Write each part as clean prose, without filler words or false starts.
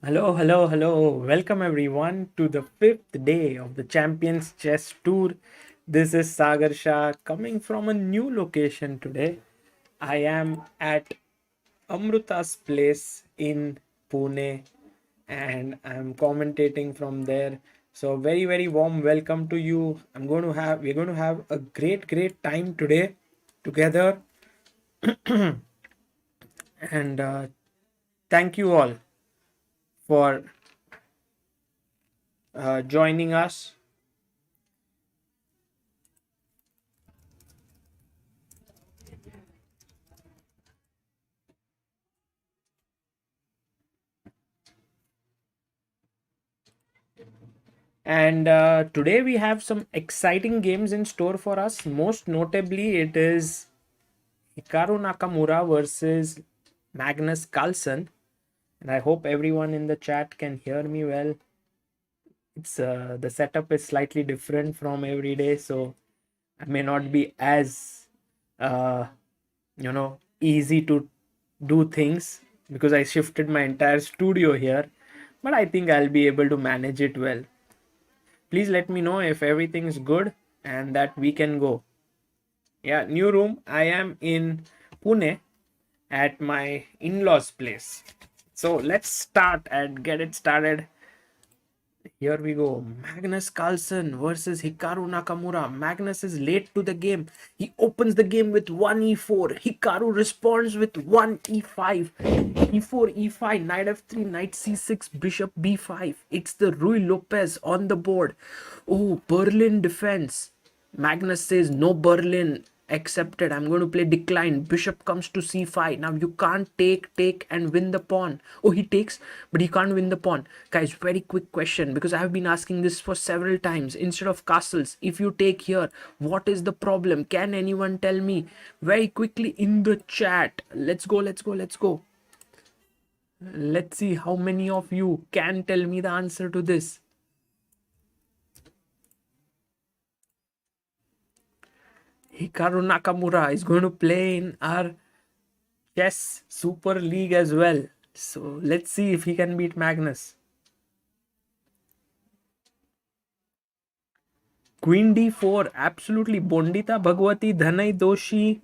Hello, hello, hello. Welcome everyone to the fifth day of the Champions Chess Tour. This is Sagar Shah coming from a new location today. I am at Amruta's place in Pune and I'm commentating from there. So very warm welcome to you. We're going to have a great time today together and thank you all for joining us. And today we have some exciting games in store for us. Most notably, it is Hikaru Nakamura versus Magnus Carlsen. And I hope everyone in the chat can hear me well. It's the setup is slightly different from every day, so I may not be as uh, easy to do things because I shifted my entire studio here. But I think I'll be able to manage it well. Please let me know if everything is good and that we can go. Yeah, new room. I am in Pune at my in-laws place. So let's start and get it started. Here we go. Magnus Carlsen versus Hikaru Nakamura. Magnus is late to the game. He opens the game with 1 e4. Hikaru responds with 1 e5. e4, e5, knight f3, knight c6, bishop b5. It's the Rui Lopez on the board. Oh, Berlin defense. Magnus says no Berlin accepted. I'm going to play decline. Bishop comes to c5. Now you can't take and win the pawn. Oh, he takes, but he can't win the pawn. Guys, very quick question because I have been asking this for several times. Instead of castles, if you take here, what is the problem? Can anyone tell me? Very quickly in the chat. Let's go. Let's see how many of you can tell me the answer to this. Hikaru Nakamura is going to play in our Chess Super League as well. So let's see if he can beat Magnus. Queen d4, absolutely. Bondita Bhagwati Dhanai Doshi.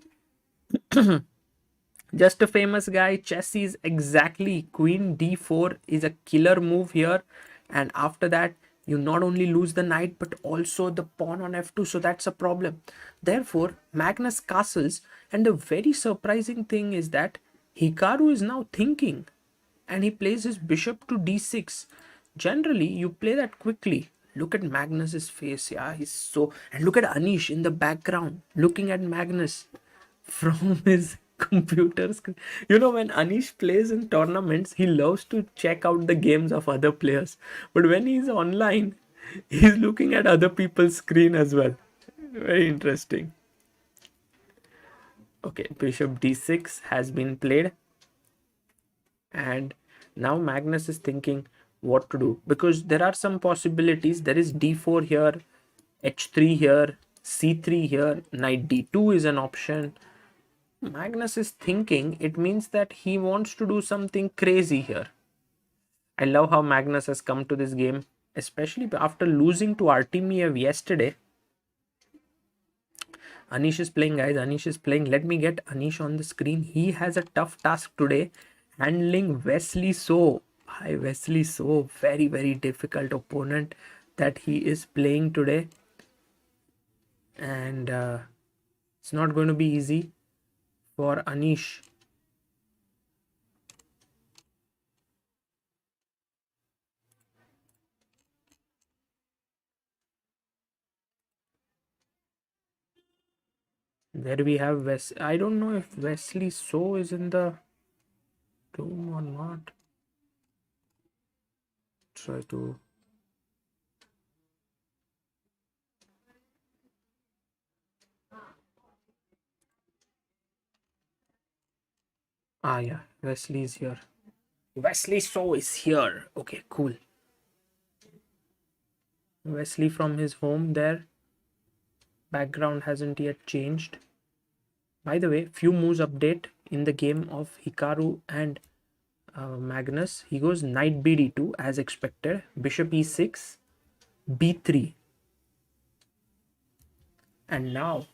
Just a famous guy. Chess is exactly. Queen d4 is a killer move here. And after that, you not only lose the knight but also the pawn on f2, so that's a problem. Therefore Magnus castles, and the very surprising thing is that Hikaru is now thinking and he plays his bishop to d6. Generally you play that quickly. Look at Magnus's face. Yeah, he's so, and look at Anish in the background looking at Magnus from his computer screen. You know, when Anish plays in tournaments, he loves to check out the games of other players. But when he's online, he's looking at other people's screen as well. Very interesting. Okay, bishop d6 has been played. And now Magnus is thinking what to do, because there are some possibilities. There is d4 here, h3 here, c3 here, knight d2 is an option. Magnus is thinking, it means that he wants to do something crazy here. I love how Magnus has come to this game, especially after losing to Artemiev yesterday. Anish is playing, guys. Anish is playing. Let me get Anish on the screen. He has a tough task today, handling Wesley So. Hi, Wesley So. Very difficult opponent that he is playing today. And it's not going to be easy for Anish. There we have I don't know if Wesley So is in the room or not. Try to. Ah, yeah, Wesley is here. Wesley So is here. Okay, cool. Wesley from his home there. Background hasn't yet changed. By the way, few moves update in the game of Hikaru and Magnus. He goes knight bd2 as expected. Bishop e6, b3. And now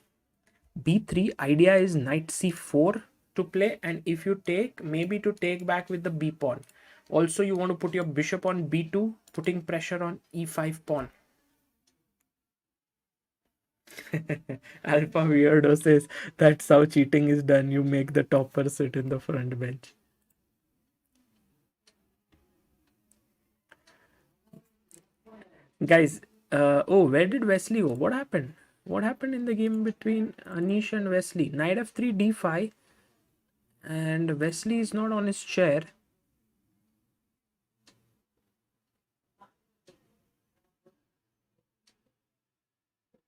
b3, idea is knight c4 to play, and if you take, maybe to take back with the b pawn. Also, you want to put your bishop on b2, putting pressure on e5 pawn. Alpha Weirdo says that's how cheating is done. You make the topper sit in the front bench. Guys, oh, where did Wesley go? What happened? What happened in the game between Anish and Wesley? Knight f3, d5, and Wesley is not on his chair.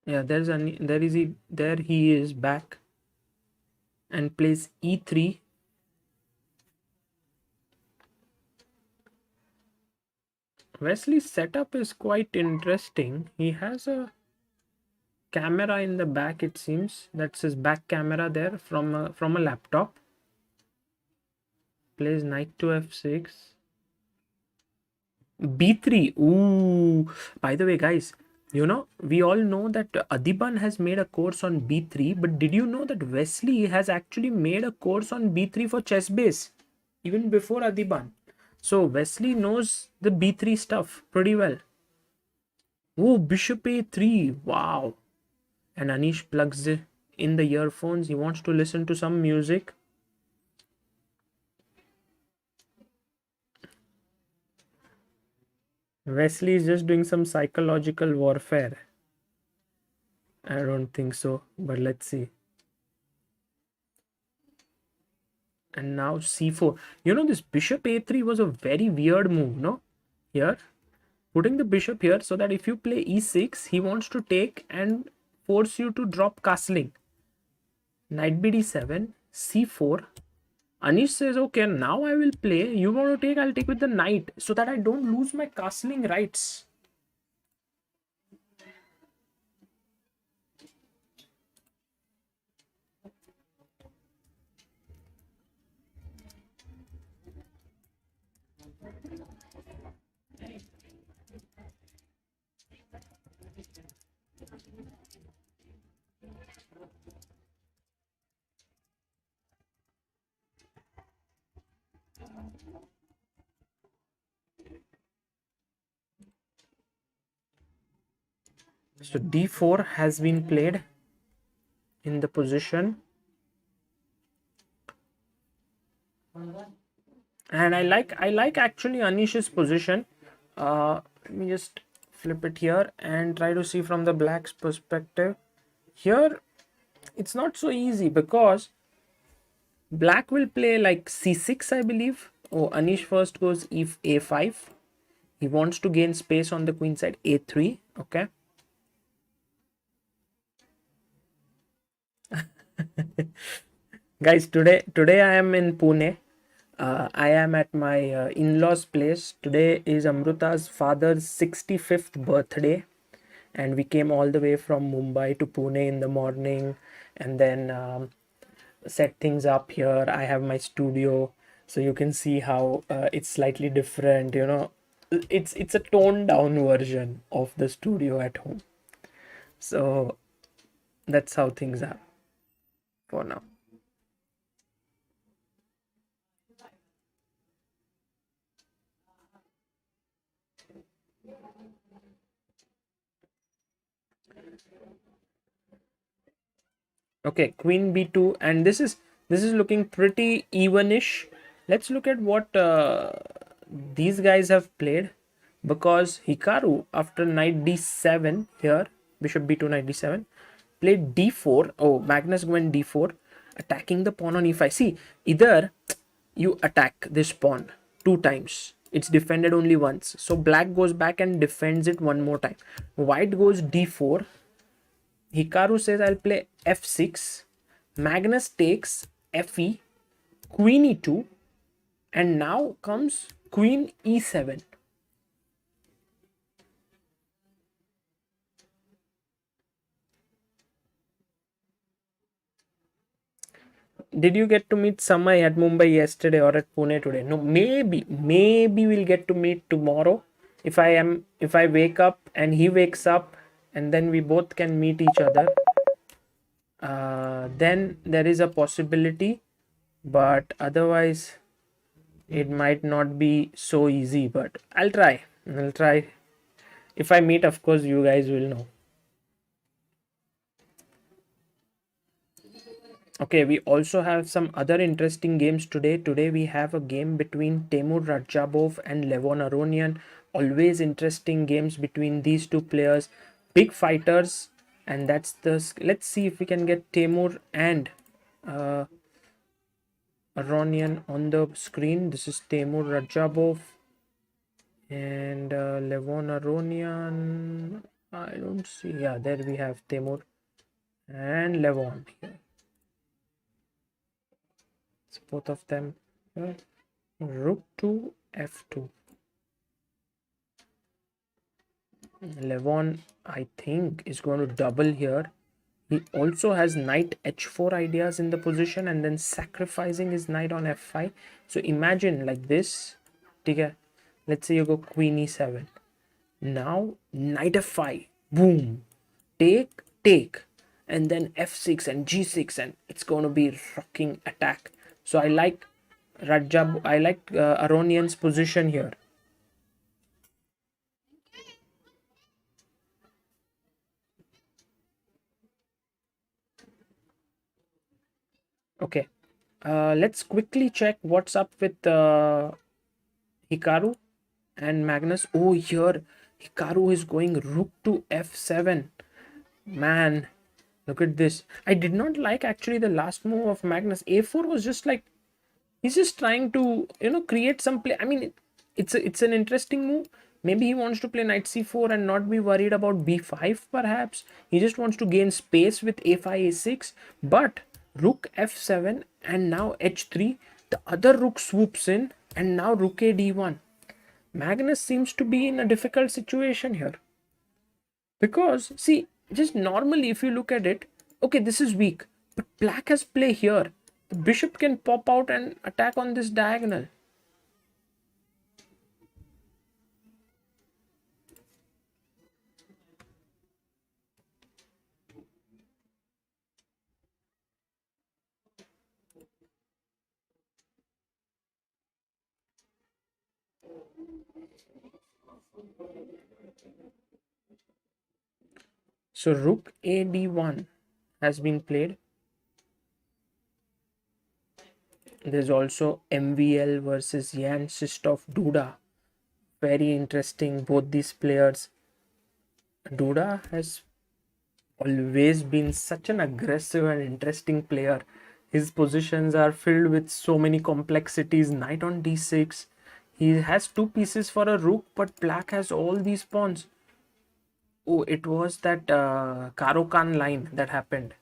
Yeah, there he is back and plays e3. Wesley's setup is quite interesting. He has a camera in the back, it seems. That's his back camera there from a laptop. Plays knight to f6. b3. Ooh. By the way, guys, we all know that Adiban has made a course on b3, but did you know that Wesley has actually made a course on b3 for chess base even before Adiban? So Wesley knows the b3 stuff pretty well. Oh, bishop a3. Wow. And Anish plugs in the earphones. He wants to listen to some music. Wesley is just doing some psychological warfare. I don't think so, but let's see. And now c4. This bishop a3 was a very weird move, no? Here, putting the bishop here so that if you play e6, he wants to take and force you to drop castling. Knight bd7, c4. Anish says, okay, now I will play. You want to take, I'll take with the knight so that I don't lose my castling rights. So d4 has been played in the position. And I like actually Anish's position. Let me just flip it here and try to see from the black's perspective. Here, it's not so easy because black will play like c6, I believe. Oh, Anish first goes a5. He wants to gain space on the queen side, a3. Okay. Guys, today I am in Pune. I am at my in-laws place. Today is Amruta's father's 65th birthday, and we came all the way from Mumbai to Pune in the morning, and then set things up here. I have my studio, so you can see how it's slightly different. It's a toned down version of the studio at home. So that's how things are for now. Okay, queen b2, and this is looking pretty evenish. Let's look at what these guys have played, because Hikaru, after knight d7 here, bishop b2, knight d7, played d4. Oh, Magnus went d4, attacking the pawn on e5. See, either you attack this pawn 2 times, it's defended only once, so black goes back and defends it one more time. White goes d4. Hikaru says, I'll play f6. Magnus takes fe, queen e2, and now comes queen e7. Did you get to meet Samay at Mumbai yesterday or at Pune today? No, maybe we'll get to meet tomorrow. If I wake up and he wakes up, and then we both can meet each other, then there is a possibility, but otherwise it might not be so easy. But I'll try. If I meet, of course you guys will know. Okay, we also have some other interesting games today. Today we have a game between Temur Radjabov and Levon Aronian. Always interesting games between these two players. Big fighters, and that's the. Let's see if we can get Temur and uh, Aronian on the screen. This is Temur Radjabov and Levon Aronian. I don't see. Yeah, there we have Temur and Levon here. It's both of them here. Rook to f2. Levon, I think, is going to double here. He also has knight h4 ideas in the position and then sacrificing his knight on f5. So imagine like this. Let's say you go queen e7. Now knight f5. Boom. Take. And then f6 and g6, and it's going to be rocking attack. So I like Aronian's position here. Okay, let's quickly check what's up with Hikaru and Magnus. Oh, here Hikaru is going rook to f7. Man, look at this. I did not like actually the last move of Magnus. A4 was just like, he's just trying to, create some play. I mean, it's an interesting move. Maybe he wants to play knight c4 and not be worried about b5 perhaps. He just wants to gain space with a5, a6. But rook f7 and now h3. The other rook swoops in and now rook a d1. Magnus seems to be in a difficult situation here. Because, see, just normally if you look at it, okay, this is weak. But black has play here. The bishop can pop out and attack on this diagonal. So rook a d1 has been played. There's also MVL versus Jan Sistov Duda. Very interesting, both these players. Duda has always been such an aggressive and interesting player. His positions are filled with so many complexities. Knight on d6. He has two pieces for a rook, but black has all these pawns. Oh, it was that Karokan line that happened.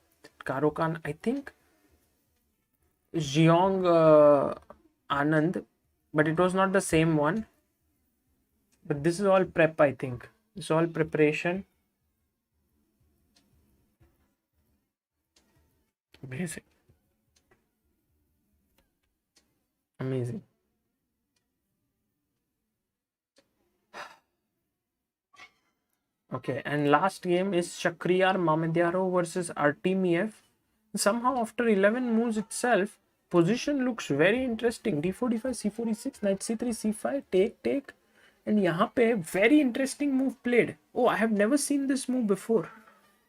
Karokan, I think Jeong Anand, but it was not the same one. But this is all prep, I think. It's all preparation. Amazing. Amazing. Okay, and last game is Shakriyar Mamedyarov versus Artemiev. Somehow after 11 moves itself, position looks very interesting. d4, d5, c4, e6, knight c3, c5, take. And यहाँ पे very interesting move played. Oh, I have never seen this move before.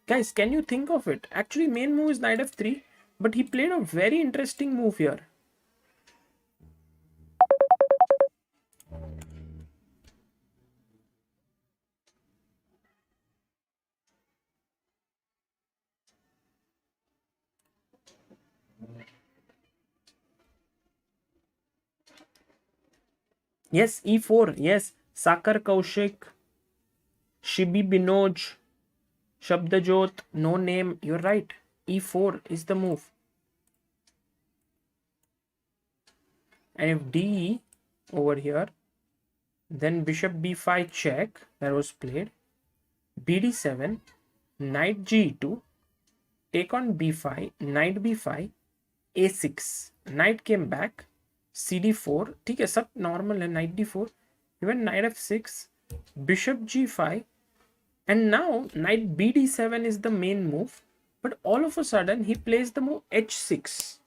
Guys, can you think of it? Actually, main move is knight f3, but he played a very interesting move here. Yes, e4. Yes, Sakar Kaushik, Shibi Binoj, Shabdajot, no name. You're right. e4 is the move. And if d over here, then bishop b5 check, that was played. bd7, knight g2, take on b5, knight b5, a6, knight came back, cd4, ठीक है सब normal है, knight d4, even knight f6, bishop g5, and now knight bd7 is the main move, but all of a sudden he plays the move h6,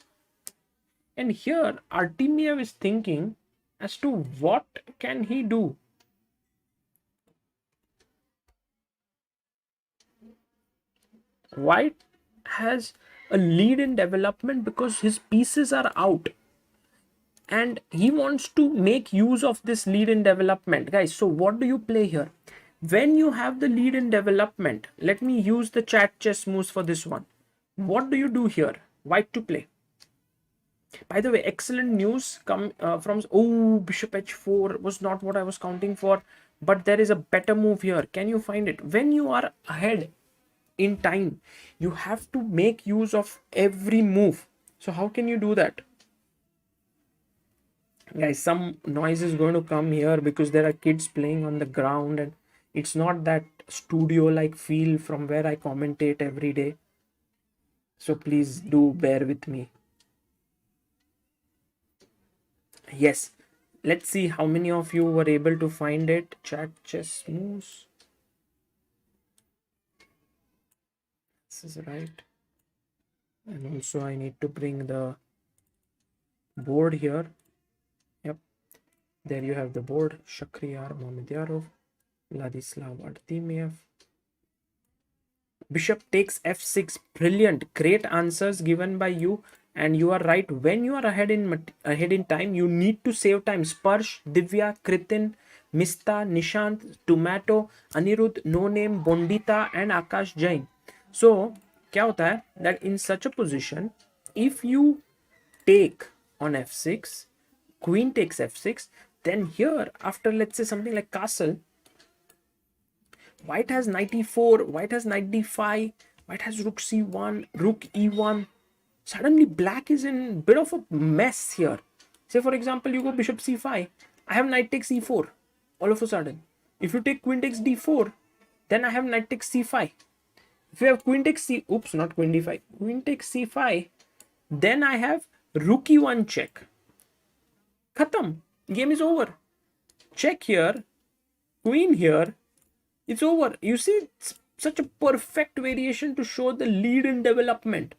and here Artemiev is thinking as to what can he do. White has a lead in development because his pieces are out and he wants to make use of this lead in development, guys. So what do you play here when you have the lead in development? Let me use the chat chess moves for this one. What do you do here? White to play. By the way, excellent news come from bishop h4 was not what I was counting for, but there is a better move here. Can you find it? When you are ahead in time, you have to make use of every move. So how can you do that? Guys, some noise is going to come here because there are kids playing on the ground and it's not that studio like feel from where I commentate every day. So please do bear with me. Yes, let's see how many of you were able to find it. Chat chess moves. This is right. And also I need to bring the board here. Yep, there you have the board. Shakhriyar, Mamedyarov, Vladislav Artemiev. Bishop takes f6. Brilliant, great answers given by you, and you are right. When you are ahead in time, you need to save time. Sparsh, Divya, Kritin, Mista, Nishant, Tomato, Anirudh, No Name, Bondita, and Akash Jain. So क्या होता है that in such a position, if you take on f6, queen takes f6, then here after let's say something like castle, white has knight e4, white has knight d5, white has rook c1, rook e1. Suddenly black is in bit of a mess here. Say for example you go bishop c5, I have knight takes e4 all of a sudden. If you take queen takes d4, then I have knight takes c5. If you have queen takes not queen d5, queen takes c5, then I have rook e1 check. Khatam, game is over. Check here, queen here, it's over. You see, it's such a perfect variation to show the lead in development.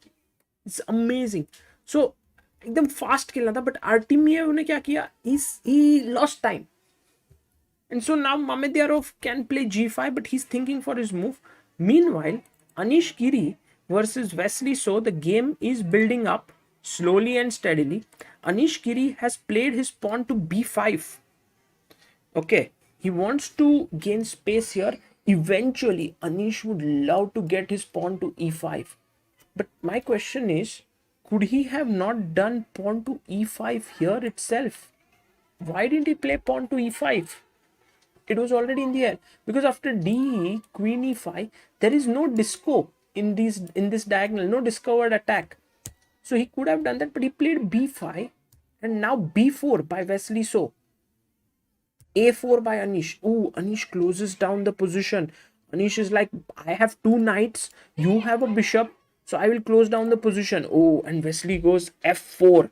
It's amazing. So एकदम fast खेलना था, but Artemiev ने क्या किया? He lost time. And so now Mamedyarov can play g5, but he's thinking for his move. Meanwhile, Anish Giri versus Wesley So, the game is building up slowly and steadily. Anish Giri has played his pawn to b5. Okay, he wants to gain space here. Eventually, Anish would love to get his pawn to e5. But my question is, could he have not done pawn to e5 here itself? Why didn't he play pawn to e5? It was already in the air, because after d queen e5 there is no disco in this diagonal, no discovered attack. So he could have done that, but he played b5 and now b4 by Wesley So, a4 by Anish. Oh, Anish closes down the position. Anish is like, I have two knights, you have a bishop, so I will close down the position. Oh, and Wesley goes f4,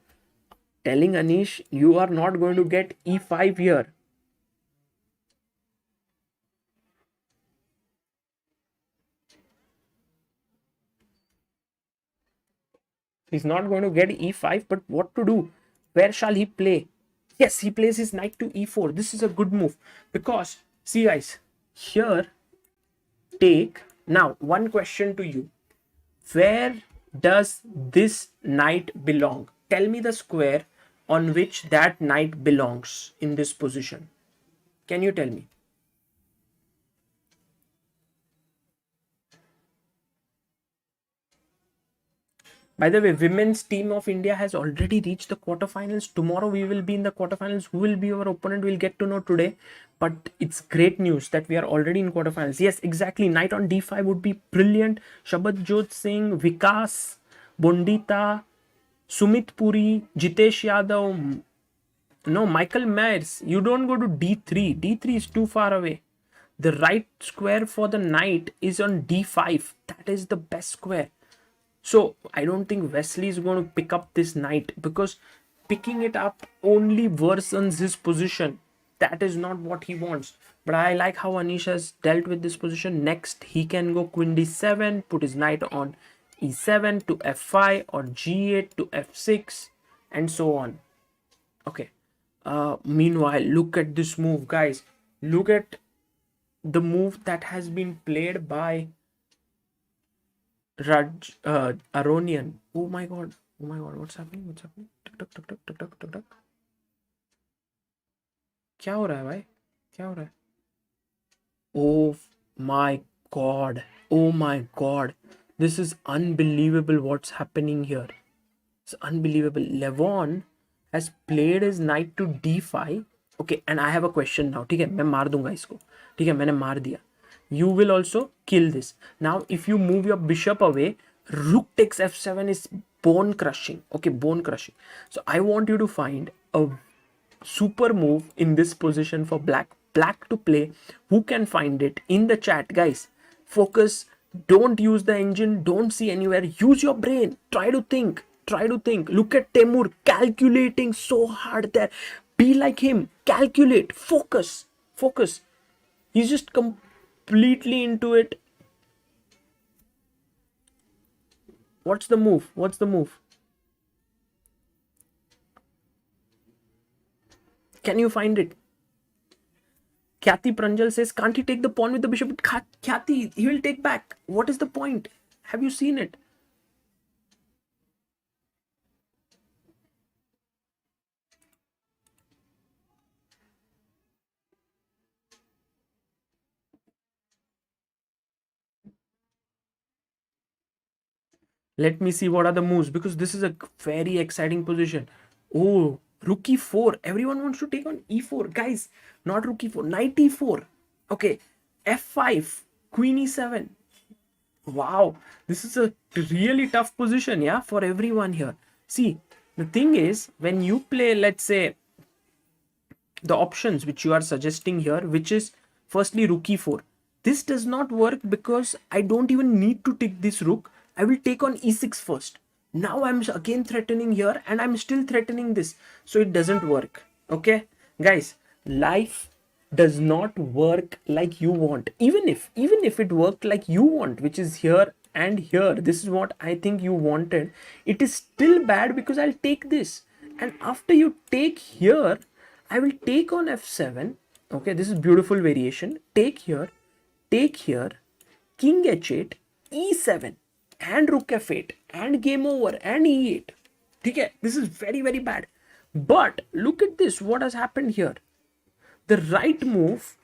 telling Anish, you are not going to get e5 here. He's not going to get e5, but what to do? Where shall he play? Yes, he plays his knight to e4. This is a good move because, see guys, here, take. Now, one question to you. Where does this knight belong? Tell me the square on which that knight belongs in this position. Can you tell me? By the way, women's team of India has already reached the quarterfinals. Tomorrow we will be in the quarterfinals. Who will be our opponent? We'll get to know today. But it's great news that we are already in quarterfinals. Yes, exactly. Knight on d5 would be brilliant. Shabadjot Singh, Vikas, Bondita, Sumit Puri, Jitesh Yadav. No, Michael Myers. You don't go to d3. d3 is too far away. The right square for the knight is on d5. That is the best square. So I don't think Wesley is going to pick up this knight, because picking it up only worsens his position. That is not what he wants. But I like how Anish has dealt with this position. Next, he can go queen d7, put his knight on e7 to f5 or g8 to f6 and so on. Okay. Meanwhile, look at this move, guys. Look at the move that has been played by Aronian. Oh my god. Oh my god. What's happening? What's happening? Tuk, tuk, tuk, tuk, tuk, tuk, tuk, tuk. क्या हो रहा है भाई? क्या हो रहा है? Oh my god. Oh my god. This is unbelievable what's happening here. It's unbelievable. Levon has played his knight to d5. Okay, and I have a question now. ठीक है, मैं मार दूंगा इसको. ठीक है, मैंने मार दिया. You will also kill this. Now, if you move your bishop away, rook takes f7 is bone crushing. Okay, bone crushing. So I want you to find a super move in this position for black to play. Who can find it in the chat, guys? Focus. Don't use the engine. Don't see anywhere. Use your brain. Try to think. Look at Temur calculating so hard there. Be like him. Calculate. Focus. He's just completely into it. What's the move? Can you find it? Khyati Pranjal says, can't he take the pawn with the bishop? Khyati, he will take back. What is the point? Have you seen it? Let me see what are the moves, because this is a very exciting position. Oh, rook e4. Everyone wants to take on e4. Guys, not rook e4. Knight e4. Okay, f5. Queen e7. Wow, this is a really tough position, yeah, for everyone here. See, the thing is, when you play, let's say, the options which you are suggesting here, which is firstly rook e4, this does not work because I don't even need to take this rook. I will take on e6 first. Now I'm again threatening here and I'm still threatening this, so it doesn't work. Okay, guys, life does not work like you want. Even if it worked like you want, which is here and here, this is what I think you wanted, it is still bad because I'll take this, and after you take here, I will take on f7. Okay, this is beautiful variation. Take here, king h8, e7, and rook f8, and game over, and e8. Okay, this is very, very bad. But look at this, what has happened here. The right move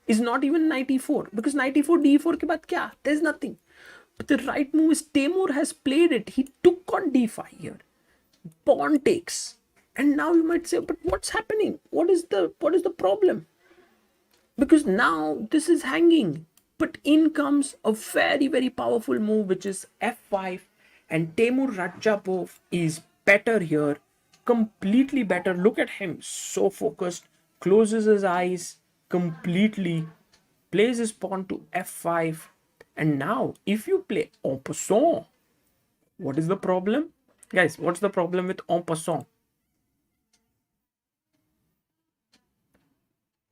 is not even knight e4, because knight e4, d4 ke baad kya? There's nothing. But the right move is Temur has played it. He took on d5 here. Pawn takes. And now you might say, but what's happening? What is the problem? Because now this is hanging. But in comes a very, very powerful move, which is f5. And Temur Radjabov is better here. Completely better. Look at him. So focused. Closes his eyes completely. Plays his pawn to f5. And now, if you play en passant, what is the problem? Guys, what's the problem with en passant?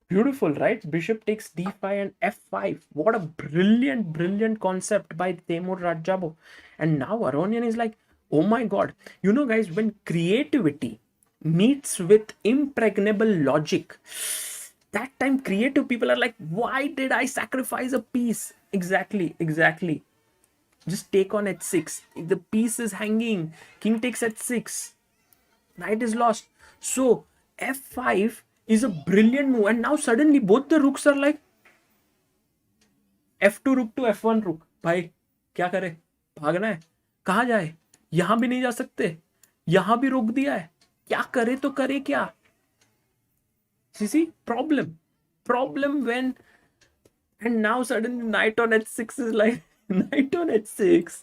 Beautiful, right? Bishop takes d5 and f5. What a brilliant concept by Temur Radjabov. And now Aronian is like, oh my god. You know, guys, when creativity meets with impregnable logic, that time creative people are like, why did I sacrifice a piece? Exactly. Just take on h6. The piece is hanging. King takes h6. Knight is lost. So f5 is a brilliant move, and now suddenly both the rooks are like f2 rook to f1 rook. भाई क्या करे? भागना है? कहाँ जाए? यहां भी नहीं जा सकते, यहां भी रोक दिया है. क्या करे तो करे क्या? See, problem when, and now suddenly knight on h6 is like, knight on h6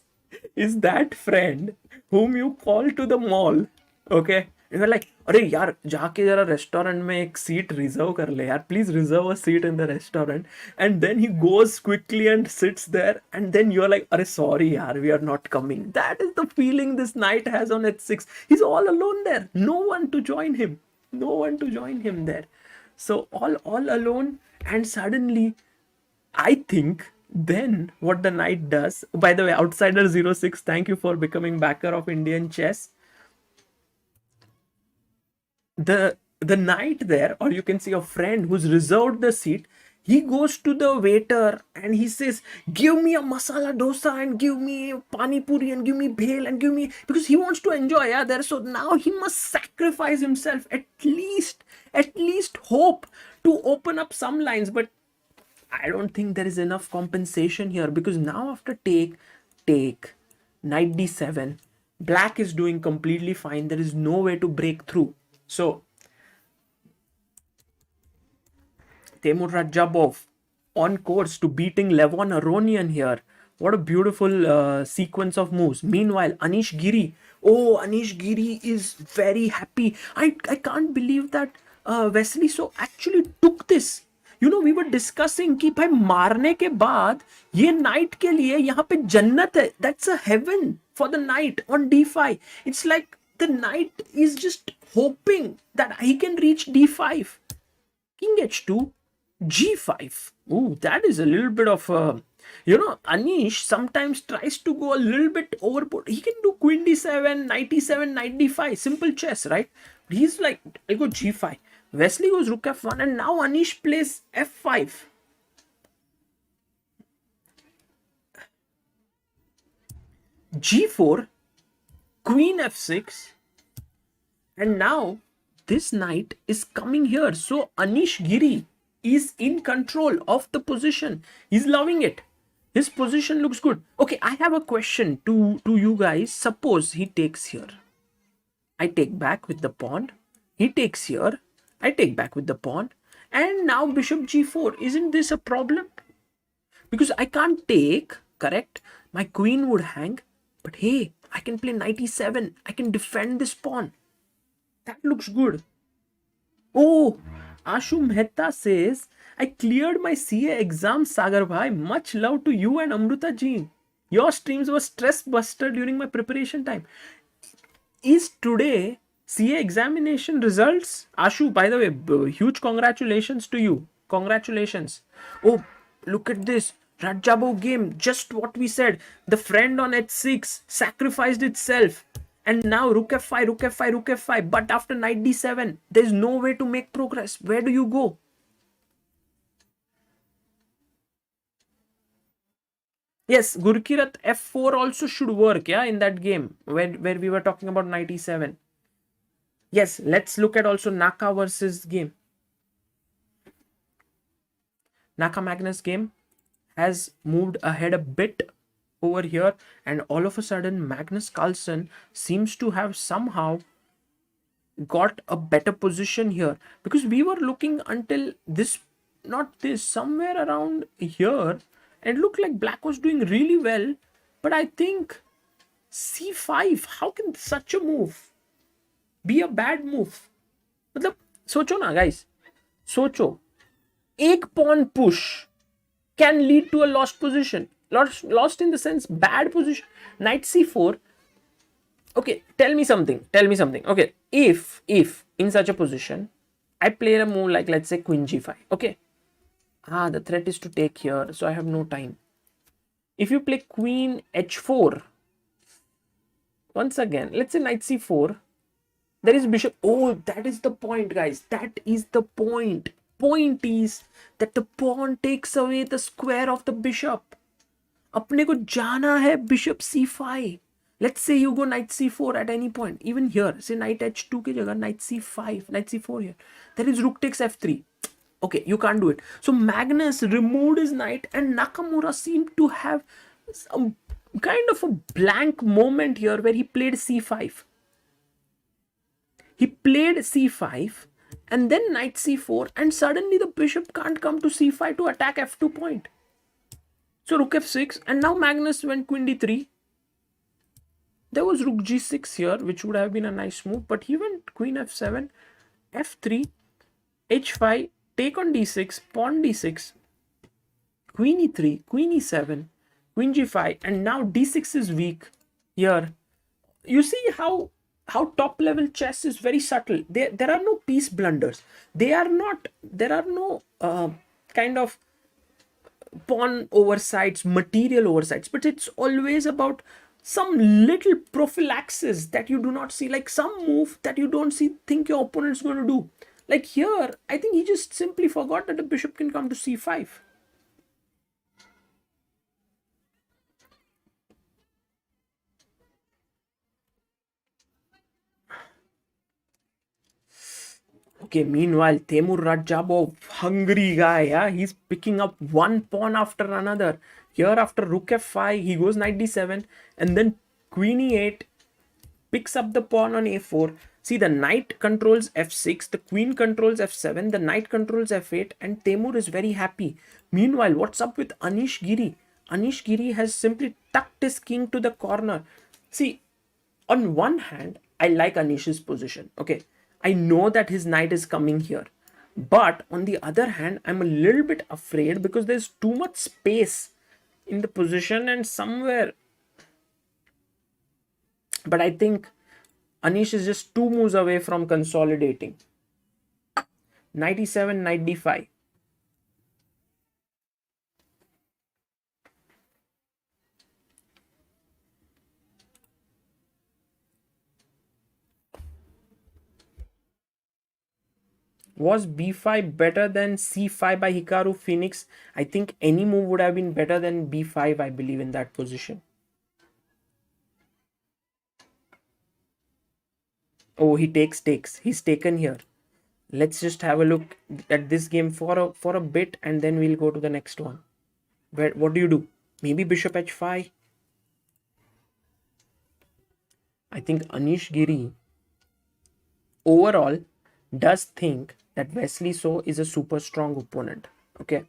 is that friend whom you call to the mall. Okay, You were like, अरे यार जाके जरा रेस्टोरेंट में एक सीट रिजर्व कर ले यार, please reserve a seat in the restaurant. And then he goes quickly and sits there, and then you're like, अरे sorry यार, we are not coming. That is the feeling this knight has on h6. He's all alone there, no one to join him, no one to join him there. So all alone, and suddenly I think then what the knight does, by the way, outsider06, thank you for becoming backer of Indian chess. The knight there, or you can see a friend who's reserved the seat, he goes to the waiter and he says, give me a masala dosa and give me pani puri and give me bhel and give me, because he wants to enjoy, yeah, there. So now he must sacrifice himself, at least hope to open up some lines. But I don't think there is enough compensation here, because now after take knight d7, black is doing completely fine, there is no way to break through. So Temur Radjabov on course to beating Levon Aronian here. What a beautiful sequence of moves. Meanwhile, Anish Giri. Oh, Anish Giri is very happy. I can't believe that Wesley so actually took this. You know, we were discussing कि भाई मारने के बाद ये night के लिए यहाँ पे जन्नत है. That's a heaven for the knight on d5. It's like the knight is just hoping that he can reach d5. King h2, g5. Ooh, that is a little bit of Anish sometimes tries to go a little bit overboard. He can do queen d7, knight e7, knight d5, simple chess, right? But he's like, I'll go g5. Wesley goes rook f1, and now Anish plays f5. g4, queen f6, and now this knight is coming here. So Anish Giri is in control of the position. He's loving it. His position looks good. Okay, I have a question to you guys. Suppose he takes here. I take back with the pawn. He takes here. I take back with the pawn. And now bishop g4. Isn't this a problem? Because I can't take, correct? My queen would hang. But hey, I can play knight e7. I can defend this pawn. That looks good. Oh, Ashu Mehta says, I cleared my CA exam, Sagar bhai. Much love to you and Amruta ji. Your streams were stress buster during my preparation time. Is today CA examination results? Ashu, by the way, huge congratulations to you. Congratulations. Oh, look at this. Radjabov game, just what we said. The friend on h6 sacrificed itself. And now rook f5, rook f5, rook f5. But after knight d7, there's no way to make progress. Where do you go? Yes, Gurkirat f4 also should work, yeah, in that game where we were talking about knight e7. Yes, let's look at also Naka versus game. Naka Magnus game has moved ahead a bit over here, and all of a sudden Magnus Carlsen seems to have somehow got a better position here, because we were looking until this, not this, somewhere around here, and looked like black was doing really well. But I think c5, how can such a move be a bad move? मतलब सोचो ना guys, सोचो, एक pawn push can lead to a lost position. Lost in the sense bad position. Knight c4. Okay, tell me something. Okay, if in such a position I play a move like, let's say, queen g5. Okay, the threat is to take here, so I have no time. If you play queen h4, once again, let's say knight c4, there is bishop. Oh, that is the point, guys. That is the point. Point is that the pawn takes away the square of the bishop. अपने को जाना है bishop c5. Let's say you go knight c4 at any point. Even here, say knight h2 की जगह knight c5, knight c4 here. There is rook takes f3. Okay, you can't do it. So Magnus removed his knight, and Nakamura seemed to have some kind of a blank moment here where he played c5. He played c5 and then knight c4, and suddenly the bishop can't come to c5 to attack f2 point. So rook f6, and now Magnus went queen d3. there was rook g6 here, which would have been a nice move, but he went queen f7, f3, h5, take on d6, pawn d6, queen e3, queen e7, queen g5, and now d6 is weak here. You see how top level chess is very subtle. There are no piece blunders. There are no kind of pawn oversights, material oversights, but it's always about some little prophylaxis that you do not see, like some move that you don't see think your opponent's going to do. Like here, I think he just simply forgot that the bishop can come to c5. Okay, meanwhile, Temur Radjabov, hungry guy, yeah, he's picking up one pawn after another. Here, after rook f5, he goes knight d7, and then queen e8, picks up the pawn on a4. See, the knight controls f6, the queen controls f7, the knight controls f8, and Temur is very happy. Meanwhile, what's up with Anish Giri? Anish Giri has simply tucked his king to the corner. See, on one hand, I like Anish's position. Okay, I know that his knight is coming here. But on the other hand, I'm a little bit afraid because there's too much space in the position and somewhere. But I think Anish is just 2 moves away from consolidating. Knight e7, knight d5. Was b5 better than c5 by Hikaru Phoenix? I think any move would have been better than b5, I believe, in that position. Oh, he takes. He's taken here. Let's just have a look at this game for a bit, and then we'll go to the next one. What do you do? Maybe bishop h5. I think Anish Giri overall does think that Wesley So is a super strong opponent. Okay,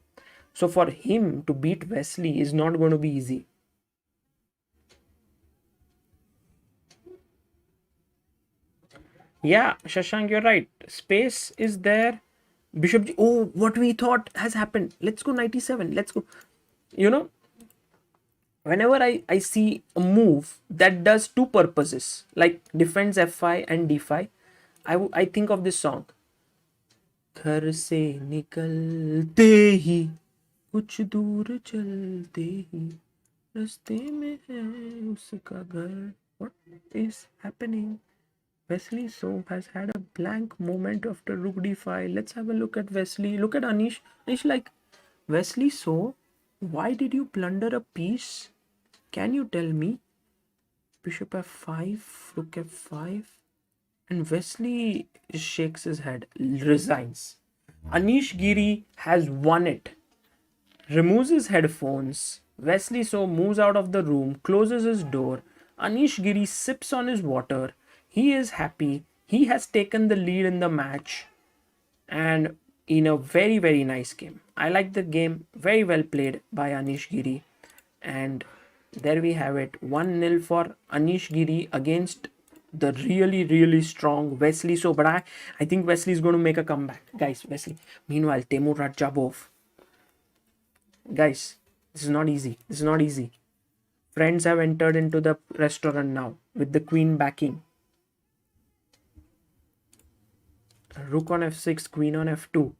so for him to beat Wesley is not going to be easy. Yeah, Shashank, you're right. Space is there. Bishop G. Oh, what we thought has happened. Let's go knight e7. Let's go. You know, whenever I see a move that does two purposes, like defends f5 and d5, I think of this song. घर से निकलते ही कुछ दूर चलते ही रास्ते में है उसका घर. What is happening? Wesley So has had a blank moment after rook d5. Let's have a look at Wesley. Look at Anish. Anish like, Wesley So, why did you plunder a piece? Can you tell me? Bishop f5, rook f5. And Wesley shakes his head, resigns. Anish Giri has won it. Removes his headphones. Wesley So moves out of the room, closes his door. Anish Giri sips on his water. He is happy. He has taken the lead in the match. And in a very, very nice game. I like the game. Very well played by Anish Giri. And there we have it. 1-0 for Anish Giri against the really, really strong Wesley So. But I think Wesley is going to make a comeback. Guys, Wesley. Meanwhile, Temur Radjabov. Guys, this is not easy. This is not easy. Friends have entered into the restaurant now with the queen backing. Rook on f6, queen on f2.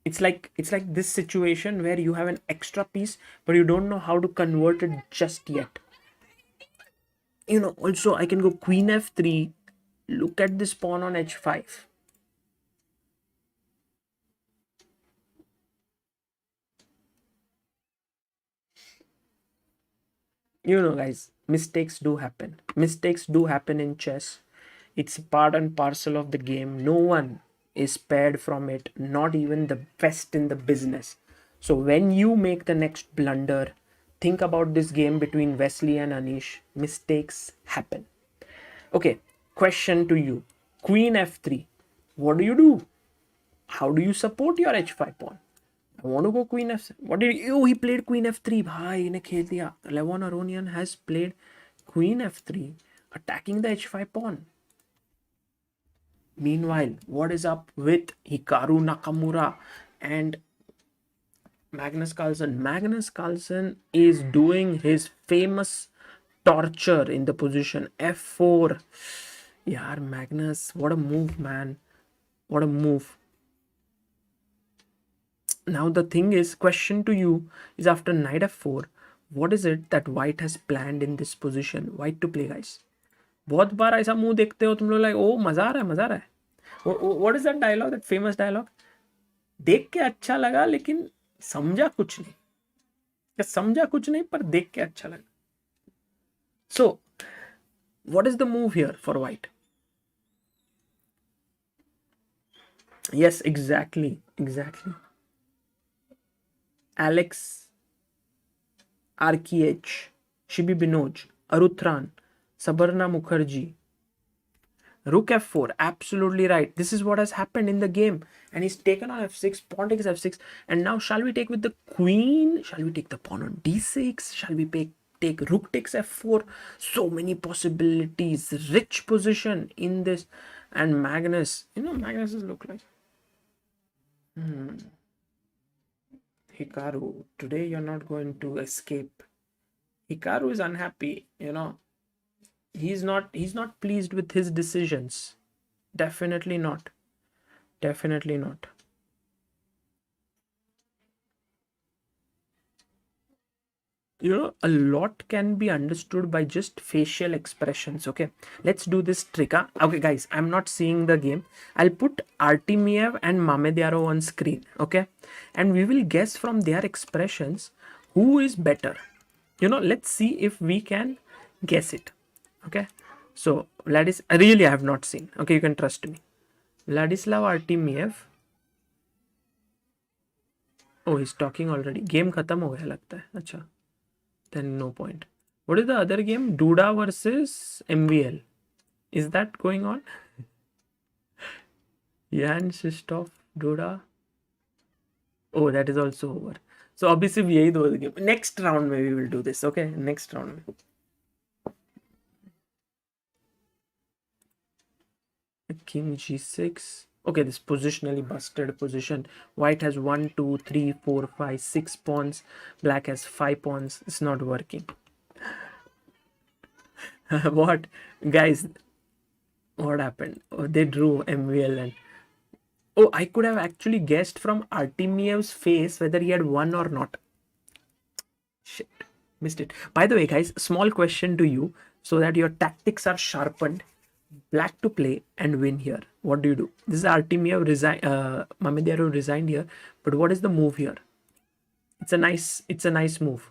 It's like this situation where you have an extra piece, but you don't know how to convert it just yet. You know, also I can go queen f3. Look at this pawn on h5. You know, guys, mistakes do happen. Mistakes do happen in chess. It's part and parcel of the game. No one is spared from it, not even the best in the business. So when you make the next blunder, think about this game between Wesley and Anish. Mistakes happen. Okay, question to you. Queen f3. What do you do? How do you support your h5 pawn? I want to go queen f7. What did he played queen f3. Bhai, इन्हें खेल दिया. Levon Aronian has played Queen f3, attacking the h5 pawn. Meanwhile, what is up with Hikaru Nakamura and Magnus Carlsen? Magnus Carlsen is doing his famous torture in the position f4. Yeah, Magnus, what a move, man. What a move. Now the thing is, question to you is, after knight f4, what is it that white has planned in this position? White to play, guys. बहुत बार ऐसा मुंह देखते हो तुम लोग, like oh मजा आ रहा है, मजा आ रहा है. What is that dialogue, that famous dialogue? देख के अच्छा लगा लेकिन समझा कुछ नहीं. या समझा कुछ नहीं पर देख के अच्छा लगा. So what is the move here for white? Yes, exactly. Alex RKH, Shibi Binoj, Arutran, Sabarna Mukherjee. Rook f4, absolutely right. This is what has happened in the game. And he's taken on f6, pawn takes f6. And now shall we take with the queen? Shall we take the pawn on d6? Shall we take rook takes f4? So many possibilities. Rich position in this. And Magnus, Magnus's look like. Hikaru, today you're not going to escape. Hikaru is unhappy, He's not pleased with his decisions. Definitely not. A lot can be understood by just facial expressions. Okay, let's do this trick. Okay, guys, I'm not seeing the game. I'll put Artemiev and Mamedyarov on screen. Okay, and we will guess from their expressions who is better. Let's see if we can guess it. Okay, so really I have not seen. Okay, you can trust me. Vladislav Artemiev. Oh, he's talking already. Game khatam ho gaya lagta hai. Acha. Then no point. What is the other game? Duda versus MVL. Is that going on? Jan Shistov, Duda. Oh, that is also over. So obviously we do the game. Next round maybe we'll do this. Okay, next round. King g6. Okay, this positionally busted position. White has 1, 2, 3, 4, 5, 6 pawns. Black has 5 pawns. It's not working. What? Guys, what happened? Oh, they drew MVL and... Oh, I could have actually guessed from Artemiev's face whether he had won or not. Shit, missed it. By the way, guys, small question to you so that your tactics are sharpened. Black to play and win here. What do you do? This is Artemiev Mamedyarov resigned here, but what is the move here? It's a nice move.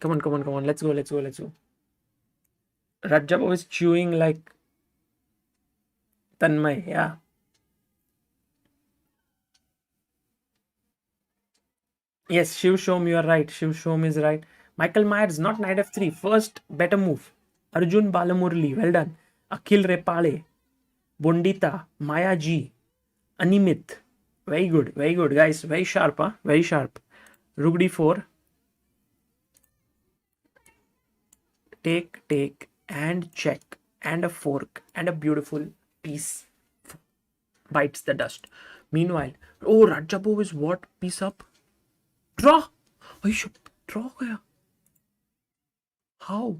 Come on. Let's go. Radjabov is chewing like Tanmay, yeah. Yes, Shiv Shom, you are right. Shiv Shom is right. Michael Myers, not knight f3. First, better move. Arjun Balamurli, well done. Akhil Repale, Bondita, Maya G, Animit. Very good, guys. Very sharp, huh? Very sharp. Rook d4. Take, and check, and a fork, and a beautiful piece bites the dust. Meanwhile, oh, Radjabov is what? Piece up. Draw. Oh, you should draw. How?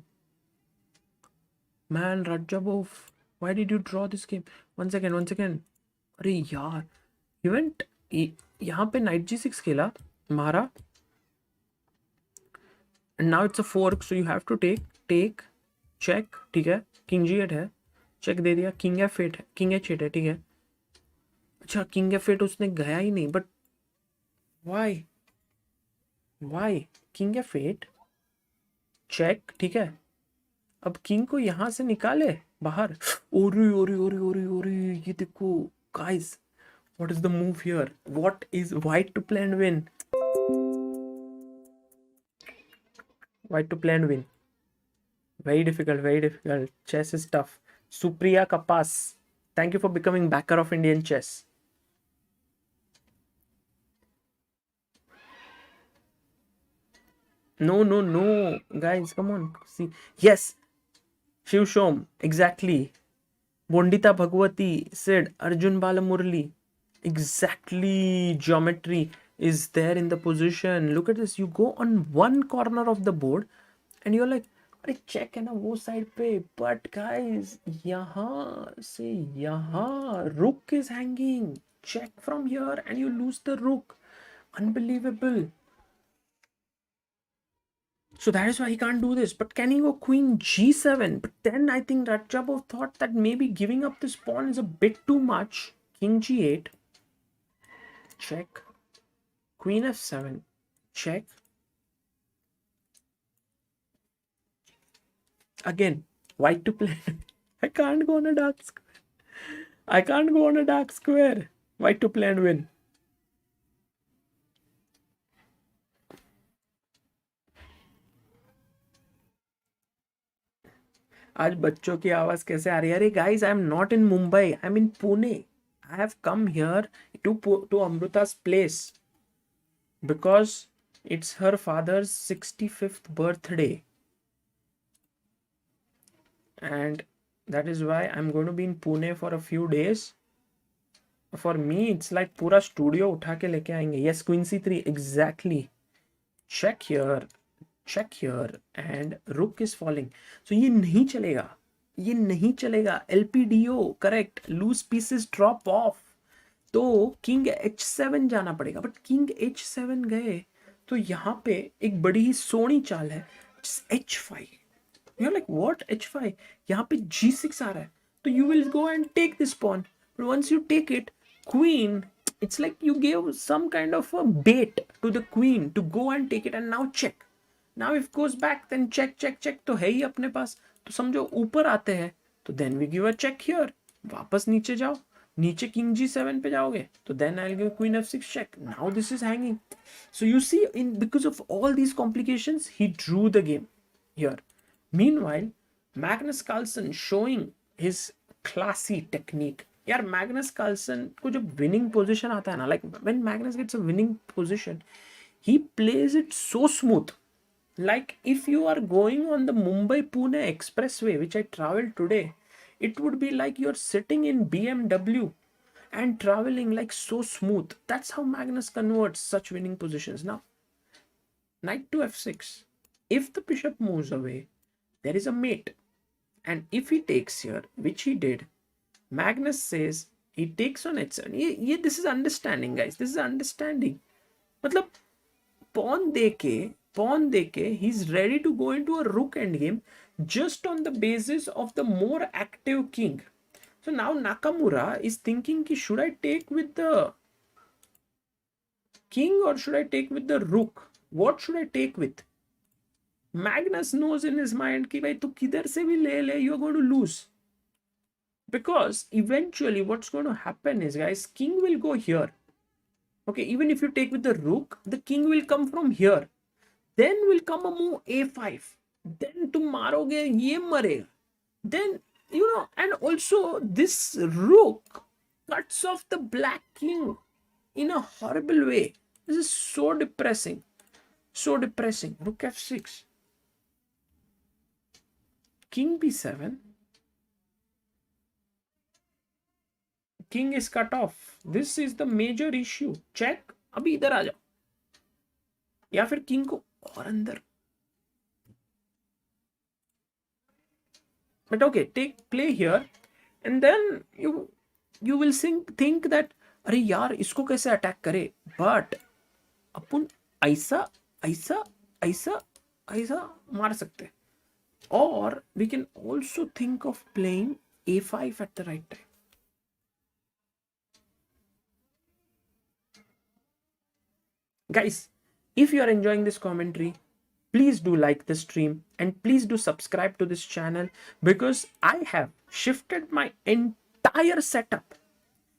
Man, Radjabov, why did you draw this game? One second. अरे यार, he went यहाँ पे knight g6 खेला, मारा, and now it's a fork, so you have to take, check, ठीक है, king g8 है, check दे दिया, king f8 है, king h8 है, ठीक है. अच्छा, king f8 उसने गया ही नहीं, but why? king f8, check, ठीक है. अब किंग को यहां से निकाले बाहर. ओरी, ये देखो guys, what is the move here? What is white to play and win? White to play and win. Very difficult. Chess is tough. Supriya Kapas, thank you for becoming backer of Indian chess. No, guys, come on. See, yes, Shiv Shom, exactly. Bondita Bhagwati said Arjun Balamurli. Exactly, geometry is there in the position. Look at this. You go on one corner of the board and you're like, अरे check है ना वो side पे. But guys, यहाँ से यहाँ rook is hanging. Check from here and you lose the rook. Unbelievable. So that is why he can't do this. But can he go queen g7? But then I think Radjabov thought that maybe giving up this pawn is a bit too much. King g8. Check. Queen f7. Check. Again, white to play. I can't go on a dark square. I can't go on a dark square. White to play and win. आज बच्चों की आवाज कैसे आ रही है? अरे guys, I am not in Mumbai. I am in Pune. I have come here to Amruta's place because it's her father's 65th birthday. And that is why I'm going to be in Pune for a few days. For me, it's like पूरा studio उठा के लेके आएंगे. Yes, Queen C3, exactly. Check here, and rook is falling. So ये नहीं चलेगा. LPDO, correct. Loose pieces drop off. तो king h7 जाना पड़ेगा. But king h7 गए तो यहाँ पे एक बड़ी ही सोनी चाल है, h5. You're like, what? h5? यहाँ पे g6 आ रहा है. तो you will go and take this pawn. But once you take it, queen, it's like you gave some kind of a bait to the queen to go and take it, and now check. Now if goes back, then check. तो है ही अपने पास. तो समझो ऊपर आते हैं तो then we give a check here. वापस नीचे जाओ, नीचे king g7 पे जाओगे तो then I'll give queen f6 check. Now this is hanging. So you see, because of all these complications, he drew the game here. Meanwhile, Magnus Carlsen showing his classy technique. यार Magnus Carlsen को जब winning position आता है ना, like when Magnus gets a winning position, he plays it so smooth. Like if you are going on the Mumbai-Pune expressway, which I traveled today, it would be like you're sitting in BMW and traveling like so smooth. That's how Magnus converts such winning positions. Now, knight to f6. If the bishop moves away, there is a mate. And if he takes here, which he did, Magnus says he takes on h7. This is understanding, guys. This is understanding. मतलब pawn deke, he's ready to go into a rook endgame just on the basis of the more active king. So now Nakamura is thinking, should I take with the king or should I take with the rook? What should I take with? Magnus knows in his mind कि भाई तू किधर से भी ले, you are going to lose. Because eventually what's going to happen is, guys, king will go here. Okay, even if you take with the rook, the king will come from here. Then will come a move a5. Then तुम मारोगे ये मरेगा. Then, and also this rook cuts off the black king in a horrible way. This is so depressing. Rook f6. King b7. King is cut off. This is the major issue. Check. अभी इधर आ जाओ. या फिर king को और अंदर. But okay, play here, and then you will think that अरे यार इसको कैसे अटैक करे. But अपन ऐसा मार सकते. Or we can also think of playing a5 at the right time. Guys, if you are enjoying this commentary, please do like this stream and please do subscribe to this channel, because I have shifted my entire setup.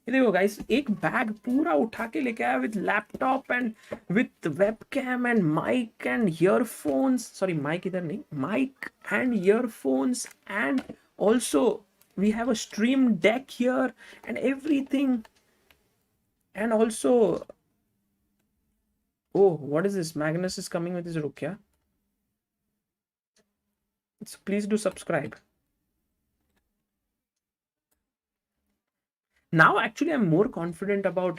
देखो guys, एक bag पूरा उठा के लेके आया with laptop and with webcam and mic and earphones. Sorry, mic इधर नहीं, mic and earphones, and also we have a stream deck here and everything. And also, oh, what is this? Magnus is coming with his rook, yeah? So please do subscribe. Now actually I'm more confident about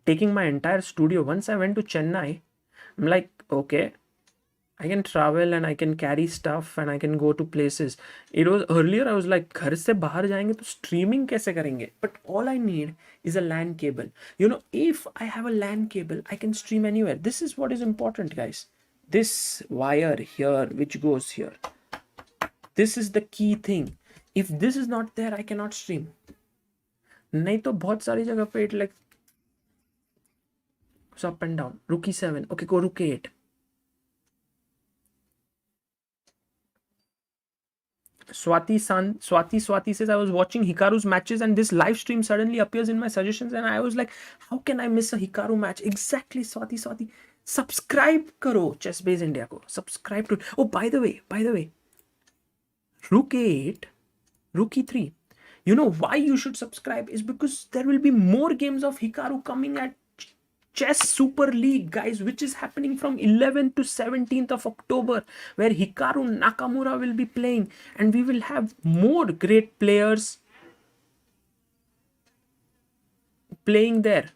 taking my entire studio. Once I went to Chennai, I'm like, okay, I can travel and I can carry stuff and I can go to places. It was earlier I was like, घर से बाहर जाएंगे तो streaming कैसे करेंगे? But all I need is a LAN cable. If I have a LAN cable, I can stream anywhere. This is what is important, guys. This wire here, which goes here, this is the key thing. If this is not there, I cannot stream. नहीं तो बहुत सारी जगह पे it like so up and down. Rook e7. Okay, go rook e8. Swati says, I was watching Hikaru's matches and this live stream suddenly appears in my suggestions and I was like, how can I miss a Hikaru match? Exactly, Swati. Subscribe karo Chess Base India ko. Subscribe to. Oh, by the way, Rook a8, Rook e3. You know why you should subscribe is because there will be more games of Hikaru coming at Chess Super League, guys, which is happening from 11th to 17th of October, where Hikaru Nakamura will be playing, and we will have more great players playing there.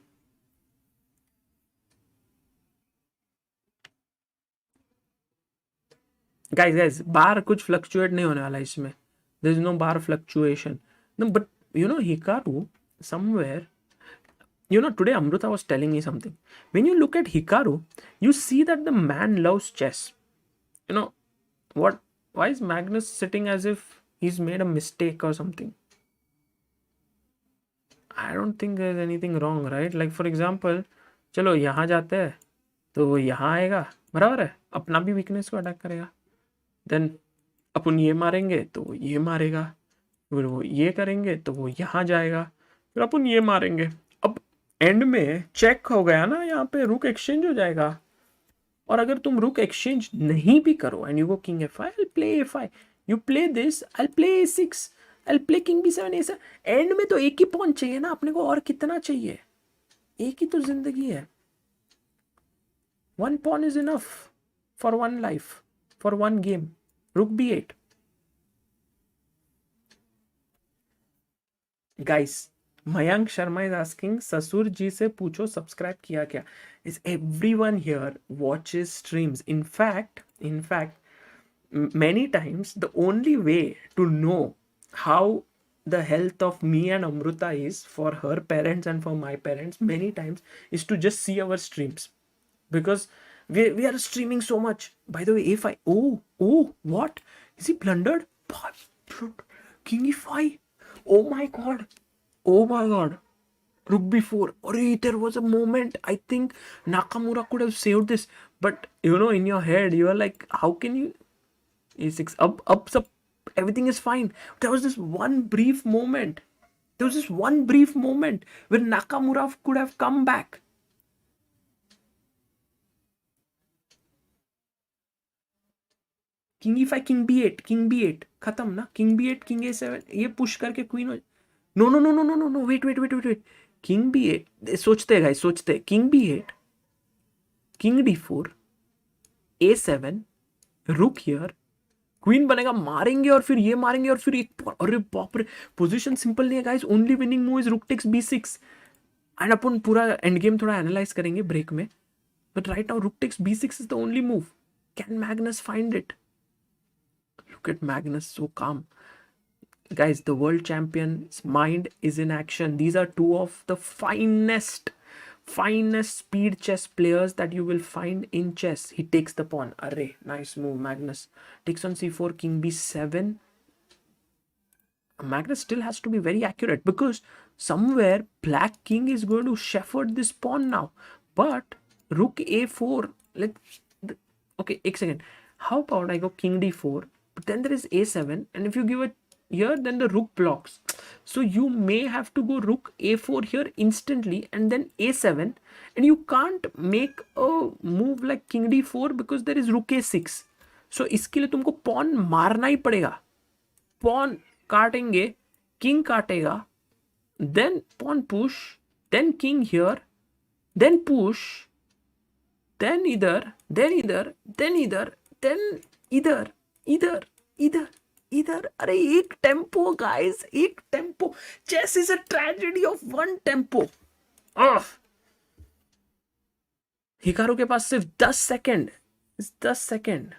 Guys, bar कुछ fluctuate नहीं होने वाला इसमें. There is no bar fluctuation. No, but Hikaru somewhere. Today Amruta was telling me something. When you look at Hikaru, you see that the man loves chess. What? Why is Magnus sitting as if he's made a mistake or something? I don't think there's anything wrong, right? Like for example, चलो यहाँ जाते हैं तो वो यहाँ आएगा, बराबर है, अपना भी वीकनेस को अटैक करेगा. देन अपन ये मारेंगे तो वो ये मारेगा, फिर वो ये करेंगे तो वो यहाँ जाएगा, फिर अपन ये मारेंगे. अब एंड में चेक हो गया ना, यहाँ पे रुक एक्सचेंज हो जाएगा. और अगर तुम रुक एक्सचेंज नहीं भी करो and you go king f5, I'll play a5, you play this, I'll play a6, I'll play king b7, a7. And में तो एक ही पॉन चाहिए ना अपने को, और कितना चाहिए? एक ही तो जिंदगी है. One pawn is enough for one life, for one game. Rook b8. Guys, Mayank Sharma is asking, Sasur ji se पूछो subscribe किया क्या? Is everyone here watches streams? In fact, many times the only way to know how the health of me and Amruta is, for her parents and for my parents, many times is to just see our streams, because we are streaming so much. By the way, a5. Oh, what? Is he blundered? King e5. Oh my god. Rook b4. There was a moment I think Nakamura could have saved this, but in your head you are like, how can you? a6 up, everything is fine. There was this one brief moment where Nakamura could have come back. King e5, king b8 खत्म ना. king b8, king a7, ये push करके queen हो. No, wait. king b8 सोचते guys, king b8, king d4, a7, rook here, queen बनेगा, मारेंगे और फिर ये मारेंगे और फिर एक. अरे बाप रे, पोजीशन सिंपल नहीं है guys. Only winning move is rook takes b6. And अपन पूरा एंड गेम थोड़ा एनालाइज करेंगे ब्रेक में, but right now rook takes b6 is the only move. Can Magnus find it? Look at Magnus, so calm. Guys, the world champion's mind is in action. These are two of the finest speed chess players that you will find in chess. He takes the pawn. Array, nice move. Magnus takes on c4, king b7. Magnus still has to be very accurate, because somewhere black king is going to shepherd this pawn now. But rook a4, okay, एक second. How about I go king d4, but then there is a7, and if you give it here, then the rook blocks. So you may have to go rook a4 here instantly, and then a7, and you can't make a move like king d4 because there is rook a6. So इसके लिए तुमको pawn मारना ही पड़ेगा. Pawn काटेंगे, king काटेगा, then pawn push, then king here, then push, then either, then इधर इधर इधर, अरे एक टेम्पो गाइस, एक tempo. Chess is a tragedy of one tempo. Hikaru के पास सिर्फ 10 सेकेंड, 10 सेकेंड.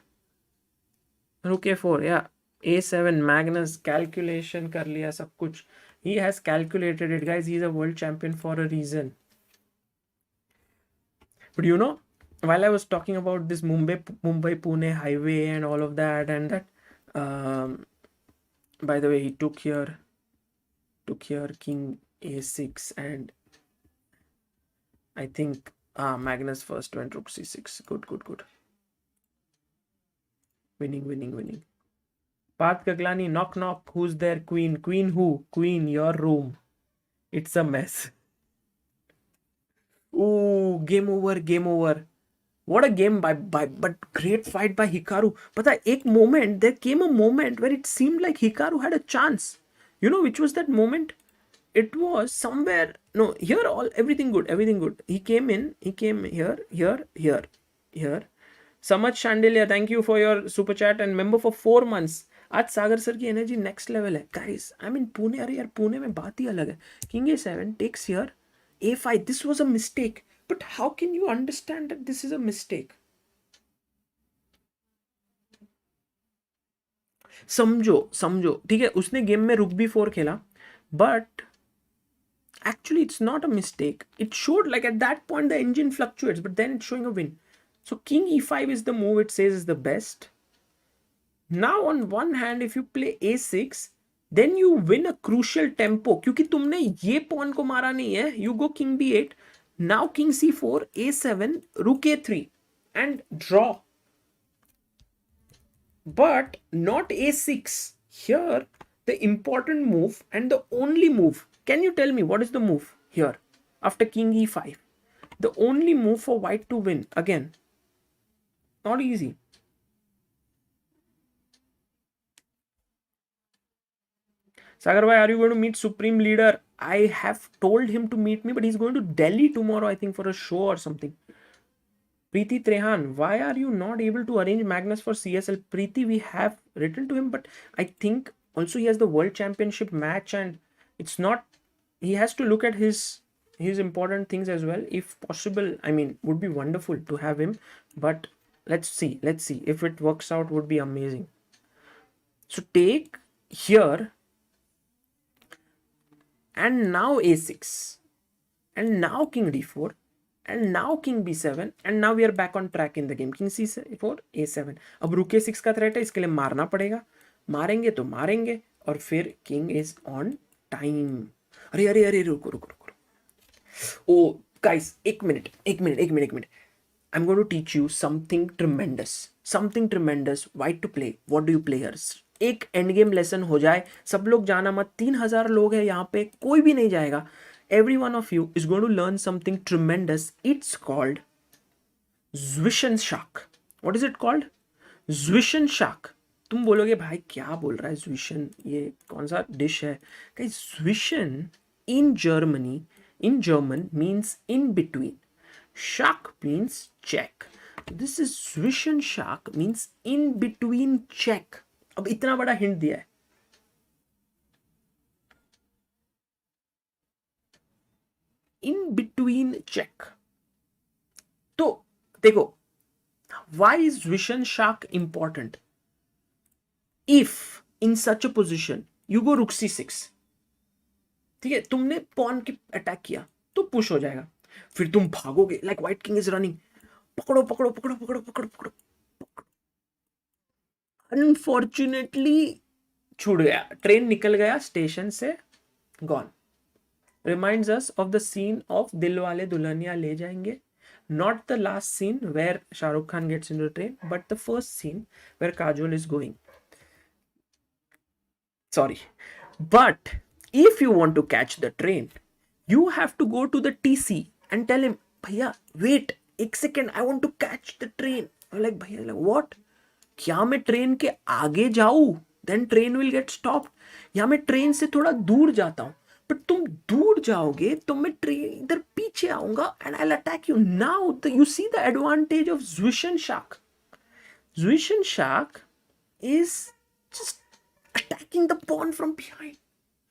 रुके 4 या A7. मैग्नस कैलकुलेशन कर लिया सब कुछ. He has calculated it, guys. He's a world champion for a reason. But you know, while I was talking about this Mumbai Pune highway and all of that, and that, by the way, he took here king A6, and I think Magnus first went rook C6. Good. Winning. Path Gaglani, knock. Who's there? Queen who? Queen, your room. It's a mess. Ooh, game over. What a game but great fight by Hikaru. But there came a moment where it seemed like Hikaru had a chance. You know which was that moment? It was somewhere, no, here everything good. He came here. Samaj Chandelier, thank you for your super chat and member for 4 months. आज Sagar sir की energy next level है guys. I mean Pune, अरे यार पुणे में बात ही अलग है. King A7 takes here A5. This was a mistake, but how can you understand that this is a mistake? समझो ठीक है, उसने गेम में रुक B4 खेला, but actually it's not a mistake. It showed like at that point the engine fluctuates, but then it's showing a win. So king E5 is the move it says is the best. Now on one hand, if you play A6, then you win a crucial tempo, क्योंकि तुमने ये pawn को मारा नहीं है. You go king B8, now king C4, A7, rook A3 and draw. But not A6. Here the important move and the only move. Can you tell me what is the move here after king E5? The only move for white to win. Again, not easy. Sagar bhai, are you going to meet Supreme Leader? I have told him to meet me, but he's going to Delhi tomorrow, I think, for a show or something. Preeti Trehan, why are you not able to arrange Magnus for CSL? Preeti, we have written to him, but I think also he has the World Championship match, and it's not, he has to look at his important things as well. If possible, I mean, would be wonderful to have him, but let's see. If it works out, would be amazing. So take here, and now A6, and now king D4, and now king B7, and now we are back on track in the game. King C4, A7. अब rook A6 का threat है, इसके लिए मारना पड़ेगा. मारेंगे तो मारेंगे, और फिर king is on time. अरे रुको. Oh guys, एक minute. I'm going to teach you something tremendous. White to play. What do you play here? एक एंड गेम लेसन हो जाए, सब लोग जाना मत. 3000 लोग हैं यहाँ पे, कोई भी नहीं जाएगा. Every one of you is going to learn something tremendous. It's called Zwischenschach. What is it called? Zwischenschach. तुम बोलोगे भाई क्या बोल रहा है Zwischen, ये कौन सा डिश है? Guys, Zwischen in German means in between. Schach means check. This is Zwischenschach means in between check. अब इतना बड़ा हिंट दिया है. In between check. तो देखो, why is Zwischenschach important? If in such a position you go rook C6, ठीक है, तुमने pawn की अटैक किया तो पुश हो जाएगा. फिर तुम भागोगे like white king is running. पकड़ो. Unfortunately छूट गया, ट्रेन निकल गया स्टेशन से, gone. Reminds us of the scene of Dilwale Dulhania Le Jayenge. Not the last scene where Shah Rukh Khan gets into the train, but the first scene where Kajol is going. Sorry. But if you want to catch the train, you have to go to the TC and tell him, Bhaiya, wait, एक second, I want to catch the train. I'm like, Bhaiya, like, what? क्या मैं train के आगे जाऊं? Then train will get stopped. या मैं train से थोड़ा दूर जाता हूं, बट तुम दूर जाओगे तो मैं ट्रेन इधर पीछे आऊंगा and I'll attack you. Now you see the advantage of Zwischenschach. Zwischenschach is just attacking the pawn from behind.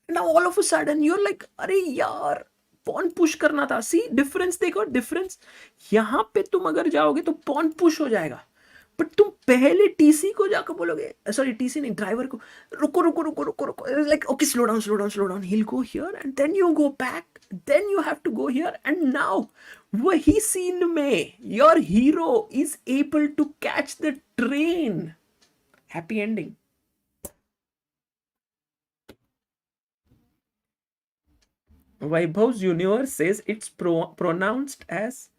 Now all of a sudden you're like, अरे यार पॉन पुश करना था. सी डिफरेंस देखो, डिफरेंस. यहां पे तुम अगर जाओगे तो पॉन पुश हो जाएगा, बट तुम पहले टीसी को जाकर बोलोगे, सॉरी टीसी नहीं, ड्राइवर को, रुको रुको रुको रुको रुको, like okay slow down slow down slow down, he'll go here and then you go back, then you have to go here, and now वही सीन में your hero is able to catch the train. Happy ending. Vaibhav's universe says it's pronounced as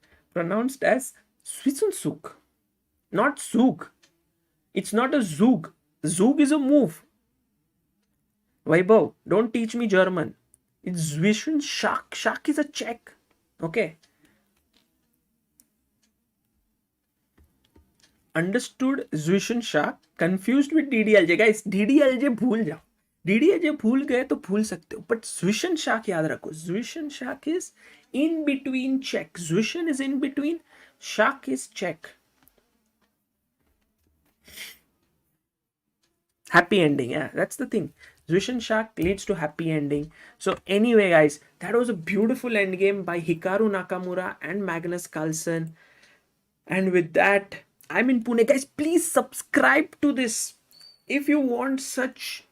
Swisunsuk, not Zug. It's not a Zug. Zug is a move. Vaibhav, don't teach me German. It's Zwischenschach. Schach is a check. Okay. Understood Zwischenschach. Confused with DDLJ. Guys, DDLJ भूल जाओ. DDLJ भूल गए तो भूल सकते हो. But Zwischenschach याद रखो. Zwischenschach is in between check. Zwischen is in between. Schach is check. Happy ending. Yeah, that's the thing. Zwischenschach leads to happy ending. So anyway, guys, that was a beautiful endgame by Hikaru Nakamura and Magnus Carlsen. And with that, I'm in Pune. Guys, please subscribe to this. If you want such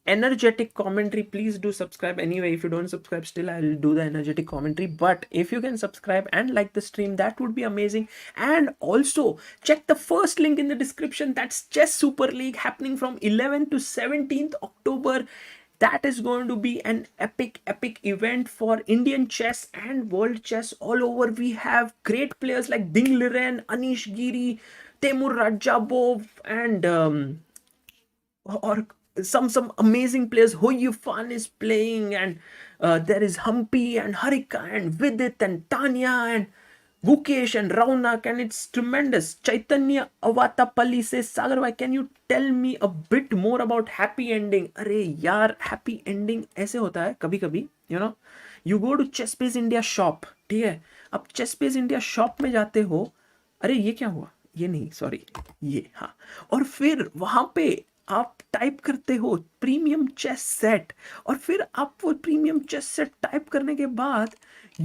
energetic commentary, please do subscribe. Anyway, if you don't subscribe, still I'll do the energetic commentary. But if you can subscribe and like the stream, that would be amazing. And also check the first link in the description. That's Chess Super League happening from 11th to 17th October. That is going to be an epic event for Indian chess and world chess all over. We have great players like Ding Liren, Anish Giri, Temur Radjabov, and or some amazing players. Ho Yifan is playing, and there is Humpy and Harika and Vidit and Tanya and Gukesh and Raunak, and it's tremendous. Chaitanya Avatapalli says, Sagar bhai, can you tell me a bit more about happy ending? अरे यार, happy ending ऐसे होता है कभी कभी, you know, you go to Chessbase India shop, ठीक है, अब Chessbase India shop में जाते हो, अरे ये क्या हुआ, ये नहीं, सॉरी, ये, हाँ, और फिर वहां पे आप टाइप करते हो प्रीमियम चेस सेट, और फिर आप वो प्रीमियम चेस सेट टाइप करने के बाद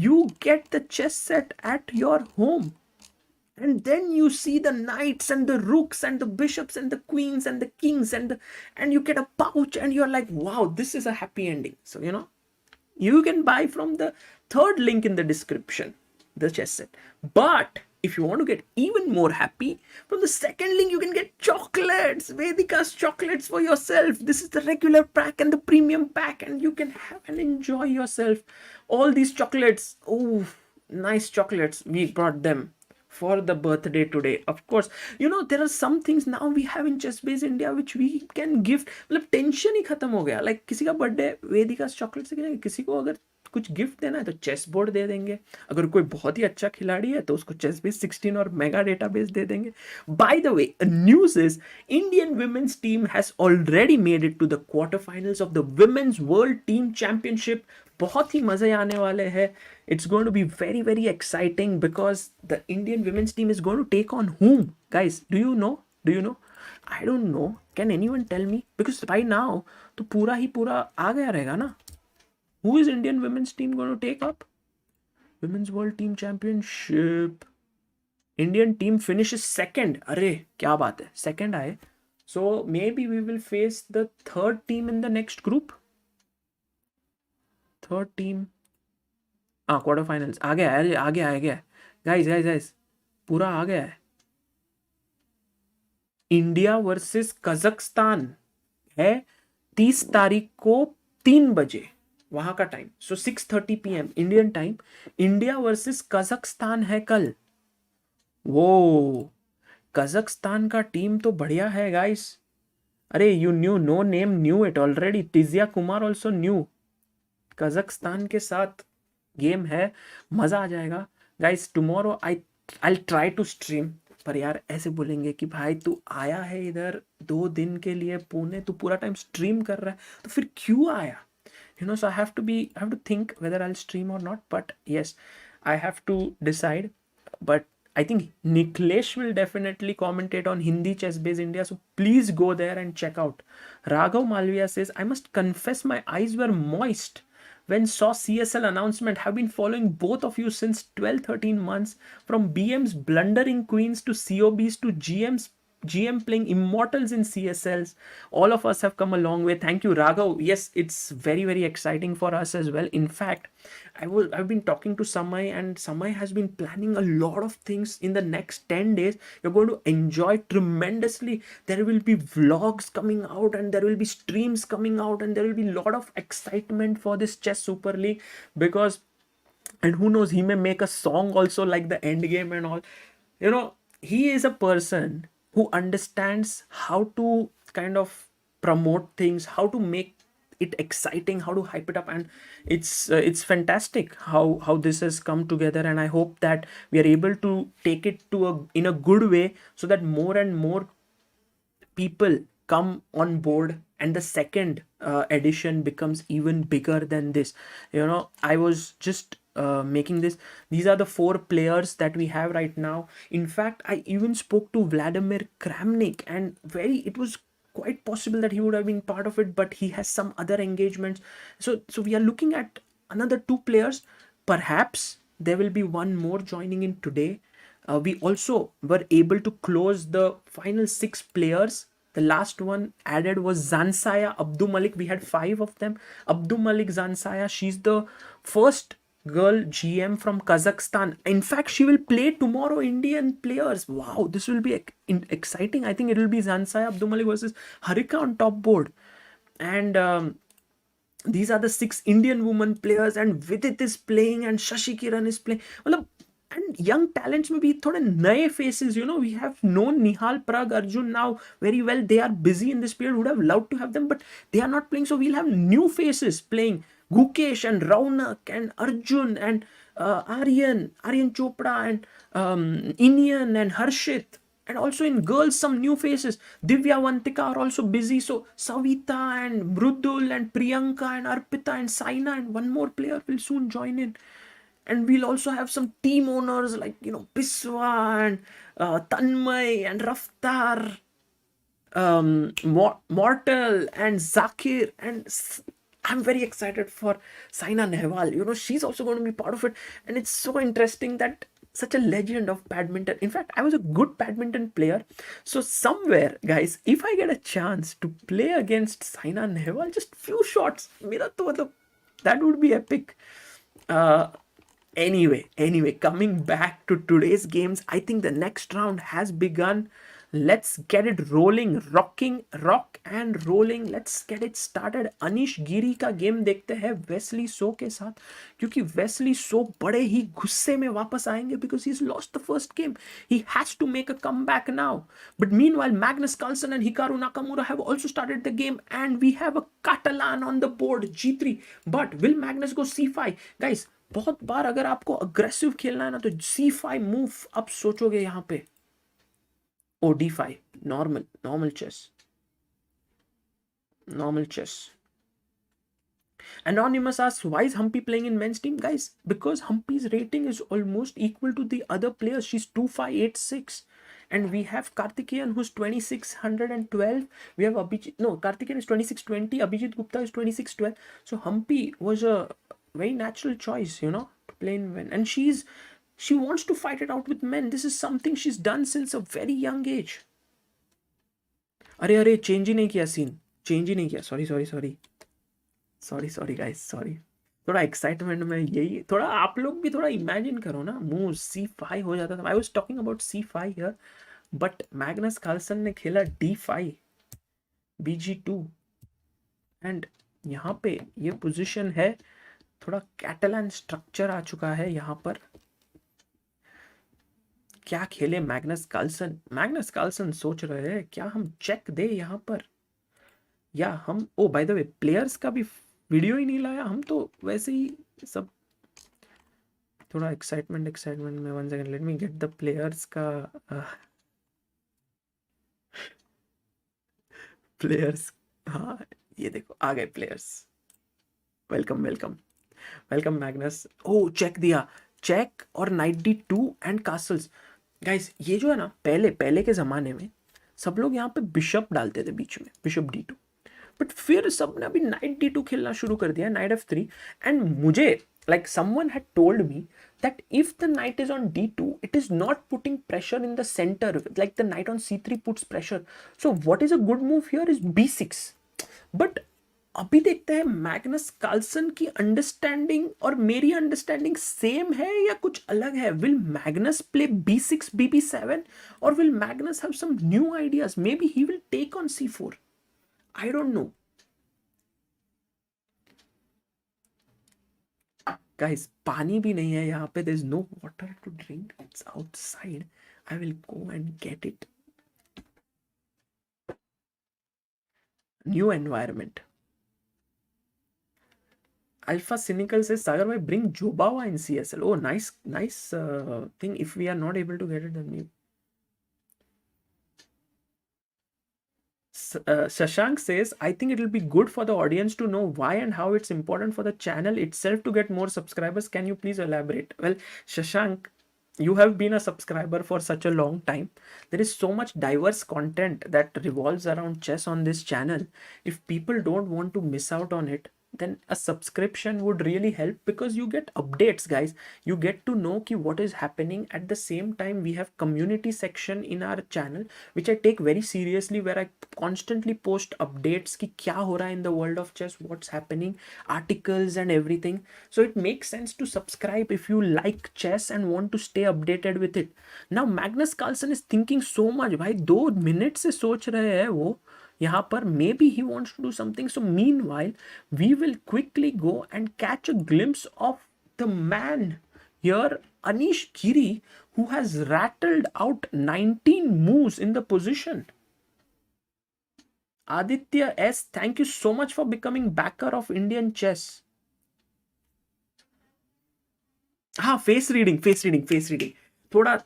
you get the chess set at your home, and then you see the knights and the rooks and the bishops and the queens and the kings, and you get a pouch, and you're like, wow, this is a happy ending. So, you know, you can buy from the third link in the description the chess set. But if you want to get even more happy, from the second link you can get chocolates, Vedika's chocolates for yourself. This is the regular pack and the premium pack, and you can have and enjoy yourself all these chocolates. Oh, nice chocolates. We brought them for the birthday today. Of course, you know, there are some things now we have in Chessbase India which we can gift. मतलब tension ही खत्म हो गया. Like किसी का birthday वेदिका chocolate से, किसी को अगर कुछ गिफ्ट देना है तो चेस बोर्ड दे देंगे, अगर कोई बहुत ही अच्छा खिलाड़ी है तो उसको चेसबेस 16 और मेगा डेटाबेस दे देंगे. By the way, news is Indian women's team has already made it to the quarter finals of the women's world team championship. बहुत ही मजे आने वाले हैं. It's going to be very very exciting because the Indian women's team is going to take on whom? Guys, do you know? I don't know. Can anyone tell me? Because right now तो पूरा ही पूरा आ गया रहेगा ना. Who is Indian women's team going to take up? Women's World Team Championship. Indian team finishes second. अरे क्या बात है, second आए. So maybe we will face the third team in the next group. Third team. quarter finals. आ गया. Guys. पूरा आ गया है. India versus Kazakhstan है 30 तारीख को 3 बजे वहां का टाइम. सो 6:30 PM Indian time. India versus Kazakhstan है कल. वो कजाकिस्तान का टीम तो बढ़िया है गाइस. अरे you knew, no name knew it already. Tijiya Kumar also knew. Kazakhstan के साथ गेम है, मजा आ जाएगा guys. Tomorrow I try to stream. पर यार ऐसे बोलेंगे कि भाई तू आया है इधर 2 दिन के लिए पुणे, तू पूरा टाइम स्ट्रीम कर रहा है, तो फिर क्यों आया? You know, so I have to think whether I'll stream or not. But yes, I have to decide. But I think Niklesh will definitely commentate on Hindi Chess Base India, so please go there and check out. Raghav Malviya says, I must confess my eyes were moist when saw CSL announcement. Have been following both of you since 12-13 months, from BM's blundering queens to COBs to GM playing immortals in CSLs. All of us have come a long way. Thank you, Raghav. Yes, it's very, very exciting for us as well. In fact, I've been talking to Samay, and Samay has been planning a lot of things in the next 10 days. You're going to enjoy tremendously. There will be vlogs coming out, and there will be streams coming out, and there will be a lot of excitement for this Chess Super League, because, and who knows, he may make a song also like the Endgame and all. He is a person who understands how to kind of promote things, how to make it exciting, how to hype it up, and it's fantastic how this has come together. And I hope that we are able to take it in a good way, so that more and more people come on board, and the second edition becomes even bigger than this. I was just making this. These are the 4 players that we have right now. In fact, I even spoke to Vladimir Kramnik, and it was quite possible that he would have been part of it, but he has some other engagements. So we are looking at another 2 players. Perhaps there will be one more joining in today. We also were able to close the final 6 players. The last one added was Zansaya Abdul Malik. We had 5 of them. Abdul Malik Zansaya, she's the first girl GM from Kazakhstan. In fact, she will play tomorrow Indian players. Wow, this will be exciting. I think it will be Zansaya Abdul Malik versus Harika on top board. And these are the 6 Indian women players, and Vidit is playing, and Shashi Kiran is playing. And young talents may be thode naye faces. We have known Nihal, Prag, Arjun now very well. They are busy in this period. Would have loved to have them, but they are not playing. So we'll have new faces playing. Gukesh and Raunak and Arjun and Aryan Chopra and Inian and Harshit. And also in girls, some new faces. Divya Vantika are also busy. So Savita and Mrudul and Priyanka and Arpita and Saina and one more player will soon join in. And we'll also have some team owners like, Biswa and Tanmay and Raftar, Mortal and Zakir. And I'm very excited for Saina Nehwal. She's also going to be part of it. And it's so interesting that such a legend of badminton. In fact, I was a good badminton player. So somewhere, guys, if I get a chance to play against Saina Nehwal, just few shots, that would be epic. Anyway, coming back to today's games, I think the next round has begun. Let's get it rolling, rock and rolling. Let's get it started. Anish गिरी का game देखते हैं Wesley So के साथ, क्योंकि Wesley So बड़े ही गुस्से में वापस आएंगे because he's lost the first game. He has to make a comeback now. But meanwhile, Magnus Carlsen and Hikaru Nakamura have also started the game, and we have a Catalan on the board, G3. But will Magnus go C5? Guys, बहुत बार अगर आपको aggressive खेलना है ना, तो C5 move आप सोचोगे यहाँ पे. Oh, D5. Normal chess. Anonymous asks, why is Humpy playing in men's team? Guys, because Humpy's rating is almost equal to the other players. She's 2586. And we have Karthikeyan, who's 2612. We have Karthikeyan is 2620. Abhijit Gupta is 2612. So Humpy was a very natural choice, to play in men. And she wants to fight it out with men. This is something she's done since a very young age. अरे change ही नहीं किया scene, sorry guys, sorry. थोड़ा excitement में यही, थोड़ा आप लोग भी थोड़ा इमेजिन करो ना, मूव C5 हो जाता था. I was talking about C5 here, but Magnus Carlsen ने खेला D5 BG2, एंड यहाँ पे ये पोजीशन है. थोड़ा कैटलान स्ट्रक्चर आ चुका है यहाँ पर. क्या खेले मैग्नस कार्लसन सोच रहे हैं क्या हम चेक दे यहाँ पर, या हम बाय द वे प्लेयर्स का भी वीडियो ही नहीं लाया हम, तो वैसे ही सब. थोड़ा एक्साइटमेंट में. 1 second, let me get the players का. प्लेयर्स, हाँ ये देखो आ गए प्लेयर्स. Welcome Magnus. चेक दिया, चेक और night D2 and castles. Guys ये जो है ना, पहले पहले के ज़माने में सब लोग यहाँ पे बिशप डालते थे बीच में, बिशप D2, बट फिर सबने अभी नाइट D2 खेलना शुरू कर दिया, नाइट F3. एंड मुझे like someone had told me that if the knight is on D2, it is not putting pressure in the center, like the knight on C3 puts pressure. So what is a good move here is B6. But अभी देखते हैं Magnus Carlsen की understanding और मेरी understanding same है या कुछ अलग है. Will Magnus play B6 BB7 और will Magnus have some new ideas? Maybe he will take on C4. I don't know. Guys पानी भी नहीं है यहाँ पे, there is no water to drink, it's outside. I will go and get it. New environment. Alpha Cynical says, Sagar bhai, bring Jobawa in CSL. Oh, nice thing. If we are not able to get it, then we. Shashank says, I think it will be good for the audience to know why and how it's important for the channel itself to get more subscribers. Can you please elaborate? Well, Shashank, you have been a subscriber for such a long time. There is so much diverse content that revolves around chess on this channel. If people don't want to miss out on it, then a subscription would really help, because you get updates, guys. You get to know ki what is happening. At the same time, we have community section in our channel, which I take very seriously, where I constantly post updates ki kya ho raha in the world of chess, what's happening, articles and everything. So it makes sense to subscribe if you like chess and want to stay updated with it. Now Magnus Carlsen is thinking so much. भाई 2 minute से सोच रहे हैं वो यहाँ पर. Maybe he wants to do something. So meanwhile, we will quickly go and catch a glimpse of the man here, Anish Giri, who has rattled out 19 moves in the position. Aditya S, thank you so much for becoming backer of Indian chess. हाँ, face reading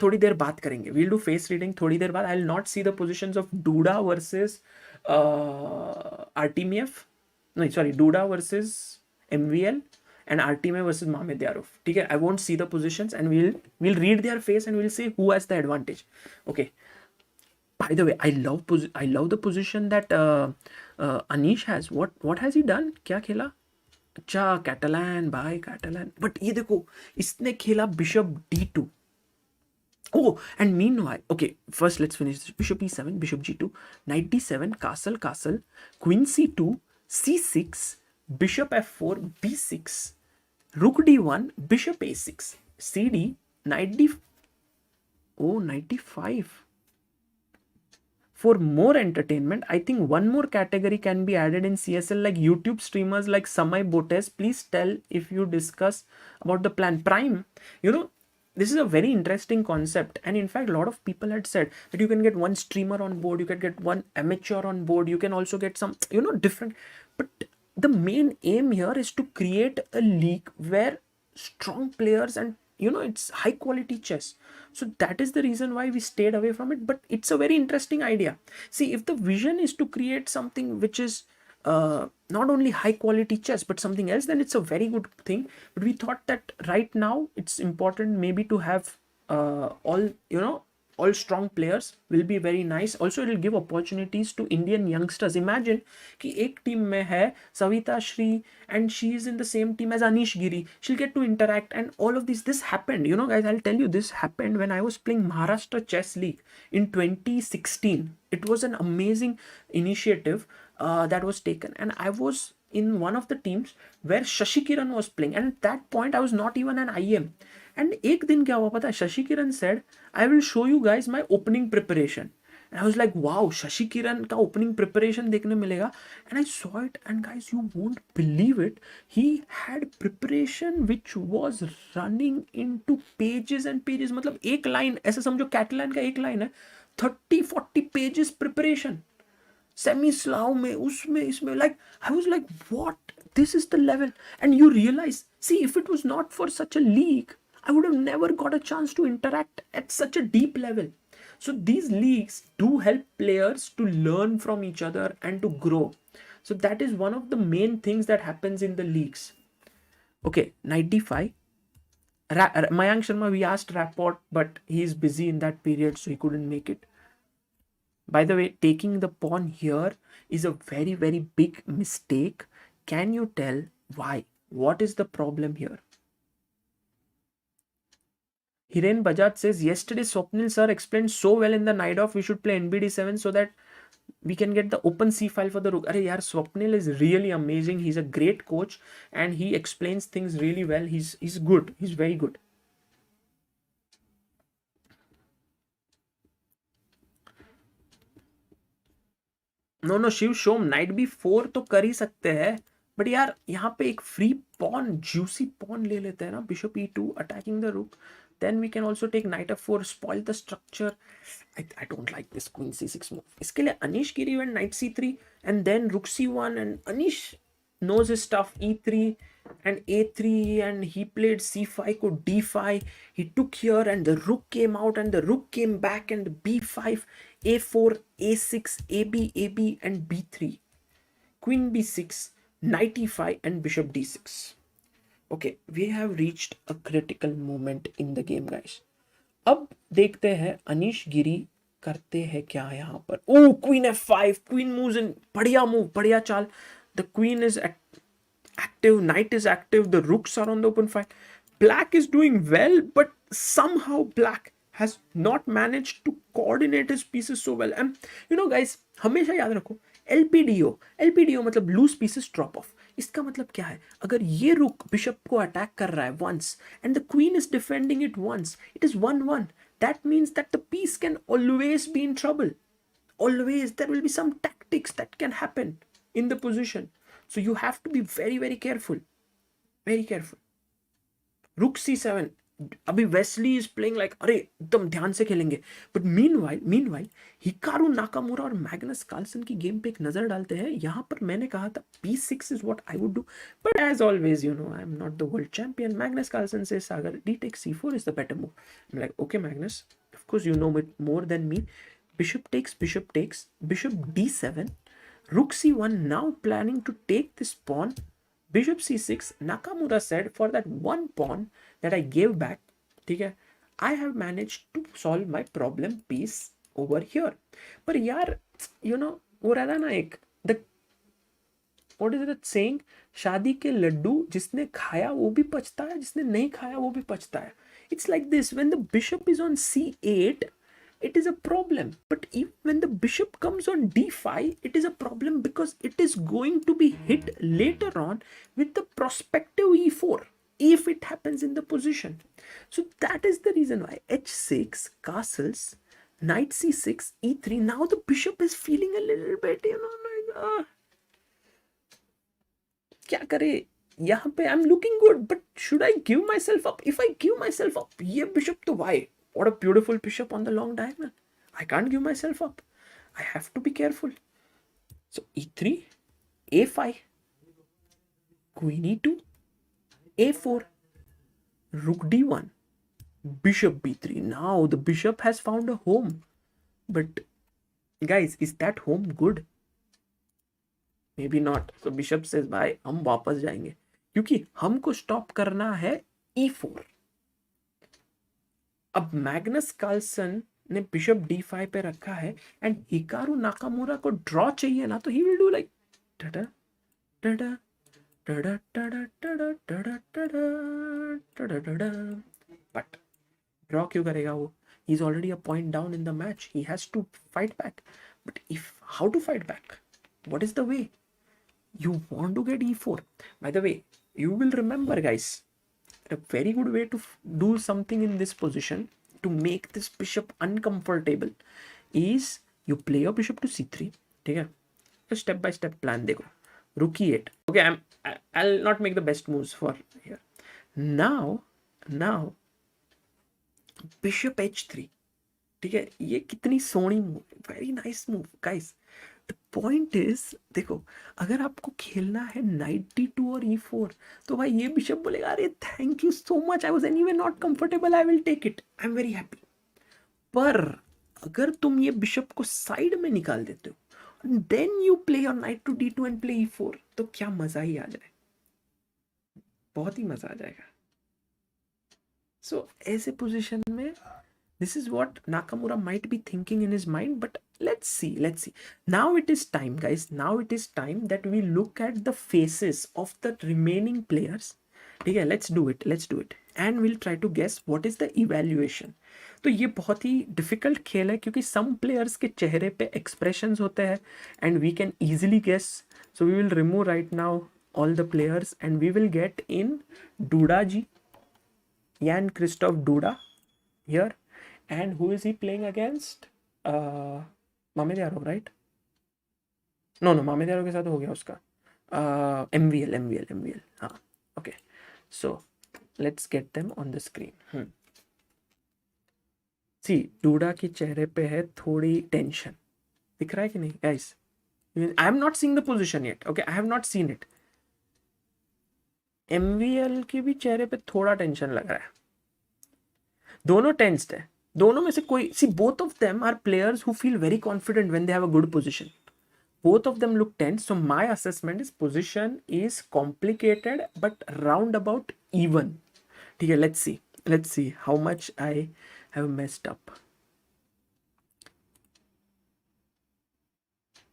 थोड़ी देर बात करेंगे. We'll do face reading थोड़ी देर बाद. I will not see the positions of Duda versus Artemiev, नहीं sorry, Duda versus MVL and Artemiev versus Mamedyarov. ठीक है, I won't see the positions and we'll read their face and we'll see who has the advantage. Okay. By the way, I love the position that Anish has. What has he done? क्या खेला? अच्छा, कैटलान भाई, कैटलान. But ये देखो, इसने खेला bishop D2. Oh, and meanwhile, okay, first let's finish this. Bishop E7, bishop G2, knight D7, castle, queen C2, C6, bishop F4, B6, rook D1, bishop A6, CD, knight D. Oh, knight D5. For more entertainment, I think one more category can be added in CSL, like YouTube streamers like Samay Botes. Please tell if you discuss about the plan. Prime, you know, this is a very interesting concept, and in fact a lot of people had said that you can get one streamer on board, you can get one amateur on board, you can also get some, you know, different. But the main aim here is to create a league where strong players and, you know, it's high quality chess. So that is the reason why we stayed away from it. But it's a very interesting idea. See, if the vision is to create something which is not only high quality chess but something else, then it's a very good thing. But we thought that right now it's important maybe to have all, you know, all strong players will be very nice. Also it will give opportunities to Indian youngsters. Imagine कि एक team में है Savita Shri and she is in the same team as Anish Giri. She'll get to interact and all of this happened. You know, guys, I'll tell you, this happened when I was playing Maharashtra Chess League in 2016. It was an amazing initiative that was taken, and I was in one of the teams where Shashi Kiran was playing, and at that point I was not even an IM. And एक दिन क्या हुआ पता है? Shashi Kiran said, I will show you guys my opening preparation. And I was like, wow, Shashi Kiran का opening preparation देखने मिलेगा. And I saw it, and guys, you won't believe it. He had preparation which was running into pages and pages. मतलब एक line, ऐसा समझो Catalan का एक line है, 30-40 pages preparation. Semi Slav में, उसमें, इसमें, like, I was like, what? This is the level. And you realize, see, if it was not for such a league, I would have never got a chance to interact at such a deep level. So these leagues do help players to learn from each other and to grow. So that is one of the main things that happens in the leagues. Okay, knight D5. Mayank Sharma, we asked Rapport, but he is busy in that period, so he couldn't make it. By the way, taking the pawn here is a very, very big mistake. Can you tell why? What is the problem here? Hiren Bajaj says, yesterday Swapnil sir explained so well in the night off, we should play NBD7 so that we can get the open c file for the rook. Arey yaar, Swapnil is really amazing. He's a great coach and he explains things really well. He's good. He's very good. No Shiv Shom, knight B 4 तो कर ही सकते हैं, but यार यहाँ पे एक free pawn, juicy pawn ले लेते हैं ना. बिशप E2 अटैकिंग द रुक, then we can also take knight f4, spoil the structure. I don't like this queen c6 move. इसके लिए Anish Giri went knight c3 and then rook c1, and Anish knows his stuff. E3 and A3, and he played c5 को d5. He took here and the rook came out and the rook came back, and b5, a4, a6, ab and b3, queen b6, knight e5 and bishop d6. Okay, we have reached a critical moment in the game, guys. अब देखते हैं अनीश गिरी करते हैं क्या यहाँ पर. Oh queen f5, queen moves in, बढ़िया move, बढ़िया चाल. The queen is active, knight is active, the rooks are on the open file. Black is doing well, but somehow black has not managed to coordinate his pieces so well. And you know guys, हमेशा याद रखो, LPDO मतलब loose pieces drop of. इसका मतलब क्या है? अगर ये रुक बिशप को अटैक कर रहा है once and the queen is defending it once, it is 1-1. That means that the piece can always be in trouble. Always there will be some tactics that can happen in the position, so you have to be very, very careful, very careful. Rook c7. अभी Wesley is playing like, अरे एकदम ध्यान से खेलेंगे. But meanwhile Hikaru Nakamura और Magnus Carlsen की game पे एक नजर डालते हैं. यहाँ पर मैंने कहा था b6 is what I would do, but as always you know I am not the world champion. Magnus Carlsen से Sagar d takes c4 is the better move. I'm like, okay Magnus, of course you know it more than me. Bishop takes, bishop d7, rook c1. Now planning to take this pawn. Bishop c6. Nakamura said, for that one pawn that I gave back, ठीक है, I have managed to solve my problem piece over here. पर यार you know वो रहता ना एक, the what is it saying, शादी के लड्डू जिसने खाया वो भी पछता है, जिसने नहीं खाया वो भी पछता है. It's like this, when the bishop is on c8 it is a problem, but if when the bishop comes on d5 it is a problem, because it is going to be hit later on with the prospective e4 if it happens in the position. So that is the reason why h6, castles, knight c6, e3. Now the bishop is feeling a little bit, you know, like क्या करे यहाँ पे. I'm looking good, but should I give myself up? If I give myself up, ये bishop तो why? What a beautiful bishop on the long diagonal. I can't give myself up. I have to be careful. So e3, a5, queen e2, a4, rook d1, bishop b3. Now the bishop has found a home. But guys, is that home good? Maybe not. So bishop says, भाई हम वापस जाएंगे क्योंकि हमको stop करना है e4. अब Magnus Carlsen ने बिशप d5 पे रखा है एंड हिकारू नाकामुरा को ड्रॉ चाहिए ना, तो he will do like tada tada tada tada tada tada tada tada. But draw क्यों करेगा वो? He is already a point down in the match. He has to fight back. But if how to fight back? What is the way? You want to get e4. By the way, you will remember guys, a very good way to do something in this position to make this bishop uncomfortable is you play your bishop to c3. ठीक है, तो step by step plan देखो. rook e8. Okay, I'll not make the best moves for here. Now bishop h3. ठीक है, ये कितनी सोनी move, very nice move guys. The point is, देखो अगर आपको खेलना है नाइट d2 और e4 तो भाई ये बिशप बोलेगा अरे thank you so much, I was anyway not comfortable, I will take it, I am very happy. पर अगर तुम ये बिशप को साइड में निकाल देते हो then you play your knight to d2 and play e4, तो क्या मजा ही आ जाए, बहुत ही मजा आ जाएगा. So ऐसे position में this is what Nakamura might be thinking in his mind, but let's see. Now it is time, guys. Now it is time that we look at the faces of the remaining players. ठीक है, let's do it and we'll try to guess what is the evaluation. तो ये बहुत ही difficult खेल है क्योंकि some players के चेहरे पे एक्सप्रेशंस होते हैं and we can easily guess. So we will remove right now all the players and we will get in Duda ji, Jan Christoph Duda here. And who is he playing against? Mamedyarov, right? No, Mamedyarov के साथ हो गया उसका. MVL. हाँ, okay. So let's get them on the screen. See, Duda के चेहरे पे है थोड़ी टेंशन. दिख रहा है कि नहीं, guys? I am not seeing the position yet. Okay, I have not seen it. MVL के भी चेहरे पे थोड़ा टेंशन लग रहा है. दोनों टेंस्ड है. दोनों में से कोई, see, both of them are players who feel very confident when they have a good position. Both of them look tense. So my assessment is position is complicated but roundabout even. ठीक है, let's see how much I have messed up.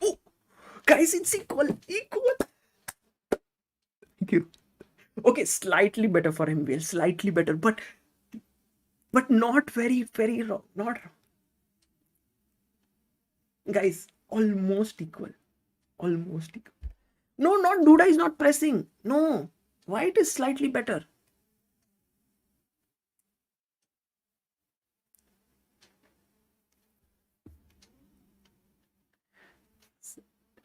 Oh, guys, it's equal. Thank you. Okay, slightly better for MVL, slightly better, but not very wrong, not wrong. Guys, almost equal. No, not Duda is not pressing. No, white is slightly better.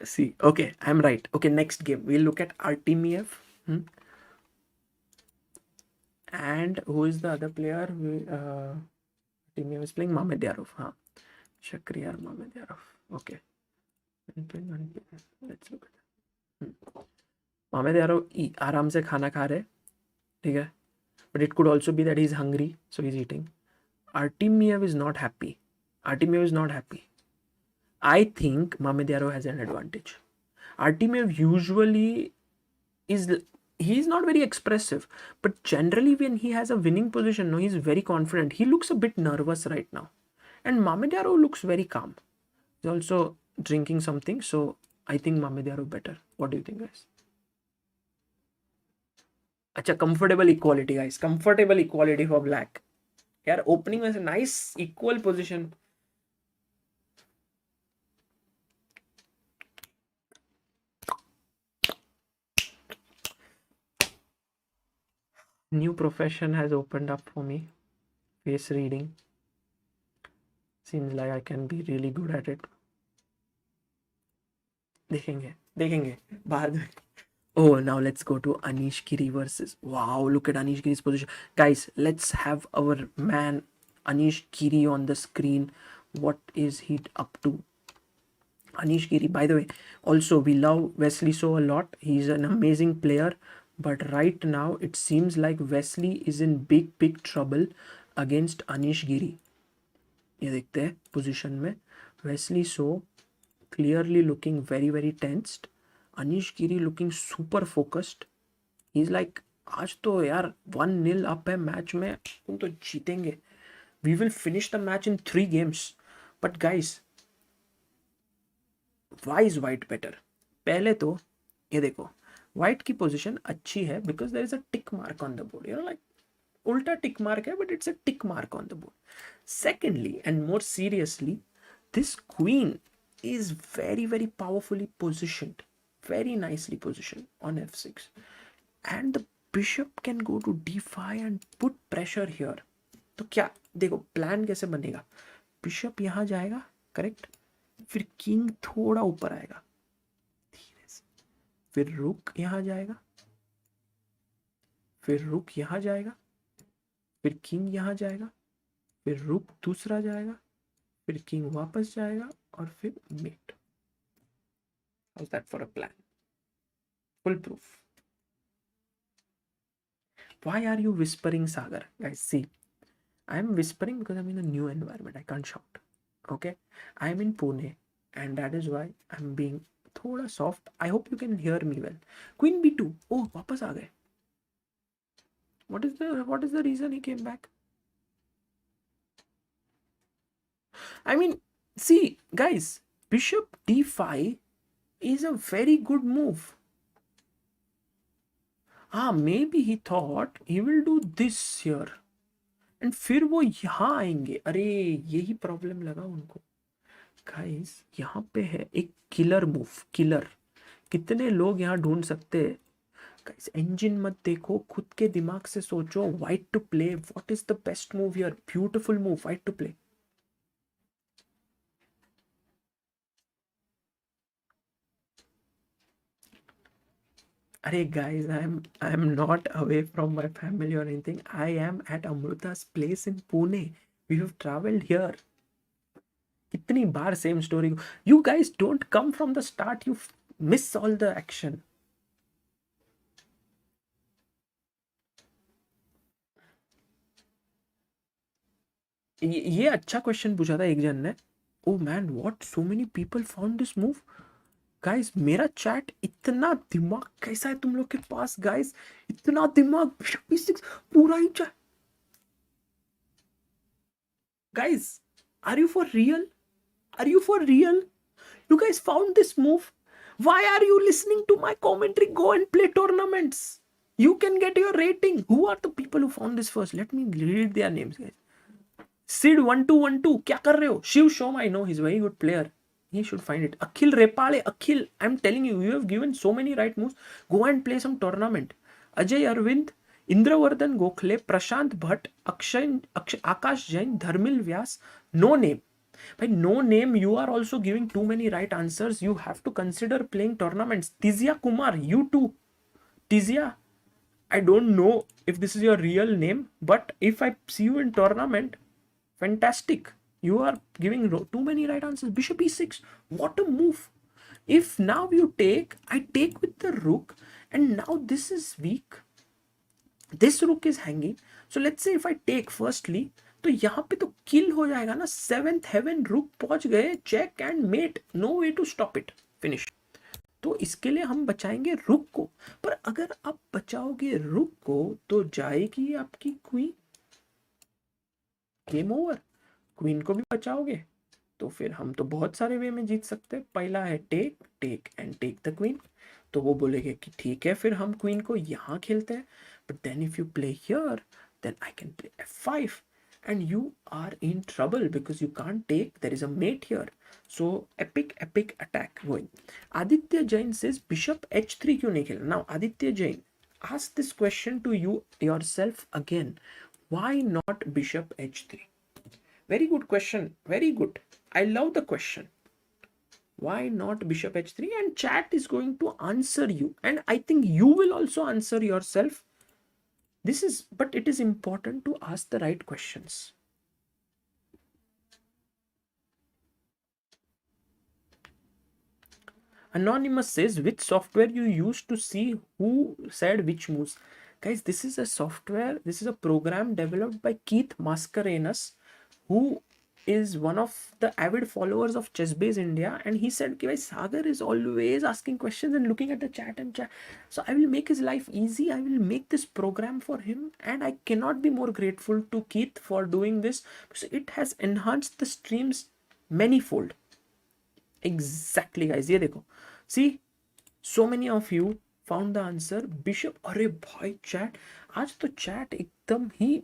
See, okay, I'm right. Okay, next game we'll look at Artemiev. And who is the other player? Artemiev is playing Mamedyarov. Shakriyar Mamedyarov. Okay. Let's look at that. Mamedyarov आराम से खाना खा रहे, ठीक है, but it could also be that he's hungry, so he's eating. Artemiev is not happy. I think Mamedyarov has an advantage. Artemiev usually he's not very expressive, but generally when he has a winning position, no, he's very confident. He looks a bit nervous right now, and Mamedyarov looks very calm. He's also drinking something, so I think Mamedyarov better. What do you think, guys? अच्छा, comfortable equality, guys. Comfortable equality for black. यार opening में से nice equal position. New profession has opened up for me. Face reading. Seems like I can be really good at it. देखेंगे बाद में. Oh, now let's go to Anish Giri versus. Wow, look at Anish Giri's position. Guys, let's have our man Anish Giri on the screen. What is he up to? Anish Giri, by the way, also we love Wesley So a lot. He's an amazing player. But right now, it seems like Wesley is in big trouble against Anish Giri. ये देखते हैं position में. Wesley So clearly looking very tensed. Anish Giri looking super focused. He's like, आज तो यार 1-0 up है match में, तुम तो जीतेंगे. We will finish the match in 3 games. But guys, why is white better? पहले तो ये देखो, white की position अच्छी है because there is a tick mark on the board. You know, like उल्टा tick mark है, but it's a tick mark on the board. Secondly, and more seriously, this queen is very powerfully positioned, very nicely positioned on f6, and the bishop can go to d5 and put pressure here. तो क्या देखो plan कैसे बनेगा? Bishop यहाँ जाएगा, correct, फिर king थोड़ा ऊपर आएगा धीरे से, फिर रुक यहाँ जाएगा, फिर रुक यहाँ जाएगा, फिर किंग यहाँ जाएगा, फिर रुक दूसरा जाएगा, फिर किंग वापस जाएगा और फिर met. How's that for a plan? Full proof. Why are you whispering, Sagar? Guys, see, I am whispering because I'm in a new environment. I can't shout. Okay, I am in Pune, and that is why I'm being thoda soft. I hope you can hear me well. Queen b2. Oh, वापस आ गए. What is the reason he came back? I mean, see, guys, bishop d5 is a very good move. Maybe he thought he will do this here. And फिर वो यहाँ आएंगे. अरे यही problem लगा उनको. गाइस यहाँ पे है एक किलर मूव. किलर कितने लोग यहाँ ढूंढ सकते हैं. गाइस इंजन मत देखो, खुद के दिमाग से सोचो. White to play, what is the best move here. Beautiful move, white to play. Arey guys, I am not away from my family or anything. I am at Amruta's place in Pune. We have traveled here. कितनी बार same story. You guys don't come from the start. You miss all the action. ये अच्छा question पूछा था एक जन ने. Oh man, what? So many people found this move. Guys मेरा चैट इतना दिमाग कैसा है तुम लोग के पास गाइस. इतना दिमाग. पूरा ही chat. Guys are you for real? Are you for real? You guys found this move? Why are you listening to my commentary? Go and play tournaments. You can get your rating. Who are the people who found this first? Let me read their names, guys. Sid1212, क्या कर रहे हो? Shiv Shom, I know he's a very good player. He should find it. Akhil Repale, Akhil, I'm telling you, you have given so many right moves. Go and play some tournament. Ajay Arvind, Indravardhan Gokhale, Prashant Bhatt, Akash Jain, Dharmil Vyas, no name. By no name, you are also giving too many right answers. You have to consider playing tournaments. Tizia Kumar, you too. Tizia, I don't know if this is your real name, but if I see you in tournament, fantastic. You are giving too many right answers. Bishop e6, what a move. If now you take, I take with the rook, and now this is weak. This rook is hanging. So let's say if I take firstly, तो यहाँ पे तो किल हो जाएगा ना. 7th heaven, rook पहुंच गए. Check and mate, no way to stop it. Finish. तो इसके लिए हम बचाएंगे रुक को. पर अगर आप बचाओगे रुक को तो जाएगी आपकी क्वीन. Game over. क्वीन को भी बचाओगे तो फिर हम तो बहुत सारे वे में जीत सकते हैं. पहला है take, take and take the queen. तो वो बोलेंगे कि ठीक है, फिर हम क्वीन को यहाँ खेलते हैं. But then if you play here, then I can play f5 and you are in trouble because you can't take. There is a mate here. So epic attack going. Aditya Jain says bishop h3 क्यों नहीं खेला. Now Aditya Jain, ask this question to you yourself again. Why not bishop h3? Very good question. Very good. I love the question. Why not bishop h3? And chat is going to answer you, and I think you will also answer yourself. But it is important to ask the right questions. Anonymous says, which software you use to see who said which moves? Guys, this is a software, this is a program developed by Keith Mascarenhas, who is one of the avid followers of ChessBase India, and he said कि भाई Sagar is always asking questions and looking at the chat and chat, so I will make his life easy. I will make this program for him, and I cannot be more grateful to Keith for doing this because it has enhanced the streams manifold. Exactly guys, ये देखो, see, so many of you found the answer. Bishop. अरे भाई chat, आज तो chat एकदम ही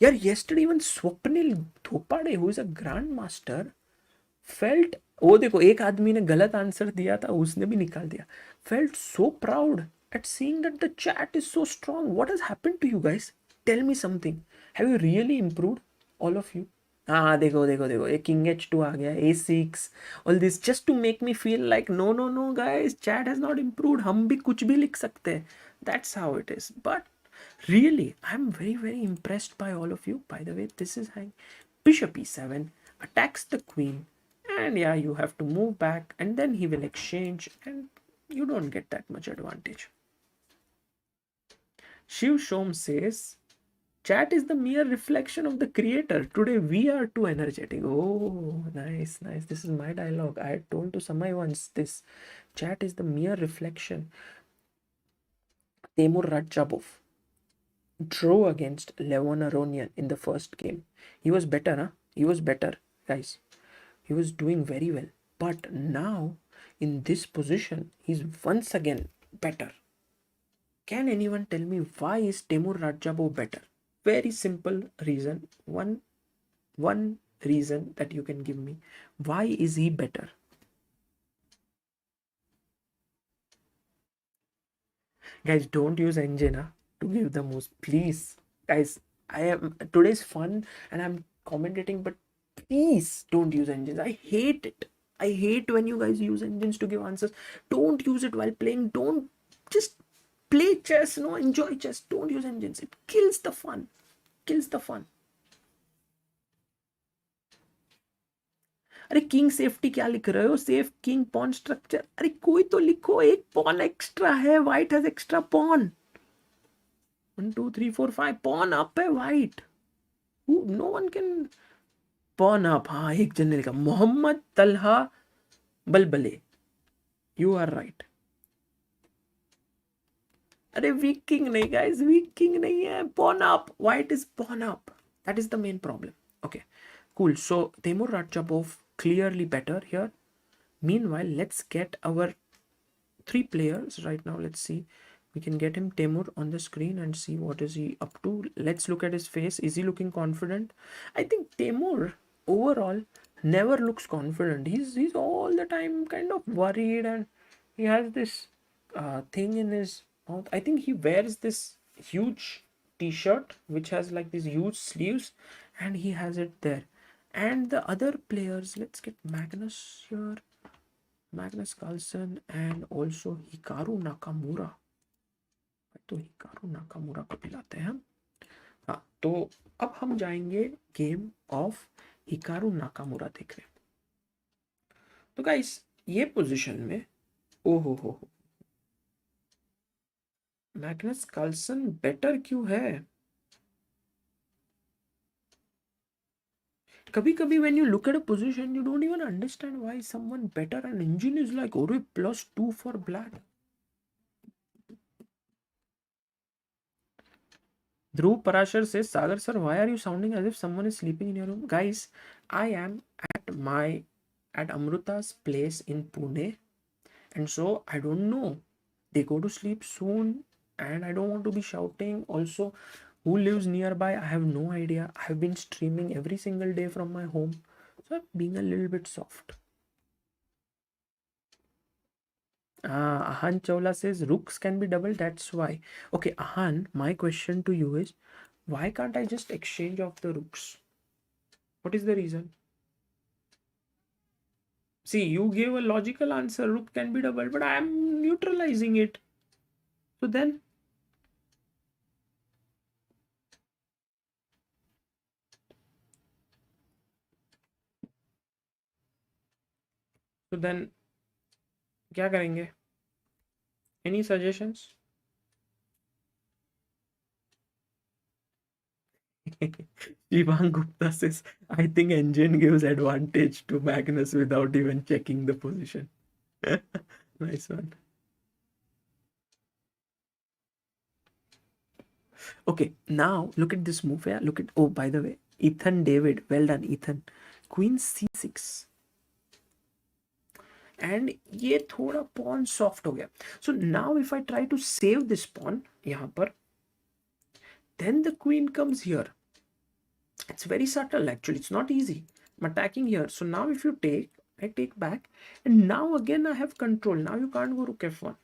यार. yesterday even Swapnil Thopade, who is a grandmaster, felt, वो देखो एक आदमी ने गलत आंसर दिया था, उसने भी निकाल दिया. Felt so proud at seeing that the chat is so strong. What has happened to you guys? Tell me something. Have you really improved, all of you? हाँ देखो देखो देखो, ये किंग h2 आ गया, a6, all this just to make me feel like no guys, chat has not improved. हम भी कुछ भी लिख सकते हैं. That's how it is. But really, I'm very impressed by all of you. By the way, this is hang. Bishop e7 attacks the queen, and yeah, you have to move back, and then he will exchange, and you don't get that much advantage. Shiv Shom says, chat is the mere reflection of the creator. Today we are too energetic. Oh, nice. This is my dialogue. I had told to Samay once this. Chat is the mere reflection. Temur Radjabov drew against Levon Aronian in the first game. He was better, huh? He was better. guys. He was doing very well. But now, in this position, he's once again better. Can anyone tell me why is Temur Radjabov better? Very simple reason. One reason that you can give me. Why is he better? Guys, don't use engine to give the most. Please. Guys, I am today's fun and I'm commentating, but please don't use engines. I hate it. I hate when you guys use engines to give answers. Don't use it while playing. Don't just play chess, no, enjoy chess. Don't use engines. It kills the fun. Kills the fun. अरे king safety क्या लिख रहे हो? Safe king pawn structure. अरे कोई तो लिखो. एक पॉन एक्स्ट्रा है. White has extra pawn. 1 2 3 4 5 pawn up है white. No one can pawn up. हाँ, एक जन ने लिखा Mohammad Talha Balbale. You are right. अरे वीक किंग नहीं गाइस, वीक किंग नहीं है. Pawn up. White is pawn up. That is the main problem. Okay, cool. So Temur Radjabov clearly better here. Meanwhile, let's get our 3 players right now. Let's see. We can get him Temur on the screen and see what is he up to. Let's look at his face. Is he looking confident? I think Temur overall never looks confident. He's all the time kind of worried, and he has this thing in his mouth. I think he wears this huge t-shirt which has like these huge sleeves, and he has it there. And the other players, let's get Magnus here, Magnus Carlsen, and also Hikaru Nakamura. तो Hikaru Nakamura को पिलाते हैं हम. हाँ, तो अब हम जाएंगे गेम ऑफ हिकारू नाकामुरा देख रहे. तो गाइस, ये पोजीशन में ओहो हो मैग्नस कार्लसन बेटर क्यों है? कभी कभी when you look at a position you don't even understand why someone better. An engine is like oh +2 for black. Dhruv Parashar says, Sagar sir, why are you sounding as if someone is sleeping in your room? Guys, I am at Amruta's place in Pune, and so I don't know. They go to sleep soon, and I don't want to be shouting. Also, who lives nearby? I have no idea. I have been streaming every single day from my home, so I'm being a little bit soft. Ahan Chawla says rooks can be doubled. That's why. Okay, Ahan, my question to you is, why can't I just exchange off the rooks? What is the reason? See, you gave a logical answer. Rook can be doubled, but I am neutralizing it. So then, क्या करेंगे? Any suggestions? Shivang Gupta says, I think engine gives advantage to Magnus without even checking the position. Nice one. Okay, now look at this move. Yeah, look at. Oh, by the way, Ethan David. Well done, Ethan. Queen c6. And ये थोड़ा pawn soft हो गया. So now if I try to save this pawn यहाँ पर, then the queen comes here. It's very subtle actually. It's not easy. I'm attacking here. So now if you take, I take back, and now again I have control. Now you can't go rook f1.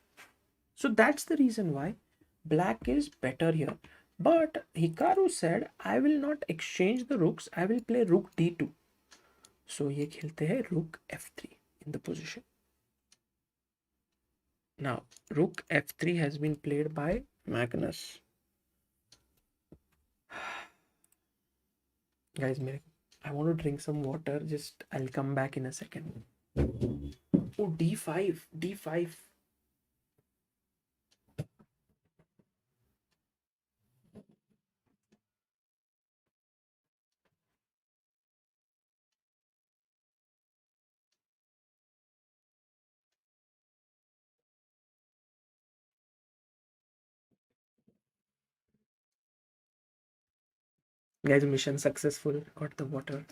So that's the reason why black is better here. But Hikaru said, I will not exchange the rooks. I will play rook d2. So ये खेलते हैं rook f3 in the position. Now rook f3 has been played by Magnus. Guys, I want to drink some water. Just I'll come back in a second. Oh, d5, d5. Guys, mission successful. Got the water.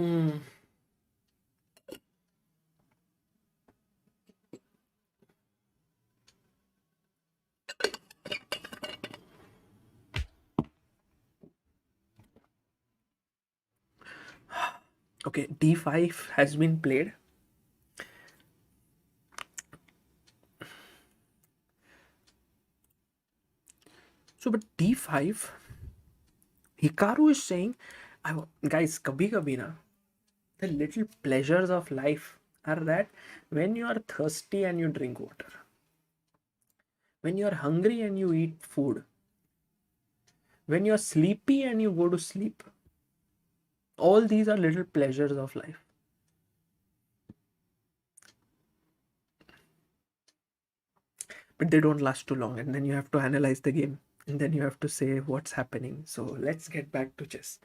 Mm. Okay, d5 has been played. So, but d5, Hikaru is saying, guys, kabhi kabhi na, the little pleasures of life are that when you are thirsty and you drink water, when you are hungry and you eat food, when you are sleepy and you go to sleep, all these are little pleasures of life. But they don't last too long, and then you have to analyze the game, and then you have to say what's happening. So let's get back to chess.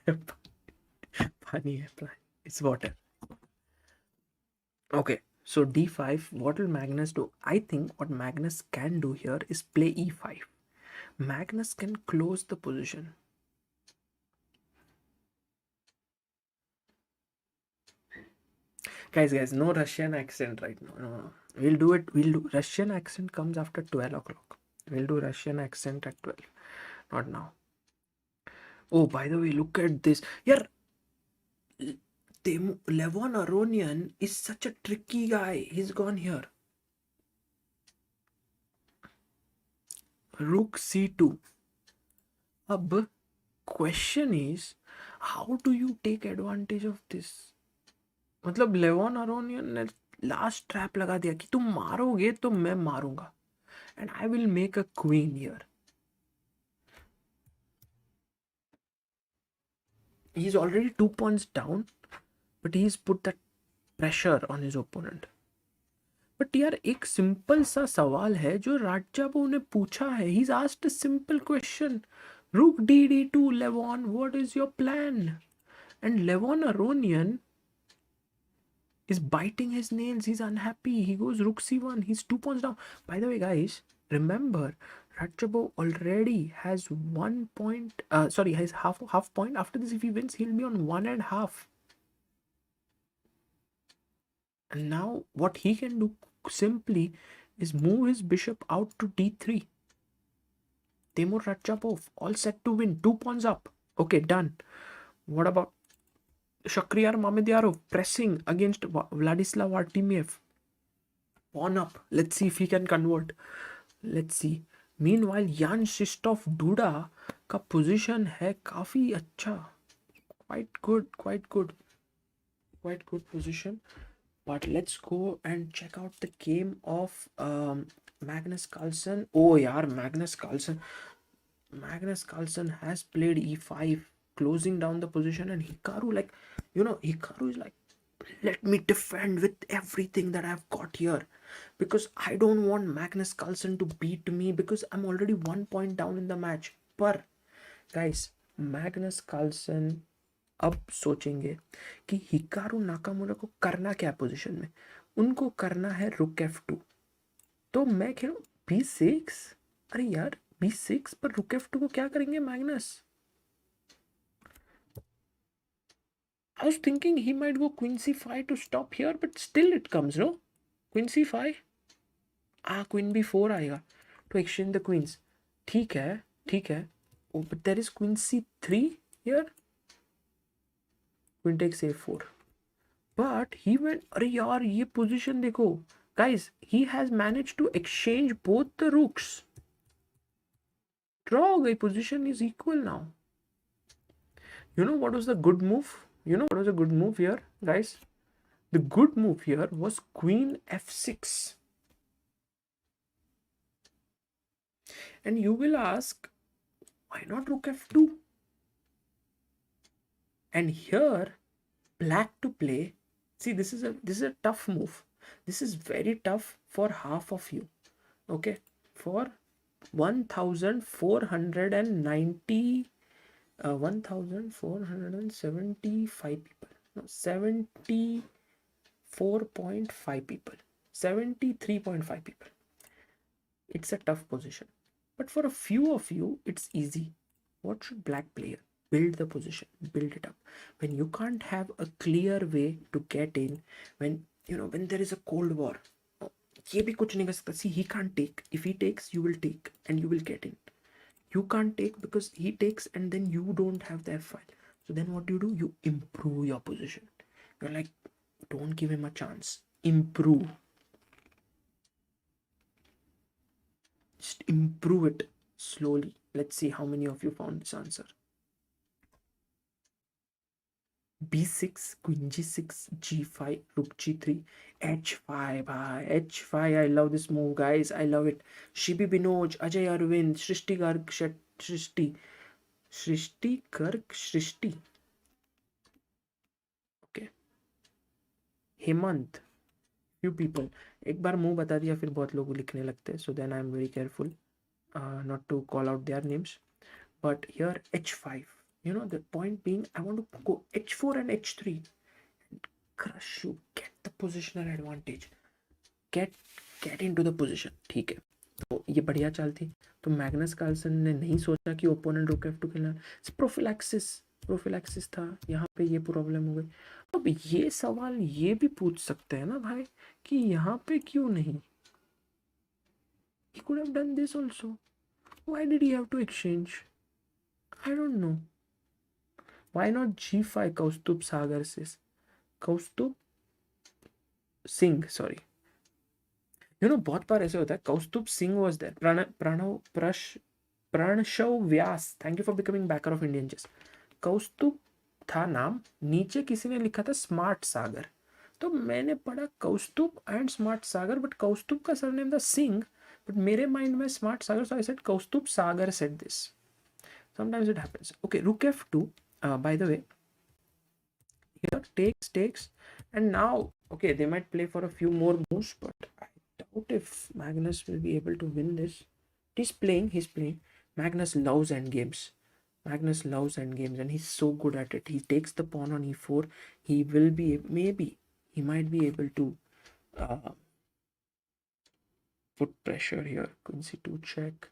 Pani hai, pani. It's water. Okay, so d5, what will Magnus do? I think what Magnus can do here is play e5. Magnus can close the position. Guys, no Russian accent right now. No. We'll do it. Russian accent comes after 12 o'clock. We'll do Russian accent at 12, not now. Oh, by the way, look at this. Yeah, Levon Aronian is such a tricky guy. He's gone here. Rook c2. Ab, question is, how do you take advantage of this? मतलब लेवॉन Aronian ने last trap लगा दिया कि तुम मारोगे तो मैं मारूंगा and I will make a queen here. He is already 2 points down, but he's put that pressure on his opponent. But यार एक सिंपल सा सवाल है जो राजाबोव ने पूछा है. He is asked a simple question. Rook dd2, Levon, what is your plan? And Levon Aronian is biting his nails. He's unhappy. He goes Rook c1. He's 2 points down. By the way, guys, remember Radjabov already has 1 point. Has half point. After this, if he wins, he'll be on 1.5. And now what he can do simply is move his bishop out to d3. Timur Radjabov all set to win. 2 points up. Okay, done. What about Shakhriyar Mamedyarov pressing against Vladislav Artemiev? Pawn up. Let's see if he can convert. Let's see. Meanwhile, Yan Shistov Duda का position है काफी अच्छा. Quite good position. But let's go and check out the game of Magnus Carlsen. Oh yaar, Magnus Carlsen has played e5, closing down the position, and Hikaru is like, let me defend with everything that I've got here, because I don't want Magnus Carlsen to beat me because I'm already 1 point down in the match. पर guys, Magnus Carlsen अब सोचेंगे कि Hikaru Nakamura को करना क्या position में. उनको करना है रुक f2. तो मैं खेलूं b6. अरे यार b6 पर रुक f2 को क्या करेंगे Magnus? I was thinking he might go queen c5 to stop here, but still it comes, no? Queen c5. Queen b4 आएगा to exchange the queens. ठीक है. Oh, but there is queen c3 here. Queen takes a4. But he went, अरे यार ये position देखो. Guys, he has managed to exchange both the rooks. Draw गई, position is equal now. You know what was the good move? Here, guys? The good move here was queen f6. And you will ask, why not rook f2? And here, black to play. See, this is a tough move. This is very tough for half of you. Okay, for 1490 1475 people. No, 74.5 people. 73.5 people. It's a tough position. But for a few of you, it's easy. What should black play? build the position, build it up. When you can't have a clear way to get in, when when there is a cold war, ये भी कुछ नहीं कर सकता. See, he can't take. If he takes, you will take and you will get in. You can't take because he takes and then you don't have the f-file. So then what do? You improve your position. You're like, don't give him a chance. Improve. Just improve it slowly. Let's see how many of you found this answer. b6, queen g6, g5, rook g3, h5. h5. I love this move, guys. I love it. Shibi Binoj, Ajay Arvind, Shrishti Garg, Shrishti. Okay. Hemant, few people. एक बार मुंह बता दिया फिर बहुत लोग लिखने लगते हैं. So then I am very careful not to call out their names. But here h5. The point being, I want to go h4 and h3 and crush you. Get the positional advantage. Get into the position. ठीक है, तो ये बढ़िया चाल थी. तो Magnus Carlsen ने नहीं सोचा कि ओपोनेंट रुक f2 खेलना. प्रोफिलैक्सिस था. यहाँ पे ये प्रॉब्लम हो गई. अब ये सवाल ये भी पूछ सकते हैं ना भाई कि यहाँ पे क्यों नहीं. He could have done this also. Why did he have to exchange? I don't know. Why not g5? Kaustubh Sagar says. Kaustubh Singh, sorry. बहुत बार ऐसे होता है. Kaustubh Singh was there. Pranashav Vyas, thank you for becoming backer of Indian chess. Kaustubh था नाम, नीचे किसी ने लिखा था स्मार्ट सागर. तो मैंने पढ़ा कौस्तुभ एंड स्मार्ट सागर, बट कौस्तुभ का सरनेम था सिंह, बट मेरे माइंड में smart Sagar, so I said Kaustubh Sagar said this. Sometimes it happens. Okay, rook f2. By the way, here takes, and now okay, they might play for a few more moves, but I doubt if Magnus will be able to win this. He's playing. Magnus loves endgames. And he's so good at it. He takes the pawn on e4. He will be, maybe he might be able to put pressure here. Queen c2 check.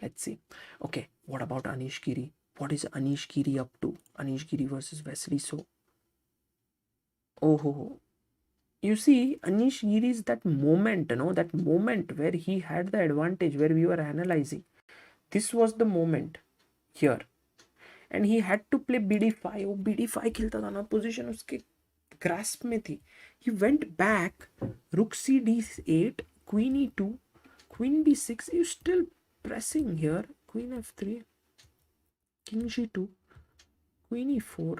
Let's see. Okay, what about Anish Giri? What is Anish Giri up to? Anish Giri versus Wesley So. Oh, you see, Anish Giri is that moment, that moment where he had the advantage, where we were analyzing. This was the moment here. And he had to play bd5. वो bd5 खेलता था ना, position उसके grasp में थी. He went back, rook c d8, queen e2, queen b6. You still pressing here. Queen f3, king g2, queen e4.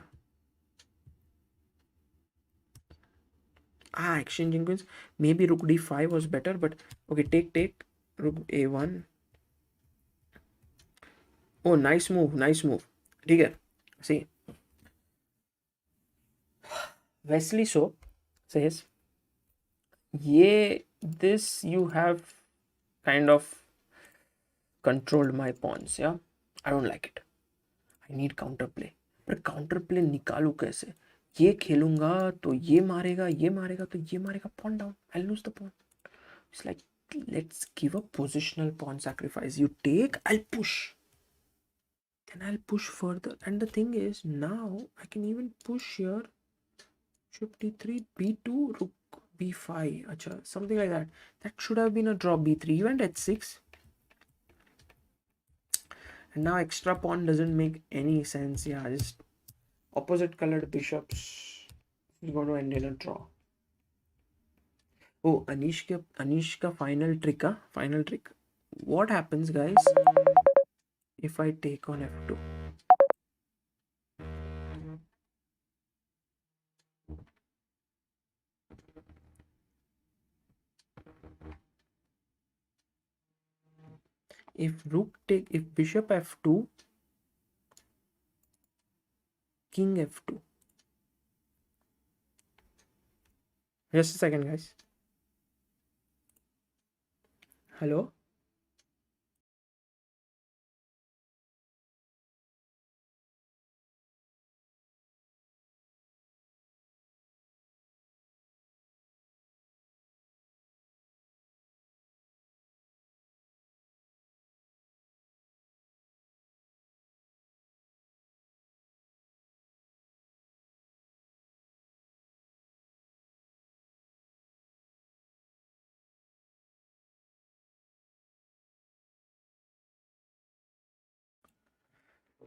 Exchanging queens. Maybe rook d5 was better, but okay, take, rook a1. Oh, nice move. ठीक है. See, Wesley So says, this you have kind of controlled my pawns. Yeah, I don't like it. I need counterplay. But counterplay निकालू कैसे? ये खेलूंगा तो ये मारेगा तो ये मारेगा. Pawn down. I'll lose the pawn. It's like, let's give a positional pawn sacrifice. You take, I'll push. Then I'll push further. And the thing is, now I can even push here. Bishop d3, b2, rook b5. Acha, something like that. That should have been a draw. b3. He went h6. And now extra pawn doesn't make any sense. Yeah, just opposite colored bishops is going to end in a draw. Oh, Anish ka final trick. Final trick. What happens, guys, if I take on f2? If bishop f2, king f2. Just a second, guys. Hello?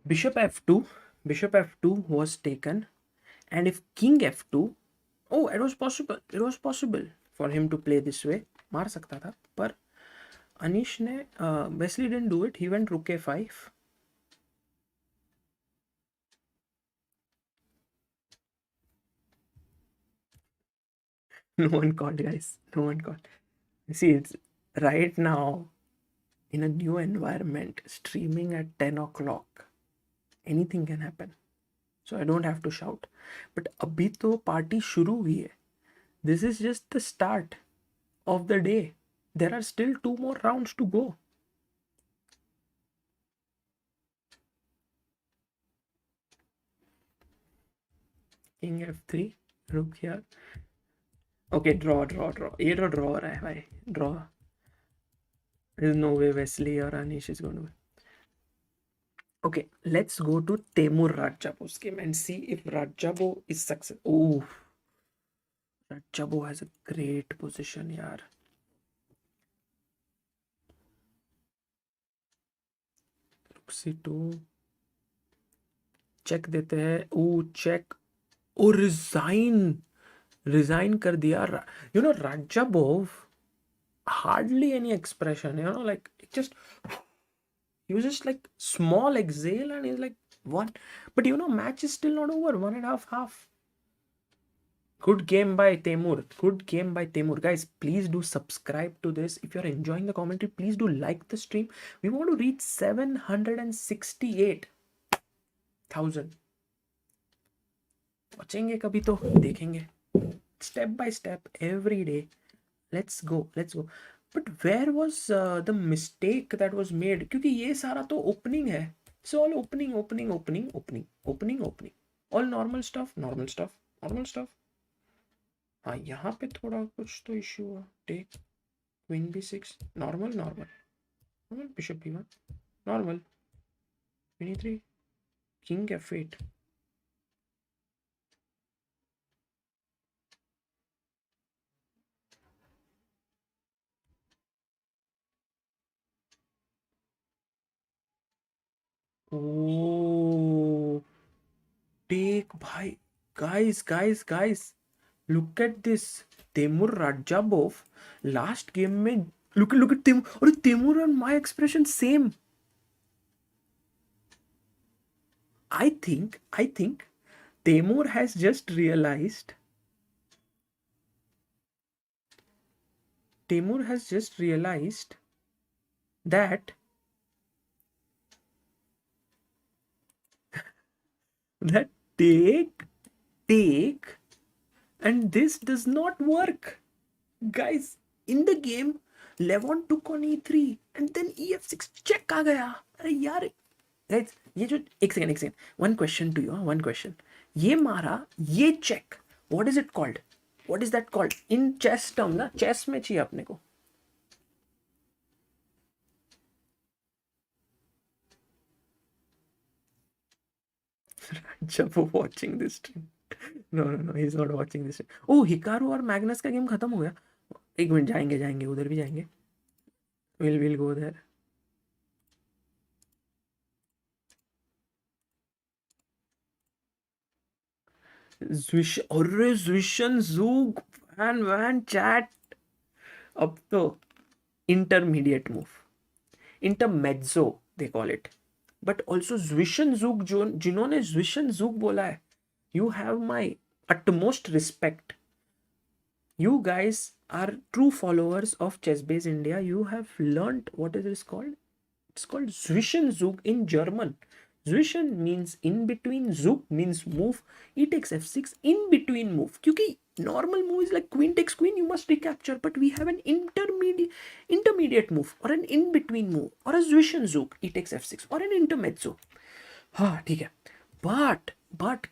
Bishop f2. Bishop f2 was taken, and if king f2, oh, it was possible. It was possible for him to play this way. मार सकता था, पर Anish ने Wesley didn't do it. He went rook a5. No one called, guys. No one called. See, it's right now in a new environment, streaming at 10 o'clock. Anything can happen. So I don't have to shout. But अभी तो party शुरू हुई है. This is just the start of the day. There are still 2 more rounds to go. King f3, rook here. Okay, draw. ये तो draw रहा है भाई. Draw. There's no way Wesley or Anish is going to win. Okay, let's go to Temur Radjabov's game and see if Radjabov is successful. Oh, Radjabov has a great position, yaar. Rook c2. Check देते हैं. Oh, check. Oh, resign कर दिया. You know, Radjabov, hardly any expression, you know, like it just, he was just like small exhale and he's like one. But you know, match is still not over. 1.5 half. Good game by Temur. Good game by Temur. Guys, please do subscribe to this. If you're enjoying the commentary, please do like the stream. We want to reach 768,000. watchेंगे कभी तो देखेंगे. Step by step, every day. Let's go. But where was the mistake that was made? क्योंकि ये सारा तो opening है. It's all opening. All normal stuff. हाँ, यहाँ पे थोड़ा कुछ तो इश्यू हुआ. Take queen b6, normal. Bishop b1, normal. Queen e3, king f8. Oh, take bhai. Guys, look at this. Temur Radjabov last game में look at Temur. और Temur and my expression same. I think Temur has just realized that take and this does not work. Guys, in the game Levon took on e3 and then ef6 check आ गया. अरे यार guys, ये जो एक second one question to you. One question. ये मारा, ये check, what is it called? What is that called in chess term? ना chess में चाहिए अपने को. जब वो watching this stream. No, he's not watching this. Oh, Hikaru और मैग्नस का गेम खत्म हो गया. एक मिनट, जाएंगे उधर भी जाएंगे. We'll go there. Zwishen Zug van chat. अब तो intermediate move, intermezzo they call it. But also Zwishen Zug, जो जिन्होंने Zwishen Zug बोला है, you have my utmost respect. You guys are true followers of ChessBase India. You have learned what is this called. It's called Zwischen Zug in German. Zwischen means in between, Zug means move. E takes f6, in between move. क्योंकि normal move is like queen takes queen, you must recapture. But we have an intermediate move or an in between move or a Zwischen Zug, e takes f6 or an intermezzo. हाँ ठीक है. But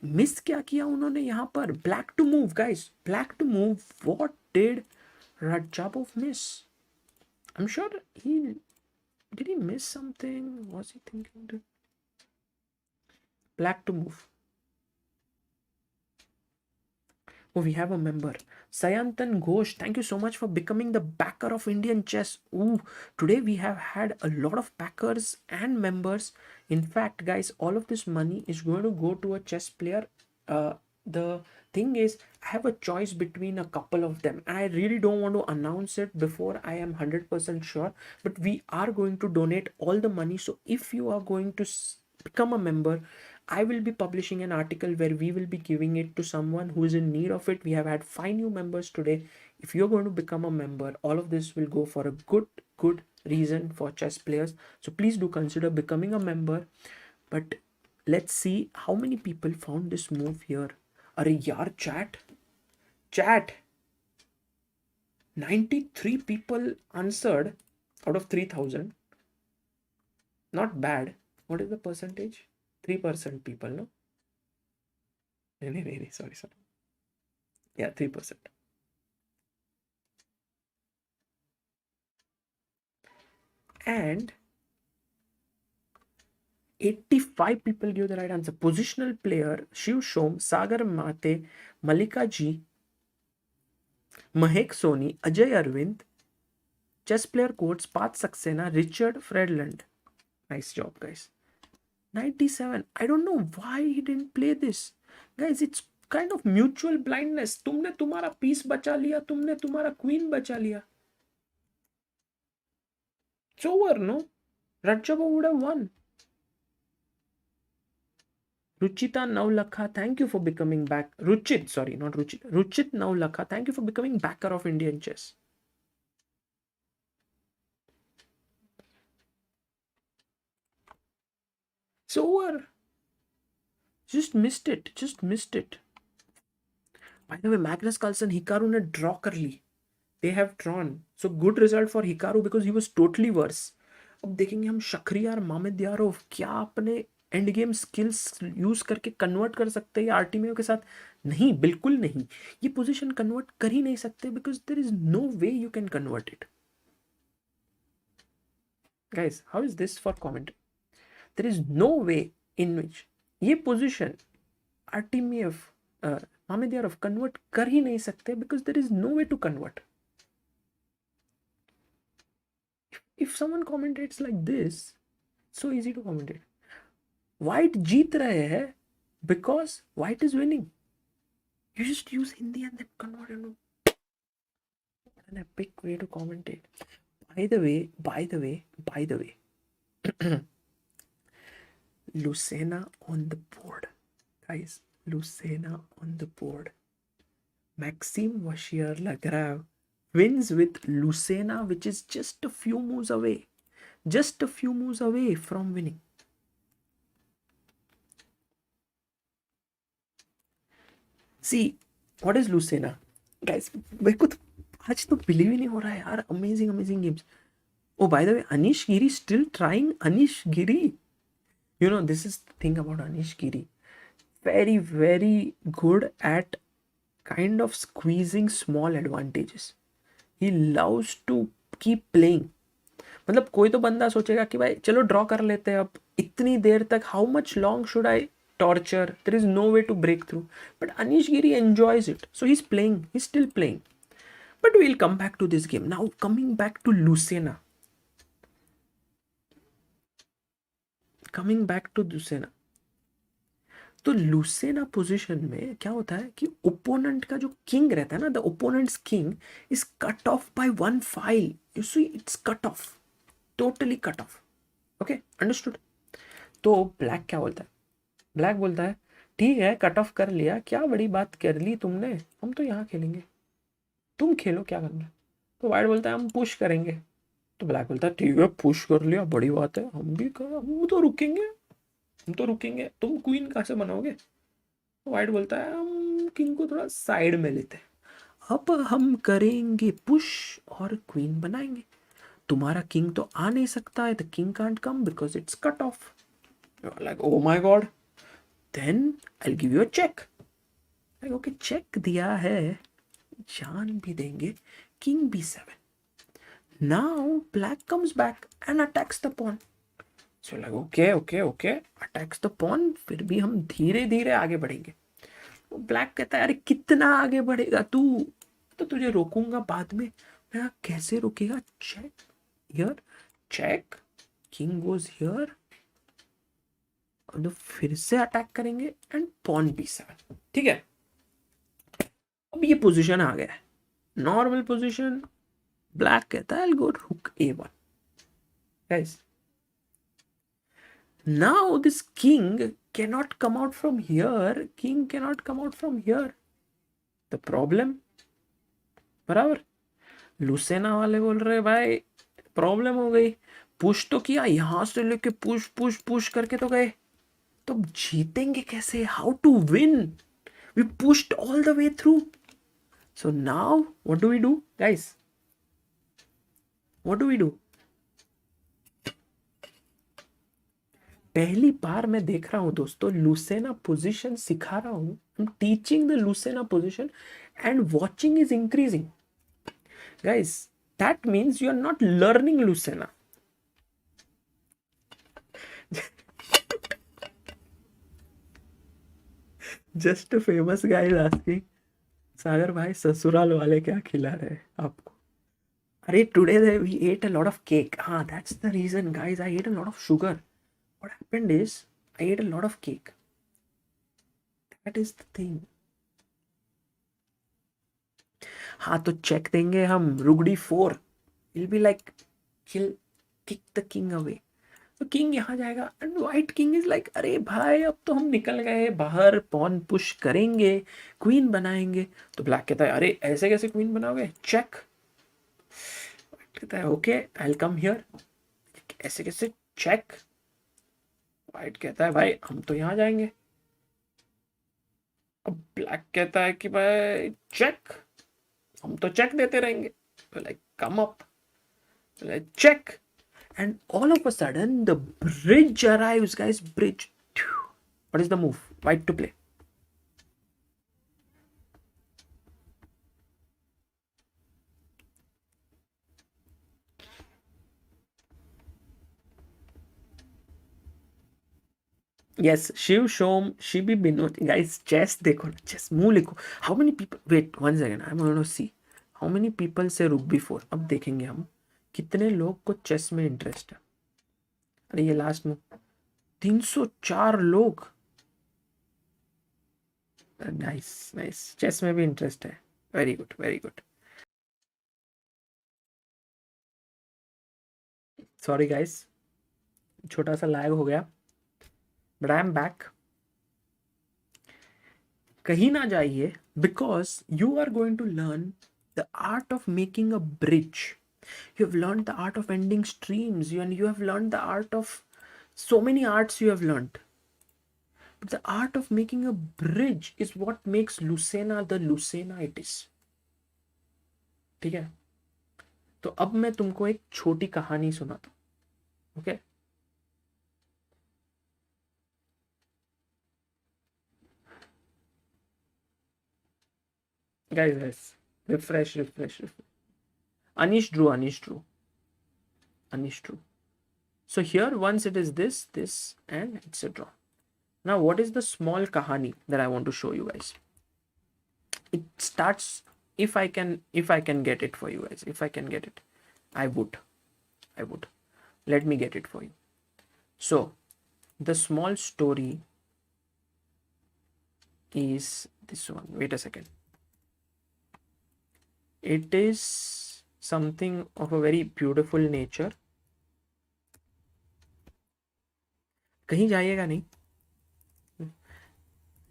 miss क्या किया उन्होंने यहाँ पर? Black to move, guys. Black to move. What did Radjabov miss? I'm sure did he miss something? Was he thinking to black to move? Oh, we have a member. Sayantan Ghosh, thank you so much for becoming the backer of Indian chess. Ooh, today we have had a lot of backers and members. In fact, guys, all of this money is going to go to a chess player. The thing is, I have a choice between a couple of them, and I really don't want to announce it before I am 100% sure. But we are going to donate all the money. So if you are going to become a member, I will be publishing an article where we will be giving it to someone who is in need of it. We have had 5 new members today. If you're going to become a member, all of this will go for a good reason for chess players. So please do consider becoming a member. But let's see how many people found this move here. Are yaar, chat 93 people answered out of 3000. Not bad. What is the percentage? 3% people, no? No, sorry. Yeah, 3%. And 85 people give the right answer. Positional player, Shiv Shom, Sagar Mate, Malika G, Mahek Soni, Ajay Arvind, chess player codes, Path Saxena, Richard Fredland. Nice job, guys. 97. I don't know why he didn't play this. Guys, it's kind of mutual blindness. तुमने तुम्हारा piece बचा लिया, तुमने तुम्हारा queen बचा लिया. It's over, no? Radjabov would have won. Ruchita Naulakha, thank you for becoming back. Ruchit, sorry, not Ruchit. Ruchit Naulakha, thank you for becoming backer of Indian chess. It's over. Just missed it. By the way, Magnus Carlsen, Hikaru ने draw कर ली. They have drawn. So good result for Hikaru because he was totally worse. अब देखेंगे हम शखरियार मामेद्यारोव क्या अपने end game skills use करके convert कर सकते हैं आर्टिमियो के साथ. नहीं, बिल्कुल नहीं. ये पोजीशन कन्वर्ट कर ही नहीं सकते because there is no way you can convert it. Guys, how is this for comment? There is no way in which ये पोजीशन आर्टिमियव मामेद्यारोव कन्वर्ट कर ही नहीं सकते because there is no way to convert. If someone commentates like this, so easy to commentate. White जीत रहे हैं because white is winning. You just use Hindi and then convert it. An epic way to commentate. By the way, Lucena on the board, guys. Lucena on the board. Maxime Vachier-Lagrave wins with Lucena, which is just a few moves away from winning. See, what is Lucena? Guys, मेरे को तो आज तो believe ही नहीं हो रहा है यार. Amazing games. Oh, by the way, Anish Giri still trying. Anish Giri. You know, this is the thing about Anish Giri. Very, very good at kind of squeezing small advantages. He loves to keep playing. मतलब कोई तो बंदा सोचेगा कि भाई चलो draw कर लेते हैं अब इतनी देर तक. How much long should I torture? There is no way to break through. But Anish Giri enjoys it. So he's playing. He's still playing. But we'll come back to this game. Now coming back to Lucena. तो लुसेना position में क्या होता है कि opponent का जो king रहता है ना, the opponent's king is cut off by one file. You see, it's cut off, totally cut off. Okay, understood. तो ब्लैक क्या बोलता है? ब्लैक बोलता है ठीक है, कट ऑफ कर लिया, क्या बड़ी बात कर ली तुमने, हम तो यहाँ खेलेंगे, तुम खेलो क्या करना. तो वाइट बोलता है हम पुश करेंगे. तो ब्लैक बोलता है ठीक है, पुश कर लिया, बड़ी बात है, हम तो रुकेंगे, तुम क्वीन कहाँ से बनाओगे. तो वाइट बोलता है हम किंग को थोड़ा साइड में लेते हैं, अब हम करेंगे पुश और क्वीन बनाएंगे. तुम्हारा किंग तो आ नहीं सकता है, the king can't come because it's cut off. Like oh my god, then I will give you a check. Okay, check दिया है, जान भी देंगे, king b7. Now black comes back and attacks the pawn. So like okay, attacks the pawn. फिर भी हम धीरे धीरे आगे बढ़ेंगे. ब्लैक कहता है अरे कितना आगे बढ़ेगा तू, तो तुझे रोकूंगा बाद में। मैं कैसे रोकेगा, check here, check, king goes here, और फिर से अटैक करेंगे एंड पॉन b7। ठीक है, अब ये पोजीशन आ गया है नॉर्मल पोजीशन। ब्लैक कहता है गो रुक a1। Guys now this king cannot come out from here, king cannot come out from here, the problem। बराबर, लुसेना वाले बोल रहे भाई प्रॉब्लम हो गई। पुश तो किया, यहां से लेके पुश पुश पुश करके तो गए, तो जीतेंगे कैसे, how to win, we pushed all the way through. So now what do we do guys, what do we do. पहली बार मैं देख रहा हूं दोस्तों, लुसेना पोजीशन सिखा रहा हूं, I am teaching the Lucena position and watching is increasing. Guys that means you are not learning Lucena. Just a famous guy is asking, सागर भाई ससुराल वाले क्या खिला रहे हैं आपको। अरे today we ate a lot of cake. That's the reason guys, I ate a lot of sugar. What happened is I ate a lot of cake. That is the thing. हाँ तो चेक देंगे हम, रुगड़ी 4 will be like kick the king away. तो king यहाँ जाएगा and white king is like अरे भाई अब तो हम निकल गए बाहर, पॉन पुश करेंगे, क्वीन बनाएंगे। तो ब्लैक कहता है अरे ऐसे कैसे क्वीन बनाओगे, चेक। व्हाइट कहता है okay I will come here, ऐसे कैसे, चेक। व्हाइट कहता है भाई हम तो यहाँ जाएंगे। अब ब्लैक कहता है कि भाई चेक, हम तो चेक देते रहेंगे, like come up, like check. And all of a sudden the bridge arrives guys, bridge. What is the move, white to play? Yes, Shiv Shom Shibi Binod guys, chess देखो, chess move लिखो। How many people, wait one second, I'm going to see how many people से रुक before। अब देखेंगे हम कितने लोग को चेस में इंटरेस्ट है। अरे ये लास्ट में 304 लोग, नाइस नाइस, चेस में भी इंटरेस्ट है, very good very good. Sorry guys छोटा सा लैग हो गया, बट आई एम बैक। कहीं ना जाइए, because you are going to learn the art of making a bridge. You have learned the art of ending streams, and you have learned the art of so many arts you have learned. But the art of making a bridge is what makes Lucena the Lucena it is. ठीक है, तो अब मैं तुमको एक छोटी कहानी सुनाता हूं, okay. Guys, refresh. Anish drew. So here once it is this and it's a draw. Now what is the small kahani that I want to show you guys? It starts, if I can get it for you guys, if I can get it, I would. Let me get it for you. So the small story is this one. Wait a second. It is something of a very beautiful nature. कहीं जाइएगा नहीं,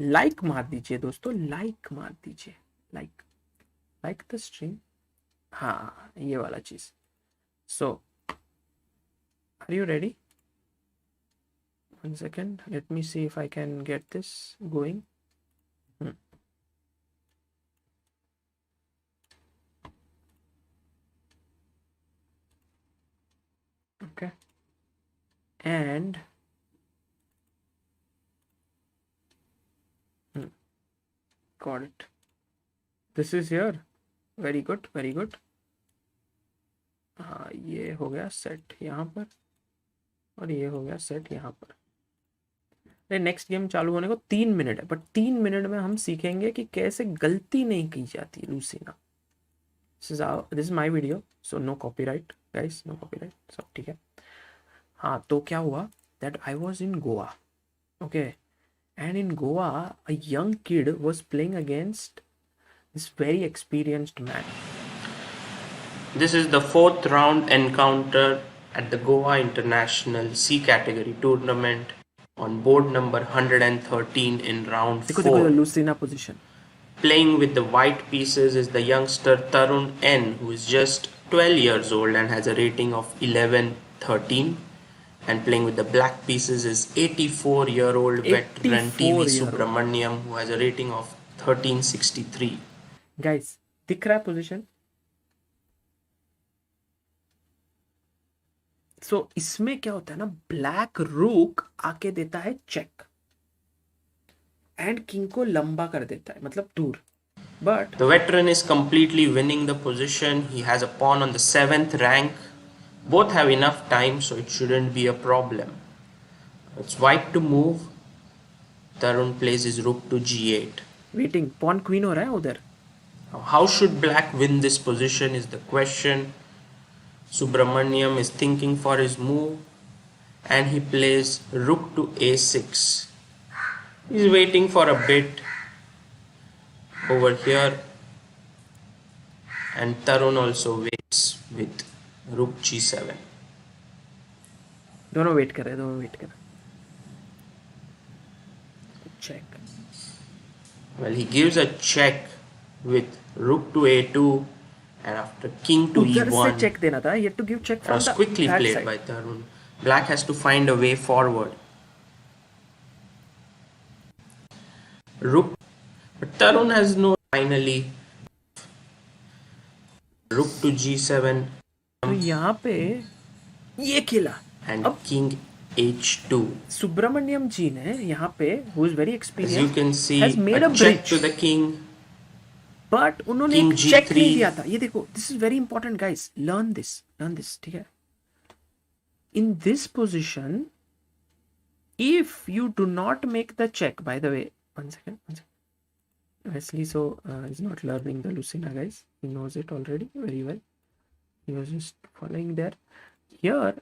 like मार दीजिए दोस्तों, like मार दीजिए, like the stream, हाँ ये वाला चीज। So are you ready, one second, let me see if I can get this going. Okay, and got it, this is here, very good। हाँ ये हो गया सेट यहाँ पर, और ये हो गया सेट यहाँ पर। नेक्स्ट गेम चालू होने को 3 मिनट है, बट 3 मिनट में हम सीखेंगे कि कैसे गलती नहीं की जाती Lucena. This is my video, so no copyright guys, no copyright, सब ठीक है। हाँ, तो क्या हुआ that I was in Goa, okay, and in Goa a young kid was playing against this very experienced man. This is the fourth round encounter at the Goa International C category tournament on board number 113 in round देखो देखो 4. लूसीना position. Playing with the white pieces is the youngster Tarun N, who is just 12 years old and has a rating of 11-13. And playing with the black pieces is 84-year-old veteran TV Subramaniam, who has a rating of 1363. Guys दिख रहा है position? सो इसमें क्या होता है ना, black रूक आके देता है चेक एंड किंग को लंबा कर देता है, मतलब दूर। But the veteran is completely winning the position. He has a pawn on the 7th rank. Both have enough time, so it shouldn't be a problem. It's white to move. Tarun plays his rook to g8. Waiting, pawn queen हो रहा है उधर. How should black win this position is the question. Subramaniam is thinking for his move, and he plays rook to a6. He's waiting for a bit over here, and Tarun also waits with rook g7. दोनों wait कर रहे. Check. Well, he gives a check with rook to a2, and after king to e1. उधर से check देना था. He had to give check from the quickly back played side. by Tarun. Black has to find a way forward. Rook, but Tarun has no. Finally, rook to g7. तो यहाँ पे ये खेला and king h2. Subramaniam ji ने यहाँ पे, who is very experienced, as you can see, has made a check bridge to the king. But उन्होंने एक check नहीं दिया था. ये देखो, this is very important guys. Learn this, ठीक है? In this position, if you do not make the check, by the way, one second. Wesley is not learning the Lucina guys. He knows it already very well. He was just following there. Here,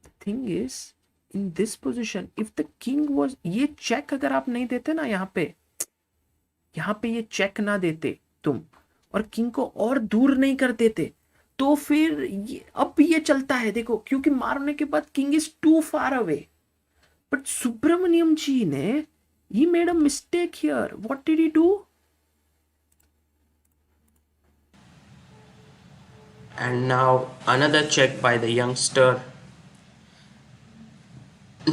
the thing is, in this position, if the king was, ये check अगर आप नहीं देते ना यहाँ पे ये check ना देते तुम, और किंग को और दूर नहीं कर देते, तो फिर अब ये चलता है. देखो, क्योंकि मारने के बाद king is too far away. But Subramaniam ji ने, he made a mistake here. What did he do? And now another check by the youngster.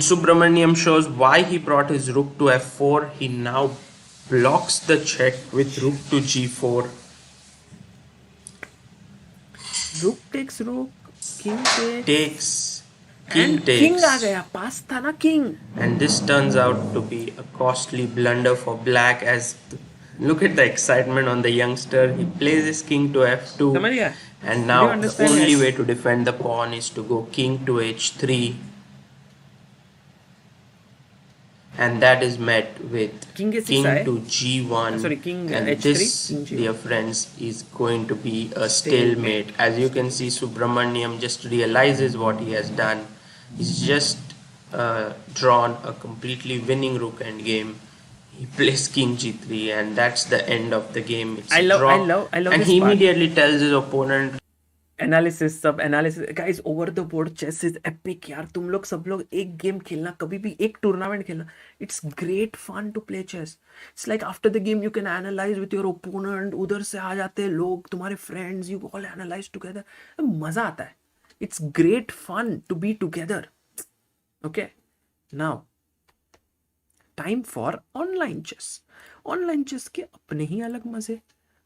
Subramaniam shows why he brought his rook to f4. He now blocks the check with rook to g4. Rook takes rook, king takes, king takes. King आ गया, पास था ना king. And this turns out to be a costly blunder for black, as look at the excitement on the youngster. He plays his king to f2. And now the only way to defend the pawn is to go king to h3. And that is met with king to g1. And h3, this, dear friends, is going to be a stalemate. As you can see, Subramaniam just realizes what he has done. He's just drawn a completely winning rook endgame. He plays king g3, and that's the end of the game. It's I love and he immediately tells his opponent. Analysis, सब analysis guys. Over the board chess is epic यार. तुम लोग सब लोग एक game खेलना, कभी भी एक टूर्नामेंट खेलना. It's great fun to play chess. It's like after the game you can analyse with your opponent. उधर से आ जाते हैं लोग, तुम्हारे friends, you all analyse together. मजा आता है. It's great fun to be together. Okay, now time for online chess. Online chess के अपने ही अलग मजे,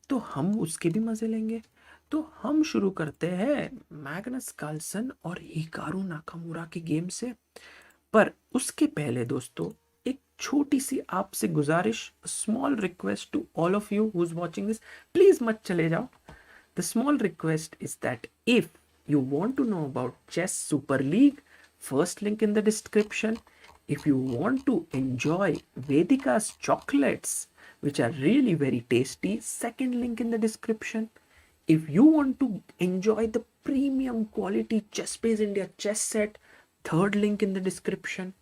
तो हम उसके भी मजे लेंगे. तो हम शुरू करते हैं मैग्नस कार्लसन और हिकारू नाकामुरा के गेम से. पर उसके पहले दोस्तों, एक छोटी सी आपसे गुजारिश, small request to all of you who is watching this. Please मत चले जाओ. The small request is that if you want to know about chess super league, first link in the description. If you want to enjoy Vedika's chocolates, which are really very tasty, second link in the description. If you want to enjoy the premium quality Chessbase India chess set, third link in the description.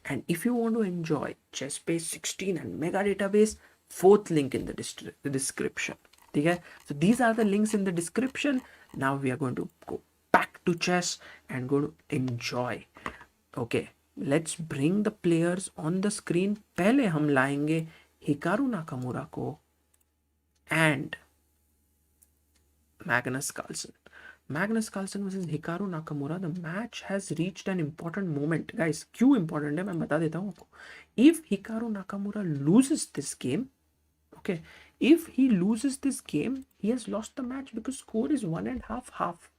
And if you want to enjoy Chessbase 16 and Mega Database, fourth link in the description. Okay? So these are the links in the description. Now we are going to go back to chess and go to enjoy. Okay, let's bring the players on the screen. पहले हम लाएंगे Hikaru Nakamura को and Magnus Carlsen. Magnus Carlsen versus Hikaru Nakamura. The match has reached an important moment. Guys, क्यों important है मैं बता देता हूँ आपको. If Hikaru Nakamura loses this game, okay, if he loses this game, he has lost the match because score is 1.5.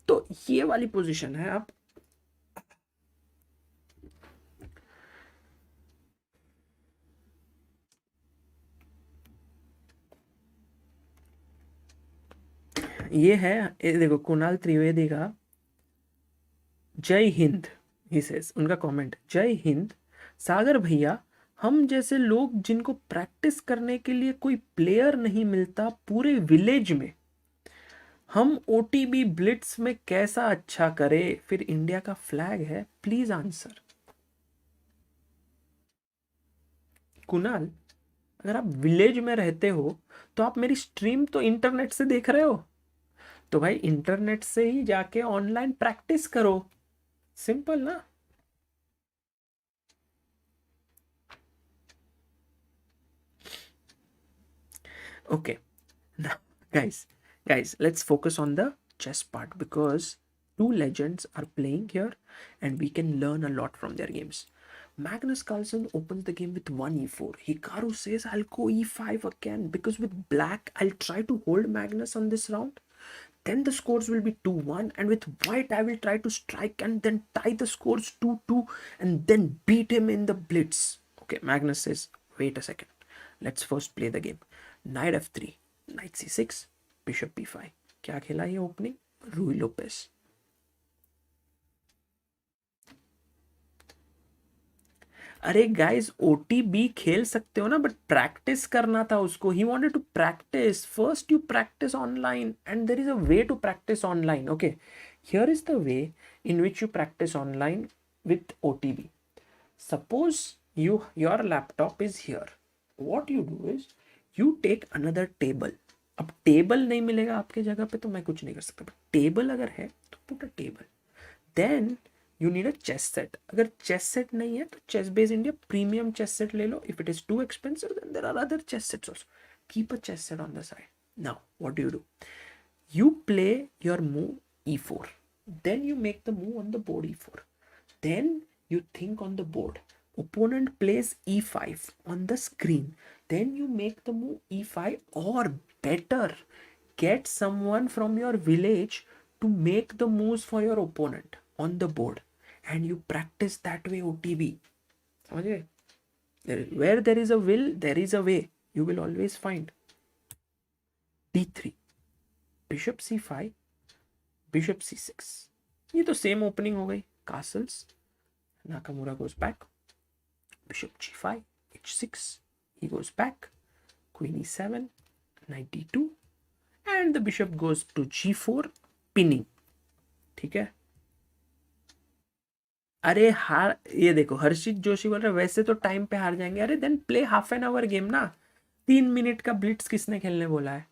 तो ये वाली पोजीशन है. आप ये है, ये देखो कुणाल त्रिवेदी का जय हिंद, ही सेज, उनका कमेंट, जय हिंद सागर भैया, हम जैसे लोग जिनको प्रैक्टिस करने के लिए कोई प्लेयर नहीं मिलता पूरे विलेज में, हम ओटीबी ब्लिट्स में कैसा अच्छा करे, फिर इंडिया का फ्लैग है, प्लीज आंसर. कुणाल, अगर आप विलेज में रहते हो तो आप मेरी स्ट्रीम तो इंटरनेट से देख रहे हो, तो भाई इंटरनेट से ही जाके ऑनलाइन प्रैक्टिस करो. सिंपल ना. Okay, now guys, let's focus on the chess part because two legends are playing here and we can learn a lot from their games. Magnus Carlsen opens the game with 1e4. Hikaru says I'll go e5 again because with black I'll try to hold Magnus on this round. Then the scores will be 2-1, and with white I will try to strike and then tie the scores 2-2 and then beat him in the blitz. Okay, Magnus says, wait a second. Let's first play the game. Knight f3, knight c6, bishop b5. क्या खेला ये opening? Rui Lopez. अरे guys, OTB खेल सकते हो ना, but practice करना था उसको. He wanted to practice. First you practice online and there is a way to practice online. Okay, here is the way in which you practice online with OTB. Suppose your laptop is here. What you do is you take another table. अब table नहीं मिलेगा आपके जगह पे तो मैं कुछ नहीं कर सकता, बट टेबल अगर है तो put a table. Then you need a chess set. अगर chess set नहीं है तो Chessbase India premium chess set ले लो. If it is too expensive, then there are other chess sets also. Keep a chess set on the side. Now, what do? You play your move e4. Then you make the move on the board e4. Then you think on the board. Opponent plays e5 on the screen. Then you make the move e5, or better, get someone from your village to make the moves for your opponent on the board, and you practice that way OTB. समझे? Where there is a will, there is a way. You will always find. d3, bishop c5, bishop c6. ये तो same opening हो गई. castles. Nakamura goes back. Bishop g5, h6. He goes back. Queen e7, knight d2, and the bishop goes to g4, pinning. ठीक है. अरे हार, ये देखो हर्षित जोशी बोल रहे वैसे तो टाइम पे हार जाएंगे. अरे then play half an hour game ना. 3 मिनट का ब्लिट्स किसने खेलने बोला है?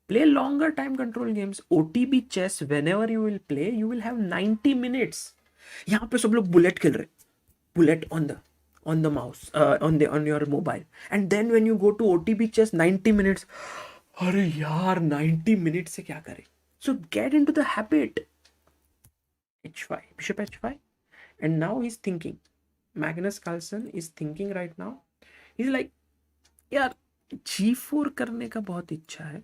Play longer time control games. OTB chess whenever you will play you will have 90 minutes. यहाँ पे सब लोग बुलेट खेल रहे, bullet on the mouse, on your mobile, and then when you go to OTB chess 90 minutes. अरे यार 90 minutes से क्या करें? So get into the habit. h5, bishop h5. And now he's thinking. Magnus Carlsen is thinking right now. He's like, यार g4 करने का बहुत इच्छा है.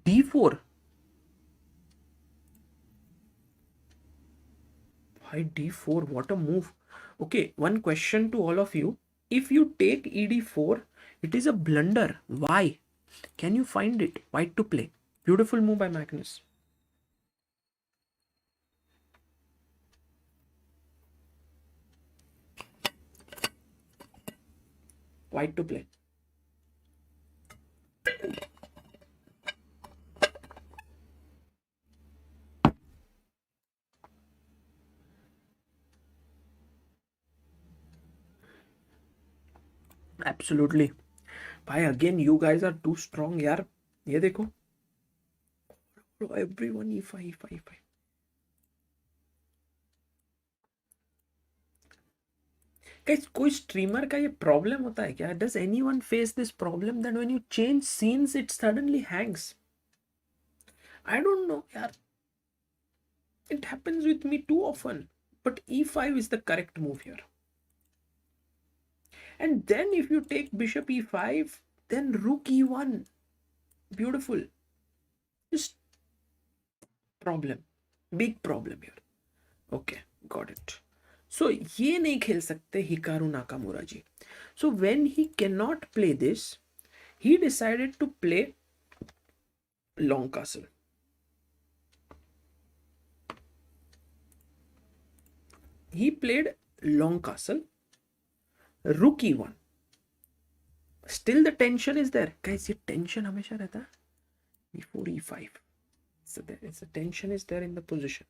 d4. Why d4? What a move. Okay, one question to all of you. If you take ed4, it is a blunder. Why? Can you find it? White to play. Beautiful move by Magnus. White to play. Absolutely. भाई again you guys are too strong यार. ये देखो everyone e5 e5 e5. Guys, कोई streamer का ये problem होता है क्या? Does anyone face this problem that when you change scenes it suddenly Hanks? I don't no यार. It happens with me too often. But e5 is the correct move here. And then if you take bishop e5, then rook e1. Beautiful. Just problem. Big problem here. Okay, got it. So ये नहीं खेल सकते Hikaru Nakamura ji. So when he cannot play this, he decided to play long castle. He played long castle, rook e1. Still the tension is there. Guys, ये tension हमेशा रहता है. Before e5. So there is a tension is there in the position.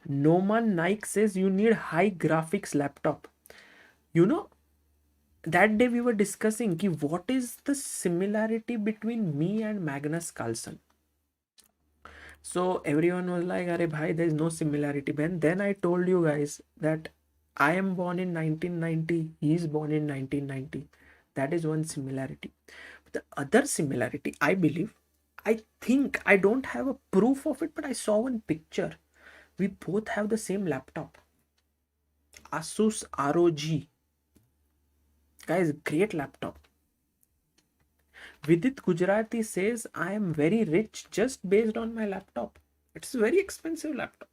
Noman Naik says you need high graphics laptop. You know, that day we were discussing ki what is the similarity between me and Magnus Carlsen. So everyone was like, "Arey bhai, there is no similarity." And then I told you guys that I am born in 1990. He is born in 1990. That is one similarity. But the other similarity, I believe, I think I don't have a proof of it, but I saw one picture. We both have the same laptop. Asus ROG. Guys, great laptop. Vidit Gujarati says I am very rich just based on my laptop. It's a very expensive laptop.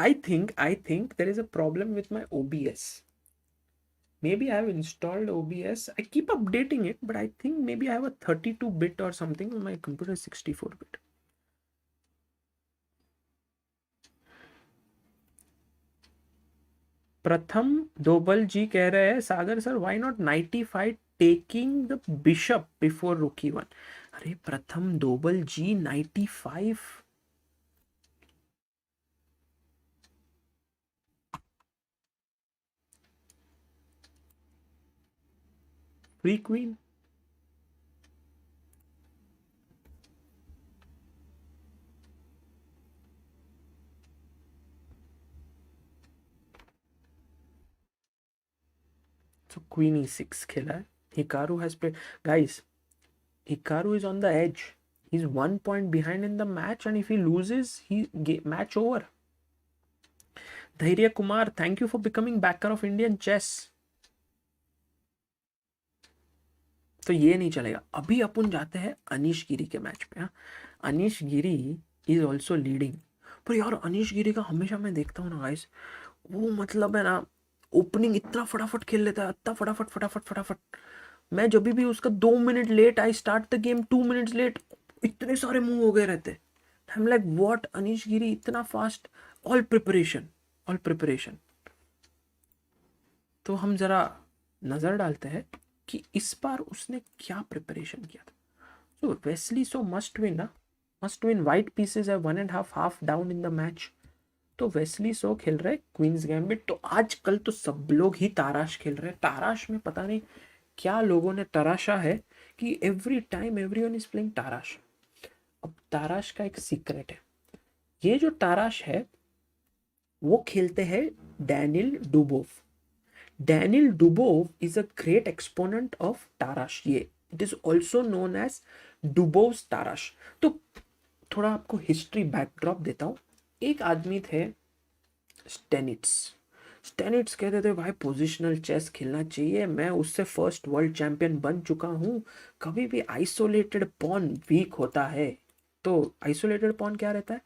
I think there is a problem with my OBS. Maybe I have installed OBS. I keep updating it, but I think maybe I have a 32-bit or something on my computer, 64-bit. प्रथम दोबल जी कह रहे हैं Sagar sir why not 95 taking the bishop before rook e1. अरे Pratham Dobal ji 95. Free queen. So queen e6 खेला है. Hikaru has played. Guys, Hikaru is on the edge. He's 1 point behind in the match, and if he loses, match over. Dhairya Kumar, thank you for becoming backer of Indian chess. तो ये नहीं चलेगा. अभी अपन जाते हैं अनीश गिरी के match पे. हाँ, अनीश गिरी इज ऑल्सो लीडिंग. पर यार अनीश गिरी का हमेशा मैं देखता हूँ ना गाइस, वो मतलब है ना, ओपनिंग इतना फटाफट खेल लेता है, इतना फटाफट फटाफट फटाफट. मैं जब भी उसका 2 minute late I start the game, 2 minutes late, इतने सारे मूव हो गए रहते. I am like what, Anish Giri इतना fast. All preparation, all preparation. तो हम जरा नजर डालते हैं कि इस बार उसने क्या प्रिपरेशन किया था. सो वेस्ली सो मस्ट विन ना, मस्ट विन. वाइट पीसेस है 1.5 half down in the match. तो वेस्ली सो खेल रहे क्वींस गैम्बिट. तो आजकल तो सब लोग ही ताराश खेल रहे हैं. ताराश में पता नहीं क्या लोगों ने तराशा है कि every time everyone is playing Tarrasch. अब ताराश का एक सीक्रेट है. ये जो ताराश है वो खेलते हैं Daniel डुबोव. Daniel Dubov is a great exponent of Tarash. ये it is also known as Dubov's Tarash. तो थोड़ा आपको हिस्ट्री बैकड्रॉप देता हूँ. एक आदमी थे स्टेनिट्स. स्टेनिट्स कहते थे भाई पोजिशनल चेस खेलना चाहिए, मैं उससे फर्स्ट वर्ल्ड चैंपियन बन चुका हूँ. कभी भी आइसोलेटेड पॉन वीक होता है. तो आइसोलेटेड पॉन क्या रहता है?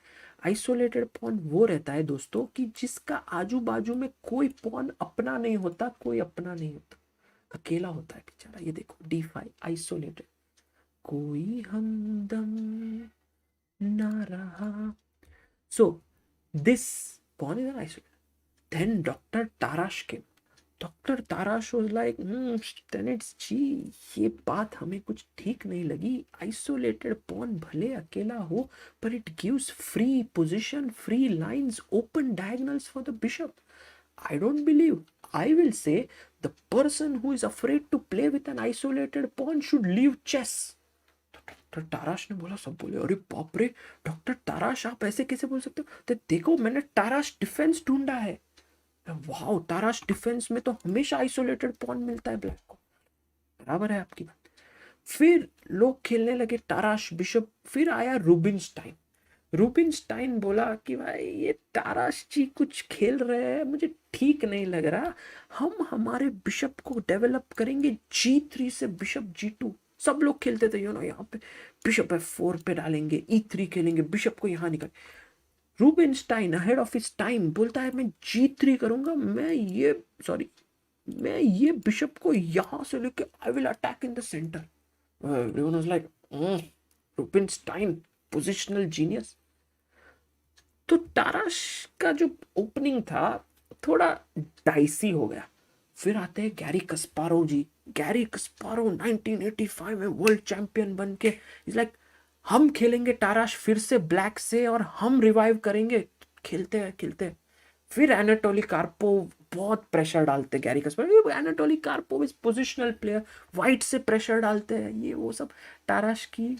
आइसोलेटेड पॉन वो रहता है दोस्तों कि जिसका आजू बाजू में कोई पॉन अपना नहीं होता, कोई अपना नहीं होता. अकेला होता है बेचारा। ये देखो D5 आइसोलेटेड, कोई हमदम ना रहा। So this pawn is an isolated. Then Dr. Tarash came. Dr. Tarash was like, tenets जी, ये बात हमें कुछ ठीक नहीं लगी। आइसोलेटेड पॉन भले अकेला हो, पर it gives free position, free lines, open diagonals for the bishop. I don't believe. I will say the person who is afraid to play with an isolated pawn should leave chess. Doctor Tarrasch ने बोला, सब बोले अरे बाप रे doctor ताराश आप ऐसे कैसे बोल सकते हो? तो देखो मैंने ताराश डिफेंस ढूंढा है। वाह, ताराश डिफेंस में तो हमेशा आइसोलेटेड पॉन मिलता है ब्लैक को। बराबर है आपकी बात। फिर लोग खेलने लगे ताराश बिशप। फिर आया रूबिनस्टाइन। रूबिनस्टाइन बोला कि भाई ये ताराश जी कुछ खेल रहे हैं, मुझे ठीक नहीं लग रहा। हम हमारे बिशप को डेवलप करेंगे G3 से बिशप G2। सब लोग खेलते थे यहाँ पे बिशप F4 पे डालेंगे, E3 खेलेंगे, बिशप को यहाँ निकल। रूबिनस्टाइन अहेड ऑफ हिज टाइम बोलता है मैं G3 करूंगा, मैं ये बिशप को यहाँ से लेके I will attack in the centre. Everyone was like Rubinstein positional genius. तो ताराश का जो ओपनिंग था थोड़ा डाइसी हो गया। फिर आते हैं गैरी कस्पारोव जी। गैरी कस्पारोव 1985 में वर्ल्ड चैंपियन बन के इज लाइक हम खेलेंगे ताराश फिर से ब्लैक से और हम रिवाइव करेंगे। खेलते हैं। फिर एनाटोली कार्पोव बहुत प्रेशर डालते हैं Garry Kasparov. Anatoly Karpov is positional player, white से प्रेशर डालते हैं, ये वो सब। ताराश की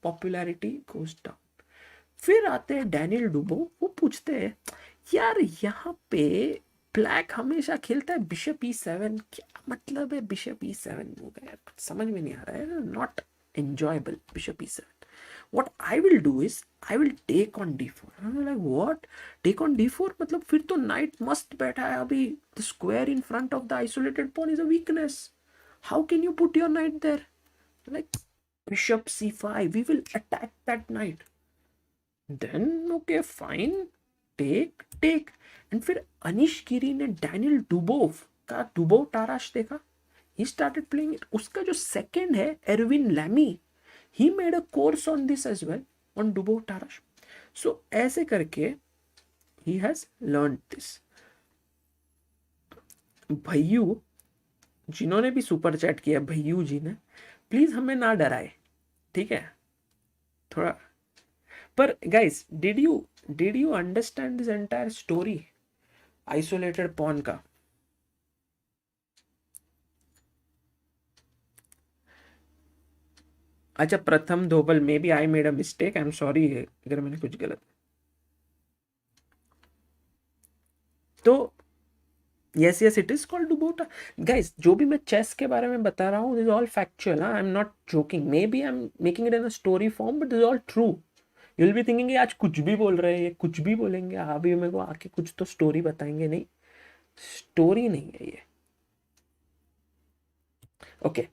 पॉपुलैरिटी गोज डाउन। फिर आते हैं डैनियल डुबो। वो पूछते हैं यार यहाँ पे ब्लैक हमेशा खेलता है बिशप E7, क्या मतलब है बिशप E7? हो गया समझ में नहीं आ रहा है, not enjoyable bishop E7। what I will do is I will take on D4। I'm like what? Take on D4 मतलब फिर तो नाइट मस्त बैठा है अभी। the square in front of the isolated pawn is a weakness, how can you put your knight there? like bishop C5, we will attack that knight। then okay fine, take। And फिर अनिश गिरी ने Daniel डुबोव का डुबोव ताराश देखा, he started playing it. उसका जो second है Erwin L'Ami, he made a course on this as well, on Dubov Tarrasch. So ऐसे करके ही हैज लर्न दिस। भैयू जिन्होंने भी सुपर चैट किया, भैयू जी ने, प्लीज हमें ना डराए, ठीक है थोड़ा। पर guys did you understand this entire story isolated pawn का? अच्छा Pratham Dhobal, maybe I made a mistake, I am sorry अगर मैंने कुछ गलत। तो यस इट इज कॉल्ड डुबोटा। गाइस जो भी मैं चेस के बारे में बता रहा हूँ this all factual, I am not joking. Maybe I am making it in a story form but this all true. You will be thinking आज कुछ भी बोल रहे हैं, ये कुछ भी बोलेंगे, अभी मेरे को आके कुछ तो स्टोरी बताएंगे। नहीं, स्टोरी नहीं है ये। ओके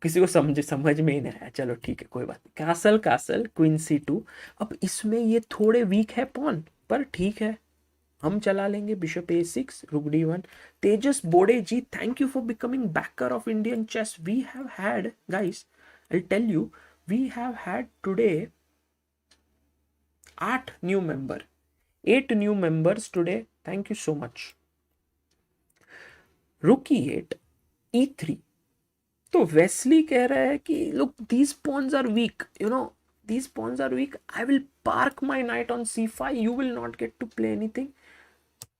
किसी को समझ में ही नहीं आया, चलो ठीक है कोई बात नहीं। Castle queen C2। अब इसमें ये थोड़े वीक है पॉन, पर ठीक है हम चला लेंगे bishop A6, rook D1। Tejas Bode ji, thank you for becoming backer of Indian chess. We have had guys, I tell you, we have had today 8 new member, 8 new members today, thank you so much. Rook E8 E3। तो Wesley कह रहा है कि look these pawns are weak, you know these pawns are weak, I will park my knight on C5, you will not get to play anything.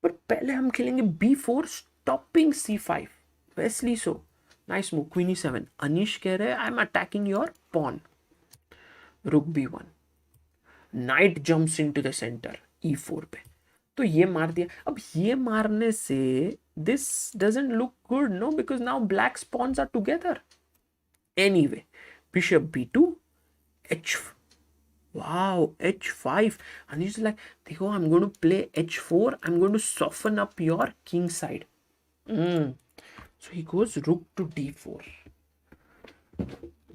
पर पहले हम खेलेंगे B4 stopping C5। Wesley so nice move, queen E7। Anish कह रहे हैं I am attacking your pawn, rook B1, knight jumps into the centre E4 पे। तो ये मार दिया। अब ये मारने से this doesn't look good, no, because now black pawns are together. Anyway bishop B2 H, wow, H5, and he's like देखो I'm going to play H4, I'm going to soften up your king side। so he goes rook to D4।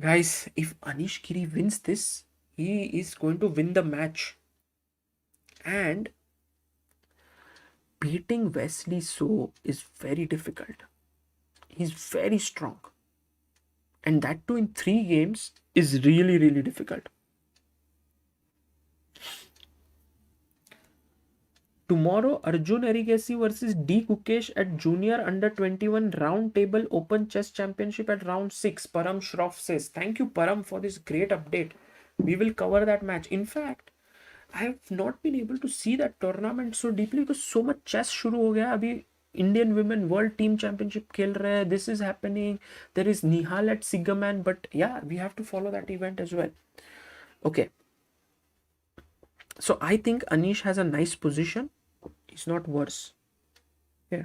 guys if Anish Giri wins this, he is going to win the match, and beating Wesley So is very difficult, He's very strong. And that too in 3 games is really, really difficult. Tomorrow, Arjun Erigesi versus D. Kukesh at Junior Under 21 Round Table Open Chess Championship at round 6. Param Shroff says, thank you, Param, for this great update. We will cover that match. In fact, I have not been able to see that tournament so deeply because so much chess शुरू हो गया अभी. Indian Women World Team Championship खेल रहे हैं. This is happening. There is Nihal at Sigaman. But yeah, we have to follow that event as well. Okay. So I think Anish has a nice position. He's not worse. Yeah.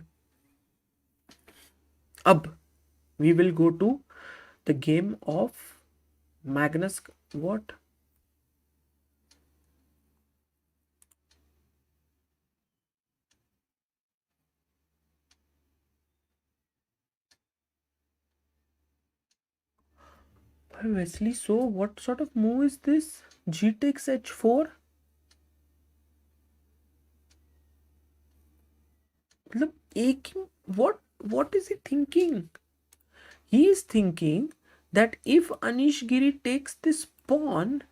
Ab, we will go to the game of Magnus. What? Wesley, so what sort of move is this? G takes h4? What is he thinking? He is thinking that if Anish Giri takes this pawn,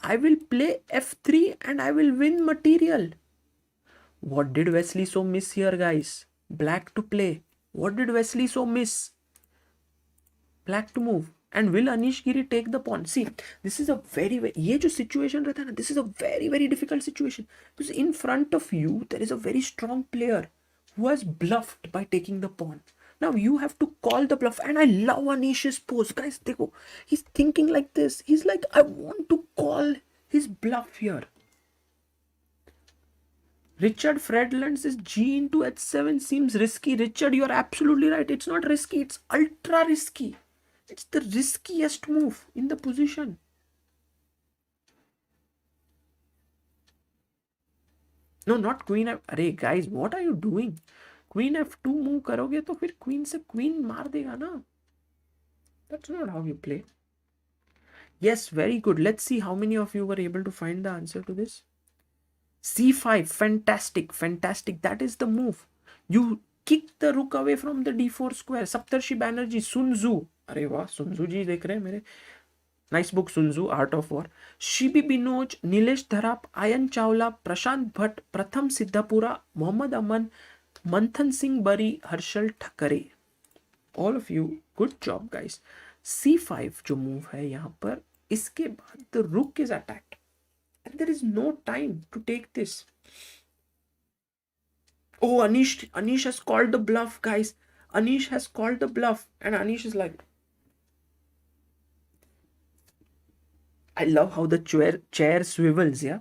I will play f3 and I will win material. What did Wesley so miss here, guys? Black to play. What did Wesley so miss? Black to move. And will Anish Giri take the pawn? See, this is a very, ये जो situation रहता है ना, this is a very, very difficult situation. Because in front of you, there is a very strong player who has bluffed by taking the pawn. Now you have to call the bluff. And I love Anish's pose. Guys, देखो, he's thinking like this. He's like, I want to call his bluff here. Richard Fredland says G into h7 seems risky. Richard, you're absolutely right. It's not risky. It's ultra risky. It's the riskiest move in the position. No, not queen f. अरे guys, what are you doing? Queen f2 move करोगे तो फिर queen से queen मार देगा ना. That's not how you play. Yes, very good. Let's see how many of you were able to find the answer to this. c5, fantastic, fantastic. That is the move. You kick the rook away from the d4 square. Saptarshi Banerjee, Sun Tzu. अरे वाह, Sun Tzu जी देख रहे हैं मेरे. Nice book, Sun Tzu, Art of War. Shibi Binoj, Nilesh Dharap, Ayan Chawla, Prashant Bhatt, Pratham Siddhapura, Mohammad Aman, Manthan Singh Bari, Harshal Thakare. All of you, good job, guys. c5 जो move है यहाँ पर, इसके बाद the rook is attacked. And there is no time to take this. Oh, Anish has called the bluff, guys. Anish has called the bluff. And Anish is like, I love how the chair swivels, yeah.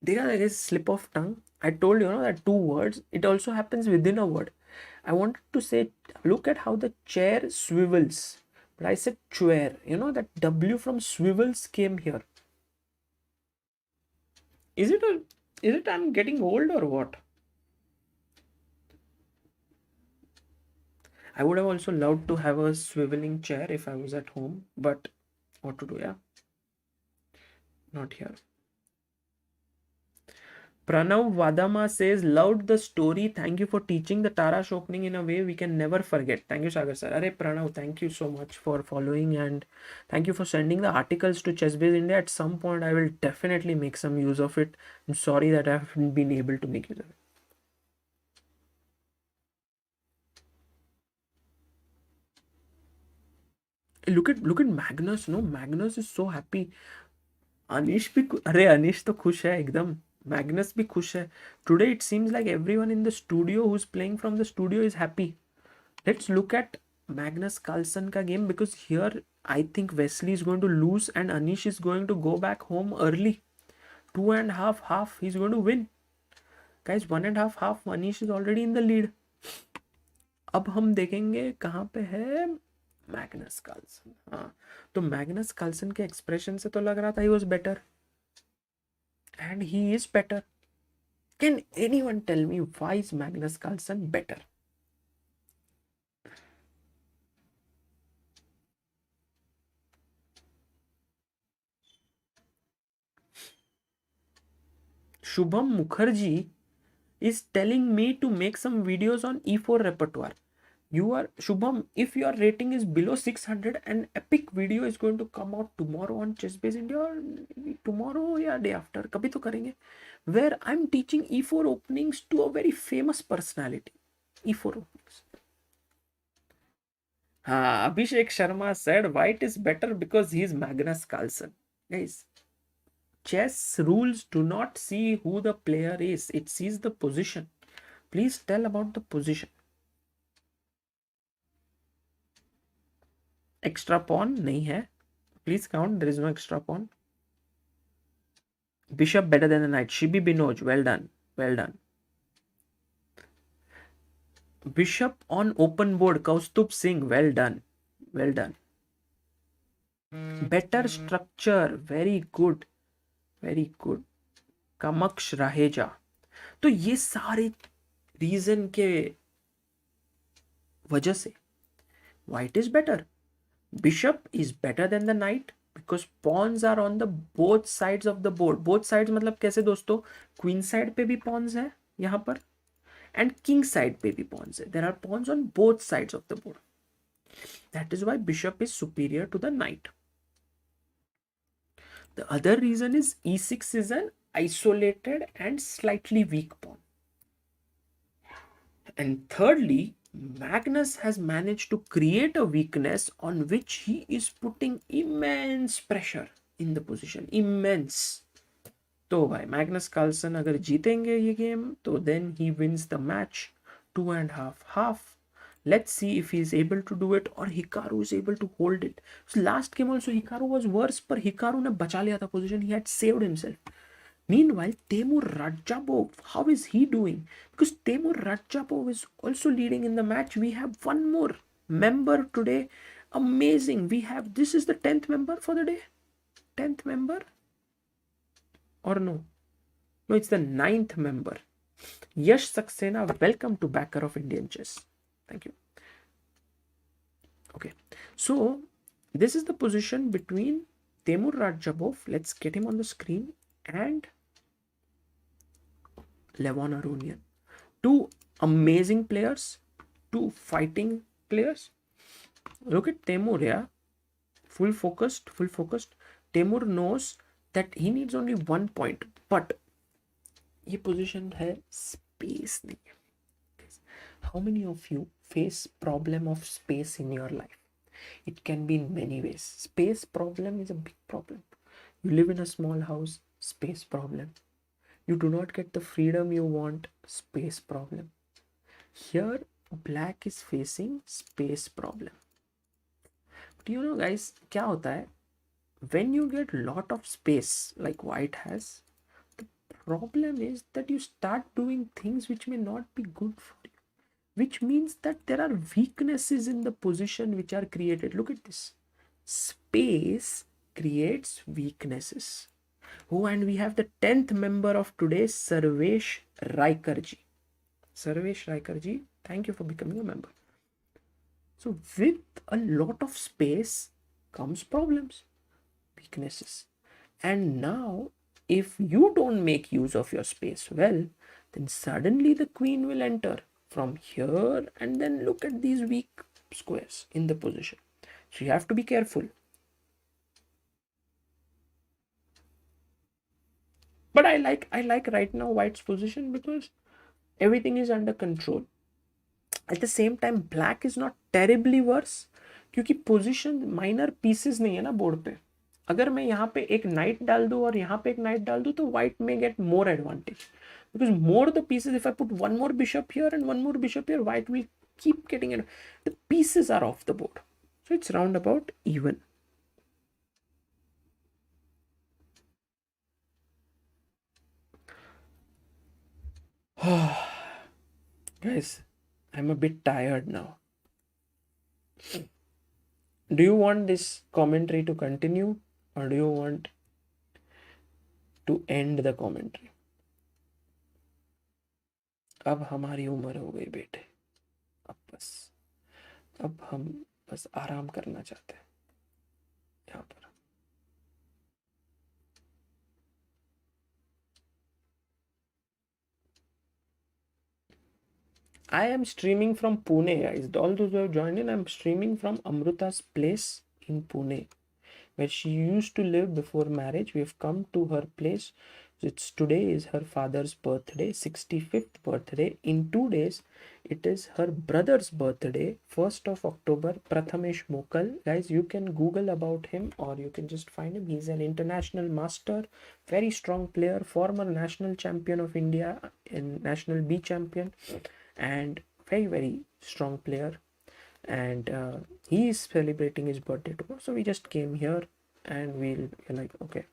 There is slip of tongue. I told you, that 2 words, it also happens within a word. I wanted to say, look at how the chair swivels. But I said chair. That W from swivels came here. Is it I'm getting old or what? I would have also loved to have a swiveling chair if I was at home, but what to do, yeah? Not here. Pranav Vadama says, loved the story. Thank you for teaching the Tarash opening in a way we can never forget. Thank you, Sagar sir. Arey Pranav, thank you so much for following and thank you for sending the articles to ChessBase India. At some point, I will definitely make some use of it. I'm sorry that I haven't been able to make use of it. Look at Magnus. No, Magnus is so happy. Anish भी अरे Anish तो खुश है एकदम. Magnus भी खुश है. Today it seems like everyone in the studio who's playing from the studio is happy. Let's look at Magnus Carlsen का game because here I think Wesley is going to lose and Anish is going to go back home early. 2.5 half he's going to win. Guys, 1.5 half Anish is already in the lead. अब हम देखेंगे कहाँ पे है Magnus Carlsen. हाँ, तो Magnus Carlsen के expression से तो लग रहा था he was better and he is better. Can anyone tell me why is Magnus Carlsen better? Shubham Mukherjee is telling me to make some videos on e4 repertoire. You are Shubham, if your rating is below 600, an epic video is going to come out tomorrow on ChessBase India, or tomorrow or day after, kabhi to karenge, where I'm teaching e4 openings to a very famous personality. E4 openings. Abhishek Sharma said white is better because he is Magnus Carlsen. Guys, chess rules do not see who the player is, it sees the position. Please tell about the position. Extra pawn nahi hai. Please count, there is no extra pawn. Bishop better than the knight. Shibi Binoj, well done. Well done. Bishop on open board. Kaustubh Singh, well done. Well done. Better structure, very good. Very good. Kamaksh Raheja. तो ये सारे reason के वजह से white is better. Bishop is better than the knight because pawns are on the both sides of the board. Both sides मतलब कैसे दोस्तों, queen side पे भी pawns है यहाँ पर and king side पे भी pawns है. There are pawns on both sides of the board. That is why bishop is superior to the knight. The other reason is e6 is an isolated and slightly weak pawn. And thirdly, Magnus has managed to create a weakness on which he is putting immense pressure in the position. Immense. तो भाई Magnus Carlsen अगर जीतेंगे ये game तो then he wins the match 2.5. Let's see if he is able to do it or Hikaru is able to hold it. So last game also Hikaru was worse, पर Hikaru ने बचा लिया था position. He had saved himself. Meanwhile, Temur Radjabov, how is he doing? Because Temur Radjabov is also leading in the match. We have one more member today. Amazing. We have, this is the 10th member for the day. 10th member? Or no? No, it's the 9th member. Yash Saxena, welcome to Backer of Indian Chess. Thank you. Okay. So, this is the position between Temur Radjabov. Let's get him on the screen. And Levon Aronian. Two amazing players, two fighting players. Look at Temur, yeah. Full focused. Temur knows that he needs only 1 point, but ये position है space नहीं है. How many of you face problem of space in your life? It can be in many ways. Space problem is a big problem. You live in a small house, space problem. You do not get the freedom you want, space problem. Here, black is facing space problem. But you know guys, क्या होता है? When you get lot of space like white has, the problem is that you start doing things which may not be good for you. Which means that there are weaknesses in the position which are created. Look at this. Space creates weaknesses. Oh, and we have the 10th member of today, Sarvesh Raikarji. Sarvesh Raikarji, thank you for becoming a member. So with a lot of space comes problems, weaknesses. And now, if you don't make use of your space well, then suddenly the queen will enter from here and then look at these weak squares in the position. So you have to be careful. But I like right now white's position because everything is under control. At the same time, black is not terribly worse क्योंकि position minor pieces नहीं है ना board पे. अगर मैं यहाँ पे एक knight डाल दूँ और यहाँ पे एक knight डाल दूँ तो white may get more advantage because more the pieces. If I put one more bishop here and one more bishop here, white will keep getting it. The pieces are off the board, so it's roundabout even. Guys, I'm a bit tired now. Do you want this commentary to continue or do you want to end the commentary? अब हमारी उम्र हो गई बेटे, अब हम बस आराम करना चाहते हैं यहाँ पर. I am streaming from Pune, guys. All those who have joined in, I'm streaming from Amruta's place in Pune, where she used to live before marriage. We have come to her place. It's today is her father's birthday, 65th birthday. In 2 days, it is her brother's birthday, 1st of October, Prathamesh Mokal. Guys, you can Google about him or you can just find him. He's an international master, very strong player, former national champion of India and national B champion, and very, very strong player. And he is celebrating his birthday tomorrow. So we just came here and we're like, okay.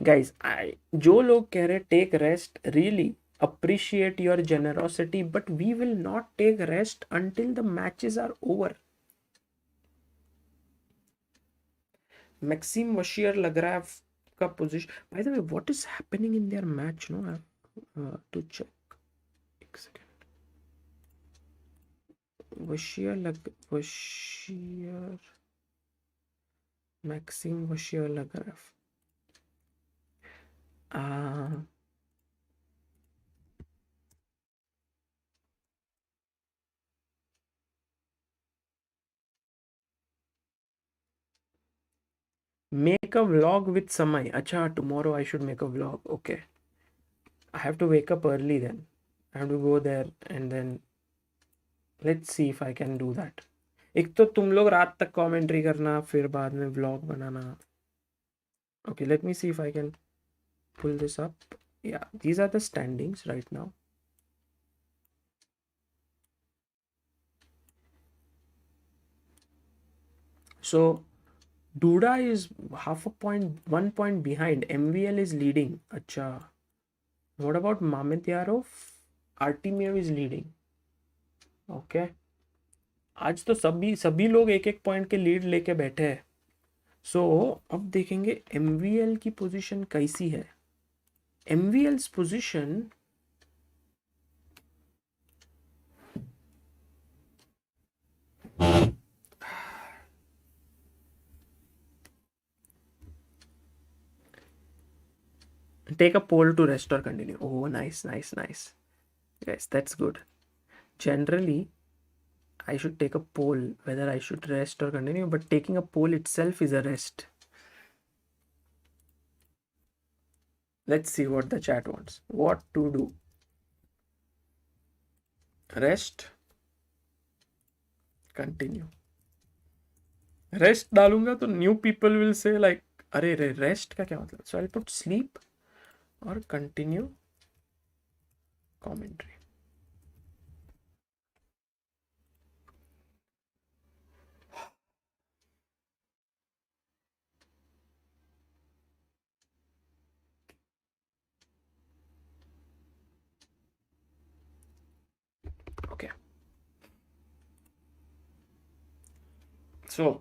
Guys, जो लोग कह रहे take rest, really appreciate your generosity, but we will not take rest until the matches are over. Maxim Bashir Lagrave का position. By the way, what is happening in their match? No, I have to check. एक second. Bashir Maxim Bashir Lagrave. Make a vlog with Samay. Acha, tomorrow I should make a vlog. Okay. I have to wake up early then. I have to go there and then let's see if I can do that. एक तो तुम लोग रात तक commentary करना, फिर बाद में vlog banana. Okay, let me see if I can pull this up. Yeah, these are the standings right now. So Duda is half a point, 1 point behind. MVL is leading. Acha. What about Mamedyarov? Artemiev is leading. Okay. आज तो सभी लोग एक एक point के lead लेके बैठे हैं. सो अब देखेंगे MVL की पोजीशन कैसी है. MVL's position take a poll to rest or continue. Oh, nice. Yes, that's good. Generally, I should take a poll whether I should rest or continue, but taking a poll itself is a rest. Let's see what the chat wants. What to do? Rest, continue. Rest डालूंगा तो new people will say like, अरे रे rest का क्या मतलब? So I'll put sleep or continue commentary. Okay. So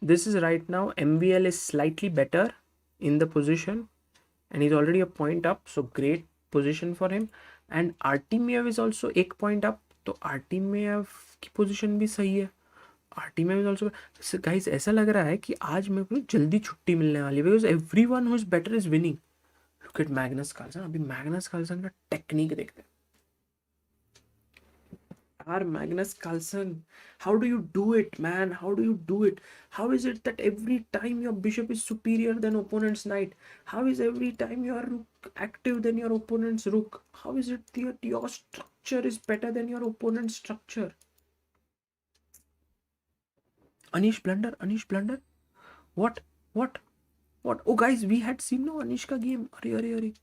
this is right now MVL is slightly better in the position and he's already a point up, so great position for him. And Artemiev is also 1 point up, तो Artemiev की position भी सही है. Artemiev is also. So guys, ऐसा लग रहा है कि आज मेरे को जल्दी छुट्टी मिलने वाली है because everyone who is better is winning. Look at Magnus Carlsen. अभी Magnus Carlsen का टेक्निक देखते हैं. Magnus Carlsen, how do you do it, man? How do you do it? How is it that every time your bishop is superior than opponent's knight? How is every time your rook active than your opponent's rook? How is it that your structure is better than your opponent's structure? Anish blunder. What? Oh guys, we had seen no Anish ka game. Arey.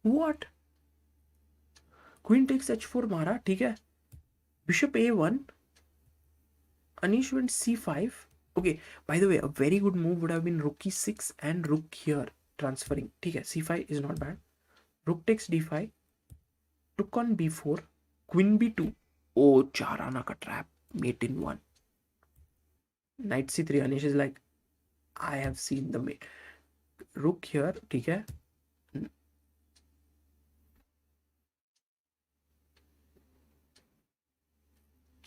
What? Queen takes h4 मारा, ठीक है. Bishop a1. Anish went c5. Okay, by the way, a very good move would have been rook e6 and rook here transferring. ठीक है, c5 is not bad. Rook takes d5. Took on b4. Queen b2. Oh, Charana ka trap. Mate in 1. Knight c3. Anish is like, I have seen the mate. Rook here, ठीक है.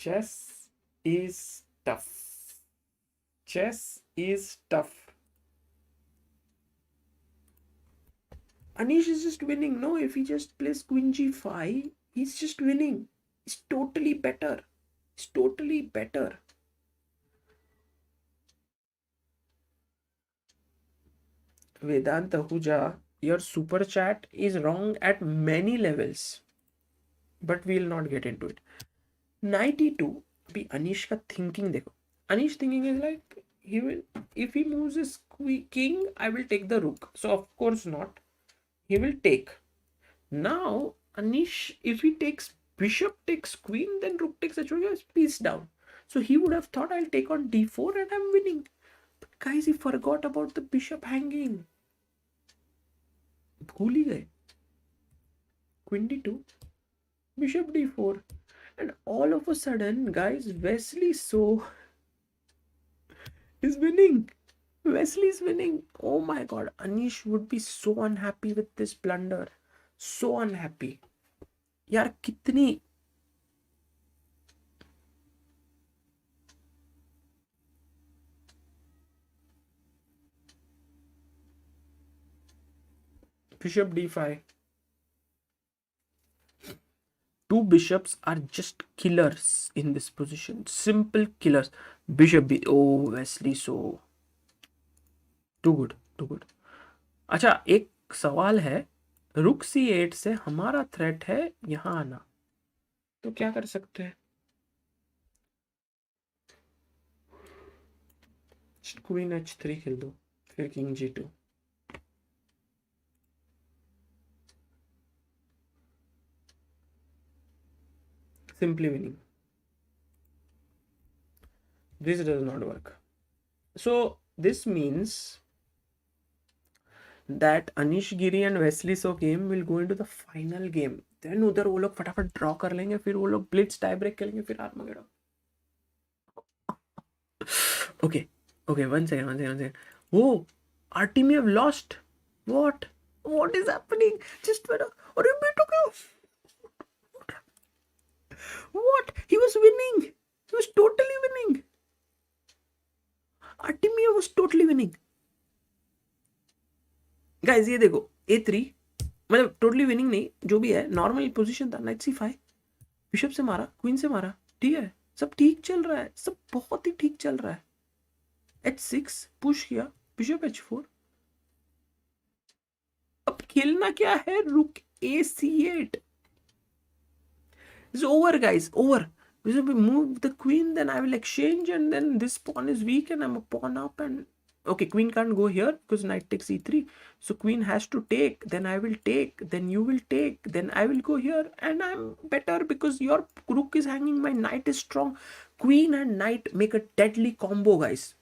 Chess is tough. Anish is just winning. No, if he just plays queen g5, he's just winning. He's totally better. He's totally better. Vedant Ahuja, your super chat is wrong at many levels, but we'll not get into it. Knight e2. अभी अनीश का thinking देखो. Anish thinking is like, he will, if he moves his king, I will take the rook. So of course not. He will take. Now Anish, if he takes bishop takes queen, then rook takes h1, piece down. So he would have thought, I'll take on d4 and I'm winning. But guys, he forgot about the bishop hanging. भूल ही गए. Queen d2, bishop d4, and all of a sudden, guys, Wesley So is winning. Wesley is winning. Oh my god, Anish would be so unhappy with this blunder. So unhappy. यार कितनी bishop d5. Two bishops are just killers in this position. Simple killers. Bishop b. Oh, Wesley So. Too good, too good. अच्छा, एक सवाल है. रुक c8 से हमारा threat है यहां आना, तो क्या कर सकते हैं? क्वीन h3 खेल दो, फिर king g2. Simply winning. This does not work. So this means that Anish Giri and Wesley So game will go into the final game. Then उधर वो लोग फटाफट ड्रॉ कर लेंगे, फिर वो लोग ब्लिट्स टाई ब्रेक करेंगे, फिर Armageddon. Okay, one second. Oh, Artemiev lost. What is happening? Just wait. अरे बेटो क्या? What? He was winning. He was totally winning. Artemiev was totally winning. Guys, ये देखो a3, मतलब टोटली विनिंग नहीं, जो भी है नॉर्मल पोजीशन था. नाइट c5, बिशप से मारा, क्वीन से मारा, ठीक है, सब ठीक चल रहा है, सब बहुत ही ठीक चल रहा है. h6 पुश किया, बिशप h4. अब खेलना क्या है? रुक ac8. It's over, guys, over. If we move the queen, then I will exchange, and then this pawn is weak and I'm a pawn up, and okay, queen can't go here because knight takes e3. So queen has to take, then I will take, then you will take, then I will go here, and I'm better because your rook is hanging, my knight is strong. Queen and knight make a deadly combo, guys.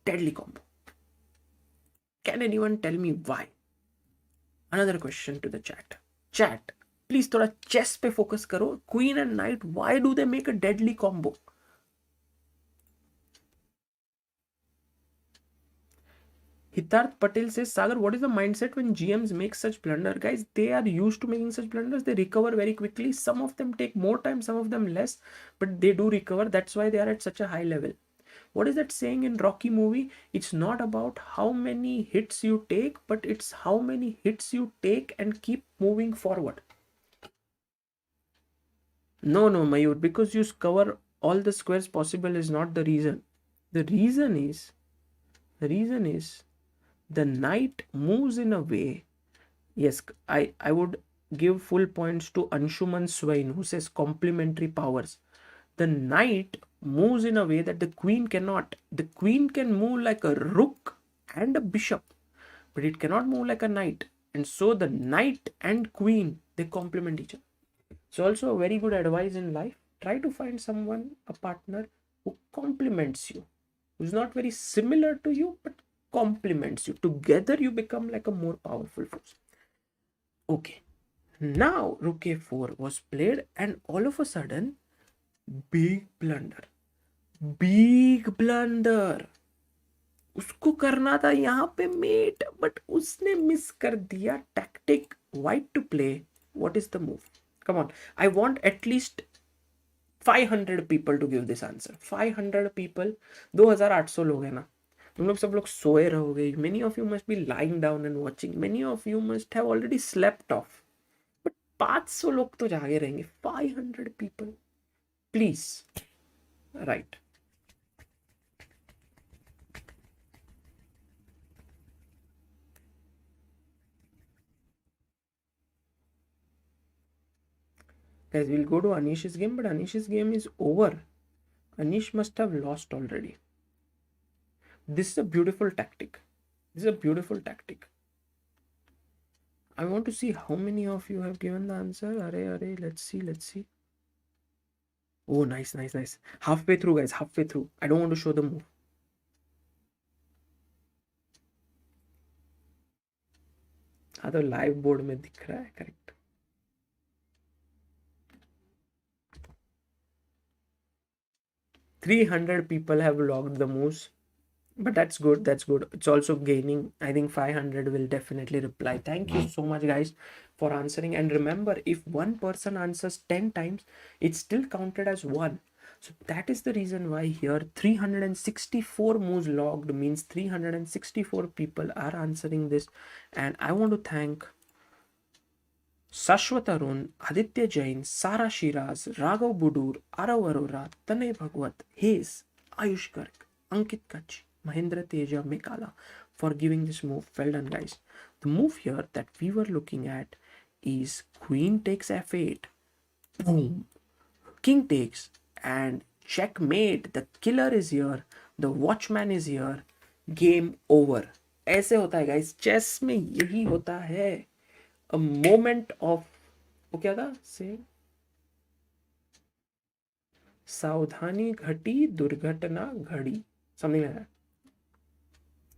Deadly combo. Can anyone tell me why? Another question to the chat. Chat, please थोड़ा chess पे focus करो. Queen and knight, why do they make a deadly combo? Hitarth Patel says, Sagar, what is the mindset when GMs make such blunder? Guys, they are used to making such blunders. They recover very quickly. Some of them take more time, some of them less, but they do recover. That's why they are at such a high level. What is that saying in Rocky movie? It's not about how many hits you take, but it's how many hits you take and keep moving forward. No, Mayur, because you cover all the squares possible is not the reason. The reason is the knight moves in a way. Yes, I would give full points to Anshuman Swain, who says complementary powers. The knight moves in a way that the queen cannot. The queen can move like a rook and a bishop, but it cannot move like a knight. And so the knight and queen, they complement each other. So also a very good advice in life. Try to find someone, a partner, who complements you, who's not very similar to you, but complements you. Together you become like a more powerful force. Okay, now rook a4 was played, and all of a sudden, big blunder. उसको करना था यहाँ पे met, but उसने miss कर दिया tactic. White to play. What is the move? Come on, I want at least 500 people to give this answer. 500 people, 2800 लोग हैं ना. तुम लोग सब लोग सोए रहोगे. Many of you must be lying down and watching. Many of you must have already slept off. But 500 लोग तो जागे रहेंगे. 500 people. Please. Right. Guys, we'll go to Anish's game, but Anish's game is over. Anish must have lost already. This is a beautiful tactic. This is a beautiful tactic. I want to see how many of you have given the answer. Array, let's see, let's see. Oh, nice, nice, nice. Halfway through, guys, halfway through. I don't want to show the move. हाँ तो live board में दिख रहा है. Correct. $300 people have logged the moves, but that's good. That's good. It's also gaining. I think 500 will definitely reply. Thank you so much, guys, for answering. And remember, if one person answers 10 times, it's still counted as one. So that is the reason why here 364 moves logged means 364 people are answering this. And I want to thank Shashwat Arun, Aditya Jain, Sara Shiraz, Raghav Budur, Arav Arora, Tanay Bhagwat, Hayes, Ayush Garg, Ankit Kach, Mahendra Teja Mekala for giving this move. Well done, guys. The move here that we were looking at is Queen takes F8, boom, King takes, and checkmate. The killer is here, the watchman is here, game over. ऐसे होता है guys, chess में यही होता है. A moment of, वो क्या था से, सावधानी घटी दुर्घटना घड़ी, something like that.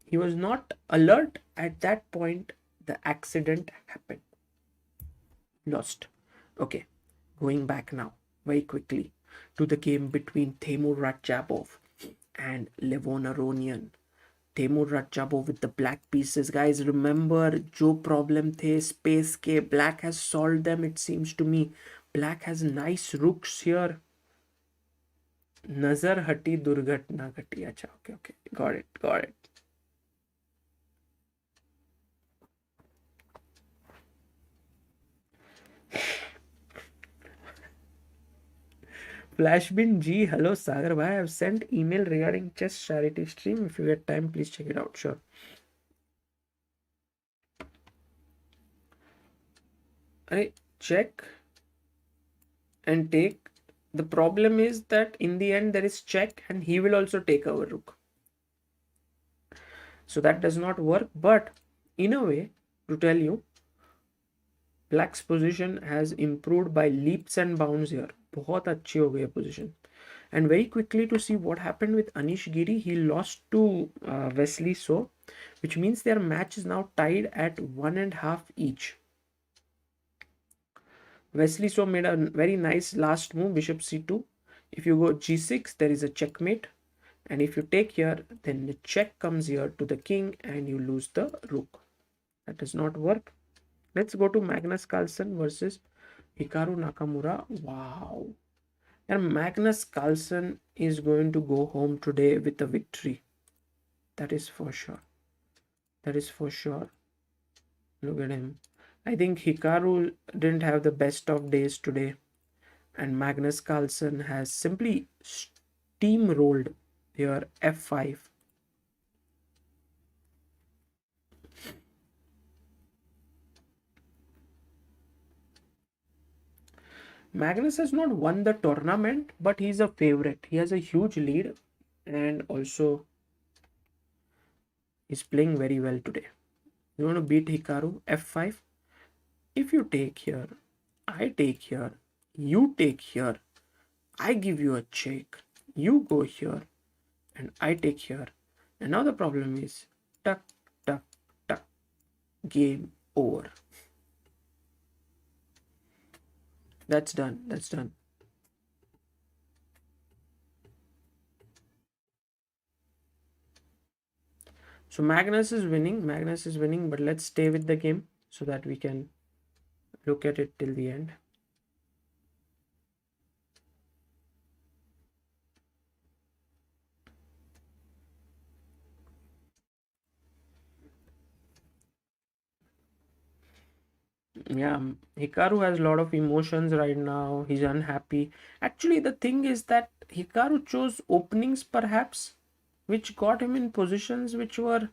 He was not alert at that point. The accident happened. Lost. Okay, going back now very quickly to the game between Temur Radjabov and Levon Aronian. Temur Radjabov with the black pieces. Guys, remember जो problem थे space के, black has solved them. It seems to me black has nice rooks here. नजर हटी दुर्घटना घटी. अच्छा, okay, got it. Flashbin G, hello Sagar bhai. I have sent email regarding chess charity stream. If you get time, please check it out. Sure. I check and take. The problem is that in the end there is check and he will also take our rook. So that does not work. But in a way, to tell you, black's position has improved by leaps and bounds here. बहुत अच्छी हो गई position. And very quickly to see what happened with Anish Giri, he lost to Wesley So, which means their match is now tied at 1.5 each. Wesley So made a very nice last move, bishop c2. If you go g6, there is a checkmate. And if you take here, then the check comes here to the king and you lose the rook. That does not work. Let's go to Magnus Carlsen versus Hikaru Nakamura. Wow. And Magnus Carlsen is going to go home today with a victory. That is for sure. That is for sure. Look at him. I think Hikaru didn't have the best of days today. And Magnus Carlsen has simply steamrolled here f5. Magnus has not won the tournament, but he's a favorite. He has a huge lead and also is playing very well today. You want to beat Hikaru? f5. If you take here, I take here, you take here, I give you a check, you go here, and I take here. And now the problem is tuck, tuck, tuck. Game over. That's done. That's done. So Magnus is winning. Magnus is winning, but let's stay with the game so that we can look at it till the end. Yeah, Hikaru has a lot of emotions right now. He's unhappy. Actually, the thing is that Hikaru chose openings perhaps, which got him in positions which were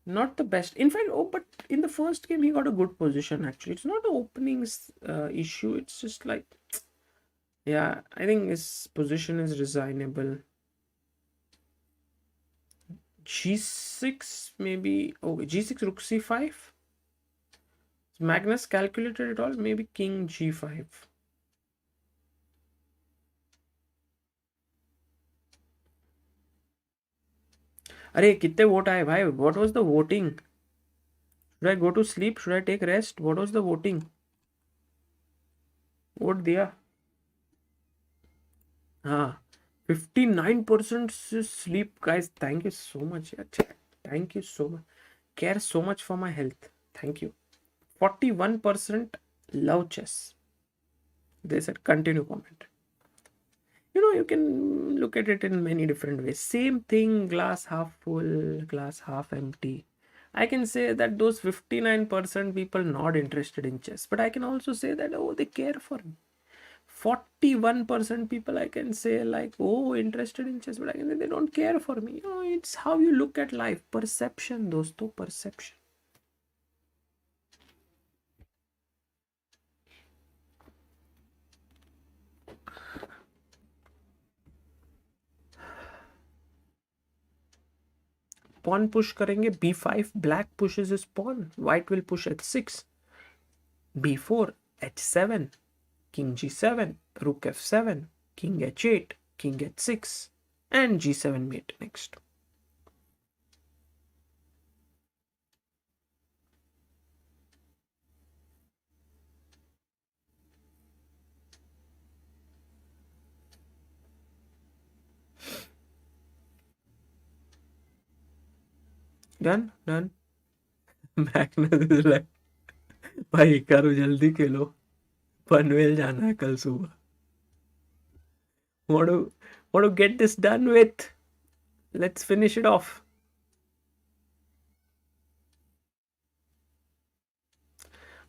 not the best. In fact, oh, but in the first game he got a good position actually. It's not the openings issue. It's just like, yeah, I think his position is resignable. G6 maybe. Oh, G6 Rook C5. Magnus calculated it all. Maybe King G5. अरे कितने vote आए भाई? What was the voting? Should I go to sleep? Should I take rest? What was the voting? Vote दिया? हाँ, 59% sleep, guys. Thank you so much. chat. Thank you so much. Care so much for my health. Thank you. 41% love chess. They said continue comment. You can look at it in many different ways. Same thing, glass half full, glass half empty. I can say that those 59% people not interested in chess, but I can also say that, oh, they care for me. 41% people I can say like, oh, interested in chess, but I can say they don't care for me. It's how you look at life. Perception, dosto, perception. Pawn push करेंगे b5, black pushes his pawn, white will push h6, b4, h7, king g7, rook f7, king h8, king h6, and g7 mate next. Done. Magnus is like, भाई करो जल्दी खेलो, पनवेल जाना है कल सुबह. Want to get this done with. Let's finish it off.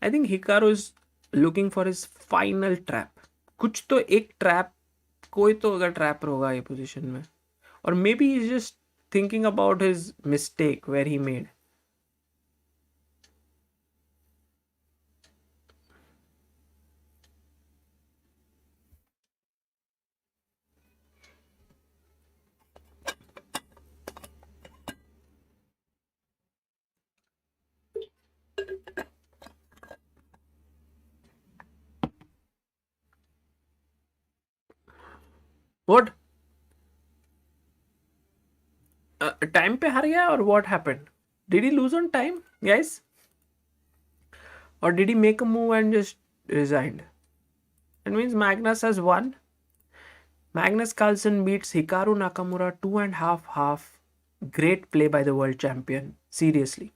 I think Hikaru is looking for his final trap. कुछ तो एक ट्रैप, कोई तो अगर ट्रैप होगा ये पोजीशन में. Or maybe he's just thinking about his mistake where he made. What? Time पे हार गया or what happened? Did he lose on time, guys? Or did he make a move and just resigned? That means Magnus has won. Magnus Carlsen beats Hikaru Nakamura 2.5. Great play by the world champion. Seriously.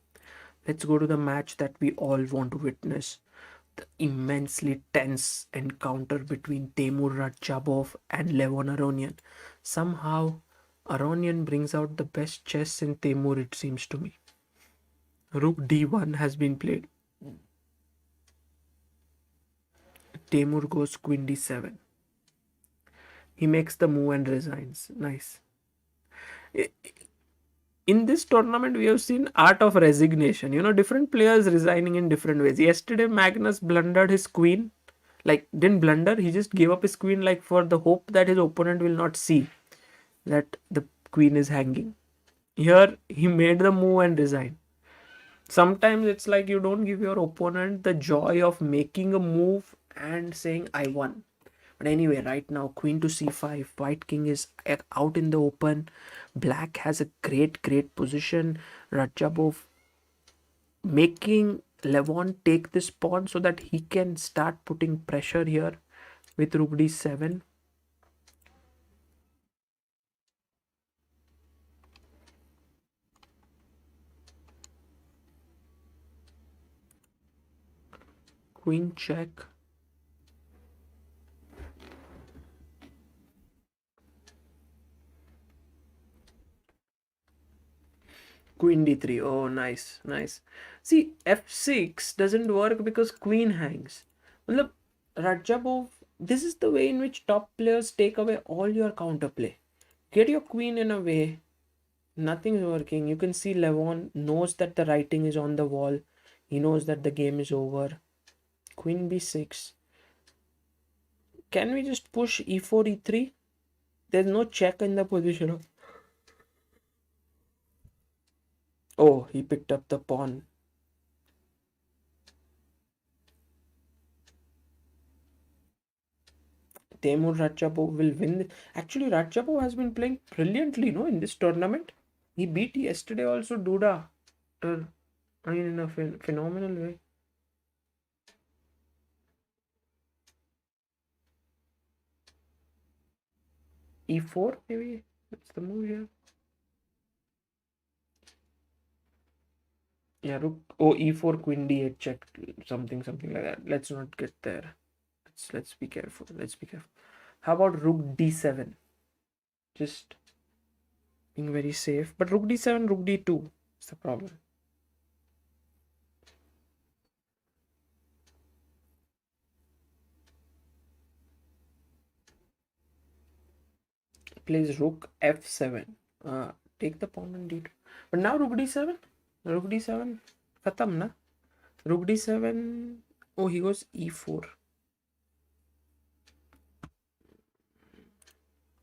Let's go to the match that we all want to witness. The immensely tense encounter between Temur Radjabov and Levon Aronian. Somehow, Aronian brings out the best chess in Temur, it seems to me. Rook d1 has been played. Temur goes queen d7. He makes the move and resigns. Nice. In this tournament, we have seen art of resignation. Different players resigning in different ways. Yesterday, Magnus blundered his queen. Like, didn't blunder. He just gave up his queen, like, for the hope that his opponent will not see that the queen is hanging. Here, he made the move and resigned. Sometimes it's like you don't give your opponent the joy of making a move and saying, I won. But anyway, right now, queen to c5, white king is out in the open. Black has a great position. Radjabov making Levon take this pawn so that he can start putting pressure here with rook d7. Queen check. Queen d3. Oh, nice, nice. See, f6 doesn't work because queen hangs. Matlab, Radjabov, this is the way in which top players take away all your counterplay. Get your queen in a way, nothing's working. You can see Levon knows that the writing is on the wall. He knows that the game is over. Queen b6. Can we just push e4, e3? There's no check in the position. Oh, he picked up the pawn. Temur Radjabov will win. Actually, Radjabov has been playing brilliantly, no, in this tournament. He beat yesterday also Duda. I mean, in a phenomenal way. E4, maybe? That's the move here. Yeah, rook. Oh, e4, queen d8 check. Something like that. Let's not get there. Let's be careful. Let's be careful. How about rook d7? Just being very safe. But rook d7, rook d2 is the problem. Plays rook f7. Take the pawn on d2. But now rook d7. Rook d7. Khatam na. Rook d7. Oh, he goes e4.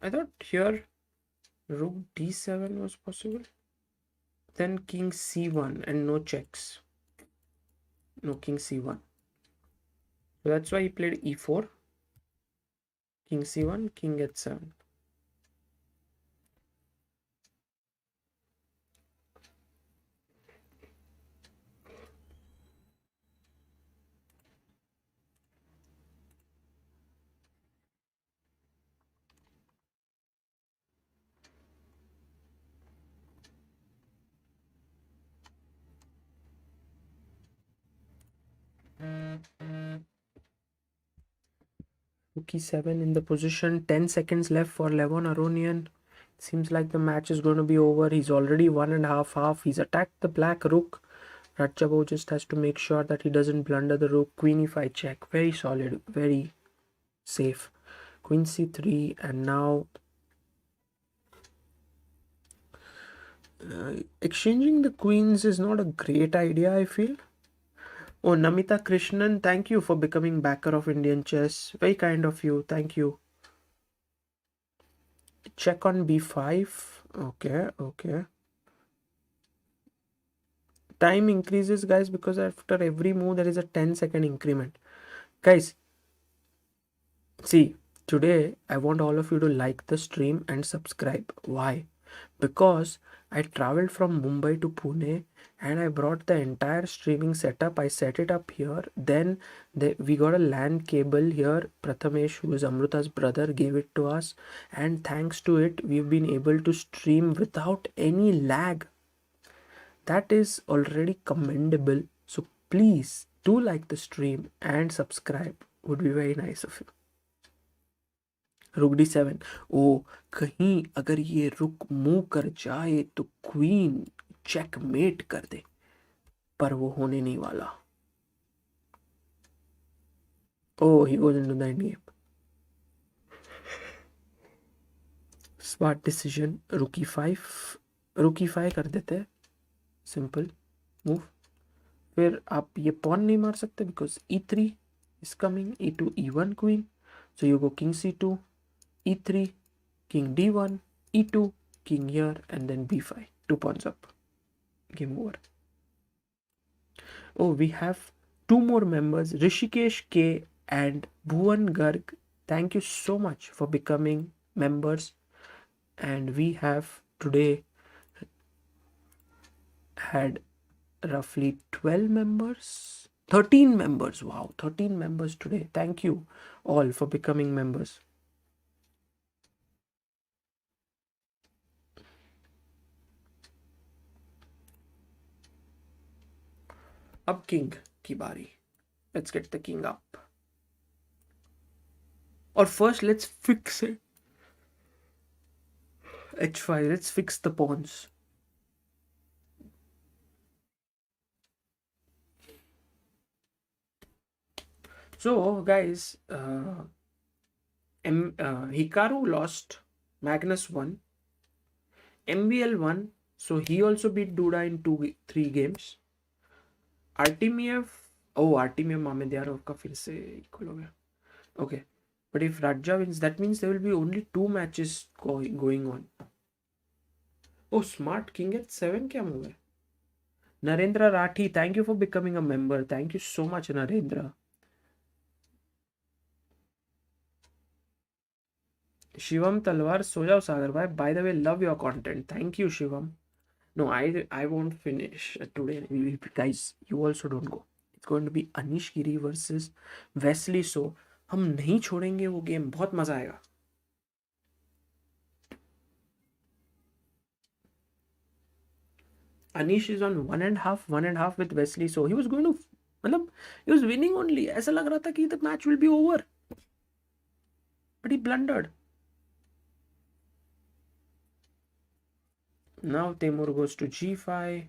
I thought here rook d7 was possible. Then king c1 and no checks. No, king c1. So that's why he played e4. King c1, king h7. Rook e7 in the position. 10 seconds left for Levon Aronian. Seems like the match is going to be over. He's already 1.5. He's attacked the black rook. Radjabov just has to make sure that he doesn't blunder the rook. Queen e5 check. Very solid. Very safe. Queen c3 and now exchanging the queens is not a great idea, I feel. Oh, Namita Krishnan, thank you for becoming backer of Indian chess. Very kind of you. Thank you. Check on b5. Okay. Time increases, guys, because after every move there is a 10-second increment. Guys, see, today I want all of you to like the stream and subscribe. Why? Because I traveled from Mumbai to Pune and I brought the entire streaming setup. I set it up here. Then we got a LAN cable here. Prathamesh, who is Amruta's brother, gave it to us. And thanks to it, we've been able to stream without any lag. That is already commendable. So please do like the stream and subscribe. Would be very nice of you. रुक d7. ओ कहीं अगर ये रुक move कर जाए तो queen checkmate कर दे, पर वो होने नहीं वाला. Oh, he goes into the endgame. Smart decision. Rook e5 कर देते हैं. Simple move. फिर आप ये pawn नहीं मार सकते because e3 is coming. e2 e1 queen. So you go king c2, e3, king d1, e2, king here, and then b5. 2 pawns up. Game over. Oh, we have 2 more members, Rishikesh K and Bhuvan Garg. Thank you so much for becoming members. And we have today had roughly 12 members, 13 members. Wow, 13 members today. Thank you all for becoming members. Up king ki bari. Let's get the king up. Or first, let's fix it. h5. Let's fix the pawns. So, guys, Hikaru lost, Magnus won, MBL won. So he also beat Duda in 3 games. Artemiev, Artemiev Mamedyarov का फिर से equal हो गया. Okay, but if Radja wins, that means there will be only 2 matches going on. Oh, smart. King H7 क्या move है? Narendra Rathi, thank you for becoming a member. Thank you so much, Narendra. Shivam Talwar, so जाओ सागर भाई. By the way, love your content. Thank you, Shivam. No, I won't finish today. Guys, you also don't go. It's going to be Anish Giri versus Wesley. So हम नहीं छोड़ेंगे वो game. बहुत मजा आएगा. Anish is on 1.5 with Wesley. So he was going to, मतलब he was winning only. ऐसा लग रहा था कि the match will be over. But he blundered. Now Temur goes to G5.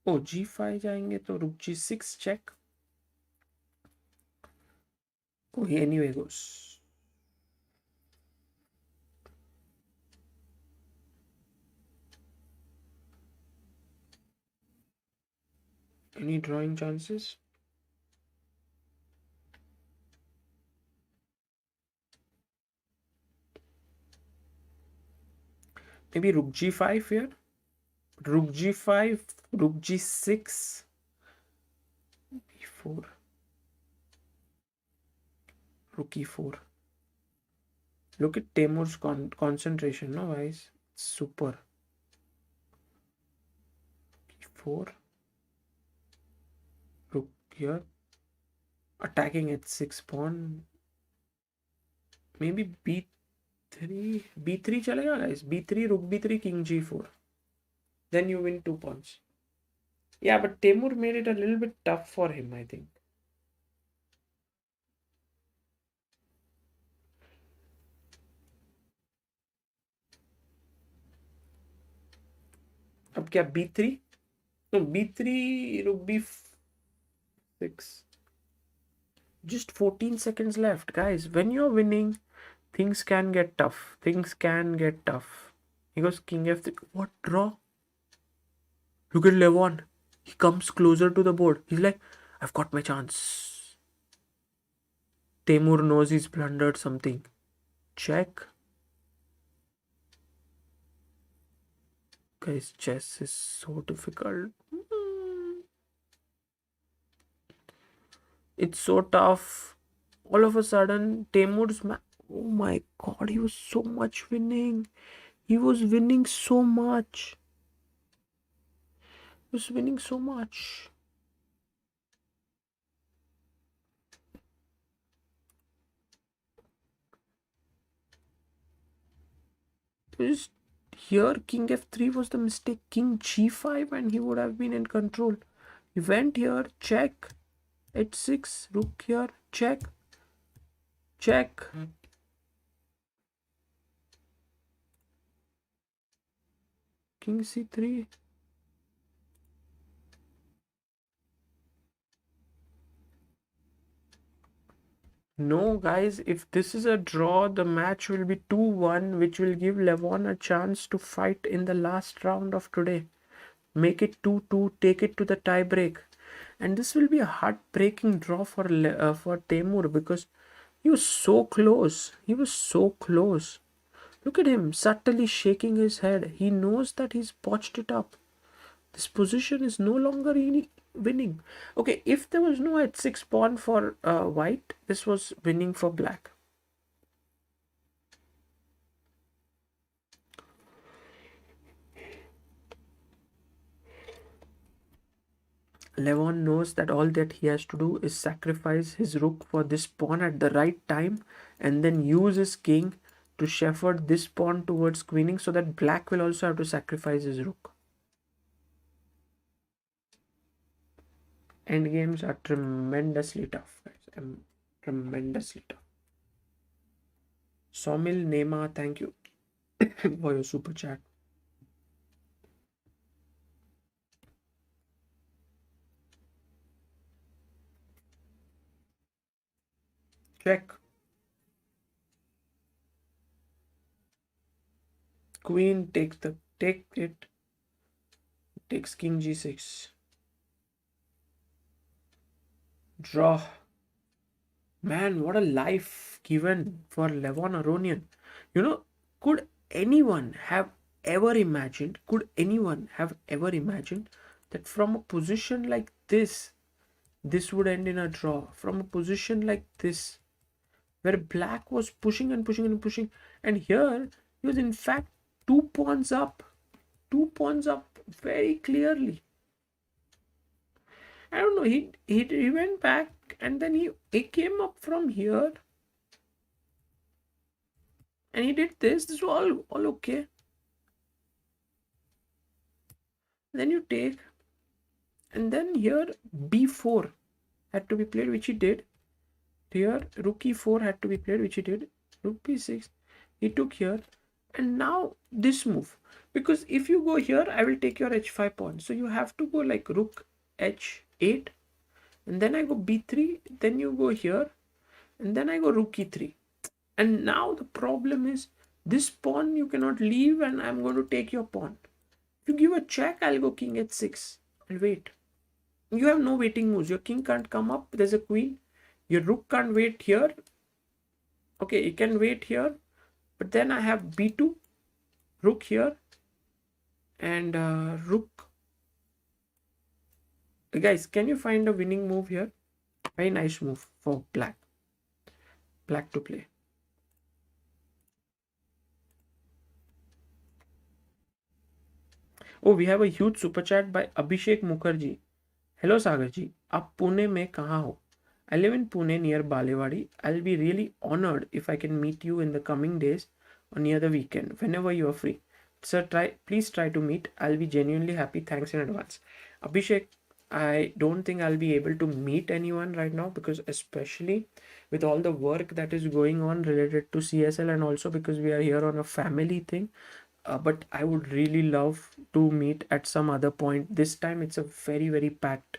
Oh, G5 जाएंगे तो रुक G6 check. Oh, he anyway goes. Any drawing chances? Maybe rook G5 here. Rook G5, rook G6, B4, rook E4. Look at Temur's concentration, no guys? It's super. E4, rook here, attacking at 6 pawn. Maybe B3, B3 chalega guys. B3, rook B3, king G4. Then you win 2 pawns. Yeah, but Temur made it a little bit tough for him, I think. अब क्या B3? No, B3, rook B6. Just 14 seconds left, guys. When you're winning, things can get tough. Things can get tough. He goes king f3. What draw? Look at Levon. He comes closer to the board. He's like, I've got my chance. Temur knows he's blundered something. Check. Guys, chess is so difficult. It's so tough. All of a sudden, Temur's oh my god, he was so much winning. He was winning so much. He was winning so much. Just here, king f3 was the mistake. King g5 and he would have been in control. He went here, check. h6, rook here, check. Check. King c3. No, guys, if this is a draw, the match will be 2-1, which will give Levon a chance to fight in the last round of today. Make it 2-2, take it to the tie break. And this will be a heartbreaking draw for Temur because he was so close. He was so close. Look at him subtly shaking his head. He knows that he's botched it up. This position is no longer winning. Okay, if there was no h6 pawn for white, this was winning for black. Levon knows that all that he has to do is sacrifice his rook for this pawn at the right time and then use his king to shepherd this pawn towards queening so that black will also have to sacrifice his rook. Endgames are tremendously tough, guys. Tremendously tough. Somil Nema, thank you for your super chat. Check. Queen takes it. Takes king g6. Draw. Man, what a life given for Levon Aronian. You know, could anyone have could anyone have ever imagined that from a position like this would end in a draw? From a position like this, where black was pushing and pushing and pushing, and here he was in fact 2 pawns up. 2 pawns up very clearly. I don't know, he went back and then he came up from here and he did this. This is all okay. Then you take, and then here b4 had to be played, which he did. Here rook e4 had to be played, which he did. Rook b6, he took here, and now this move, because if you go here I will take your h5 pawn, so you have to go like rook h8, and then I go b3, then you go here, and then I go rook e3. And now the problem is this pawn you cannot leave, and I'm going to take your pawn. If you give a check, I'll go king h6. I'll wait. You have no waiting moves. Your king can't come up. There's a queen. Your rook can't wait here. Okay, you can wait here. But then I have b2, rook here, and rook. Guys, can you find a winning move here? Very nice move for black. Black to play. Oh, we have a huge super chat by Abhishek Mukherjee. Hello Sagar ji, आप पुणे में कहाँ हो? I live in Pune near Balewadi. I'll be really honored if I can meet you in the coming days or near the weekend, whenever you are free. Sir, please try to meet. I'll be genuinely happy. Thanks in advance. Abhishek, I don't think I'll be able to meet anyone right now, because especially with all the work that is going on related to CSL, and also because we are here on a family thing. But I would really love to meet at some other point. This time it's a very, very packed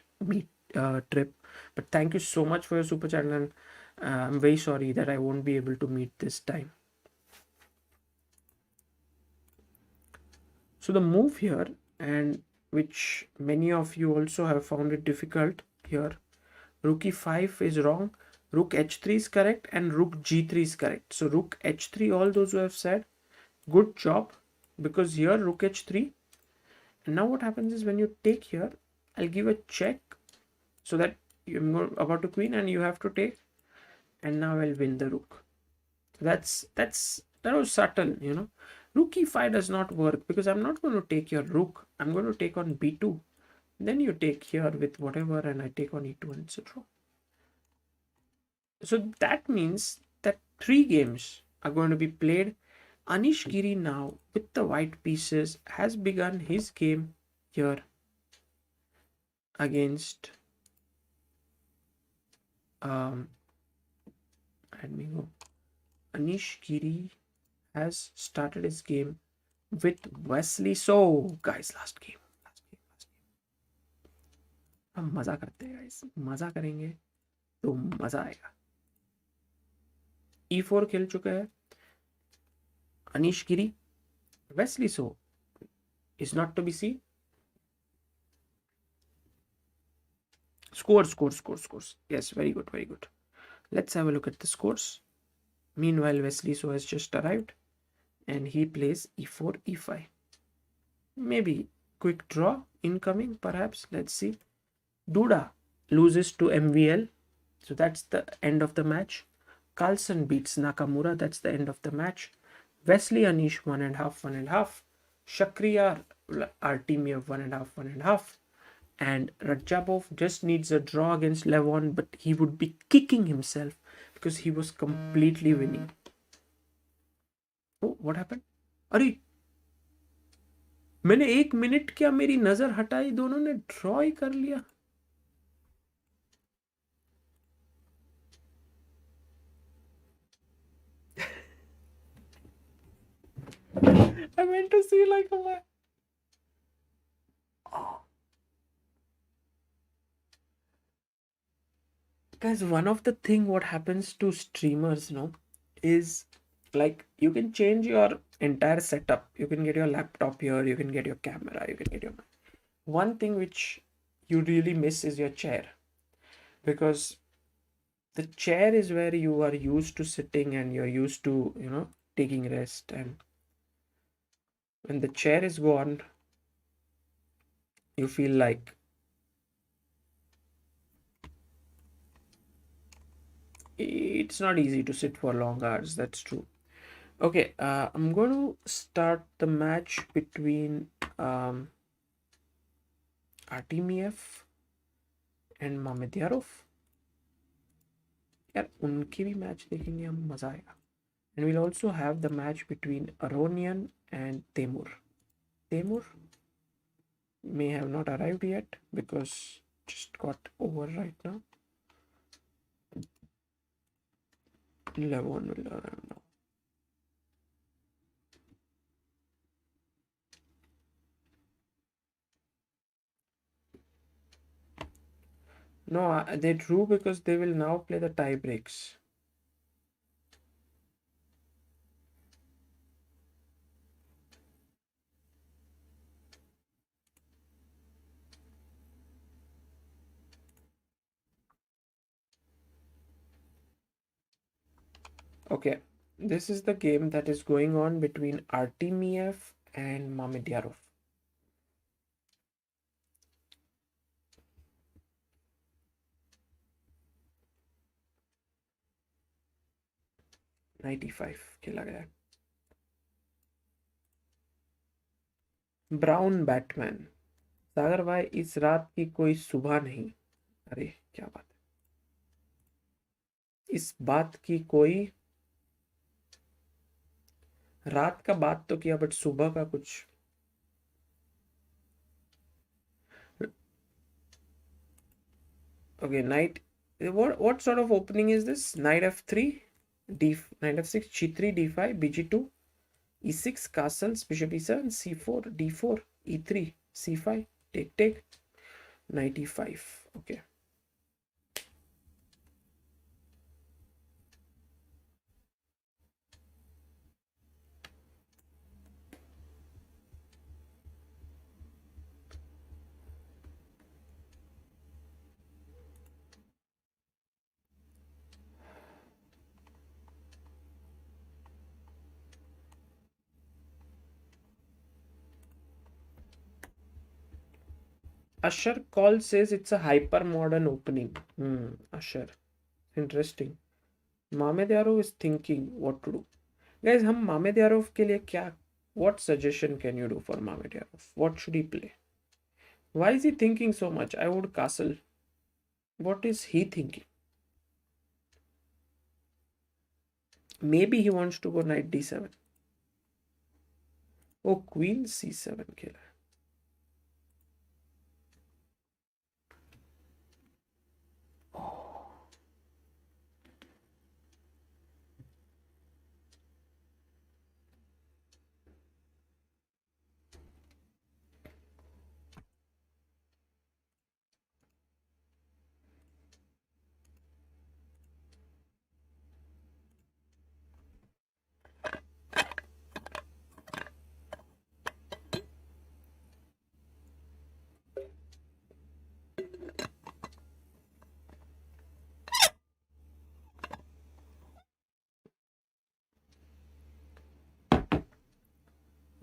trip. But thank you so much for your super chat, and I'm very sorry that I won't be able to meet this time. So the move here, and which many of you also have found it difficult here, rook e5 is wrong, rook h3 is correct, and rook g3 is correct. So rook h3, all those who have said, good job, because here rook h3, and now what happens is when you take here, I'll give a check so that you're about to queen and you have to take, and now I'll win the rook. That was subtle, you know. Rook e5 does not work because I'm not going to take your rook. I'm going to take on b2. Then you take here with whatever, and I take on e2, and etc. So that means that 3 games are going to be played. Anish Giri now, with the white pieces, has begun his game here against let me go. Anish Giri has started his game with Wesley So. Guys, last game. हम मजा करते हैं guys. मजा करेंगे तो मजा आएगा. E4 खेल चुका है Anish Giri. Wesley So is not to be seen. Scores. Yes, very good, very good. Let's have a look at the scores. Meanwhile, Wesley So has just arrived, and he plays e4, e5. Maybe quick draw incoming, perhaps. Let's see. Duda loses to MVL, so that's the end of the match. Carlsen beats Nakamura, that's the end of the match. Wesley Anish 1.5. Shakhriyar Artemiev 1.5. And Radjabov just needs a draw against Levon, but he would be kicking himself because he was completely winning. Oh, what happened? अरे मैंने 1 minute क्या मेरी नजर हटाई, दोनों ने draw ही कर लिया. I went to see like a Guys, one of the thing what happens to streamers, is like you can change your entire setup. You can get your laptop here, you can get your camera, you can get your one thing which you really miss is your chair, because the chair is where you are used to sitting and you're used to, taking rest. And when the chair is gone, you feel like it's not easy to sit for long hours. That's true. Okay, I'm going to start the match between Artemiev and Mamedyarov. यार उनके भी match देखेंगे हम, मजा आएगा. And we'll also have the match between Aronian and Temur. Temur may have not arrived yet because just got over right now. Levon will arrive now. No, they drew because they will now play the tie breaks. Okay, this is the game that is going on between Artemiev and Mamedyarov. $95 खेला गया. Brown Batman. सागर भाई, इस रात की कोई सुबह नहीं. अरे क्या बात है, इस बात की कोई रात का बात तो किया, बट सुबह का कुछ. Okay, knight. What sort of opening is this? Knight f3, knight f6, g3, d5, bg2, e6, castles, bishop e7, c4, d4, e3, c5, take, knight e5. Okay. Usher call says it's a hyper modern opening. Usher. Interesting. Mamedyarov is thinking what to do. Guys, हम Mamedyarov के लिए क्या, what suggestion can you do for Mamedyarov? What should he play? Why is he thinking so much? I would castle. What is he thinking? Maybe he wants to go knight d7. Oh, queen c7 खेला.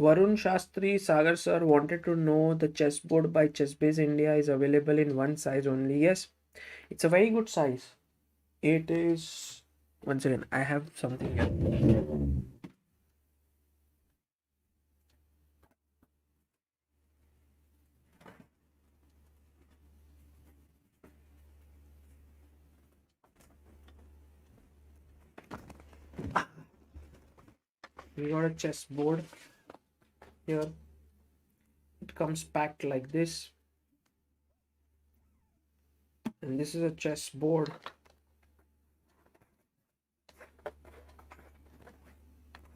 Varun Shastri Sagar sir wanted to know the chessboard by Chessbase India is available in one size only. Yes, it's a very good size. It is. Once again, I have something here. We got a chessboard here. It comes packed like this, and this is a chessboard.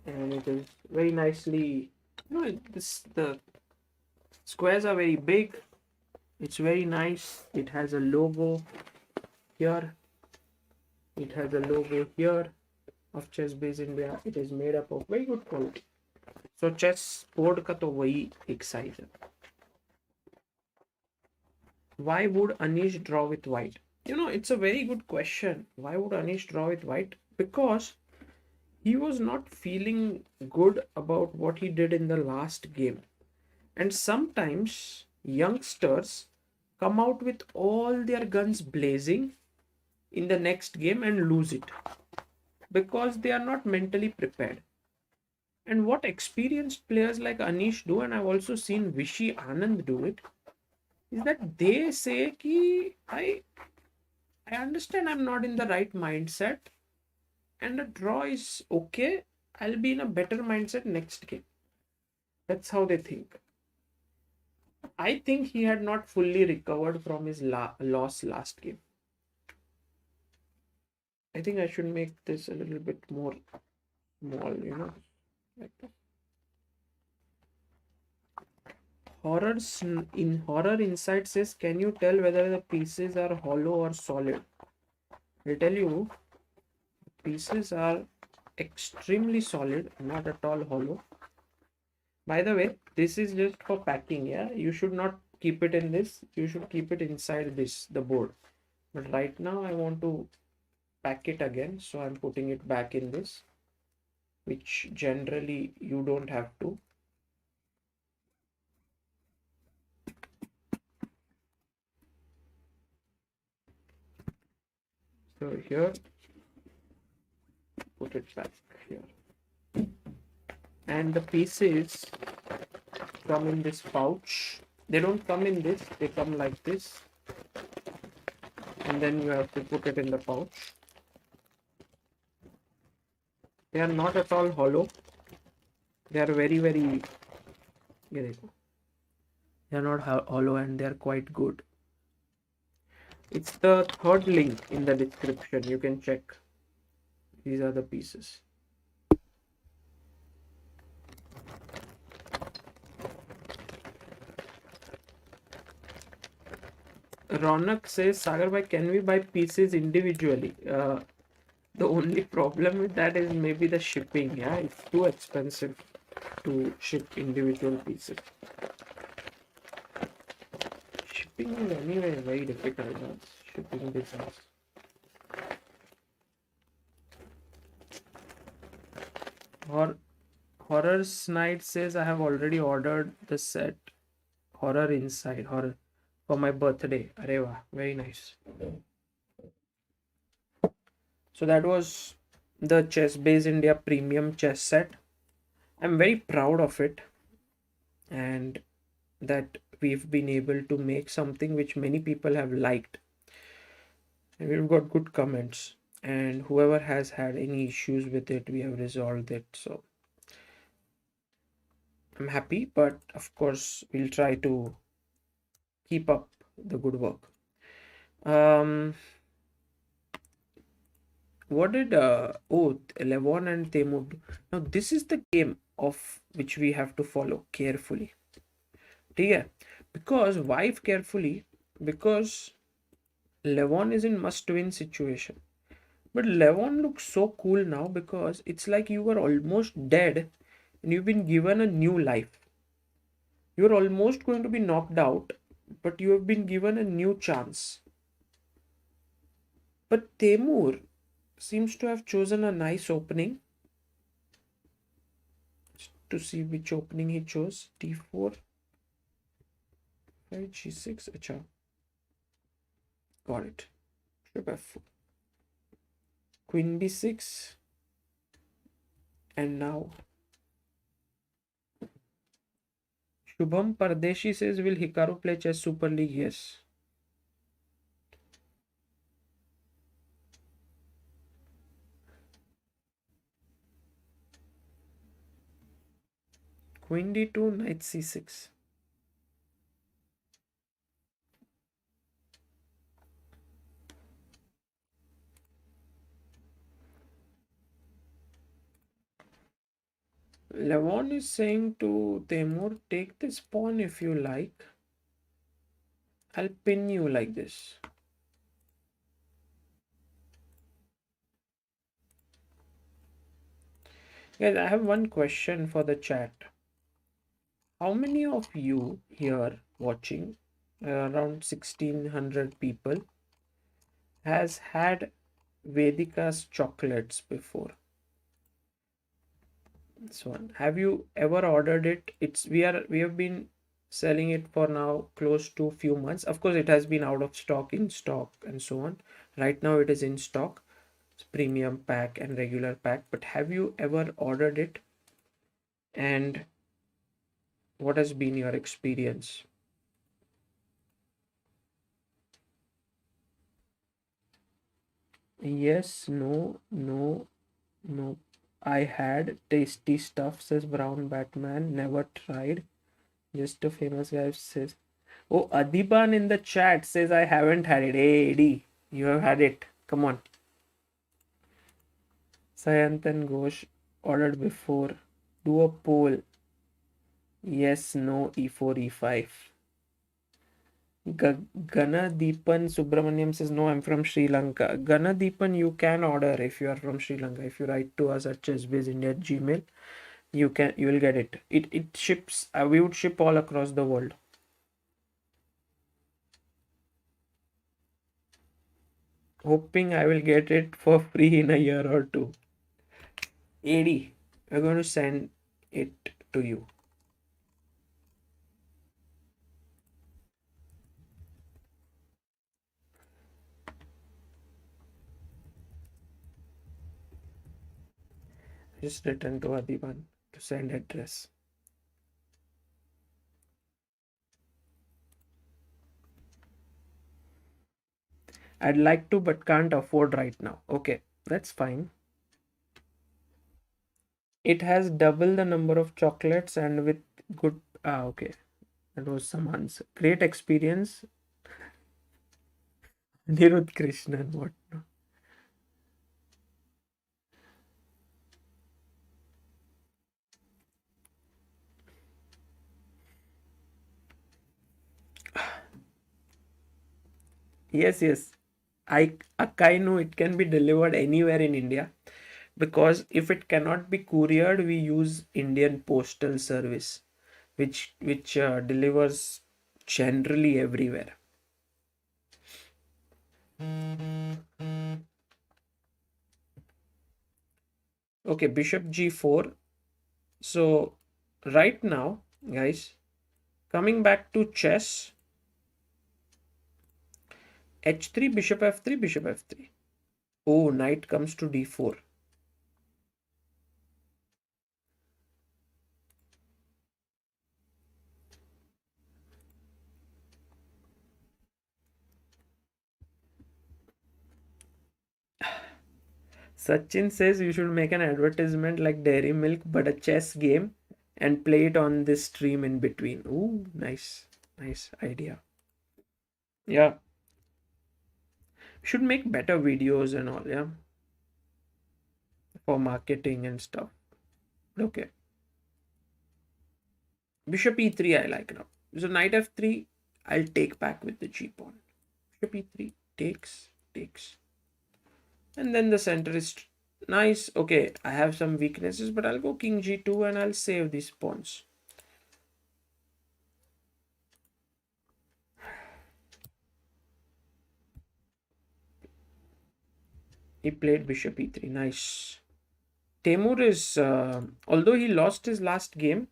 And it is very nicely, the squares are very big. It's very nice. It has a logo here. It has a logo here of Chess Base India. It is made up of very good quality. So chess board का तो वही एक size है. Why would Anish draw with white? It's a very good question. Why would Anish draw with white? Because he was not feeling good about what he did in the last game. And sometimes youngsters come out with all their guns blazing in the next game and lose it because they are not mentally prepared. And what experienced players like Anish do, and I've also seen Vishy Anand do it, is that they say ki I understand I'm not in the right mindset and a draw is okay. I'll be in a better mindset next game. That's how they think. I think he had not fully recovered from his loss last game. I think I should make this a little bit more small, like that. Horror Insight says, can you tell whether the pieces are hollow or solid? I'll tell you, pieces are extremely solid, not at all hollow. By the way, this is just for packing, yeah? You should not keep it in this. You should keep it inside this, the board. But right now I want to pack it again, so I'm putting it back in this, which generally you don't have to. So here, put it back here. And the pieces come in this pouch. They don't come in this, they come like this. And then you have to put it in the pouch. They are not at all hollow. They are very, very... They are not hollow and they are quite good. It's the third link in the description. You can check. These are the pieces. Ronak says, Sagar bhai, can we buy pieces individually? The only problem with that is maybe the shipping. Yeah, it's too expensive to ship individual pieces. Shipping is anyway very difficult. Shipping business. Horror Night says, I have already ordered the set Horror Inside Horror for my birthday. Areva, very nice. So that was the Chess Base India premium chess set. I'm very proud of it, and that we've been able to make something which many people have liked. And we've got good comments, and whoever has had any issues with it, we have resolved it. So I'm happy, but of course we'll try to keep up the good work. What did Levon and Temur do? Now this is the game of which we have to follow carefully. Yeah, because why carefully? Because Levon is in must-win situation. But Levon looks so cool now because it's like you were almost dead and you've been given a new life. You're almost going to be knocked out, but you have been given a new chance. But Temur seems to have chosen a nice opening. To see which opening he chose. D4. Right, G6. Acha. Got it. Bishop F4. Queen B6. And now Shubham Pardeshi says, will Hikaru play Chess Super League? Yes. Queen D2, Knight C6. Levon is saying to Temur, take this pawn if you like. I'll pin you like this. Guys, I have one question for the chat. How many of you here watching, around 1600 people, has had Vedika's chocolates before? This one. Have you ever ordered it? We have been selling it for now close to few months. Of course, it has been out of stock, in stock, and so on. Right now, it is in stock. It's premium pack and regular pack. But have you ever ordered it? And what has been your experience? Yes, no, no, no. I had tasty stuff, says Brown Batman. Never tried. Just a famous guy says. Oh, Adiban in the chat says I haven't had it. Hey, Eddie, you have had it. Come on. Sayantan Ghosh ordered before. Do a poll. Yes, no, E4, E5. Ganadeepan Subramaniam says, no, I'm from Sri Lanka. Ganadeepan, you can order if you are from Sri Lanka. If you write to us at chessbaseindia at Gmail, you will get it. It ships. We would ship all across the world. Hoping I will get it for free in a year or two. AD, we're going to send it to you. Just return to Adiban to send address. I'd like to, but can't afford right now. Okay, that's fine. It has double the number of chocolates and with good. Okay, that was some answer. Great experience. Nirud Krishnan, what? Yes, yes. Akainu, it can be delivered anywhere in India because if it cannot be couriered, we use Indian Postal Service, which delivers generally everywhere. Okay, Bishop G4. So right now, guys, coming back to chess, H3, Bishop F3, Bishop F3. Oh, knight comes to D4. Sachin says you should make an advertisement like Dairy Milk, but a chess game and play it on this stream in between. Ooh, nice. Nice idea. Yeah. Should make better videos and all, yeah. For marketing and stuff. Okay. Bishop E3 I like now. So knight F3, I'll take back with the G pawn. Bishop E3 takes. And then the center is nice. Okay, I have some weaknesses, but I'll go king G2 and I'll save these pawns. He played bishop E3. Nice. Temur is, although he lost his last game,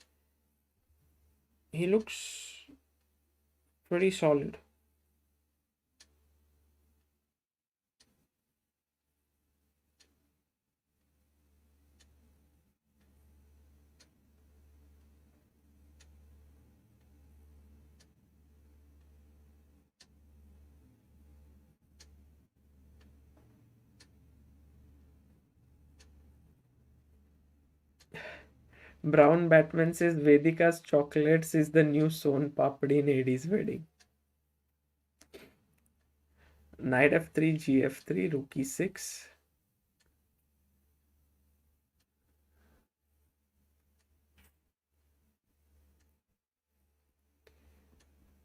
he looks pretty solid. Brown Batman says Vedika's chocolates is the new Son Papdi in AD's wedding. Knight F3, Gf3, Rook E6.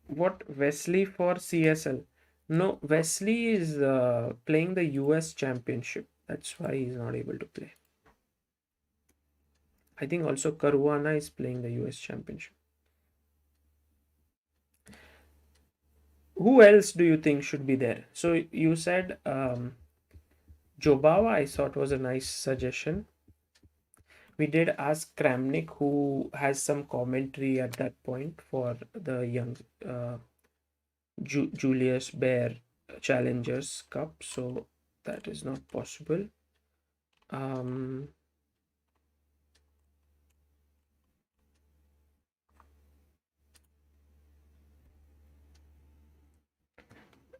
What, Wesley for CSL? No, Wesley is playing the US Championship. That's why he's not able to play. I think also Caruana is playing the US Championship. Who else do you think should be there? So you said Jobawa, I thought was a nice suggestion. We did ask Kramnik, who has some commentary at that point for the young Julius Baer Challengers Cup, so that is not possible.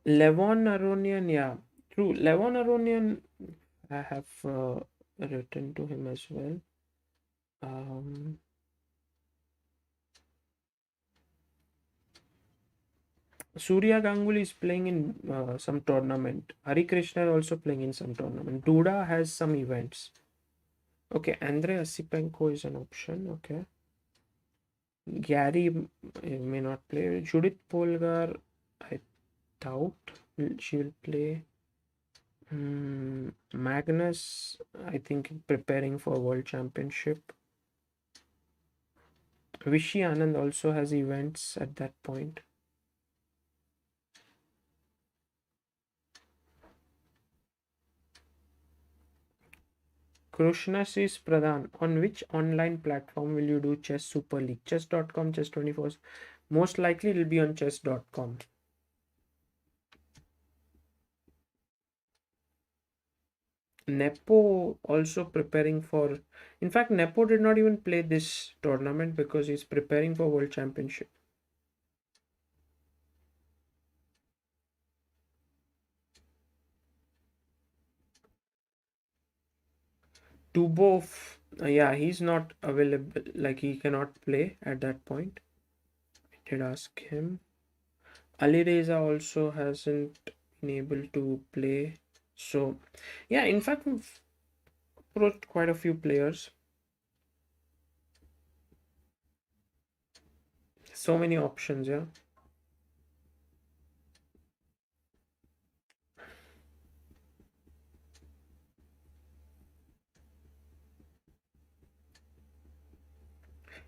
Levon Aronian, yeah, true. Levon Aronian, I have written to him as well. Surya Ganguly is playing in some tournament. Hari Krishna is also playing in some tournament. Duda has some events. Okay, Andrei Asipenko is an option. Okay. Gary may not play. Judith Polgar, I doubt she will play. Magnus, I think preparing for World Championship. Vishy Anand also has events at that point. Krishnasis Pradhan, on which online platform will you do Chess Super League? Chess.com, Chess24. Most likely it will be on chess.com. Nepo also preparing for. In fact, Nepo did not even play this tournament because he's preparing for World Championship. Dubov, yeah, he's not available. Like he cannot play at that point. I did ask him. Ali Reza also hasn't been able to play. So, yeah, in fact, we've approached quite a few players. So many options, yeah.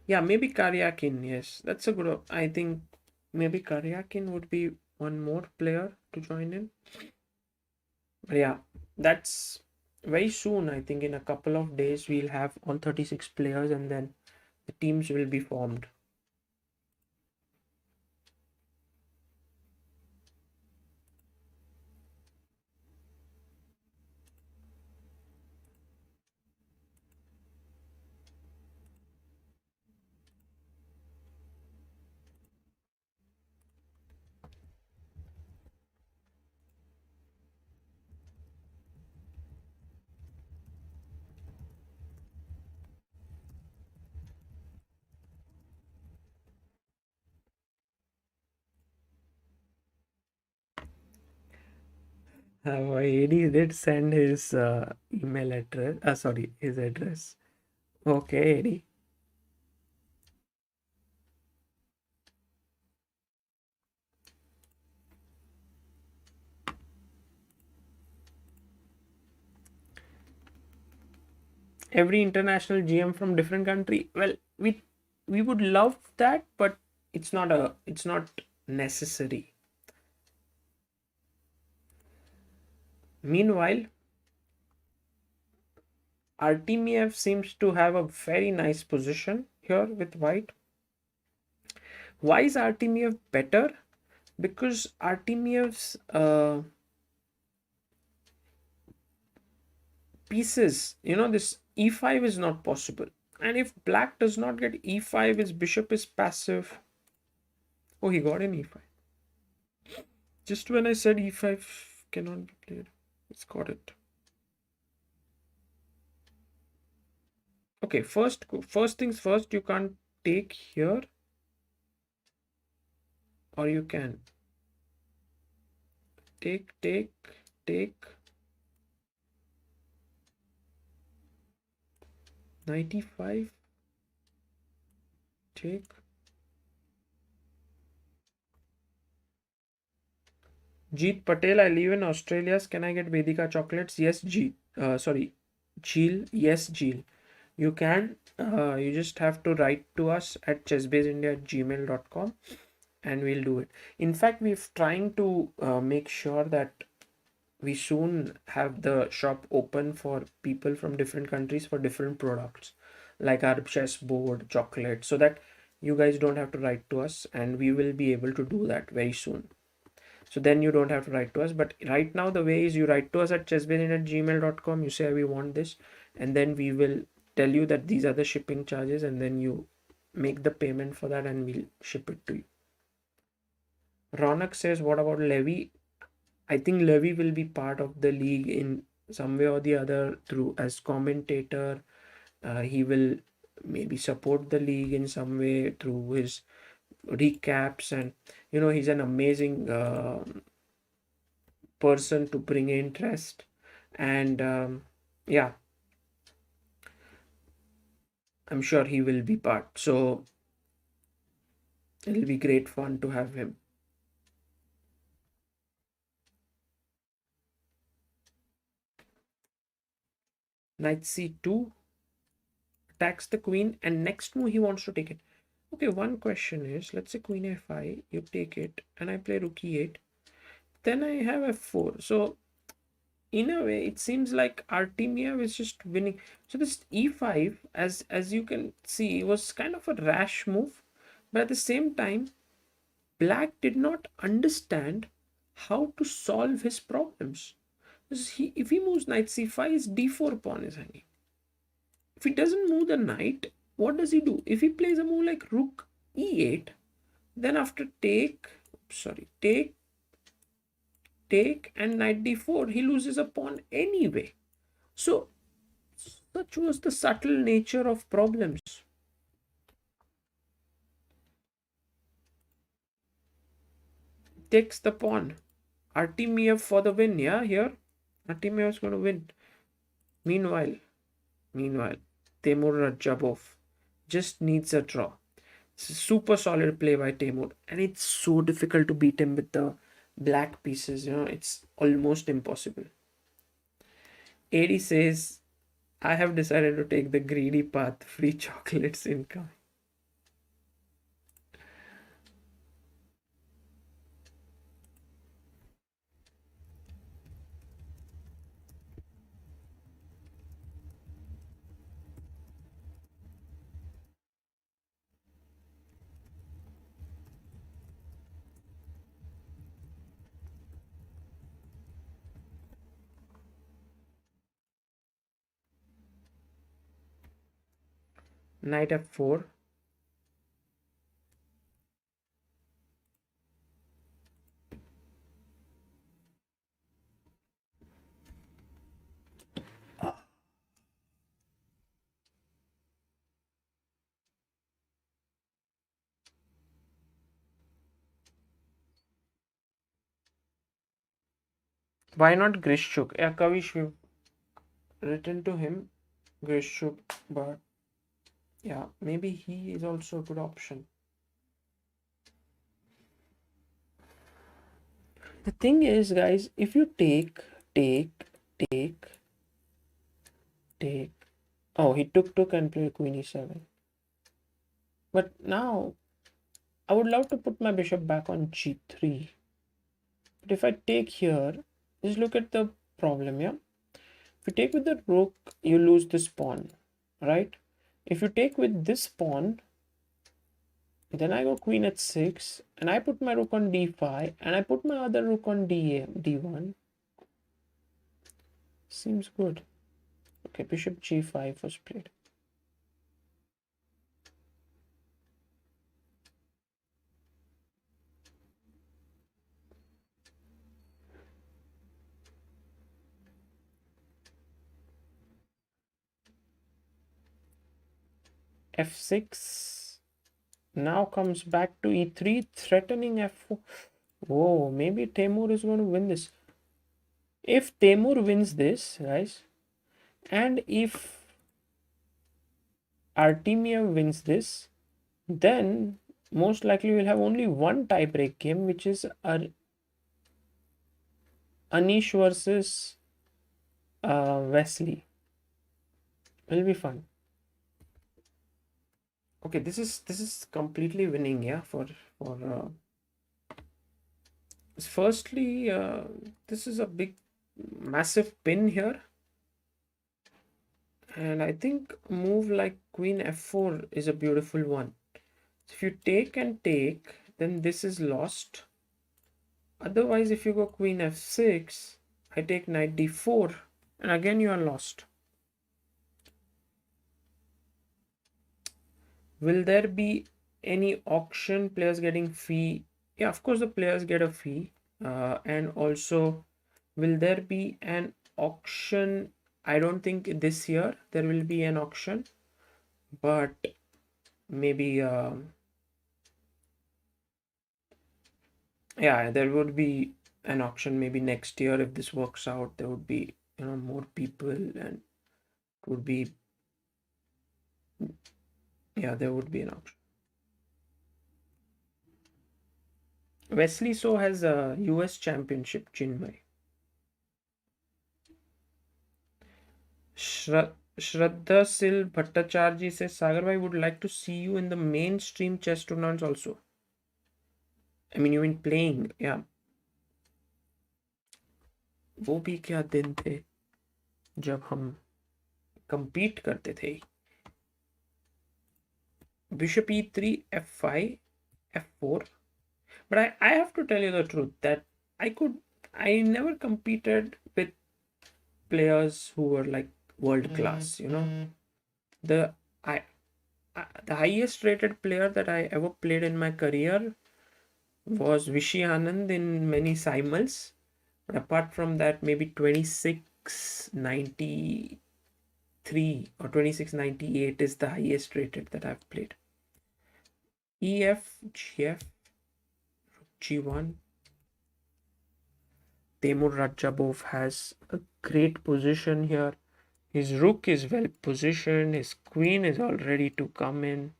Yeah, maybe Karyakin, yes. That's a good I think maybe Karyakin would be one more player to join in. But yeah, that's very soon. I think in a couple of days we'll have all 36 players and then the teams will be formed. AD did send his email address. Sorry, his address. Okay, AD. Every international GM from different country. Well, we would love that, but it's not necessary. Meanwhile, Artemiev seems to have a very nice position here with white. Why is Artemiev better? Because Artemiev's pieces, this e5 is not possible. And if black does not get e5, his bishop is passive. Oh, he got an e5. Just when I said e5 cannot be played, it's got it. Okay, first things first, you can't take here, or you can take 95, take. Jeet Patel, I live in Australia. Can I get Vedika chocolates? Yes, Jeet. Sorry, Jeel. Yes, Jeel. You can, you just have to write to us at chessbaseindia@gmail.com and we'll do it. In fact, we're trying to make sure that we soon have the shop open for people from different countries for different products, like our chessboard, chocolate, so that you guys don't have to write to us, and we will be able to do that very soon. So then you don't have to write to us. But right now, the way is you write to us at chessbaseindia@gmail.com, you say we want this, and then we will tell you that these are the shipping charges, and then you make the payment for that and we'll ship it to you. Ronak says, what about Levy? I think Levy will be part of the league in some way or the other through as commentator. He will maybe support the league in some way through his recaps, and he's an amazing person to bring interest. And yeah, I'm sure he will be part. So it'll be great fun to have him. Knight c2 attacks the queen, and next move he wants to take it. Okay, one question is, let's say queen f5, you take it, and I play rook e8, then I have f4. So in a way, it seems like Artemiev is just winning. So this e5, as you can see, was kind of a rash move, but at the same time, Black did not understand how to solve his problems. If he moves knight c5, his d4 pawn is hanging. If he doesn't move the knight, what does he do? If he plays a move like rook e8, then after take, and knight d4, he loses a pawn anyway. So such was the subtle nature of problems. Takes the pawn. Artemiev for the win, yeah, here. Artemiev is going to win. Meanwhile, Temur Radjabov just needs a draw. It's a super solid play by Temur, and it's so difficult to beat him with the black pieces. It's almost impossible. AD says, I have decided to take the greedy path. Free chocolates incoming. Knight f4. Why not Grishchuk? Yeah, Kavish, we've written to him, Grishchuk, but yeah, maybe he is also a good option. The thing is, guys, if you take. Oh, he took and played queen e7. But now, I would love to put my bishop back on g3. But if I take here, just look at the problem, yeah? If you take with the rook, you lose this pawn, right? If you take with this pawn, then I go queen at 6, and I put my rook on d5, and I put my other rook on d1. Seems good. Okay, bishop g5 was played. f6 now comes back to e3, threatening f4. Whoa, maybe Temur is going to win this. If Temur wins this, guys, and if Artemiev wins this, then most likely we'll have only one tie-break game, which is Anish versus Wesley. Will be fun. Okay, this is completely winning, yeah, for firstly, this is a big massive pin here, and I think move like queen f4 is a beautiful one. If you take and take, then this is lost. Otherwise, if you go queen f6, I take knight d4, and again you are lost. Will there be any auction? Players getting fee? Yeah, of course the players get a fee. And also, will there be an auction? I don't think this year there will be an auction, but maybe yeah, there would be an auction maybe next year if this works out. There would be, more people, and it would be, yeah, there would be an auction. Wesley So has a US championship, Chinmay. Shraddha Sil Bhattacharji says, Sagar bhai would like to see you in the mainstream chess tournaments also. I mean, you mean playing, yeah. वो भी क्या दिन थे जब हम compete करते थे. Bishop e3, f5, f4. But I have to tell you the truth that I never competed with players who were like world class, The I the highest rated player that I ever played in my career was Vishy Anand in many simuls. But apart from that, maybe 2693 or 2698 is the highest rated that I've played. EF, GF, G1. Temur Radjabov has a great position here. His rook is well positioned. His queen is all ready to come in.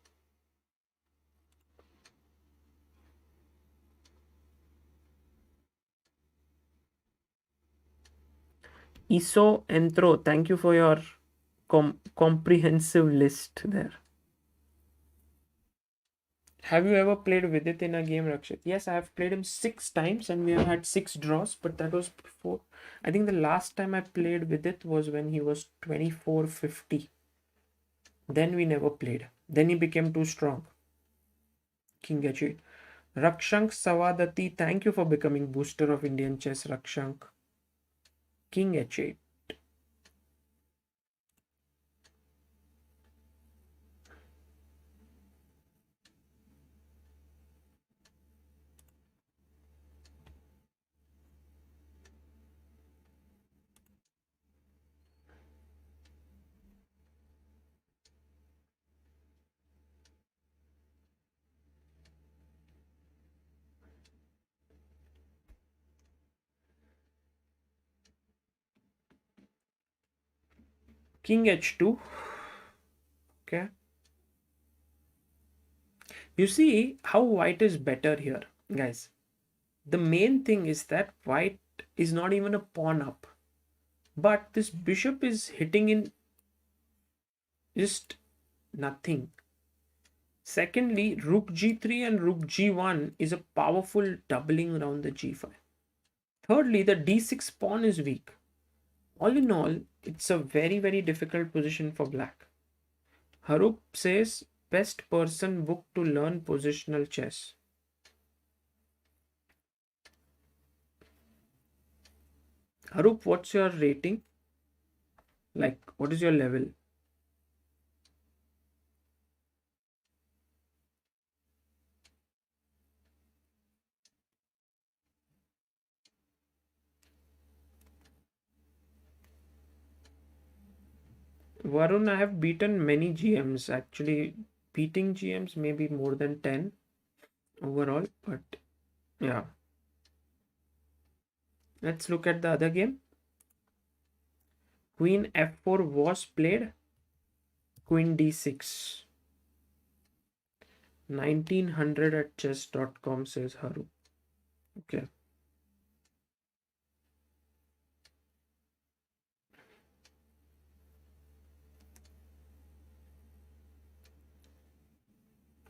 Iso Entro, thank you for your comprehensive list there. Have you ever played Vidit in a game, Rakshit? Yes, I have played him 6 times and we have had 6 draws, but that was before. I think the last time I played Vidit was when he was 2450. Then we never played. Then he became too strong. King H8. Rakshank Sawadati, thank you for becoming booster of Indian chess, Rakshank. King H8. King H2. Okay. You see how white is better here, guys. The main thing is that white is not even a pawn up. But this bishop is hitting in just nothing. Secondly, rook g3 and rook g1 is a powerful doubling around the g5. Thirdly, the d6 pawn is weak. All in all, it's a very, very difficult position for black. Harup says, best person book to learn positional chess. Harup, what's your rating? Like, what is your level? Varun, I have beaten many GMs. Actually, beating GMs maybe more than 10 overall, but yeah. Let's look at the other game. Queen f4 was played. Queen d6. 1900 at chess.com says Haru. Okay.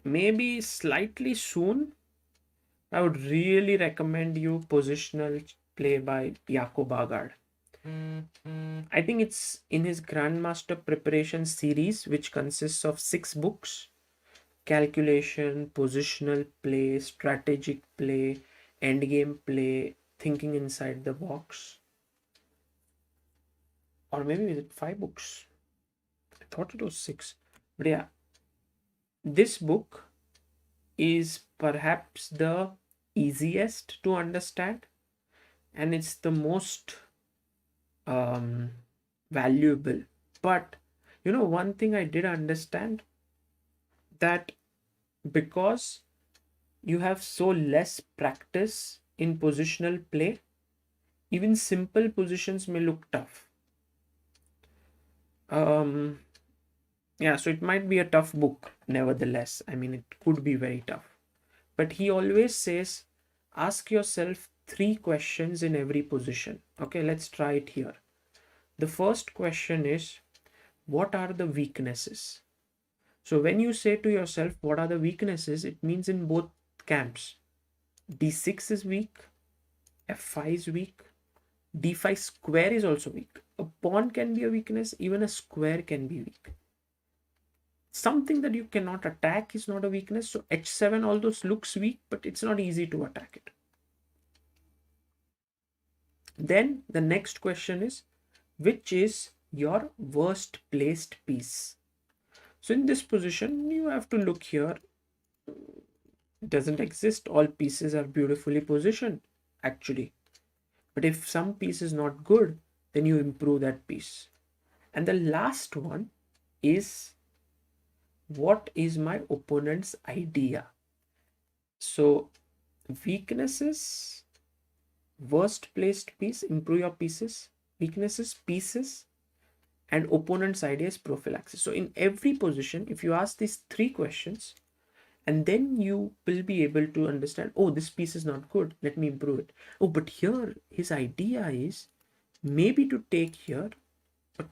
maybe slightly soon, I would really recommend you Positional Play by Jakob Agard. I think it's in his Grandmaster Preparation series, which consists of 6 books: Calculation, Positional Play, Strategic Play, Endgame Play, Thinking Inside the Box. Or maybe is it 5 books? I thought it was 6. But yeah, this book is perhaps the easiest to understand, and it's the most um, valuable. But one thing I did understand, that because you have so less practice in positional play, even simple positions may look tough. Yeah, so it might be a tough book, nevertheless. I mean, it could be very tough. But he always says, ask yourself 3 questions in every position. Okay, let's try it here. The first question is, what are the weaknesses? So when you say to yourself, what are the weaknesses, it means in both camps. D6 is weak, F5 is weak, D5 square is also weak. A pawn can be a weakness, even a square can be weak. Something that you cannot attack is not a weakness. So H7, although looks weak, but it's not easy to attack it. Then the next question is, which is your worst placed piece? So in this position, you have to look here. It doesn't exist. All pieces are beautifully positioned, actually. But if some piece is not good, then you improve that piece. And the last one is, what is my opponent's idea? So weaknesses, worst placed piece, improve your pieces, weaknesses, pieces, and opponent's ideas, prophylaxis. So in every position, if you ask these 3 questions, and then you will be able to understand, oh, this piece is not good, let me improve it. Oh, but here his idea is maybe to take here, but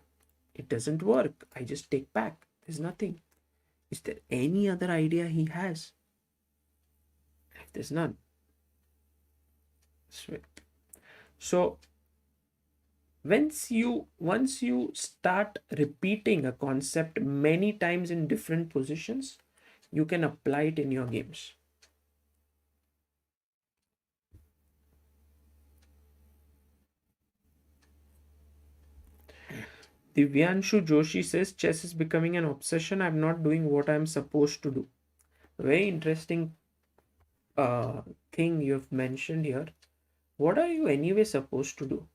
it doesn't work. I just take back. There's nothing. Is there any other idea he has? There's none. Sweet. So once you start repeating a concept many times in different positions, you can apply it in your games. Divyanshu Joshi says, chess is becoming an obsession. I'm not doing what I'm supposed to do. Very interesting thing you've mentioned here. What are you anyway supposed to do?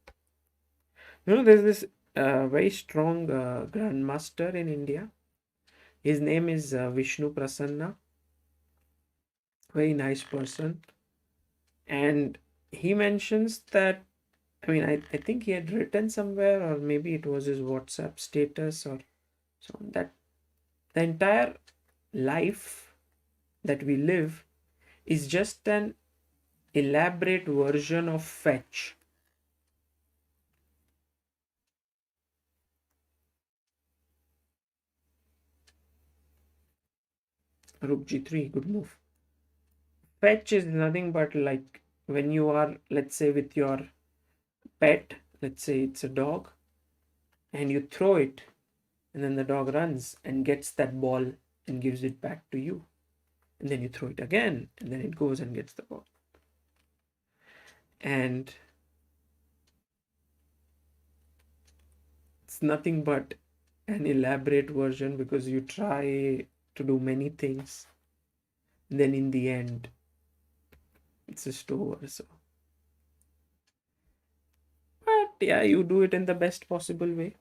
There's this very strong grandmaster in India. His name is Vishnu Prasanna. Very nice person. And he mentions that, I think he had written somewhere, or maybe it was his WhatsApp status or so, that the entire life that we live is just an elaborate version of fetch. Rook g3, good move. Fetch is nothing but like when you are, let's say, with your pet, let's say it's a dog, and you throw it, and then the dog runs and gets that ball and gives it back to you. And then you throw it again, and then it goes and gets the ball. And it's nothing but an elaborate version, because you try to do many things, and then in the end it's just over. So, but yeah, you do it in the best possible way.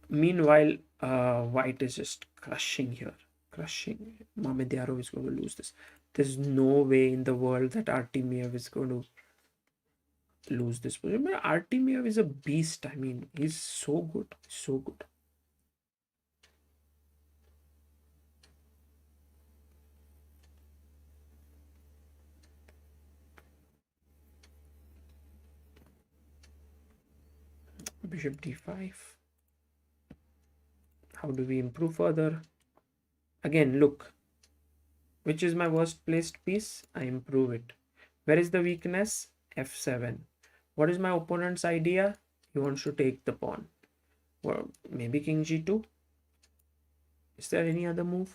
Meanwhile, white is just crushing here. Crushing. Mamedyarov is going to lose this. There's no way in the world that Artemiev is going to lose this position. But Artemiev is a beast. I mean, he's so good. So good. Bishop d5. How do we improve further? Again, look, which is my worst placed piece? I improve it. Where is the weakness? F7. What is my opponent's idea? He wants to take the pawn. Well, maybe king g2. Is there any other move?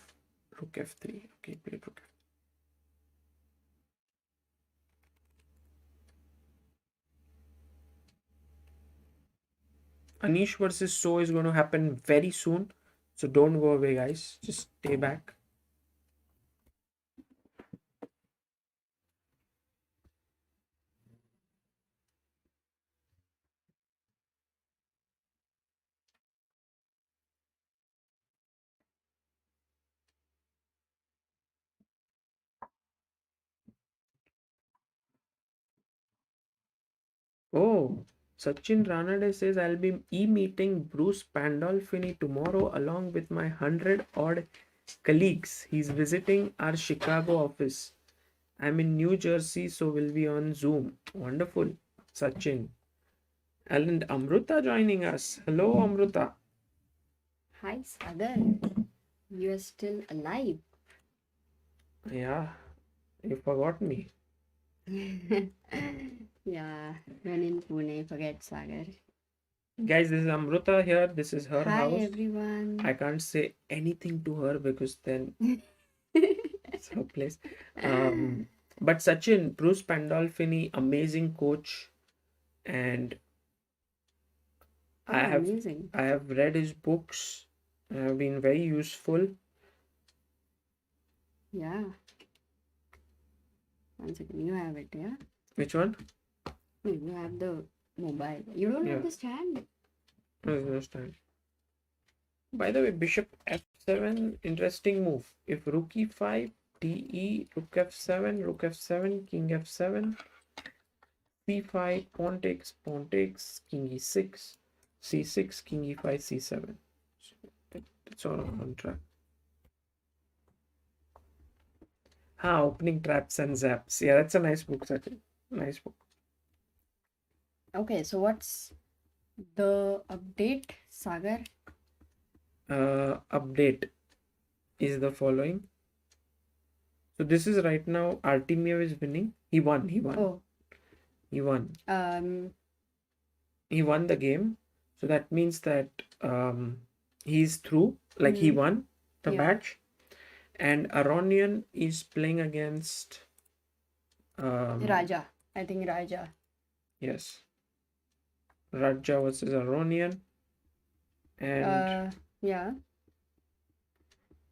Rook f3. Okay, played rook f3. Anish versus So is going to happen very soon. So don't go away, guys. Just stay back. Oh, Sachin Ranade says I'll be meeting Bruce Pandolfini tomorrow along with my 100 odd colleagues. He's visiting our Chicago office. I'm in New Jersey, so we'll be on Zoom. Wonderful, Sachin. And Amruta joining us. Hello, Amruta. Hi, Sagar. You are still alive. Yeah, you forgot me. Yeah, when in Pune, forget Sagar. Guys, this is Amruta here. This is her Hi, house. everyone. I can't say anything to her because then it's her place. But Sachin, Bruce Pandolfini, amazing coach, and Oh, amazing. I have read his books. Have been very useful. Yeah. One second, you have it, yeah? Which one? No, you have the mobile. You don't have Yeah. the stand? There's no stand. By the way, Bishop f7, interesting move. If rook e5, de, rook f7, rook f7, king f7, c5, pawn takes, king e6, c6, king e5, c7. So that's all on track. Opening traps and zaps. Yeah, that's a nice book, Sachin. Nice book. Okay, so what's the update, Sagar? Update is the following. So this is right now Artemiev is winning. He won. Oh, He won. um, He won the game. So that means that he's through. Like he won the yeah. match. And Aronian is playing against Raja. I think Raja. yes. Radja versus Aronian. And Yeah.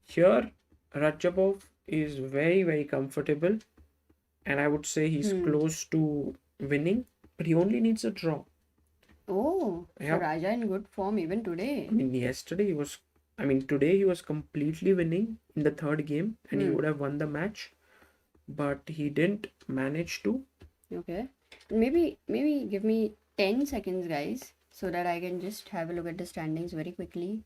here Radjabov is very, very comfortable. And I would say he's close to winning. But he only needs a draw. Oh, Yeah. so Raja in good form even today. I mean, today he was completely winning in the third game and he would have won the match, but he didn't manage to. Okay. Maybe give me 10 seconds, guys, so that I can just have a look at the standings very quickly.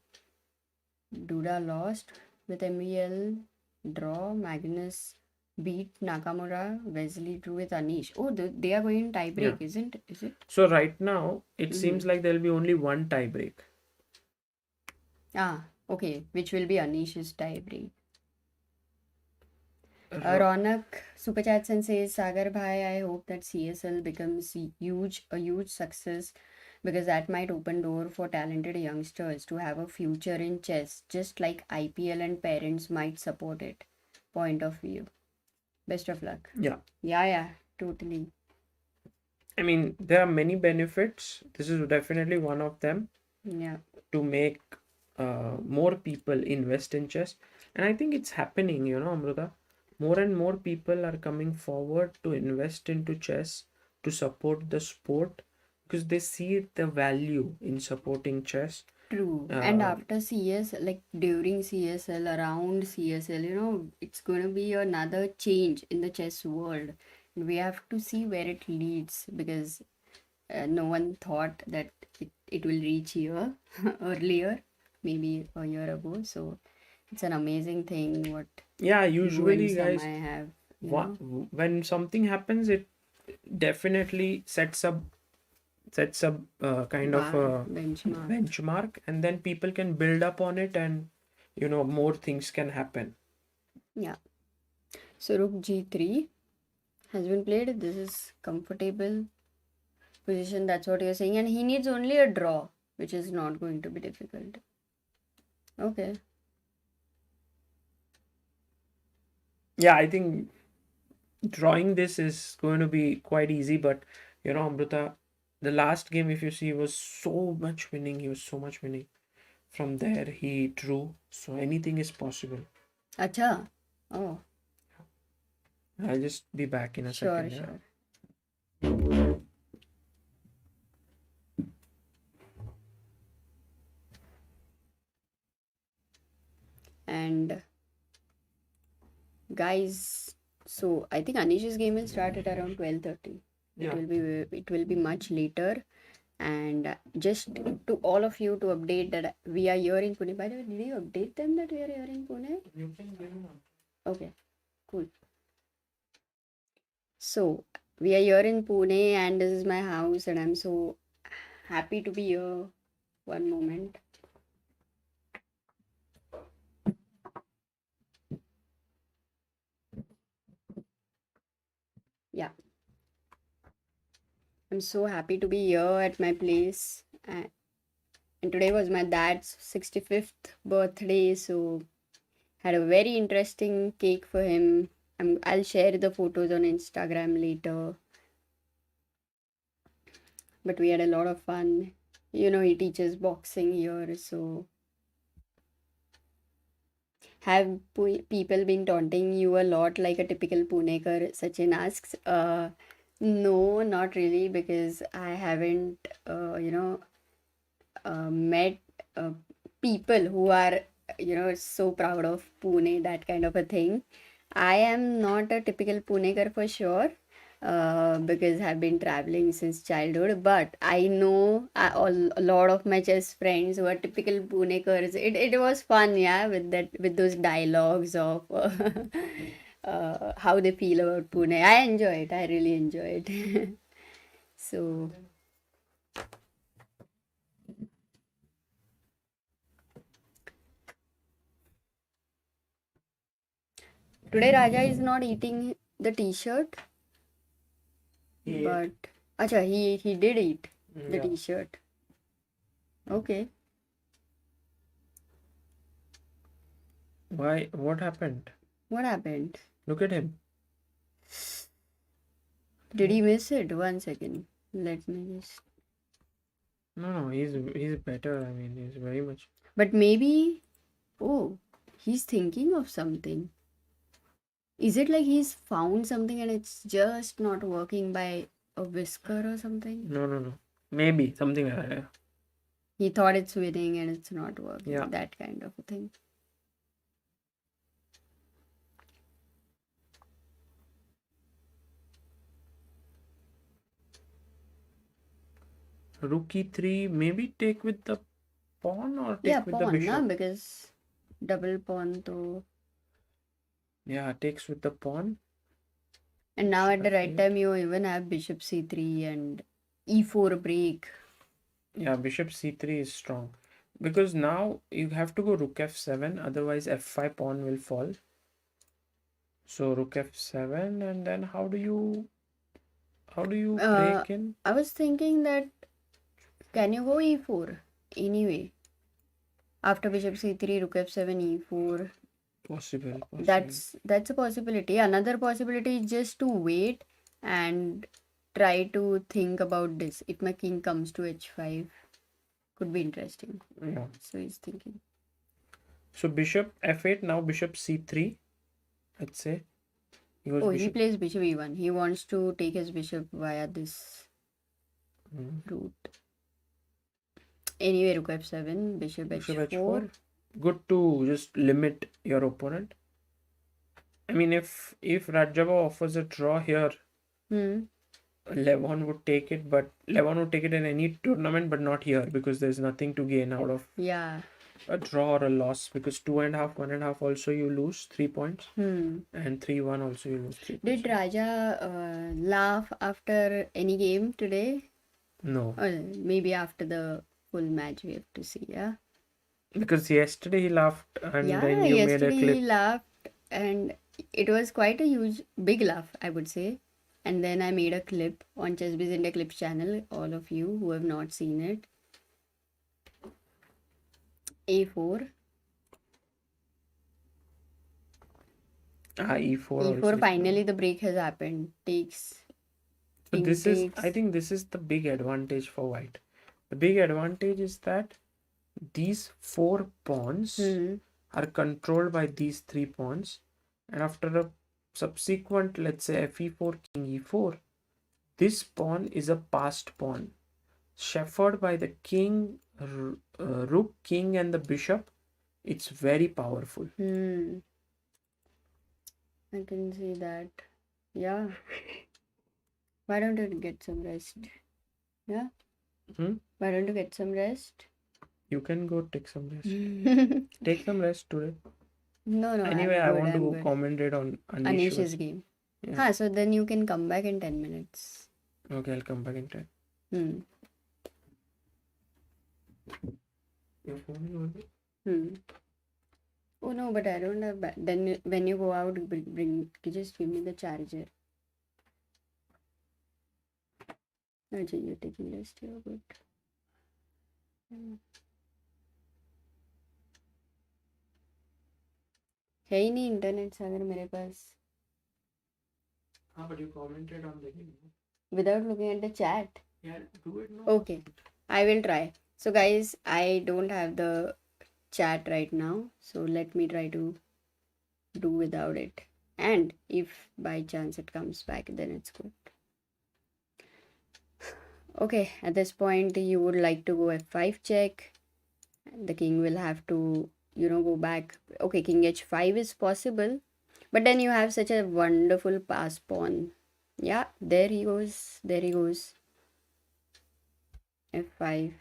Duda lost with MVL, draw, Magnus beat Nakamura, Wesley drew with Anish. Oh, they are going in tie break, isn't it? So right now, it seems like there'll be only one tie break. Okay, which will be Anish's tie break. Ronak Super Chats and says, Sagar Bhai, I hope that CSL becomes a huge success because that might open door for talented youngsters to have a future in chess, just like IPL and parents might support it. Point of view. Best of luck. Yeah, totally. I mean, there are many benefits. This is definitely one of them. Yeah. To make more people invest in chess. And I think it's happening, Amruta. More and more people are coming forward to invest into chess, to support the sport, because they see the value in supporting chess. True. And after CS, like during CSL, around CSL, it's going to be another change in the chess world. We have to see where it leads because no one thought that it will reach here earlier, maybe a year ago. So it's an amazing thing what Usually guys, I have. when something happens, it definitely sets sets a kind of a benchmark. benchmark, and then people can build up on it, and more things can happen. Yeah. So rook g3 has been played. This is comfortable position. That's what you're saying, and he needs only a draw, which is not going to be difficult. Okay. Yeah, I think drawing this is going to be quite easy, but Amrita, the last game, if you see, was so much winning. He was so much winning. From there, he drew. So anything is possible. Acha. Oh. I'll just be back in a Sure, second. Yeah? sure. And guys, so I think Anish's game will start at around 12:30. Yeah. It will be much later. And just to all of you to update that we are here in Pune. By the way, did you update them that we are here in Pune? You can give him Okay, cool. So we are here in Pune and this is my house and I'm so happy to be here. One moment. Yeah. I'm so happy to be here at my place. And today was my dad's 65th birthday, so had a very interesting cake for him. I'll share the photos on Instagram later. But we had a lot of fun. He teaches boxing here, so have people been taunting you a lot like a typical Punekar? Sachin asks. No, not really, because I haven't, met people who are, so proud of Pune, that kind of a thing. I am not a typical Punekar for sure, because I've been traveling since childhood. But I know a lot of my chess friends who are typical Punekars. It was fun, yeah, with those dialogues of how they feel about Pune. I enjoy it. I really enjoy it. So today Raja is not eating the t-shirt, but acha, he did eat the t-shirt. Okay. Why? What happened? What happened? Look at him. Did he miss it? 1 second. Let me just. No, he's better. I mean, he's very much. But maybe. Oh, he's thinking of something. Is it like he's found something and it's just not working by a whisker or something? No. Maybe something like that. Yeah. He thought it's winning and it's not working. Yeah. That kind of a thing. Rook e3, maybe take with the pawn or take Yeah, with pawn, the bishop. na? Because double pawn to. Yeah, takes with the pawn. And now at the right F8. time you even have bishop c3 and e4 break. Yeah, bishop c3 is strong. Because now you have to go rook f7, otherwise f5 pawn will fall. So rook f7, and then how do you break in? I was thinking that can you go e4 anyway? After bishop c3, rook f7, e4. Possible. That's a possibility. Another possibility is just to wait and try to think about this. If my king comes to h5, could be interesting. Yeah. So he's thinking. So bishop f8, now bishop c3, let's say. He plays bishop e1. He wants to take his bishop via this route. Anyway, rook f7, bishop h4. Good to just limit your opponent. I mean, if Radjabov offers a draw here, Levon would take it, but Levon would take it in any tournament, but not here because there's nothing to gain out of a draw or a loss, because 2.5, 1.5 also you lose 3 points, and 3-1 also you lose 3 points. Did Raja laugh after any game today? No, Or maybe after the full match we have to see, yeah? because yesterday he laughed and Yeah, then you made a yesterday he clip. laughed and it was quite a huge, big laugh, I would say. And then I made a clip on ChessBiz India Clips channel, all of you who have not seen it. A4. E4 E4, also. finally the break has happened. Takes, So king this is, takes. I think this is the big advantage for white. The big advantage is that these 4 pawns are controlled by these 3 pawns, and after a subsequent, let's say fe4, king e4, this pawn is a passed pawn, shepherded by the king, rook, king, and the bishop. It's very powerful. I can see that. Yeah. Why don't you get some rest? Yeah? Why don't you get some rest? You can go take some rest. Take some rest today. No, Anyway, I want to go good. commentate on Anish's game. Yeah. So then you can come back in 10 minutes. Okay, I'll come back in 10. Your phone is working? Oh no, but I don't have. Then when you go out, just give me the charger. Ajay, you're taking rest. You're good. है ही नहीं internet सागर मेरे पास. But you commented on the game. Without looking at the chat. Yeah, do it now. Okay, I will try. So guys, I don't have the chat right now, so let me try to do without it. And if by chance it comes back, then it's good. Okay, at this point you would like to go f5 check. The king will have to, go back. Okay, king h5 is possible, but then you have such a wonderful pass pawn. Yeah, there he goes. There he goes. f5.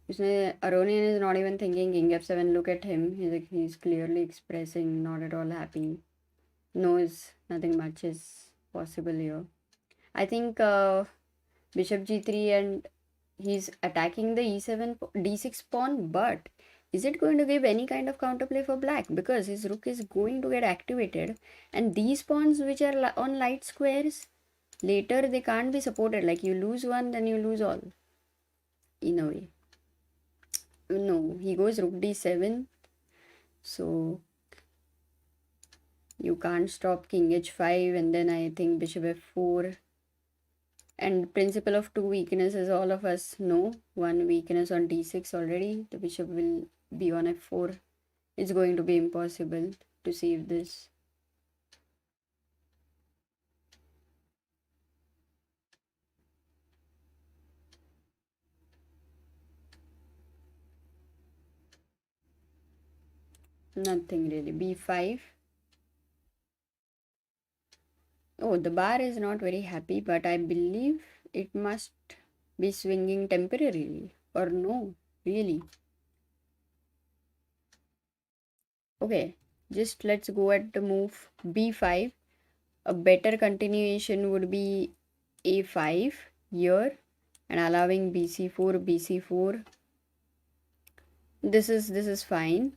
Aronian is not even thinking king f7. Look at him. He's clearly expressing not at all happy. Knows nothing much is possible here. I think bishop g3 and he's attacking the e7 d6 pawn, but is it going to give any kind of counterplay for black? Because his rook is going to get activated, and these pawns which are on light squares, later they can't be supported. Like you lose one, then you lose all. In a way. No, he goes rook d7. So you can't stop king h5, and then I think bishop f4. And principle of two weaknesses, all of us know. One weakness on d6 already. The bishop will be on f4. It's going to be impossible to save this. Nothing really. b5. Oh, the bar is not very happy, but I believe it must be swinging temporarily. Or no, really. Okay, just let's go at the move b5. A better continuation would be a5 here and allowing bc4, bc4. This is fine.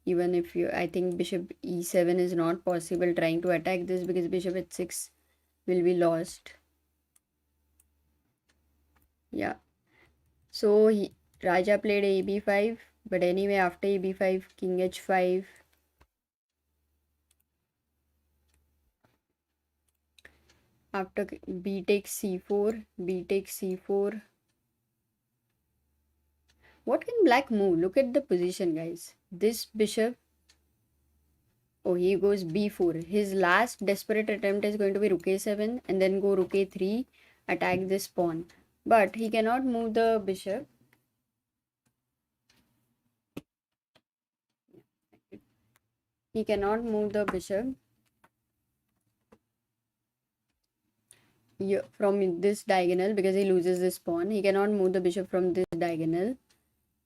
Even if I think bishop e7 is not possible trying to attack this because bishop h6 will be lost. Yeah. So Raja played ab5, but anyway after ab5, king h5. After b takes c4, b takes c4. What can black move? Look at the position, guys. This bishop. Oh, he goes b4. His last desperate attempt is going to be rook a7 and then go rook a3, attack this pawn. But he cannot move the bishop. He cannot move the bishop from this diagonal because he loses this pawn. He cannot move the bishop from this diagonal.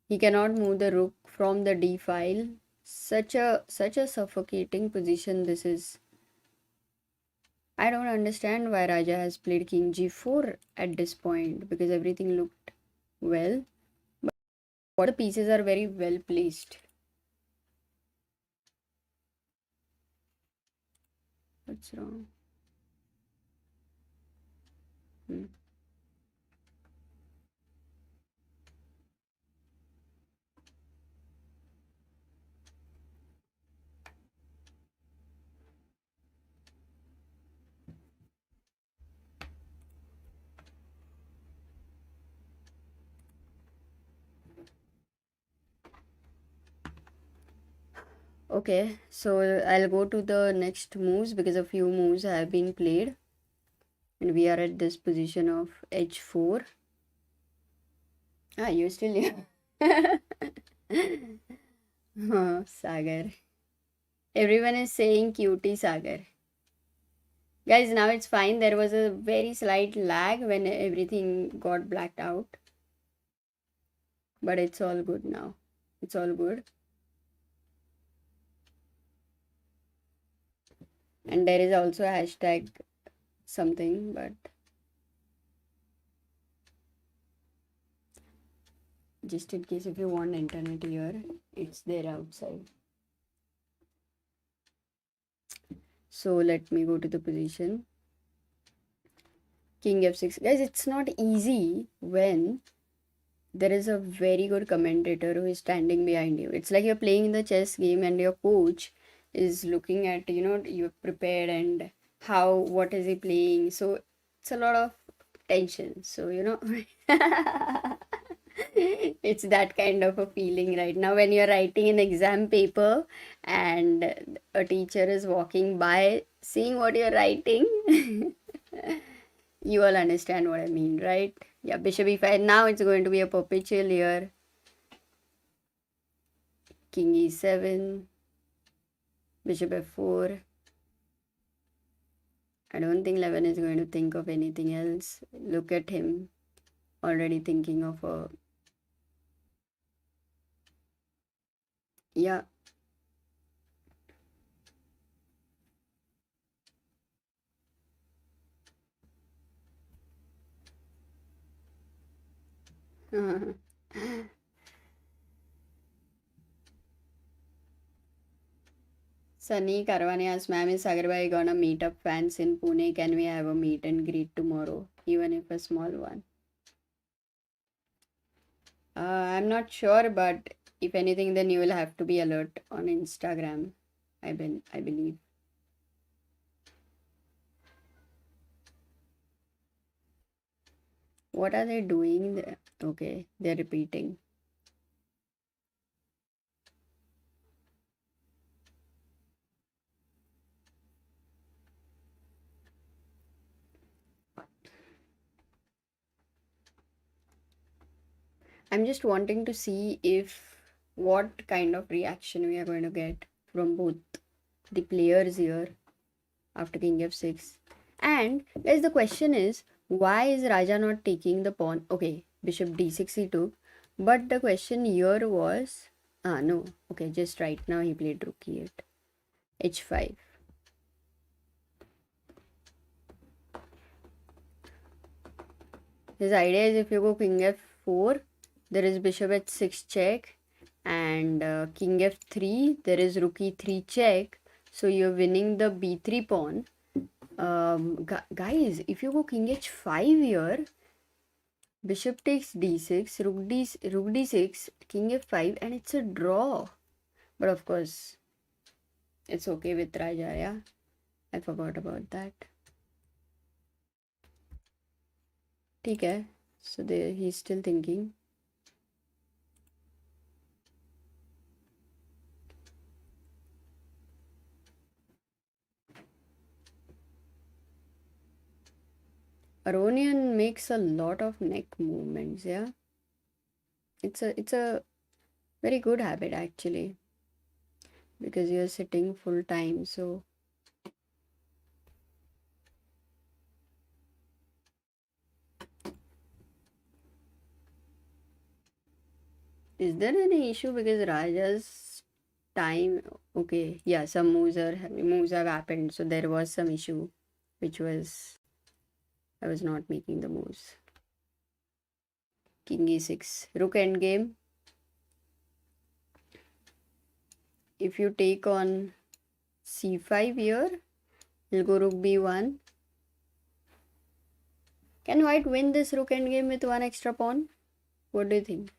He cannot move the rook from the d file. Such a suffocating position this is. I don't understand why Raja has played King G4 at this point, because everything looked well. But the pieces are very well placed. What's wrong? Hmm. Okay, so I'll go to the next moves because a few moves have been played. And we are at this position of H4. Ah, you're still here. Oh, Sagar. Everyone is saying cutie Sagar. Guys, now it's fine. There was a very slight lag when everything got blacked out. But it's all good now. It's all good. And there is also a hashtag something, but just in case if you want internet here, it's there outside. So let me go to the position. King f6. Guys, it's not easy when there is a very good commentator who is standing behind you. It's like you're playing the chess game and your coach is looking at, you're prepared and what is he playing. So it's a lot of tension. So, it's that kind of a feeling right now when you're writing an exam paper and a teacher is walking by seeing what you're writing. You all understand what I mean, right? Yeah, bishop e5. Now it's going to be a perpetual here. King e7. Bishop f4. I don't think Levin is going to think of anything else. Look at him. Already thinking of a... Yeah. Sunny Karwane asks, ma'am, is Sagarbai gonna meet up fans in Pune? Can we have a meet and greet tomorrow, even if a small one? I'm not sure, but if anything, then you will have to be alert on Instagram. I believe. What are they doing there? Okay, they're repeating. I'm just wanting to see if what kind of reaction we are going to get from both the players here after King f6. And guys, the question is, why is Raja not taking the pawn? Okay, Bishop d6 he took, but the question here was, no, okay, just right now he played rook e8, h5. His idea is if you go King f4, there is Bishop h6 check, and King f3, there is Rook e3 check. So you're winning the b3 pawn. Guys, if you go King h5 here, Bishop takes d6, Rook d6, King f5, and it's a draw. But of course, it's okay with Raja, yeah? I forgot about that. Okay, so he's still thinking. Aronian makes a lot of neck movements, yeah. It's a very good habit actually, because you're sitting full time. So is there any issue because Raja's time? Okay, yeah, some moves have happened, so there was some issue. which was I was not making the moves. King e6, rook endgame. If you take on c5 here, he'll go rook b1. Can white win this rook endgame with one extra pawn? What do you think?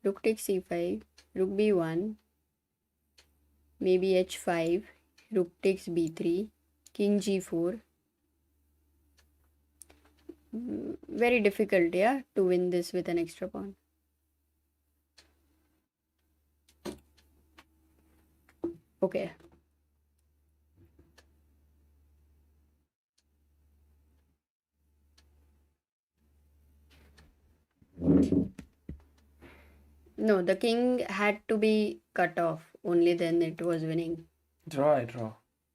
Rook takes c5, rook b1, maybe h5, rook takes b3, king g4. Very difficult, yeah, to win this with an extra pawn. Okay. No, the king had to be cut off. Only then it was winning. Draw, I draw.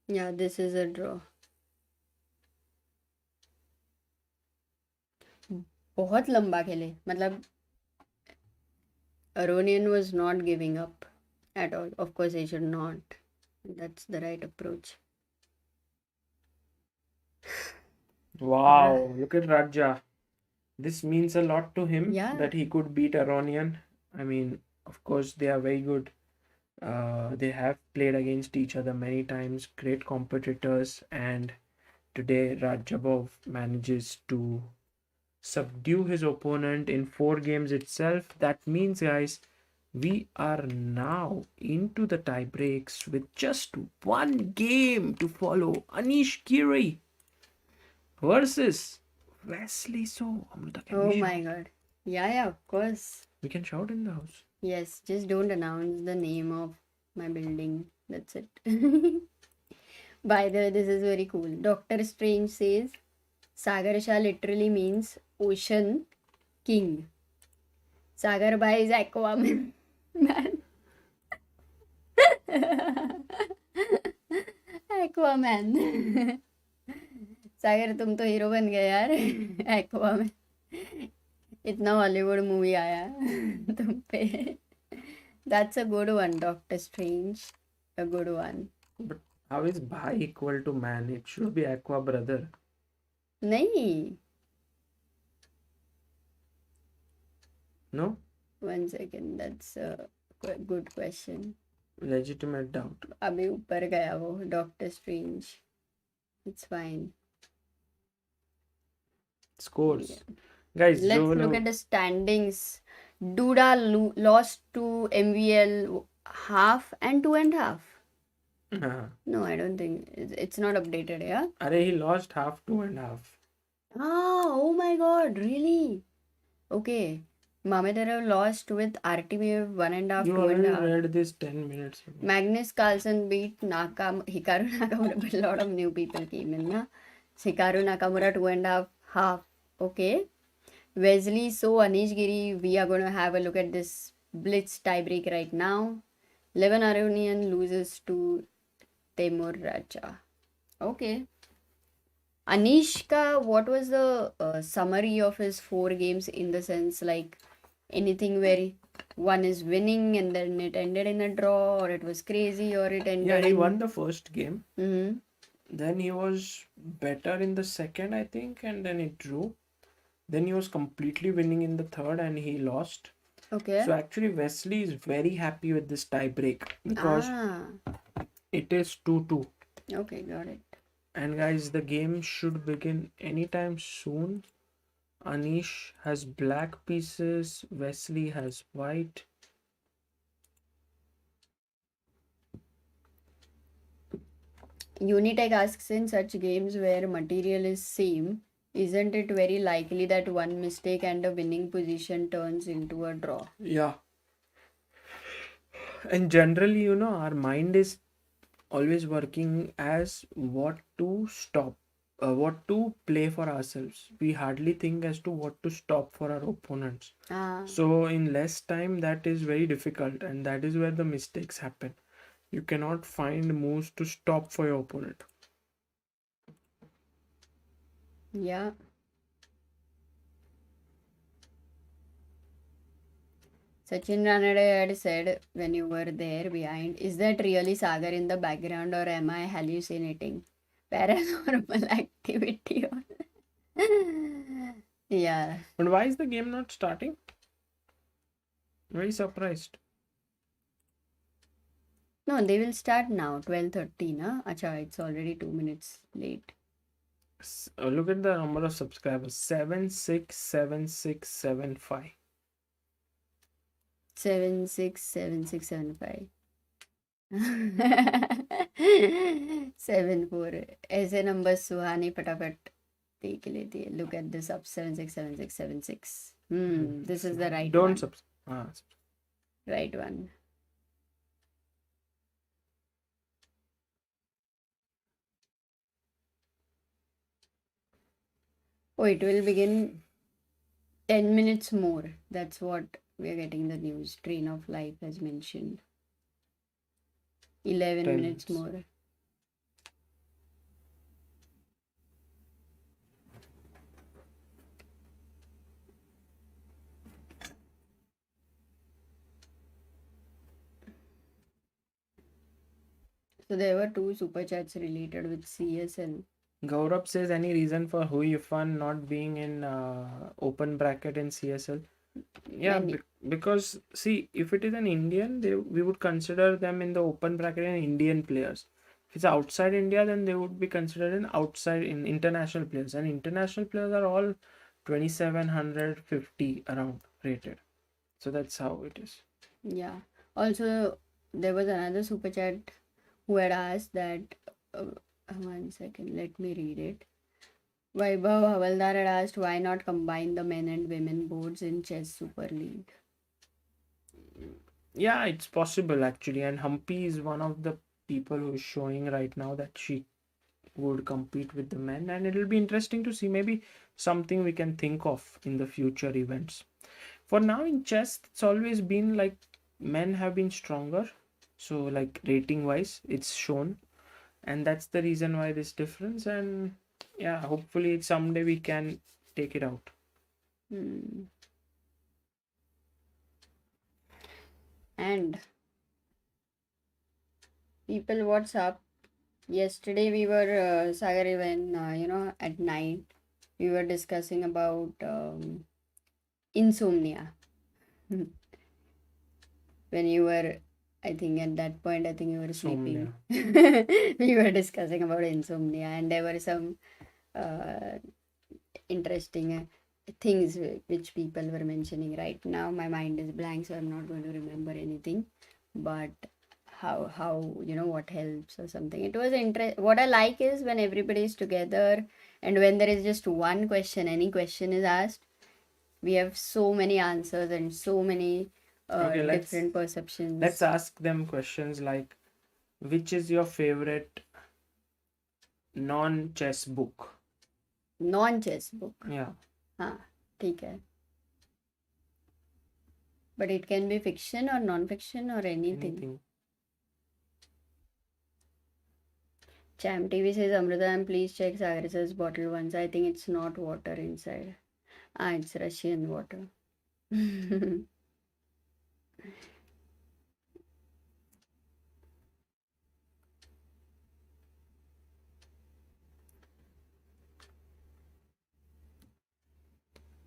Yeah, this is a draw. बहुत लंबा खेले. मतलब Aronian was not giving up at all. Of course, he should not. That's the right approach. Wow, look at Raja. This means a lot to him Yeah. that he could beat Aronian. I mean, of course, they are very good. They have played against each other many times, great competitors, and today Radjabov manages to subdue his opponent in 4 games itself. That means, guys, we are now into the tie breaks with just one game to follow. Anish Giri versus Wesley So. Amrita, can Oh we my shout? god. Yeah, of course. We can shout in the house. Yes, just don't announce the name of my building. That's it. By the way, this is very cool. Dr. Strange says Sagar Shah literally means ocean king. Sagar Bhai is Aquaman. Man. Aquaman. सागर तुम तो hero बन गए यार aqua में इतना Hollywood movie आया तुम पे that's a good one doctor strange a good one But how is Bhai equal to man? It should be Aqua brother. नहीं No? One second that's a good question Legitimate doubt. अभी ऊपर गया वो doctor strange it's fine Scores. Guys, let's जो look लोग at the standings. Duda lost to MVL half and 2.5. हाँ. No, I don't think it's not updated, yeah? अरे he lost half, 2.5. Ah, oh my god, really? Okay. Mamedyarov lost with Artemiev 1.5, You already 2.5. read this 10 minutes ago. Magnus Carlsen beat Hikaru Nakamura, but a lot of new people came in, na? Hikaru Nakamura 2.5 half. Okay. Wesley, so Anish Giri, we are going to have a look at this blitz tiebreak right now. 11 Aronian loses to Temur Raja. Okay. Anish ka, what was the summary of his 4 games in the sense like anything where one is winning and then it ended in a draw or it was crazy or it ended Yeah, he in... won the first game. Mm-hmm. Then he was better in the second, I think, and then it drew. Then he was completely winning in the third and he lost. Okay. So actually Wesley is very happy with this tie break because it is 2-2. Okay, got it. And guys, the game should begin anytime soon. Anish has black pieces, Wesley has white. Unitech asks, in such games where material is same, isn't it very likely that one mistake and a winning position turns into a draw? Yeah. And generally, our mind is always working as what to stop, what to play for ourselves. We hardly think as to what to stop for our opponents. So in less time, that is very difficult, and that is where the mistakes happen. You cannot find moves to stop for your opponent. Yeah. Sachin Ranade had said when you were there behind, is that really Sagar in the background or am I hallucinating? Paranormal activity. Yeah. But why is the game not starting? Very surprised. No, they will start now, 12:30, na? Acha, it's already 2 minutes late. Look at the number of subscribers. 767675. 767675. 74. ऐसे number सुहानी फटाफट देख लेती है. Look at this up. 767676. This is the right Don't one. subscribe. Right one. Oh, it will begin 10 minutes more. That's what we are getting the news. Train of Life has mentioned. 11 10 minutes minutes. more. So there were 2 super chats related with CSL. Gaurav says, any reason for Hui Yifan not being in open bracket in CSL? Yeah, Many. because see, if it is an Indian, we would consider them in the open bracket and Indian players. If it's outside India, then they would be considered in international players, and international players are all 2750 around rated. So that's how it is. Yeah. Also, there was another super chat who had asked that. 1 second, let me read it. Vaibhav Havaldar had asked why not combine the men and women boards in Chess Super League. Yeah, it's possible actually, and Humpy is one of the people who is showing right now that she would compete with the men, and it'll be interesting to see, maybe something we can think of in the future events. For now in chess, it's always been like men have been stronger, so like rating wise it's shown, and that's the reason why this difference. And yeah, hopefully someday we can take it out. And people, what's up? Yesterday we were Sagar, when at night we were discussing about insomnia. When you were, I think at that point, I think you were sleeping. We were discussing about insomnia, and there were some interesting things which people were mentioning. Right now my mind is blank, so I'm not going to remember anything, but how what helps or something. It was what I like is when everybody is together, and when there is just one question, any question is asked, we have so many answers and so many different perceptions. Let's ask them questions like, which is your favorite non-chess book? Non-chess book. Yeah. हाँ ठीक है. But it can be fiction or non-fiction or anything. Cham TV says, Amrita, please check Sagar's bottle once. I think it's not water inside. It's Russian water.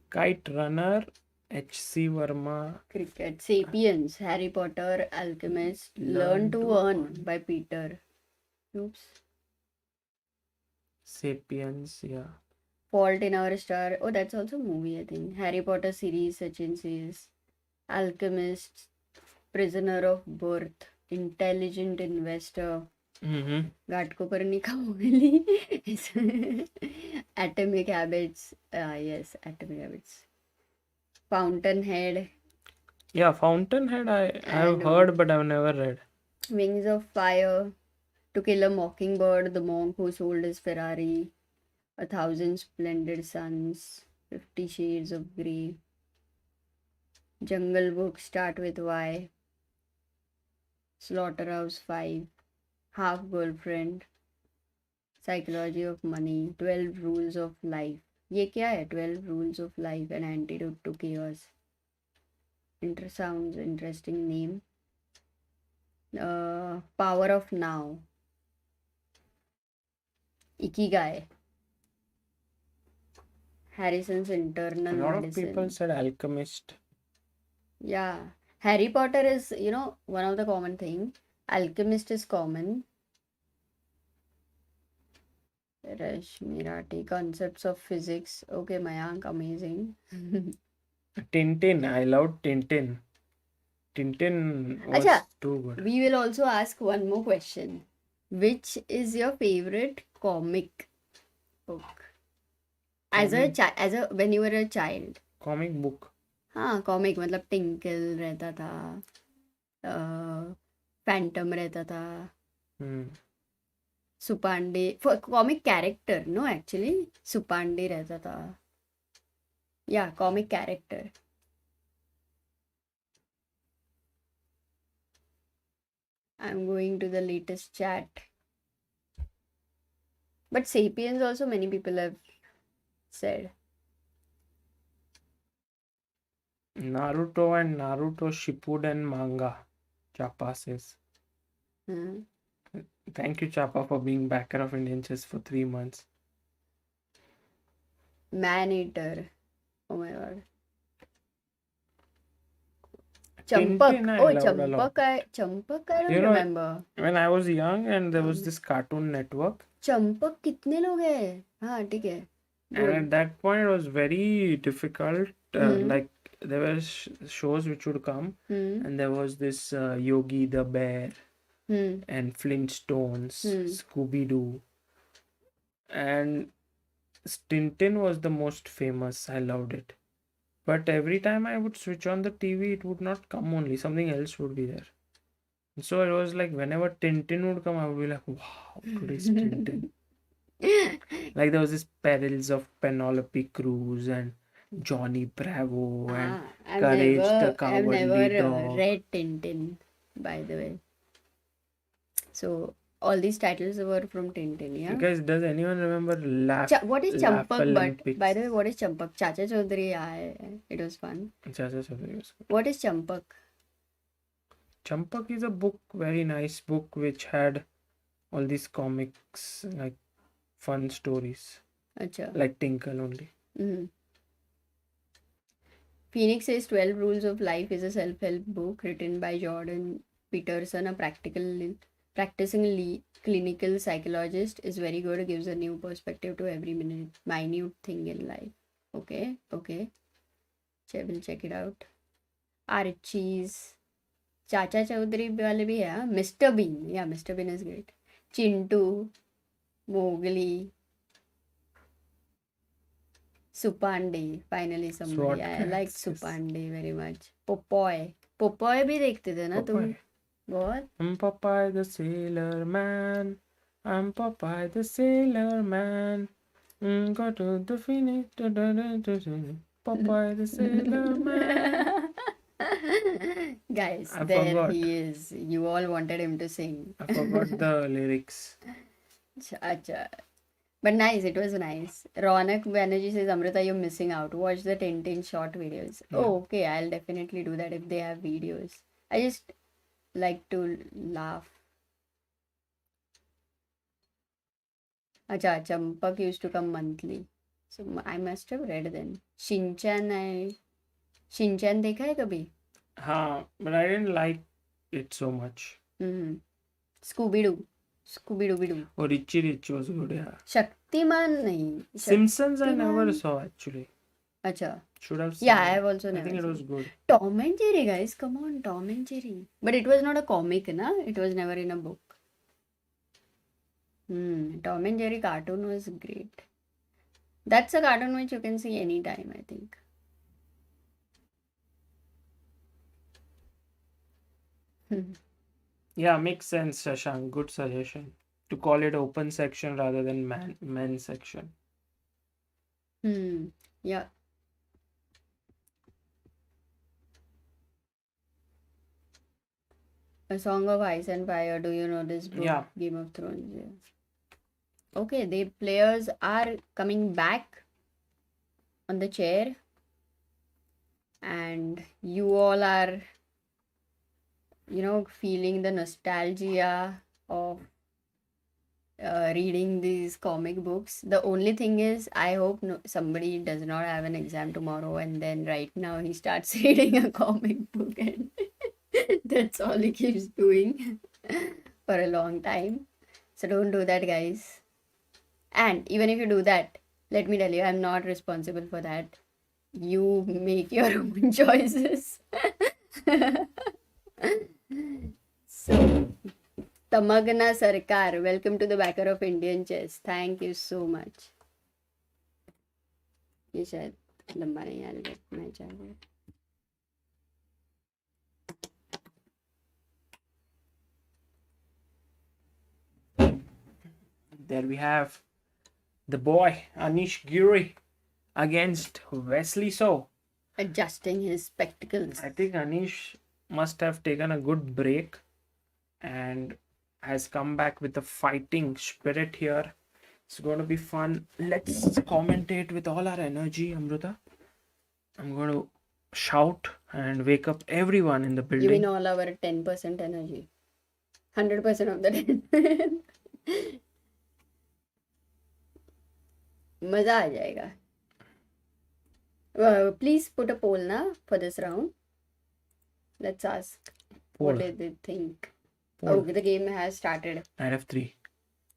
Kite Runner, H.C. Verma. Cricket. Sapiens, Harry Potter, Alchemist, Learn to Earn by Peter. Oops. Sapiens, yeah. Fault in Our Star. Oh, that's also a movie, I think. Harry Potter series, Sachin says. Alchemist, Prisoner of Birth, Intelligent Investor. Gatkopernika. Atomic Habits. Yes, Atomic Habits. Fountainhead. Yeah, Fountainhead I have heard, but I've never read. Wings of Fire. To Kill a Mockingbird, The Monk Who Sold His Ferrari. 1,000 Splendid Suns. 50 Shades of Grey. Jungle Book, Start with Y. Slaughterhouse 5. Half Girlfriend. Psychology of Money. 12 Rules of Life. ये क्या है? 12 Rules of Life, an Antidote to Chaos. Sounds interesting name. Power of Now. Ikigai. Harrison's A internal lot of people medicine. said Alchemist. Yeah. Harry Potter is, one of the common thing. Alchemist is common. Rashmirati, concepts of physics. Okay, Mayank, amazing. Tintin. I loved Tintin. Tintin Acha, was too good. we will also ask one more question. Which is your favorite comic book? Comic, When you were a child. comic book. हाँ comic मतलब Tinkle रहता था, Phantom रहता था, Hmm. Suppandi comic character no actually Suppandi रहता था, या comic character. I'm going to the latest chat. But Sapiens also many people have said. Naruto and Naruto Shippuden manga. Chapa says. Hmm. Thank you, Chapa, for being backer of Indian chess for 3 months. Man-Eater. Oh my god. Tintin Champak. I Oh, loved a lot. Champak I don't You know, remember. when I was young and there was this Cartoon Network, Champak कितने लोग हैं? हाँ ठीक है. and Good. at that point it was very difficult. Hmm. Like there were shows which would come, Hmm. and there was this Yogi the Bear Hmm. and Flintstones, Hmm. Scooby Doo, and Tintin was the most famous. I loved it. But every time I would switch on the TV, it would not come only. Something else would be there. So it was like whenever Tintin would come, I would be like, wow, today's Tintin. Like there was this Perils of Penelope Cruz and Johnny Bravo and Courage the I've Cowardly never Dog. read Tintin, by the way. So all these titles were from Tintin, yeah. Guys, does anyone remember What is Laugh Champak? But Olympics? by the way, what is Champak? Chacha Chaudhary, it was fun. Chacha Chaudhary was good. What is Champak? Champak is a book, very nice book, which had all these comics, like fun stories, Acha. like Tinkle only. Mhm. Phoenix says 12 Rules of Life is a self-help book written by Jordan Peterson, a practicing clinical psychologist. Is very good. Gives a new perspective to every minute thing in life. Okay. We'll check it out. Archie's. Chacha Chaudhary वाले भी है. Mr. Bean. Yeah, Mr. Bean is great. Chintu. Mowgli. Supande. Finally somebody. I like Supande very much. Popoy. Popoy भी देखते थे ना तुम? बहुत. I'm Popeye the Sailor Man. I'm Popeye the Sailor Man. Go to the finish. Popeye the Sailor Man. Guys, I there forgot. he is. You all wanted him to sing. I forgot the lyrics. Acha. But nice, it was nice. Ronak Banerjee says, Amrita, you're missing out. Watch the Tintin short videos. Yeah. Oh, okay, I'll definitely do that if they have videos. I just like to laugh. Acha, Champak used to come monthly. So I must have read then. Shinchan देखा है कभी? हाँ, but I didn't like it so much. Scooby-Doo. Oh, Richie Rich was good, yeah. Shaktiman नहीं. Simpsons I never saw actually. Acha. Should have seen Yeah, I it. have also I never think it seen was good. Tom and Jerry, guys. Come on, Tom and Jerry. But it was not a comic, na? It was never in a book. Tom and Jerry cartoon was great. That's a cartoon which you can see anytime, I think. Yeah, makes sense, Shashank. Good suggestion. To call it open section rather than men section. Yeah. A Song of Ice and Fire. Do you know this book? Yeah. Game of Thrones. Yeah. Okay, the players are coming back on the chair. And you all are, feeling the nostalgia of reading these comic books. The only thing is, I hope somebody does not have an exam tomorrow and then right now he starts reading a comic book and that's all he keeps doing for a long time. So don't do that, guys. And even if you do that, let me tell you, I'm not responsible for that. You make your own choices. So, Tamagna Sarkar, welcome to the backer of Indian chess. Thank you so much. ये शायद लंबा नहीं आ रहा मैं चाहिए. There we have the boy Anish Giri against Wesley So. Adjusting his spectacles. I think Anish must have taken a good break and has come back with a fighting spirit here. It's going to be fun. Let's commentate with all our energy, Amruta. I'm going to shout and wake up everyone in the You building. mean all our 10% energy? 100% of the 10. मजा आ जाएगा. Please put a poll na for this round. Let's ask. Poll. What did they think? Poll. Oh, the game has started. Knight f3.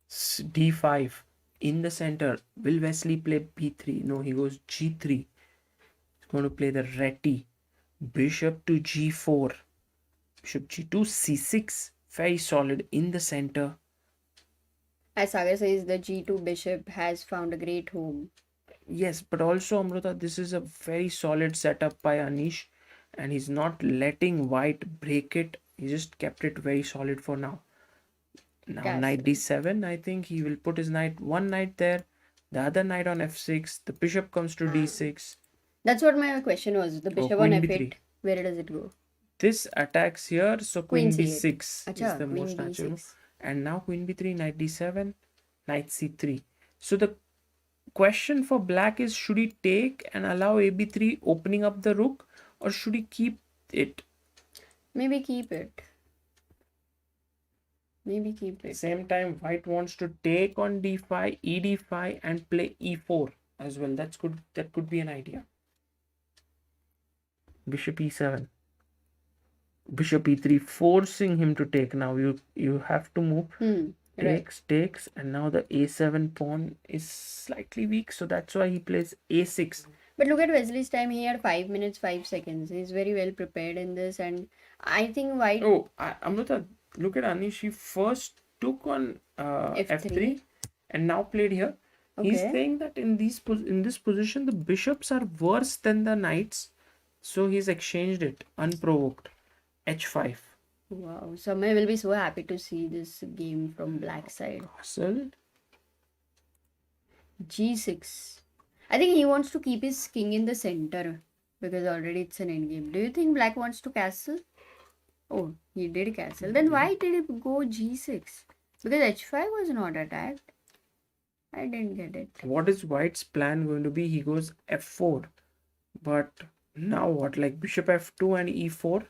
d5. In the center. Will Wesley play b3? No, he goes g3. He's going to play the reti. Bishop to g4. Bishop g2, c6. Very solid in the center. As Sagar says, the g2 bishop has found a great home. Yes, but also Amruta, this is a very solid setup by Anish and he's not letting white break it. He just kept it very solid for now. Now Castle. knight d7, I think he will put his one knight there, the other knight on f6, the bishop comes to d6. That's what my question was. The bishop on queen f8, b3. where does it go? This attacks here, so queen Queen b6 Achha, is the queen most natural. b6. And now queen b3, knight d7, knight c3. So the question for black is, should he take and allow ab3 opening up the rook, or should he keep it? Maybe keep it. Maybe keep At the it. same time, white wants to take on d5, ed5 and play e4 as well. That could be an idea. Bishop e7. Bishop e3, forcing him to take. Now you have to move. Right. Takes, and now the a7 pawn is slightly weak, so that's why he plays a6. But look at Wesley's time. He had 5 minutes, 5 seconds. He's very well prepared in this, and I think white. Oh, Amrita, look at Anish. He first took on f3 and now played here. Okay. He's saying that in this position the bishops are worse than the knights, so he's exchanged it unprovoked. h5. Wow, Samay will be so happy to see this game from black side. Castle. g6. I think he wants to keep his king in the center because already it's an endgame. Do you think black wants to castle? Oh, he did castle. Then why did he go g6? Because h5 was not attacked. I didn't get it. What is white's plan going to be? He goes f4. But now what? Like bishop f2 and e4?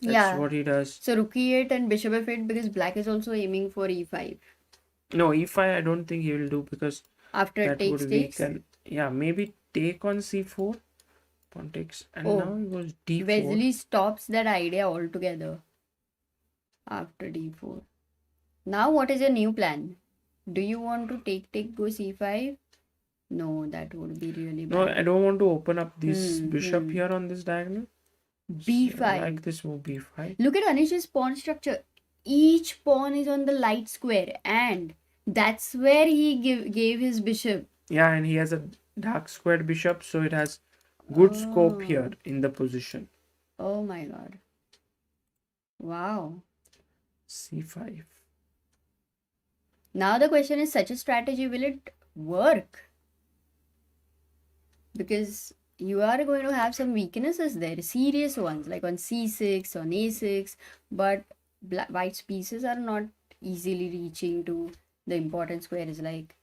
That's what he does. So rook e8 and bishop f8 because black is also aiming for e5. No, e5 I don't think he will do because after that takes would takes. weaken. Yeah, maybe take on c4. Pawn takes. And now he goes d4. Wesley stops that idea altogether after d4. Now what is your new plan? Do you want to take go c5? No, that would be really bad. No, I don't want to open up this bishop here on this diagonal. b5. So I like this move, b5. Look at Anish's pawn structure. Each pawn is on the light square and that's where he gave his bishop. Yeah, and he has a dark squared bishop, so it has good scope here in the position. Oh my god. Wow. c5. Now the question is, such a strategy, will it work? Because you are going to have some weaknesses there, serious ones, like on c6, on a6, but white's pieces are not easily reaching to the important squares like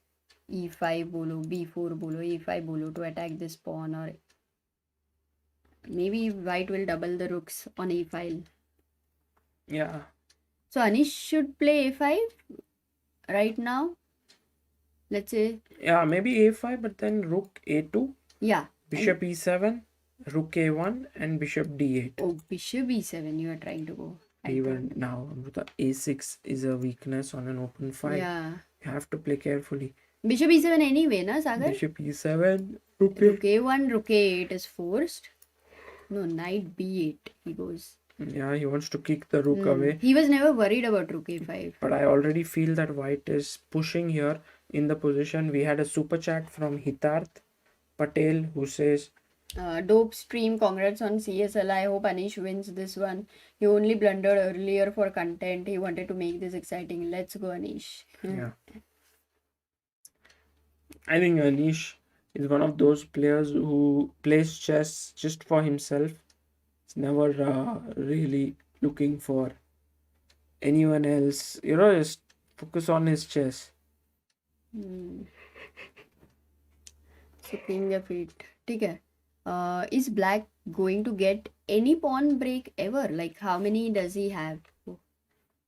e5 bolo, b4 bolo, a5 bolo to attack this pawn, or maybe white will double the rooks on a file. Yeah. So Anish should play a5 right now. Let's say, Yeah, maybe a5, but then rook a2, yeah. bishop e7, rook a1, and bishop d8. Oh, bishop e7 you are trying to go. I Even thought. now, Amruta, a6 is a weakness on an open file. Yeah. You have to play carefully. Bishop e7 anyway, na, Sagar? Bishop e7, rook Rook a1, rook a8 is forced. No, knight b8 he goes. Yeah, he wants to kick the rook away. He was never worried about rook a5. But I already feel that white is pushing here in the position. We had a super chat from Hitarth Patel who says, Dope stream, congrats on CSL. I hope Anish wins this one. He only blundered earlier for content. He wanted to make this exciting. Let's go, Anish. yeah. I think Anish is one of those players who plays chess just for himself. He's never really looking for anyone else. Just focus on his chess. So king f8. ठीक है. Is black going to get any pawn break ever? Like how many does he have? Oh,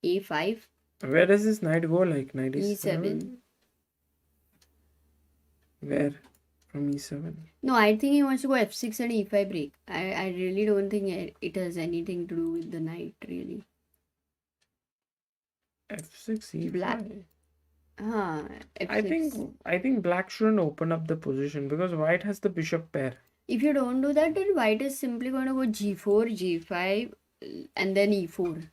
a5. Where does this knight go? Like knight e7. Where? From e7? No, I think he wants to go f6 and e5 break. I really don't think it has anything to do with the knight, really. f6, e5. Black. F6. I think black shouldn't open up the position because white has the bishop pair. If you don't do that, then white is simply going to go g4, g5, and then e4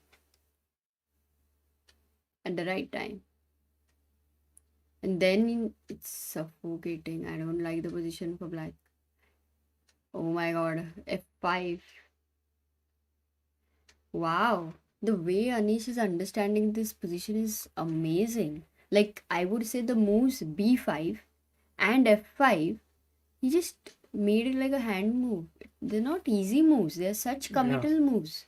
at the right time. And then it's suffocating. I don't like the position for black. Oh my god, f5. Wow, the way Anish is understanding this position is amazing. Like, I would say the moves b5 and f5, he just made it like a hand move. They're not easy moves, they're such committal moves.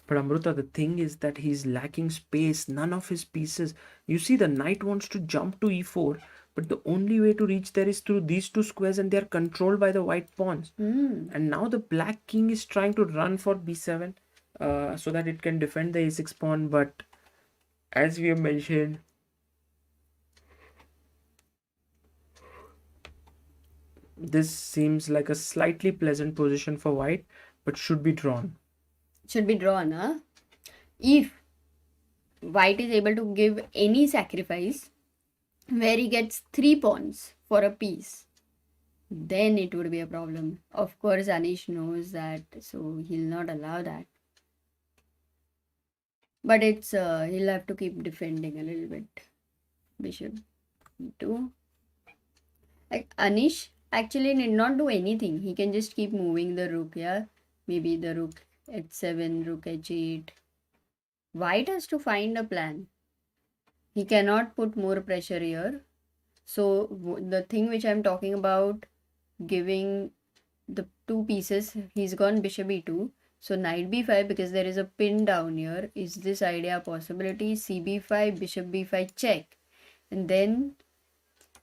But Amruta, the thing is that he's lacking space. None of his pieces. You see, the knight wants to jump to e4, but the only way to reach there is through these two squares, and they are controlled by the white pawns. And now the black king is trying to run for b7 so that it can defend the a6 pawn. But as we have mentioned, this seems like a slightly pleasant position for white, but should be drawn. Should be drawn, huh? If white is able to give any sacrifice where he gets 3 pawns for a piece, then it would be a problem. Of course, Anish knows that, so he'll not allow that. But it's he'll have to keep defending a little bit. Bishop e2. Like Anish actually need not do anything. He can just keep moving the rook, yeah? Maybe the rook h7, rook h8. White has to find a plan. He cannot put more pressure here. So the thing which I'm talking about, giving the 2 pieces, he's gone bishop e2. So knight b5, because there is a pin down here. Is this idea a possibility? cb5, bishop b5 check. And then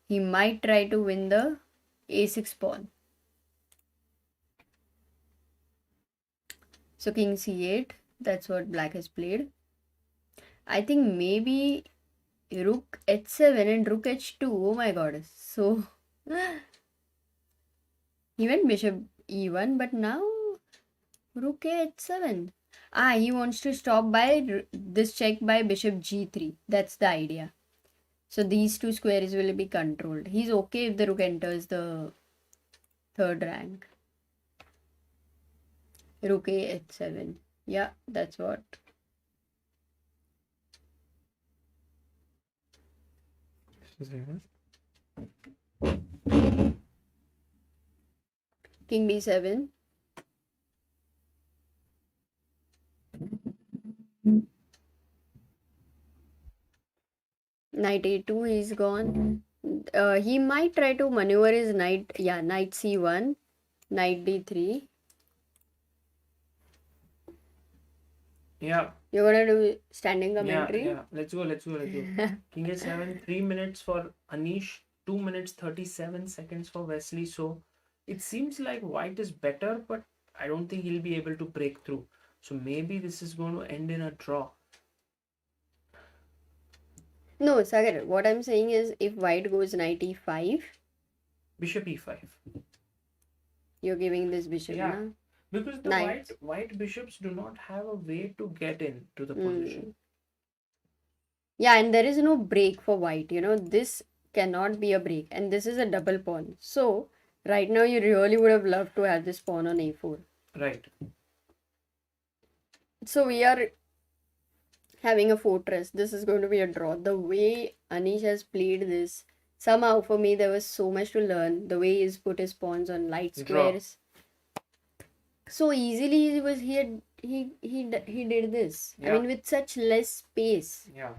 he might try to win the a6 pawn. So king c8, that's what black has played. I think maybe rook h7 and rook h2. Oh my god. So he went bishop e1, but now rook h7. He wants to stop by this check by bishop g3. That's the idea. So these 2 squares will be controlled. He's okay if the rook enters the 3rd rank. Rook a h7. Yeah, that's what. King b7. Knight a2 is gone. He might try to maneuver his knight. Yeah, knight c1, knight d3. Yeah. You're gonna do standing commentary? Yeah. Let's go. King a7, 3 minutes for Anish, 2 minutes 37 seconds for Wesley. So it seems like white is better, but I don't think he'll be able to break through. So maybe this is going to end in a draw. No, Sagar, what I'm saying is if white goes knight e5, Bishop e5. you're giving this bishop, Yeah, na? because the Knight. white bishops do not have a way to get into the Hmm. position. Yeah, and there is no break for white. This cannot be a break, and this is a double pawn. So, right now, you really would have loved to have this pawn on a4. Right. So, we are having a fortress. This is going to be a draw. The way Anish has played this, somehow for me, there was so much to learn. The way he's put his pawns on light Draw. squares. So easily he did this. I Yeah. mean, with such less space. Yeah.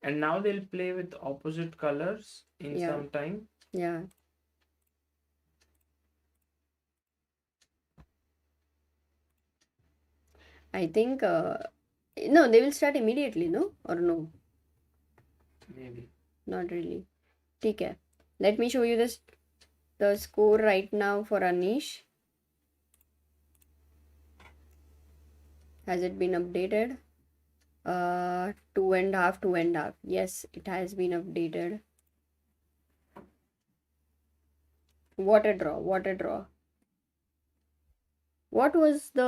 And now they'll play with opposite colors in Yeah. some time. Yeah. I think no, they will start immediately, no? Or no? Maybe. Not really. Okay. Let me show you the score right now for Anish. Has it been updated? 2.5, 2.5. Yes, it has been updated. What a draw, what a draw. What was the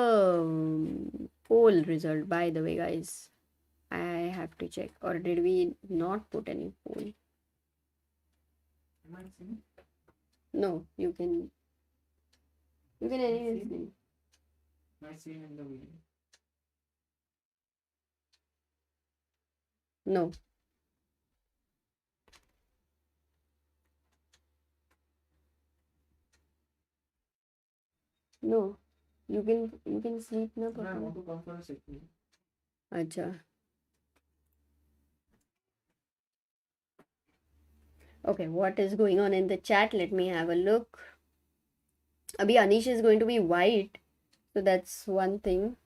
poll result, by the way, guys? I have to check. Or did we not put any poll? Am I seeing? No, you can anyway see. Am I seeing in the video? No. No. You can sleep na. No, I want to come for a second. Acha. Okay, what is going on in the chat? Let me have a look. Abhi Anish is going to be white. So that's one thing.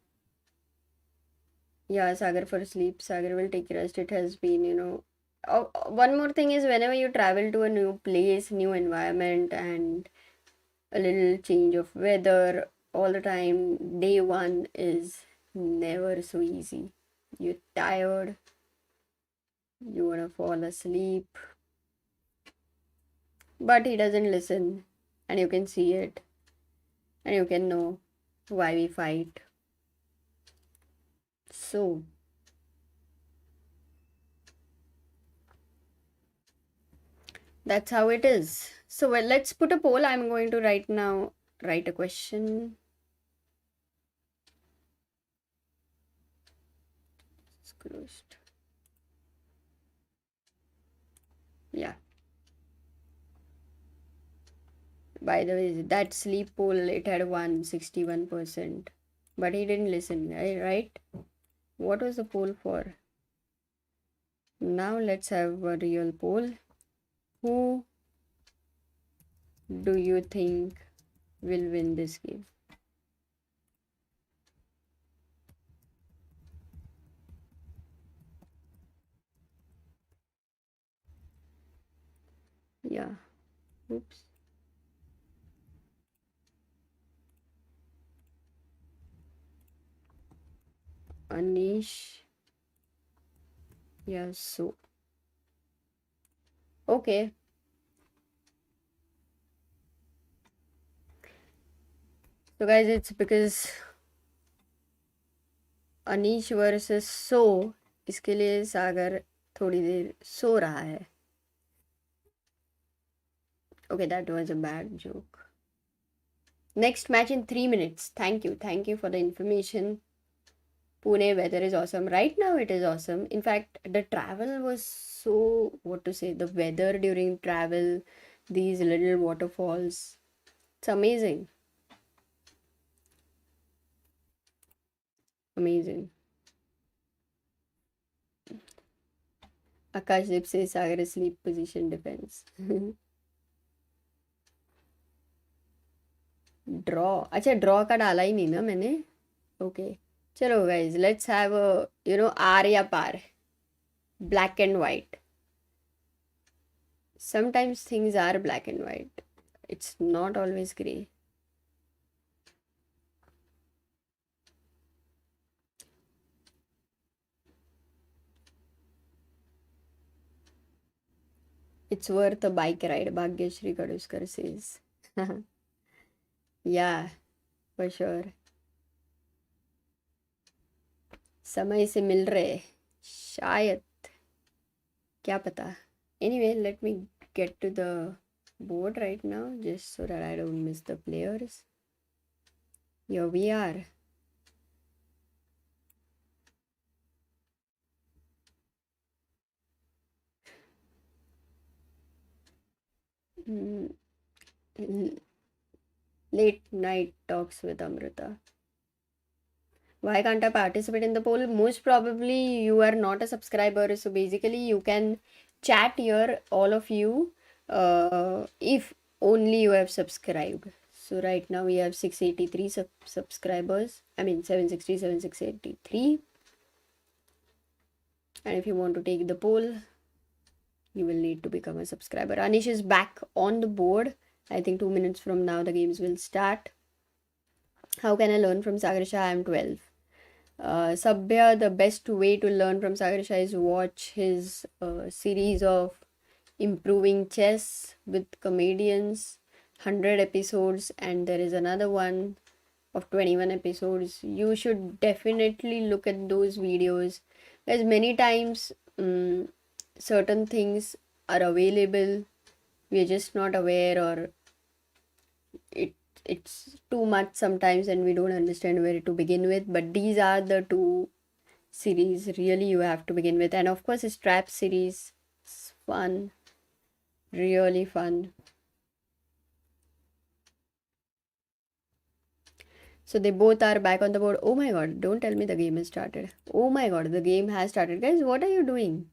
Yeah, Sagar for sleep. Sagar will take rest. It has been. Oh, one more thing is whenever you travel to a new place, new environment, and a little change of weather all the time, day one is never so easy. You're tired, you want to fall asleep, but he doesn't listen, and you can see it, and you can know why we fight. So, that's how it is. So, well, let's put a poll. I'm going to right now write a question. It's closed. Yeah. By the way, that sleep poll, it had 161%. But he didn't listen, right? What was the poll for? Now let's have a real poll. Who do you think will win this game? Yeah. Oops. Anish. Yeah, so. Okay. So guys, it's because Anish versus So, इसके लिए सागर थोड़ी देर सो रहा है. Okay, that was a bad joke. Next match in 3 minutes. Thank you. Thank you for the information. Pune weather is awesome. Right now it is awesome. In fact, the travel was so, what to say, the weather during travel, these little waterfalls. It's amazing. Amazing. Akashdeep says Sagar sleep position defense. Draw. अच्छा draw का डाला ही नहीं ना मैंने. Okay. चलो guys, let's have a R या par. Black and white. Sometimes things are black and white. It's not always grey. It's worth a bike ride, Bhagyashri Kaduskar says. Yeah, for sure. समय से मिल रहे शायद, क्या पता. Anyway, let me get to the board right now just so that I don't miss the players. Here we are. Mm, Late night talks with Amrita. Why can't I participate in the poll? Most probably you are not a subscriber, so basically you can chat here, all of you, if only you have subscribed. So right now we have 683 subscribers. I mean 767, 683. And if you want to take the poll, you will need to become a subscriber. Anish is back on the board. I think 2 minutes from now the games will start. How can I learn from Sagar Shah? I am 12. Sabya, the best way to learn from Sagar Shah is watch his series of improving chess with comedians, 100 episodes, and there is another one of 21 episodes. You should definitely look at those videos, as many times certain things are available, we are just not aware, or it's too much sometimes and we don't understand where to begin with. But these are the two series really you have to begin with. And of course Strap series is fun, really fun. So they both are back on the board. Oh my god, don't tell me the game has started. Oh my god, the game has started. Guys, what are you doing?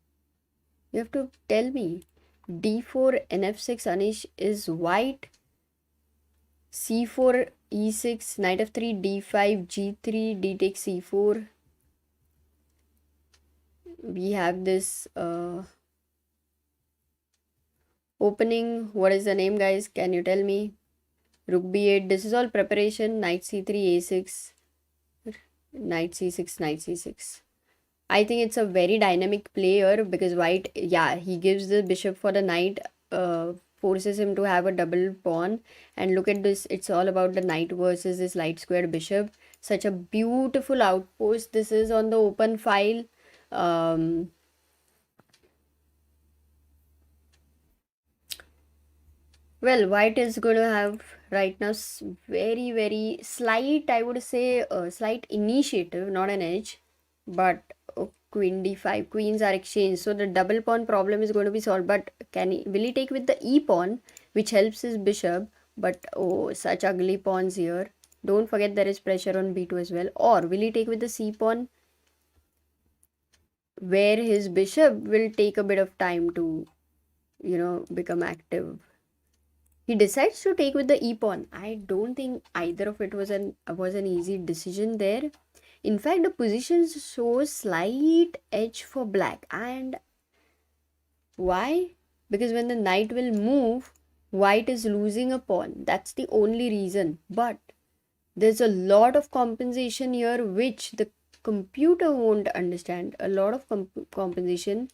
You have to tell me. D4 NF6 Anish is white. C4 E6 knight f3 D5 G3 D takes C4. We have this opening. What is the name, guys? Can you tell me? Rook b8. This is all preparation. Knight c3 a6. Knight c6 knight c6. I think it's a very dynamic player because white, yeah, he gives the bishop for the knight, forces him to have a double pawn. And look at this, it's all about the knight versus this light squared bishop. Such a beautiful outpost. This is on the open file. Well, white is going to have right now very, very slight, I would say, slight initiative, not an edge. But queen d5, queens are exchanged. So the double pawn problem is going to be solved. But will he take with the e pawn, which helps his bishop? But oh, such ugly pawns here. Don't forget there is pressure on b2 as well. Or will he take with the c pawn, where his bishop will take a bit of time to, become active. He decides to take with the e-pawn. I don't think either of it was an easy decision there. In fact, the position shows slight edge for black. And why? Because when the knight will move, white is losing a pawn. That's the only reason. But there's a lot of compensation here which the computer won't understand. A lot of compensation.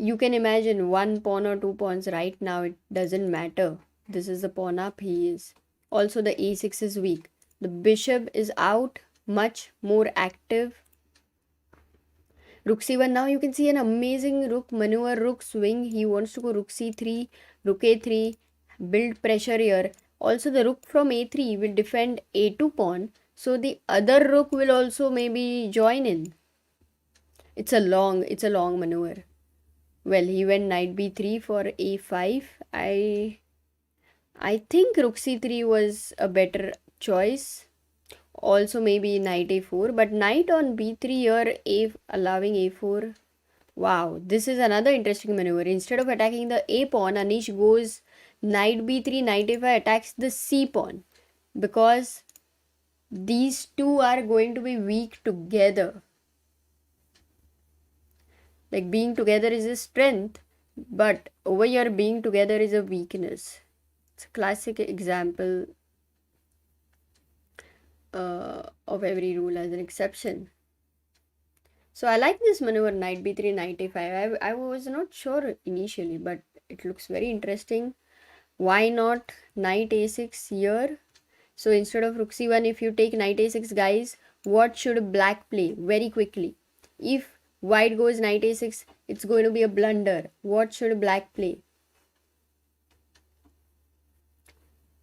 You can imagine one pawn or two pawns right now, it doesn't matter. This is the pawn up he is. Also the a6 is weak. The bishop is out, much more active. Rook c1, now you can see an amazing rook maneuver, rook swing. He wants to go rook c3, rook a3, build pressure here. Also the rook from a3 will defend a2 pawn. So the other rook will also maybe join in. It's a long maneuver. Well, he went knight b3 for a5. I think rook c3 was a better choice. Also maybe knight a4, but knight on b3 here, allowing a4. Wow, this is another interesting maneuver. Instead of attacking the a pawn, Anish goes knight b3, knight a5, attacks the c pawn, because these two are going to be weak together. Like being together is a strength, but over here being together is a weakness. It's a classic example of every rule as an exception. So I like this maneuver, knight b3, knight a5. I was not sure initially, but it looks very interesting. Why not knight a6 here? So instead of rook c1, if you take knight a6, guys, what should black play? Very quickly. If white goes knight a6, it's going to be a blunder. What should black play?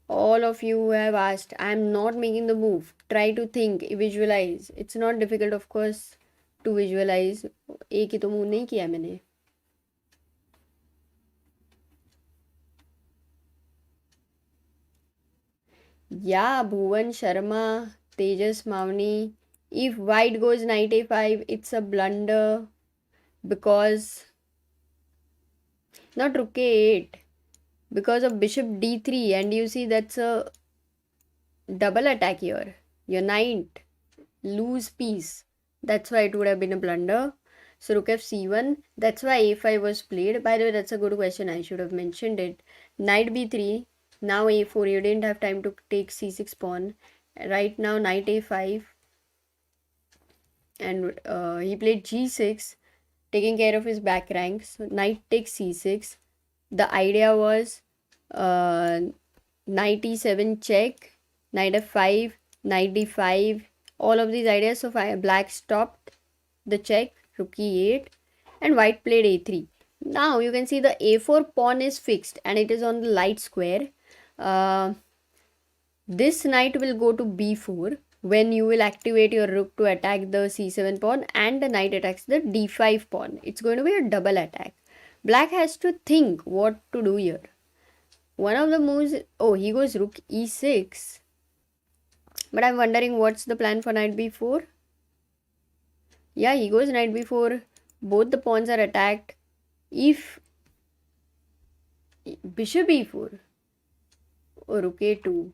All of you have asked. I am not making the move. Try to think, visualize. It's not difficult, of course, to visualize. एक ही तो move नहीं किया मैंने. Yeah, Bhuvan Sharma, Tejas Mavni. If white goes knight a5, it's a blunder because not rook a8, because of bishop d3, and you see that's a double attack here. Your knight lose piece. That's why it would have been a blunder. So rook f c1. That's why a5 was played. By the way, that's a good question. I should have mentioned it. Knight b3. Now a4. You didn't have time to take c6 pawn. Right now knight a5. And he played g6, taking care of his back rank. So knight takes c6. The idea was knight e7 check, knight f5, knight d5, all of these ideas. So black stopped the check, rook e8, and white played a3. Now you can see the a4 pawn is fixed and it is on the light square. This knight will go to b4 when you will activate your rook to attack the c7 pawn, and the knight attacks the d5 pawn. It's going to be a double attack. Black has to think what to do here. One of the moves, oh, he goes rook e6. But I'm wondering what's the plan for knight b4. Yeah, he goes knight b4. Both the pawns are attacked. If bishop e4 or rook a2.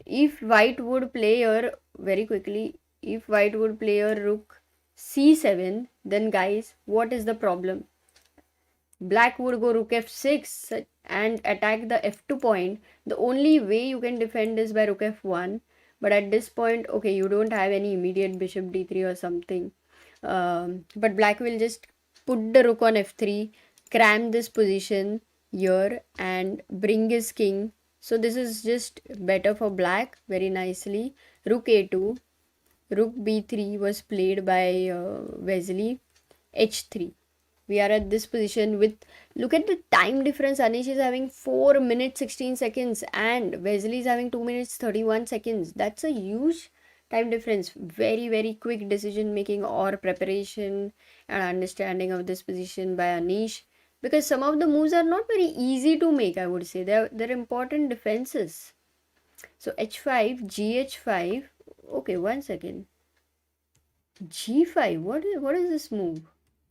If white would play here very quickly, if white would play here rook c7, then guys, what is the problem? Black would go rook f6 and attack the f2 point. The only way you can defend is by rook f1. But at this point, okay, you don't have any immediate bishop d3 or something. But black will just put the rook on f3, cram this position here and bring his king. So this is just better for black, very nicely. Rook a2, rook b3 was played by Wesley, h3. We are at this position with, look at the time difference. Anish is having 4 minutes 16 seconds and Wesley is having 2 minutes 31 seconds. That's a huge time difference. Very, very quick decision making or preparation and understanding of this position by Anish. Because some of the moves are not very easy to make, I would say. They're important defenses. So h5, gh5. Okay, 1 second. g5. What is this move?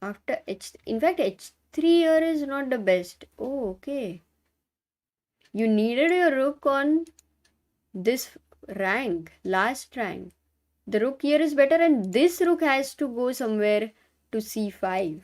After h, in fact, h3 here is not the best. Oh, okay. You needed your rook on this rank, last rank. The rook here is better, and this rook has to go somewhere to c5.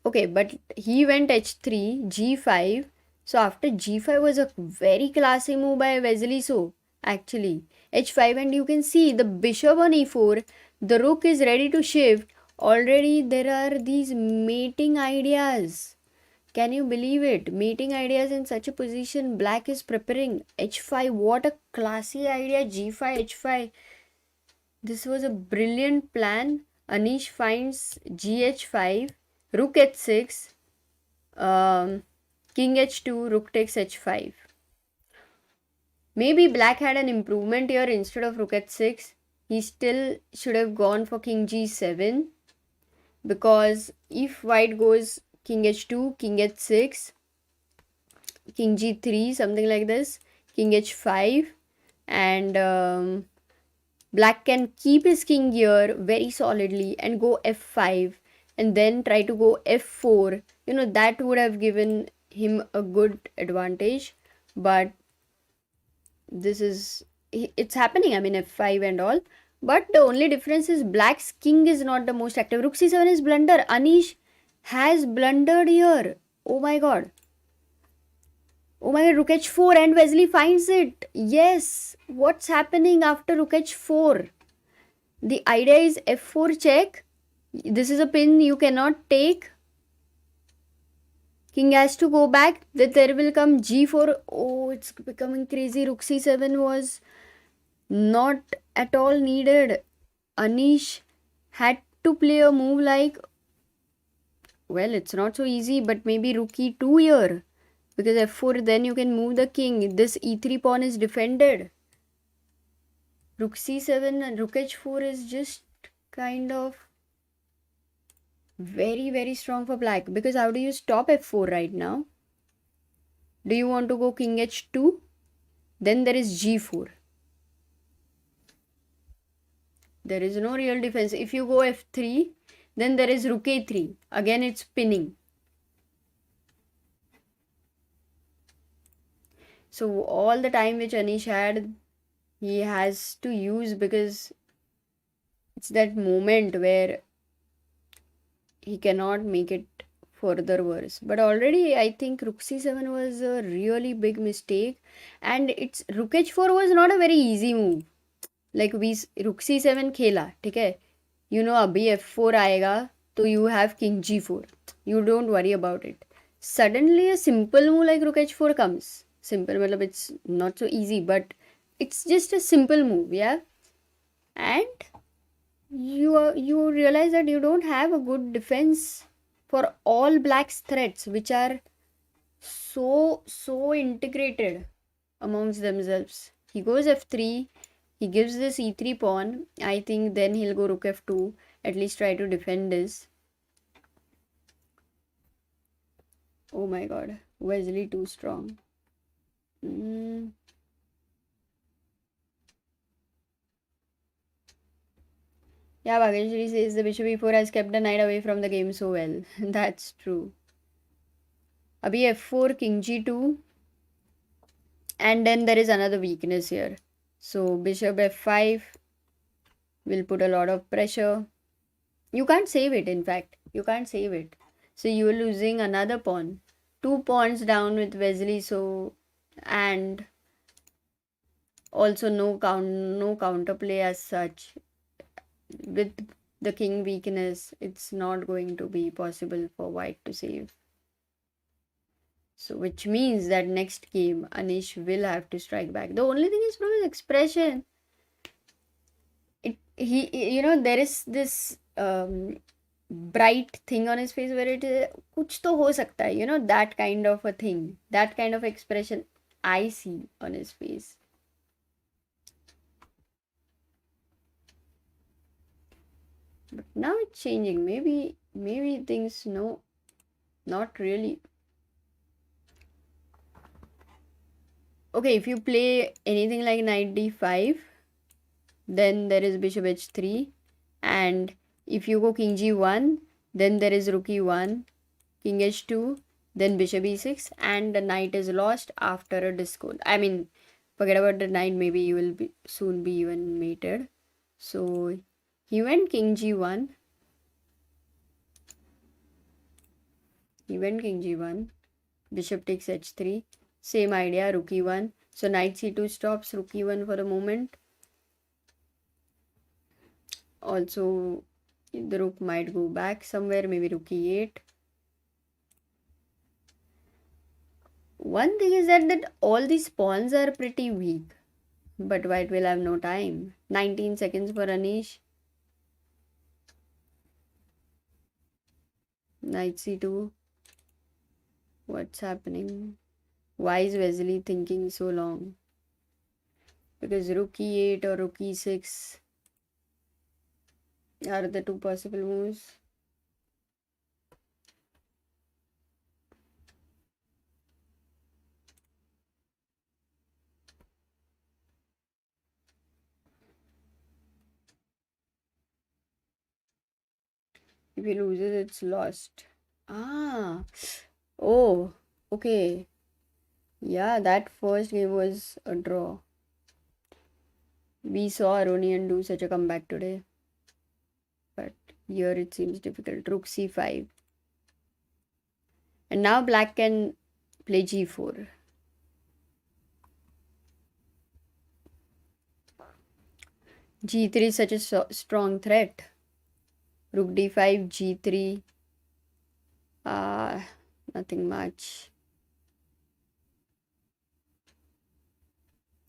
Okay, but he went h3, g5. So after g5 was a very classy move by Wesley. So actually h5, and you can see the bishop on e4. The rook is ready to shift. Already there are these mating ideas. Can you believe it? Mating ideas in such a position. Black is preparing h5. What a classy idea. g5, h5. This was a brilliant plan. Anish finds gh5. Rook h6, king h2, rook takes h5. Maybe black had an improvement here. Instead of rook h6, he still should have gone for king g7, because if white goes king h2, king h6, king g3, something like this, king h5, and black can keep his king here very solidly and go f5. And then try to go f4, that would have given him a good advantage. But this is, it's happening, I mean f5 and all. But the only difference is black's king is not the most active. Rook c7 is blunder. Anish has blundered here. Oh my god. Oh my god, rook h4, and Wesley finds it. Yes, what's happening after rook h4? The idea is f4 check. This is a pin you cannot take. King has to go back. Then there will come g4. Oh, it's becoming crazy. Rook c7 was not at all needed. Anish had to play a move like, well, it's not so easy, but maybe rook e2 here. Because f4, then you can move the king. This e3 pawn is defended. Rook c7 and rook h4 is just kind of very, very strong for black. Because how do you stop f4 right now? Do you want to go king h2? Then there is g4. There is no real defense. If you go f3, then there is rook a3. Again, it's pinning. So all the time which Anish had, he has to use, because it's that moment where he cannot make it further worse. But already I think rook c7 was a really big mistake, and it's rook h4 was not a very easy move. Like we rook c7 खेला, ठीक है, you know अभी f4 आएगा तो you have king g4, you don't worry about it. Suddenly a simple move like rook h4 comes. Simple मतलब it's not so easy, but it's just a simple move, yeah. And you realize that you don't have a good defense for all black's threats, which are so integrated amongst themselves. He goes f3, he gives this e3 pawn. I think then he'll go rook f2, at least try to defend this. Oh my god, Wesley too strong. Yeah, Bhageshri says the bishop e4 has kept the knight away from the game so well. That's true. Abhi f4, king g2. And then there is another weakness here. So bishop f5 will put a lot of pressure. You can't save it, in fact. You can't save it. So you are losing another pawn. 2 pawns down with Wesley, so, and also no counterplay as such. With the king weakness, it's not going to be possible for white to save. So which means that next game Anish will have to strike back. The only thing is from his expression, he you know, there is this bright thing on his face where it is kuch to ho sakta hai, you know, that kind of a thing, that kind of expression I see on his face. But now it's changing. Maybe things, no, not really. Okay, if you play anything like knight d5, then there is bishop h3, and if you go king g1, then there is rook e1, king h2, then bishop e6, and the knight is lost after a discord. I mean, forget about the knight, maybe you will soon be even mated. So he went king g1. Bishop takes h3. Same idea, rook e1. So knight c2 stops, rook e1 for a moment. Also, the rook might go back somewhere, maybe rook e8. One thing is that all these pawns are pretty weak, but white will have no time. 19 seconds for Anish. Knight c2. What's happening? Why is Wesley thinking so long? Because rook e8 or rook e6 are the two possible moves. If he loses, it's lost. Oh, okay. Yeah, that first game was a draw. We saw Aronian do such a comeback today. But here it seems difficult. Rook c5. And now black can play g4. g3 is such a strong threat. Rook d5, g3. Nothing much.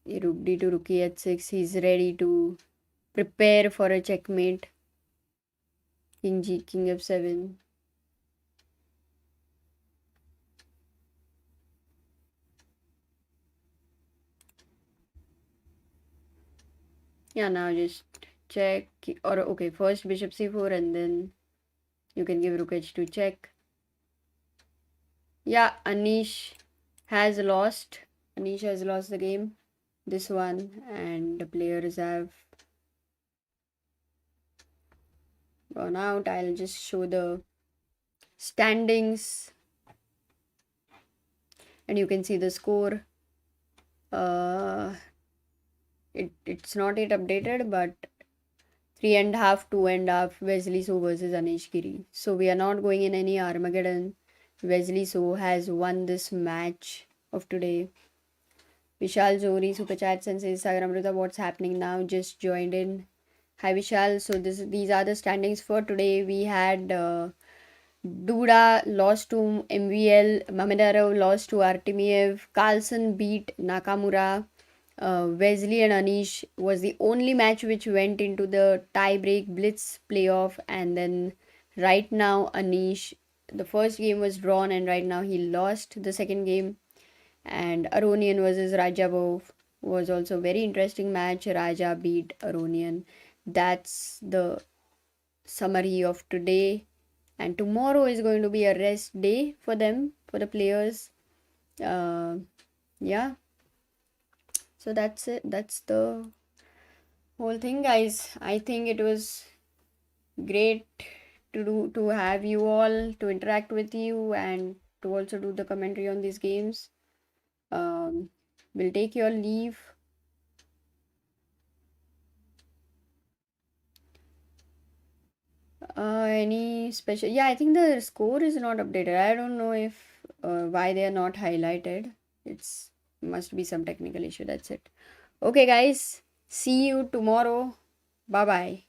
Rook d2, rook e6. He's ready to prepare for a checkmate. King g, king f7. Yeah, now just check. Or okay, first bishop c4 and then you can give rook h2 check. Yeah, Anish has lost. Anish has lost the game. This one, and the players have gone out. I'll just show the standings and you can see the score. It's not yet updated, but 3.5, 2.5, Wesley So versus Anish Giri. So we are not going in any Armageddon. Wesley So has won this match of today. Vishal Zori Super Chat and says, Sagar Amrita, what's happening now? Just joined in. Hi Vishal. So these are the standings for today. We had Duda lost to MVL, Mamedyarov lost to Artemiev, Carlsen beat Nakamura, Wesley and Anish was the only match which went into the tie-break blitz playoff, and then right now Anish, the first game was drawn and right now he lost the second game, and Aronian versus Radjabov was also a very interesting match. Raja beat Aronian. That's the summary of today, and tomorrow is going to be a rest day for them, for the players. Yeah, so that's it. That's the whole thing, guys. I think it was great to have you all, to interact with you, and to also do the commentary on these games. We'll take your leave. Any special? Yeah, I think the score is not updated. I don't know if why they are not highlighted. It's must be some technical issue. That's it. Okay, guys. See you tomorrow. Bye bye.